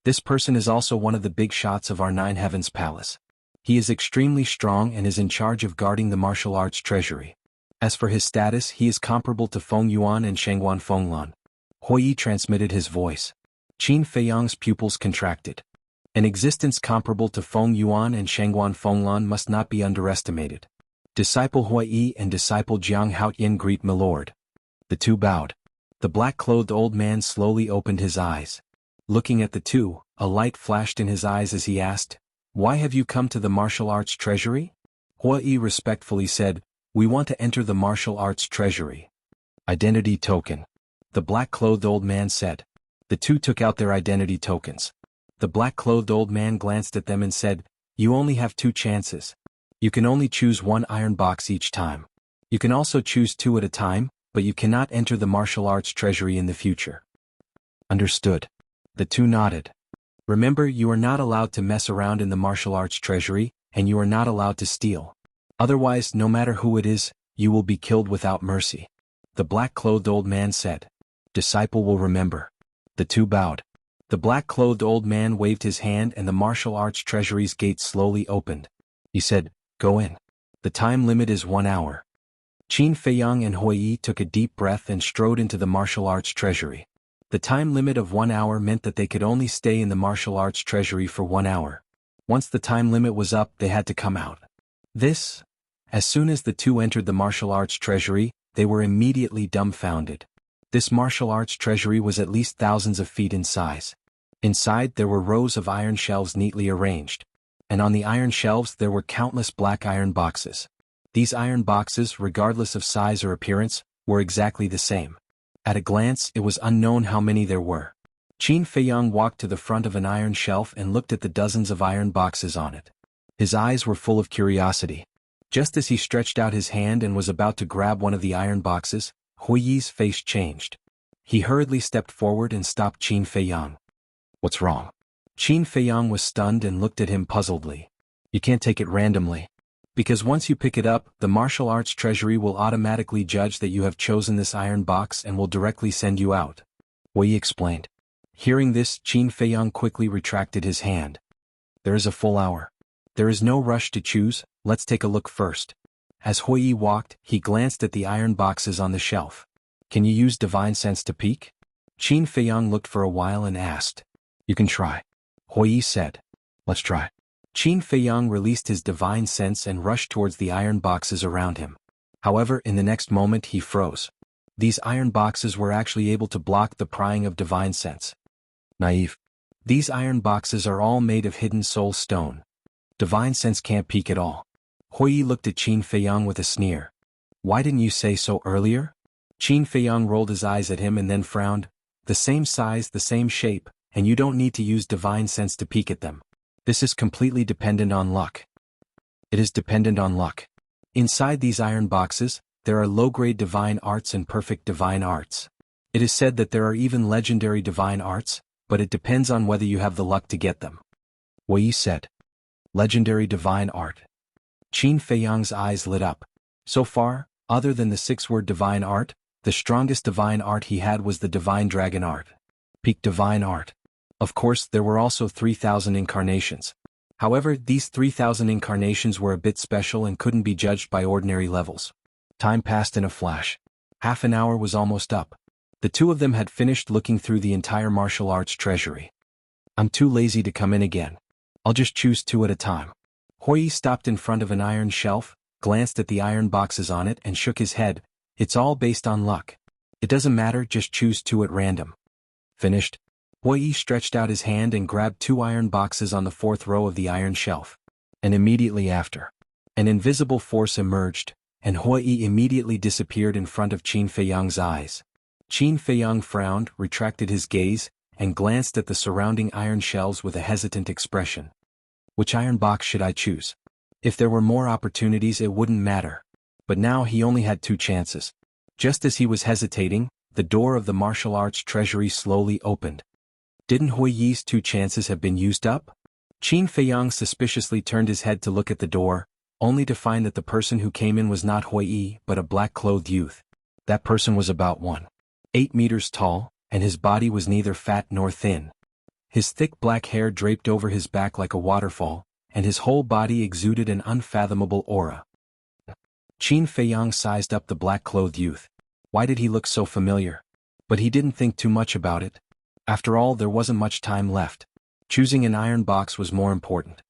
This person is also one of the big shots of our Nine Heavens Palace. He is extremely strong and is in charge of guarding the martial arts treasury. As for his status, he is comparable to Feng Yuan and Shengguan Fenglan. Hui transmitted his voice. Qin Feiyang's pupils contracted. An existence comparable to Feng Yuan and Shengguan Fenglan must not be underestimated. Disciple Hui and disciple Jiang Haotian greet my lord. The two bowed. The black-clothed old man slowly opened his eyes. Looking at the two, a light flashed in his eyes as he asked, Why have you come to the martial arts treasury? Hui respectfully said, We want to enter the martial arts treasury. Identity token. The black-clothed old man said. The two took out their identity tokens. The black-clothed old man glanced at them and said, You only have 2 chances. You can only choose 1 iron box each time. You can also choose 2 at a time, but you cannot enter the martial arts treasury in the future. Understood. The two nodded. Remember, you are not allowed to mess around in the martial arts treasury, and you are not allowed to steal. Otherwise, no matter who it is, you will be killed without mercy. The black-clothed old man said. Disciple will remember. The two bowed. The black-clothed old man waved his hand and the martial arts treasury's gate slowly opened. He said, Go in. The time limit is 1 hour. Qin Feiyang and Hui took a deep breath and strode into the martial arts treasury. The time limit of 1 hour meant that they could only stay in the martial arts treasury for 1 hour. Once the time limit was up, they had to come out. As soon as the two entered the martial arts treasury, they were immediately dumbfounded. This martial arts treasury was at least thousands of feet in size. Inside there were rows of iron shelves neatly arranged. And on the iron shelves there were countless black iron boxes. These iron boxes, regardless of size or appearance, were exactly the same. At a glance, it was unknown how many there were. Qin Feiyang walked to the front of an iron shelf and looked at the dozens of iron boxes on it. His eyes were full of curiosity. Just as he stretched out his hand and was about to grab one of the iron boxes, Hui's face changed. He hurriedly stepped forward and stopped Qin Feiyang. What's wrong? Qin Feiyang was stunned and looked at him puzzledly. You can't take it randomly. Because once you pick it up, the martial arts treasury will automatically judge that you have chosen this iron box and will directly send you out. Hui explained. Hearing this, Qin Feiyang quickly retracted his hand. There is a full hour. There is no rush to choose, let's take a look first. As Hui walked, he glanced at the iron boxes on the shelf. Can you use divine sense to peek? Qin Feiyang looked for a while and asked. You can try. Hui said. Let's try. Qin Feiyang released his divine sense and rushed towards the iron boxes around him. However, in the next moment he froze. These iron boxes were actually able to block the prying of divine sense. Naive. These iron boxes are all made of hidden soul stone. Divine sense can't peek at all. Huiyi looked at Qin Feiyang with a sneer. Why didn't you say so earlier? Qin Feiyang rolled his eyes at him and then frowned. The same size, the same shape, and you don't need to use divine sense to peek at them. This is completely dependent on luck. It is dependent on luck. Inside these iron boxes, there are low-grade divine arts and perfect divine arts. It is said that there are even legendary divine arts, but it depends on whether you have the luck to get them. Wei said. Legendary divine art. Qin Feiyang's eyes lit up. So far, other than the 6-word divine art, the strongest divine art he had was the divine dragon art. Peak divine art. Of course, there were also 3,000 incarnations. However, these 3,000 incarnations were a bit special and couldn't be judged by ordinary levels. Time passed in a flash. Half an hour was almost up. The two of them had finished looking through the entire martial arts treasury. I'm too lazy to come in again. I'll just choose 2 at a time. Huiyi stopped in front of an iron shelf, glanced at the iron boxes on it and shook his head. It's all based on luck. It doesn't matter, just choose 2 at random. Finished? Huiyi stretched out his hand and grabbed 2 iron boxes on the 4th row of the iron shelf. And immediately after, an invisible force emerged, and Huiyi immediately disappeared in front of Qin Feiyang's eyes. Qin Feiyang frowned, retracted his gaze, and glanced at the surrounding iron shelves with a hesitant expression. Which iron box should I choose? If there were more opportunities it wouldn't matter. But now he only had 2 chances. Just as he was hesitating, the door of the martial arts treasury slowly opened. Didn't Huiyi's 2 chances have been used up? Qin Feiyang suspiciously turned his head to look at the door, only to find that the person who came in was not Huiyi but a black-clothed youth. That person was about 1.8 meters tall, and his body was neither fat nor thin. His thick black hair draped over his back like a waterfall, and his whole body exuded an unfathomable aura. Qin Feiyang sized up the black-clothed youth. Why did he look so familiar? But he didn't think too much about it. After all, there wasn't much time left. Choosing an iron box was more important.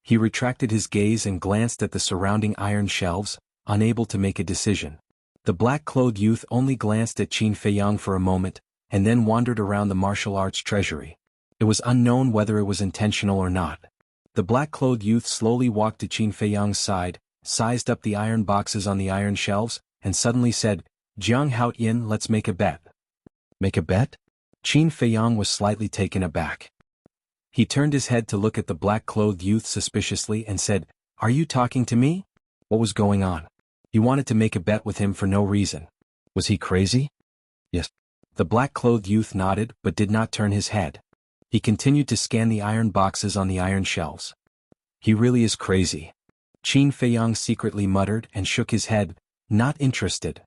He retracted his gaze and glanced at the surrounding iron shelves, unable to make a decision. The black-clothed youth only glanced at Qin Feiyang for a moment, and then wandered around the martial arts treasury. It was unknown whether it was intentional or not. The black-clothed youth slowly walked to Qin Feiyang's side, sized up the iron boxes on the iron shelves, and suddenly said, Jianghu, let's make a bet. Make a bet? Qin Feiyang was slightly taken aback. He turned his head to look at the black-clothed youth suspiciously and said, Are you talking to me? What was going on? He wanted to make a bet with him for no reason. Was he crazy? Yes. The black-clothed youth nodded but did not turn his head. He continued to scan the iron boxes on the iron shelves. He really is crazy. Qin Feiyang secretly muttered and shook his head. Not interested.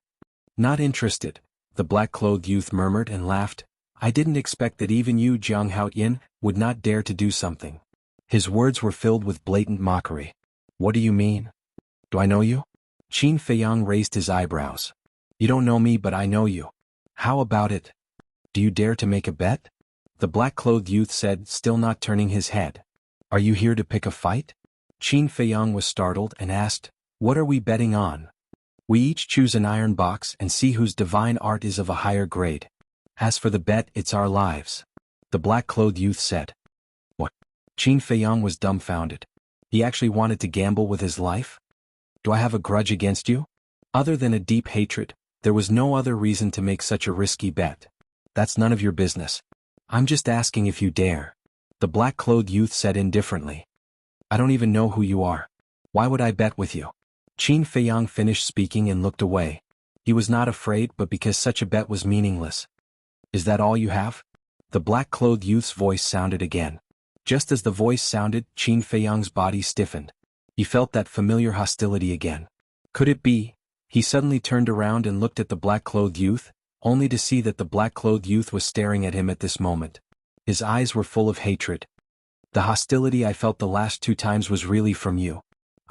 Not interested, the black-clothed youth murmured and laughed. I didn't expect that even you, Jianghu, would not dare to do something. His words were filled with blatant mockery. What do you mean? Do I know you? Qin Feiyang raised his eyebrows. You don't know me but I know you. How about it? Do you dare to make a bet? The black-clothed youth said, still not turning his head. Are you here to pick a fight? Qin Feiyang was startled and asked, What are we betting on? We each choose an iron box and see whose divine art is of a higher grade. As for the bet, it's our lives. The black-clothed youth said. What? Qin Feiyang was dumbfounded. He actually wanted to gamble with his life? Do I have a grudge against you? Other than a deep hatred, there was no other reason to make such a risky bet. That's none of your business. I'm just asking if you dare. The black-clothed youth said indifferently. I don't even know who you are. Why would I bet with you? Qin Feiyang finished speaking and looked away. He was not afraid but because such a bet was meaningless. Is that all you have? The black-clothed youth's voice sounded again. Just as the voice sounded, Qin Feiyang's body stiffened. He felt that familiar hostility again. Could it be? He suddenly turned around and looked at the black-clothed youth, only to see that the black-clothed youth was staring at him at this moment. His eyes were full of hatred. The hostility I felt the last 2 times was really from you.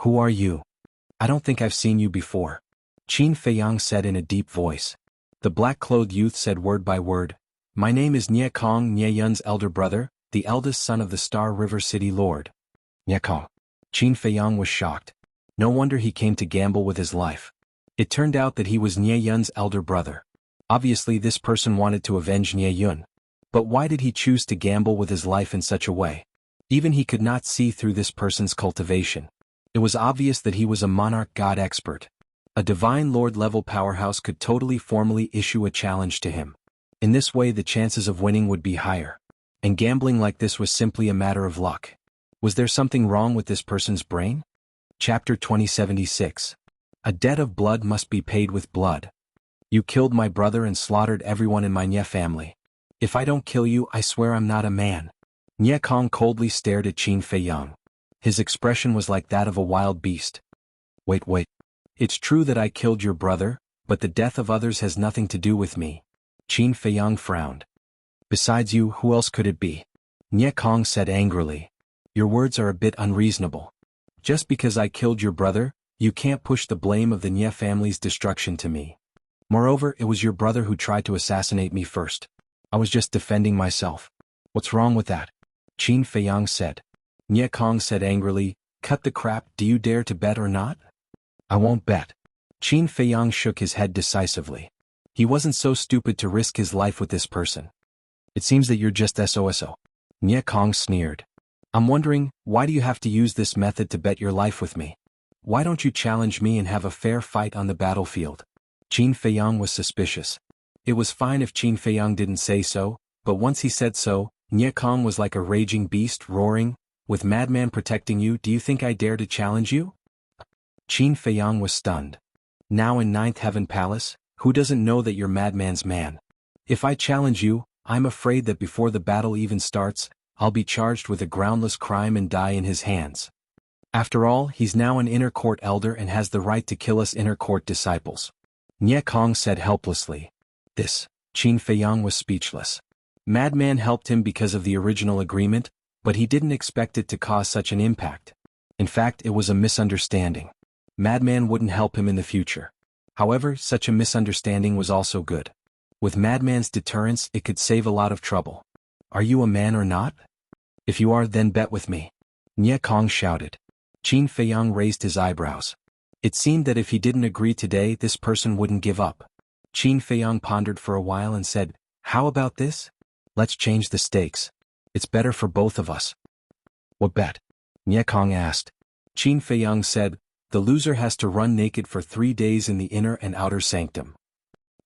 Who are you? I don't think I've seen you before. Qin Feiyang said in a deep voice. The black-clothed youth said word by word. My name is Nye Kong, Nye Yun's elder brother, the eldest son of the Star River City Lord. Nye Kong. Qin Feiyang was shocked. No wonder he came to gamble with his life. It turned out that he was Nye Yun's elder brother. Obviously this person wanted to avenge Nie Yun. But why did he choose to gamble with his life in such a way? Even he could not see through this person's cultivation. It was obvious that he was a monarch god expert. A divine lord-level powerhouse could totally formally issue a challenge to him. In this way the chances of winning would be higher. And gambling like this was simply a matter of luck. Was there something wrong with this person's brain? Chapter 2076. A debt of blood must be paid with blood. You killed my brother and slaughtered everyone in my Nye family. If I don't kill you, I swear I'm not a man. Nye Kong coldly stared at Qin Feiyang. His expression was like that of a wild beast. Wait. It's true that I killed your brother, but the death of others has nothing to do with me. Qin Feiyang frowned. Besides you, who else could it be? Nye Kong said angrily. Your words are a bit unreasonable. Just because I killed your brother, you can't push the blame of the Nye family's destruction to me. Moreover, it was your brother who tried to assassinate me first. I was just defending myself. What's wrong with that? Qin Feiyang said. Nye Kong said angrily, cut the crap, do you dare to bet or not? I won't bet. Qin Feiyang shook his head decisively. He wasn't so stupid to risk his life with this person. It seems that you're just SOSO. Nye Kong sneered. I'm wondering, why do you have to use this method to bet your life with me? Why don't you challenge me and have a fair fight on the battlefield? Qin Feiyang was suspicious. It was fine if Qin Feiyang didn't say so, but once he said so, Nye Kong was like a raging beast roaring, with madman protecting you, do you think I dare to challenge you? Qin Feiyang was stunned. Now in Ninth Heaven Palace, who doesn't know that you're madman's man? If I challenge you, I'm afraid that before the battle even starts, I'll be charged with a groundless crime and die in his hands. After all, he's now an inner court elder and has the right to kill us inner court disciples. Nye Kong said helplessly. Qin Feiyang was speechless. Madman helped him because of the original agreement, but he didn't expect it to cause such an impact. In fact, it was a misunderstanding. Madman wouldn't help him in the future. However, such a misunderstanding was also good. With Madman's deterrence, it could save a lot of trouble. Are you a man or not? If you are, then bet with me. Nye Kong shouted. Qin Feiyang raised his eyebrows. It seemed that if he didn't agree today, this person wouldn't give up. Qin Feiyang pondered for a while and said, how about this? Let's change the stakes. It's better for both of us. What bet? Nye Kong asked. Qin Feiyang said, the loser has to run naked for 3 days in the inner and outer sanctum.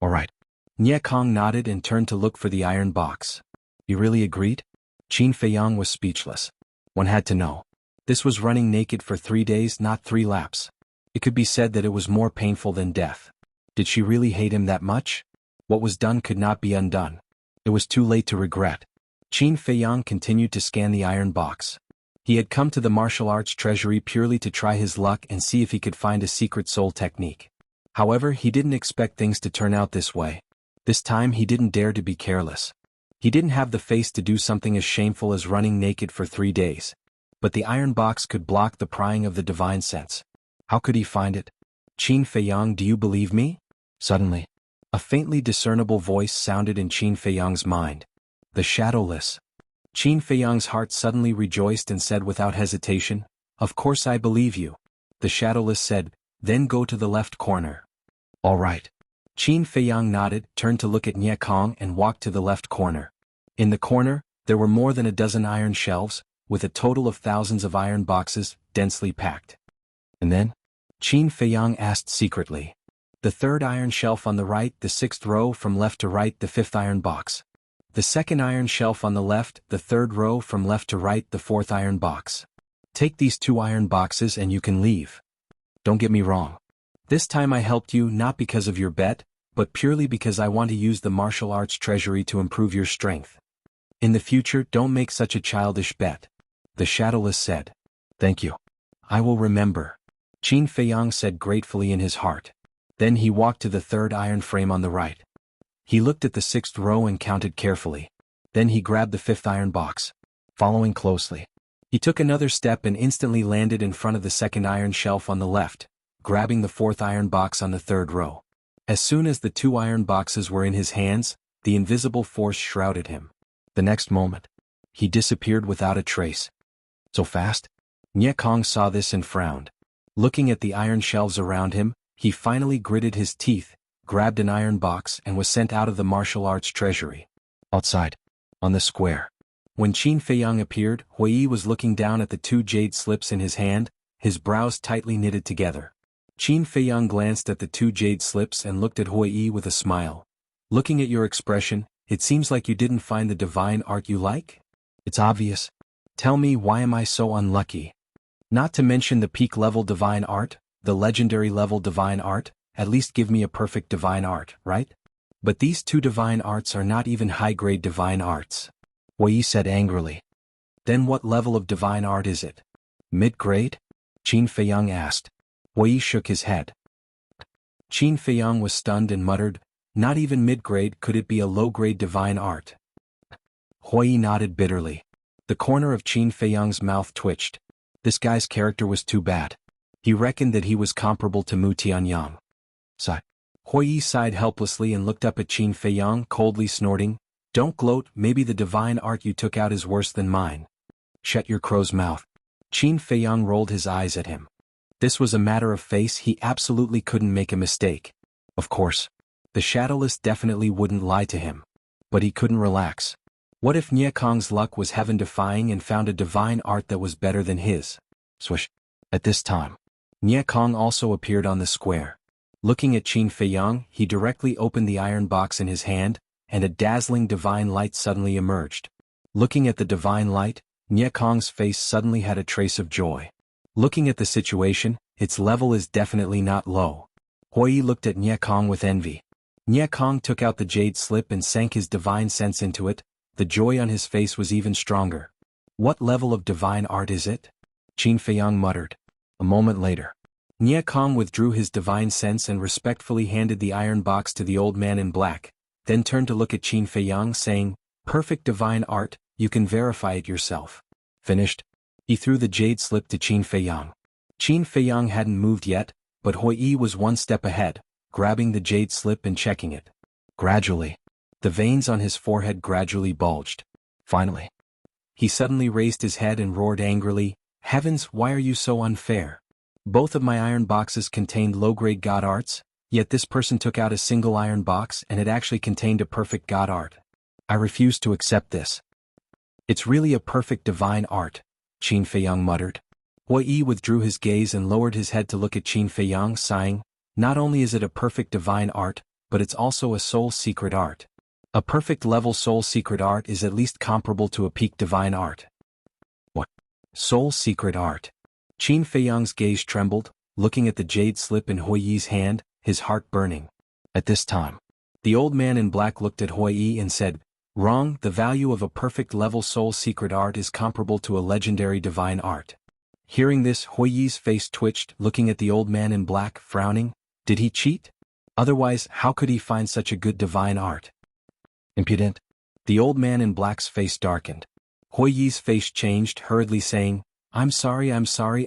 All right. Nye Kong nodded and turned to look for the iron box. You really agreed? Qin Feiyang was speechless. One had to know. This was running naked for 3 days, not 3 laps. It could be said that it was more painful than death. Did she really hate him that much? What was done could not be undone. It was too late to regret. Qin Feiyang continued to scan the iron box. He had come to the martial arts treasury purely to try his luck and see if he could find a secret soul technique. However, he didn't expect things to turn out this way. This time he didn't dare to be careless. He didn't have the face to do something as shameful as running naked for 3 days. But the iron box could block the prying of the divine sense. How could he find it? Qin Feiyang, do you believe me? Suddenly, a faintly discernible voice sounded in Qin Feiyang's mind. The Shadowless. Qin Feiyang's heart suddenly rejoiced and said without hesitation, of course I believe you. The Shadowless said, then go to the left corner. All right. Qin Feiyang nodded, turned to look at Nye Kong and walked to the left corner. In the corner, there were more than a dozen iron shelves, with a total of thousands of iron boxes, densely packed. And then? Qin Feiyang asked secretly. The 3rd iron shelf on the right, the 6th row from left to right, the 5th iron box. The 2nd iron shelf on the left, the 3rd row from left to right, the 4th iron box. Take these 2 iron boxes and you can leave. Don't get me wrong. This time I helped you not because of your bet, but purely because I want to use the martial arts treasury to improve your strength. In the future, don't make such a childish bet. The Shadowless said. Thank you. I will remember. Qin Feiyang said gratefully in his heart. Then he walked to the 3rd iron frame on the right. He looked at the 6th row and counted carefully. Then he grabbed the 5th iron box. Following closely. He took another step and instantly landed in front of the 2nd iron shelf on the left, grabbing the 4th iron box on the 3rd row. As soon as the 2 iron boxes were in his hands, the invisible force shrouded him. The next moment, he disappeared without a trace. So fast? Nye Kong saw this and frowned. Looking at the iron shelves around him, he finally gritted his teeth, grabbed an iron box and was sent out of the martial arts treasury. Outside, on the square. When Qin Feiyang appeared, Hui was looking down at the 2 jade slips in his hand, his brows tightly knitted together. Qin Feiyang glanced at the 2 jade slips and looked at Hui with a smile. Looking at your expression, it seems like you didn't find the divine art you like? It's obvious. Tell me, why am I so unlucky? Not to mention the peak level divine art, the legendary level divine art, at least give me a perfect divine art, right? But these 2 divine arts are not even high-grade divine arts. Hui said angrily. Then what level of divine art is it? Mid-grade? Qin Feiyang asked. Hui shook his head. Qin Feiyang was stunned and muttered, not even mid-grade, could it be a low-grade divine art? Hui nodded bitterly. The corner of Qin Feiyang's mouth twitched. This guy's character was too bad. He reckoned that he was comparable to Mu Tianyang. Sigh. Hui sighed helplessly and looked up at Qin Feiyang, coldly snorting, don't gloat, maybe the divine art you took out is worse than mine. Shut your crow's mouth. Qin Feiyang rolled his eyes at him. This was a matter of face, he absolutely couldn't make a mistake. Of course. The Shadowless definitely wouldn't lie to him. But he couldn't relax. What if Nie Kong's luck was heaven-defying and found a divine art that was better than his? Swish. At this time, Nie Kong also appeared on the square. Looking at Qin Feiyang, he directly opened the iron box in his hand, and a dazzling divine light suddenly emerged. Looking at the divine light, Nie Kong's face suddenly had a trace of joy. Looking at the situation, its level is definitely not low. Hui looked at Nie Kong with envy. Nie Kong took out the jade slip and sank his divine sense into it. The joy on his face was even stronger. What level of divine art is it? Qin Feiyang muttered. A moment later, Nie Kong withdrew his divine sense and respectfully handed the iron box to the old man in black, then turned to look at Qin Feiyang, saying, perfect divine art, you can verify it yourself. Finished? He threw the jade slip to Qin Feiyang. Qin Feiyang hadn't moved yet, but Hui was one step ahead, grabbing the jade slip and checking it. Gradually, the veins on his forehead gradually bulged. Finally, he suddenly raised his head and roared angrily, heavens, why are you so unfair? Both of my iron boxes contained low-grade god arts, yet this person took out a single iron box and it actually contained a perfect god art. I refuse to accept this. It's really a perfect divine art, Qin Feiyang muttered. Hui withdrew his gaze and lowered his head to look at Qin Feiyang, sighing, not only is it a perfect divine art, but it's also a soul secret art. A perfect level soul secret art is at least comparable to a peak divine art. What? Soul secret art? Qin Feiyang's gaze trembled, looking at the jade slip in Hui's hand, his heart burning. At this time, the old man in black looked at Hui and said, wrong, the value of a perfect level soul secret art is comparable to a legendary divine art. Hearing this, Hui's face twitched, looking at the old man in black, frowning. Did he cheat? Otherwise, how could he find such a good divine art? Impudent. The old man in black's face darkened. Hui's face changed, hurriedly saying, I'm sorry,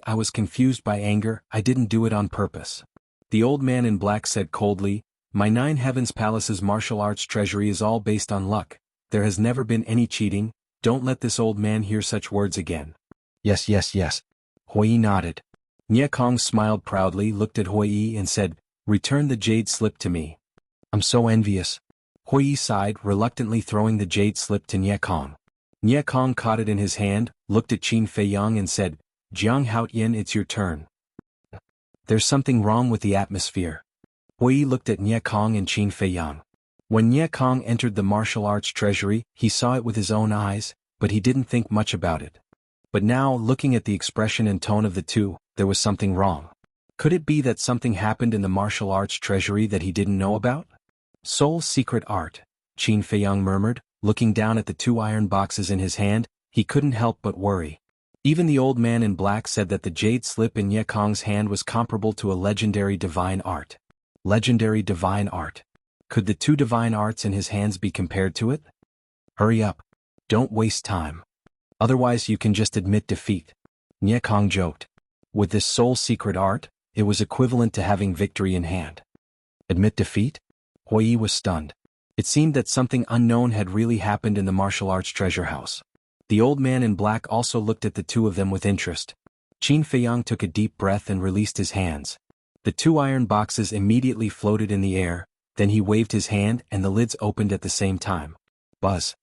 I was confused by anger, I didn't do it on purpose. The old man in black said coldly, my 9 Heavens Palace's martial arts treasury is all based on luck. There has never been any cheating, don't let this old man hear such words again. Yes. Hui nodded. Nie Kong smiled proudly, looked at Hui and said, return the jade slip to me. I'm so envious. Hui sighed, reluctantly throwing the jade slip to Nie Kong. Nie Kong caught it in his hand, looked at Qin Feiyang and said, Jiang Haotian, it's your turn. There's something wrong with the atmosphere. Hui looked at Nie Kong and Qin Feiyang. When Nie Kong entered the martial arts treasury, he saw it with his own eyes, but he didn't think much about it. But now, looking at the expression and tone of the two, there was something wrong. Could it be that something happened in the martial arts treasury that he didn't know about? Soul secret art, Qin Feiyang murmured, looking down at the 2 iron boxes in his hand. He couldn't help but worry. Even the old man in black said that the jade slip in Nie Kong's hand was comparable to a legendary divine art. Legendary divine art. Could the 2 divine arts in his hands be compared to it? Hurry up. Don't waste time. Otherwise you can just admit defeat. Nie Kong joked. With this soul secret art, it was equivalent to having victory in hand. Admit defeat? Hui was stunned. It seemed that something unknown had really happened in the martial arts treasure house. The old man in black also looked at the 2 of them with interest. Qin Feiyang took a deep breath and released his hands. The 2 iron boxes immediately floated in the air, Then he waved his hand and the lids opened at the same time. Buzz.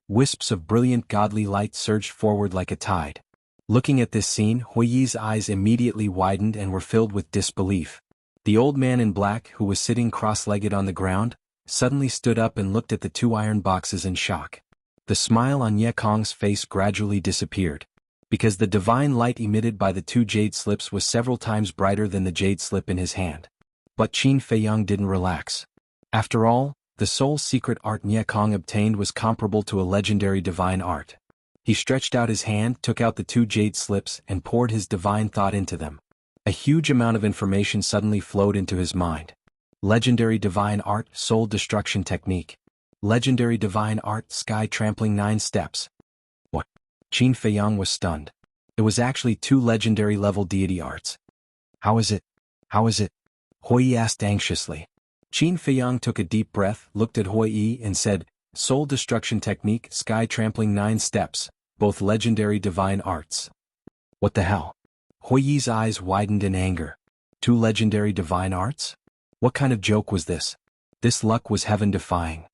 Wisps of brilliant godly light surged forward like a tide. Looking at this scene, Huiyi's eyes immediately widened and were filled with disbelief. The old man in black, who was sitting cross-legged on the ground, suddenly stood up and looked at the two iron boxes in shock. The smile on Ye Kong's face gradually disappeared, because the divine light emitted by the two jade slips was several times brighter than the jade slip in his hand. But Qin Feiyang didn't relax. After all, the sole secret art Ye Kong obtained was comparable to a legendary divine art. He stretched out his hand, took out the two jade slips, and poured his divine thought into them. A huge amount of information suddenly flowed into his mind. Legendary divine art, soul destruction technique. Legendary divine art, sky trampling 9 steps. What? Qin Feiyang was stunned. It was actually 2 legendary level deity arts. How is it? How is it? Huiyi asked anxiously. Qin Feiyang took a deep breath, looked at Huiyi and said, soul destruction technique, sky trampling 9 steps, both legendary divine arts. What the hell? Huiyi's eyes widened in anger. 2 legendary divine arts? What kind of joke was this? This luck was heaven-defying.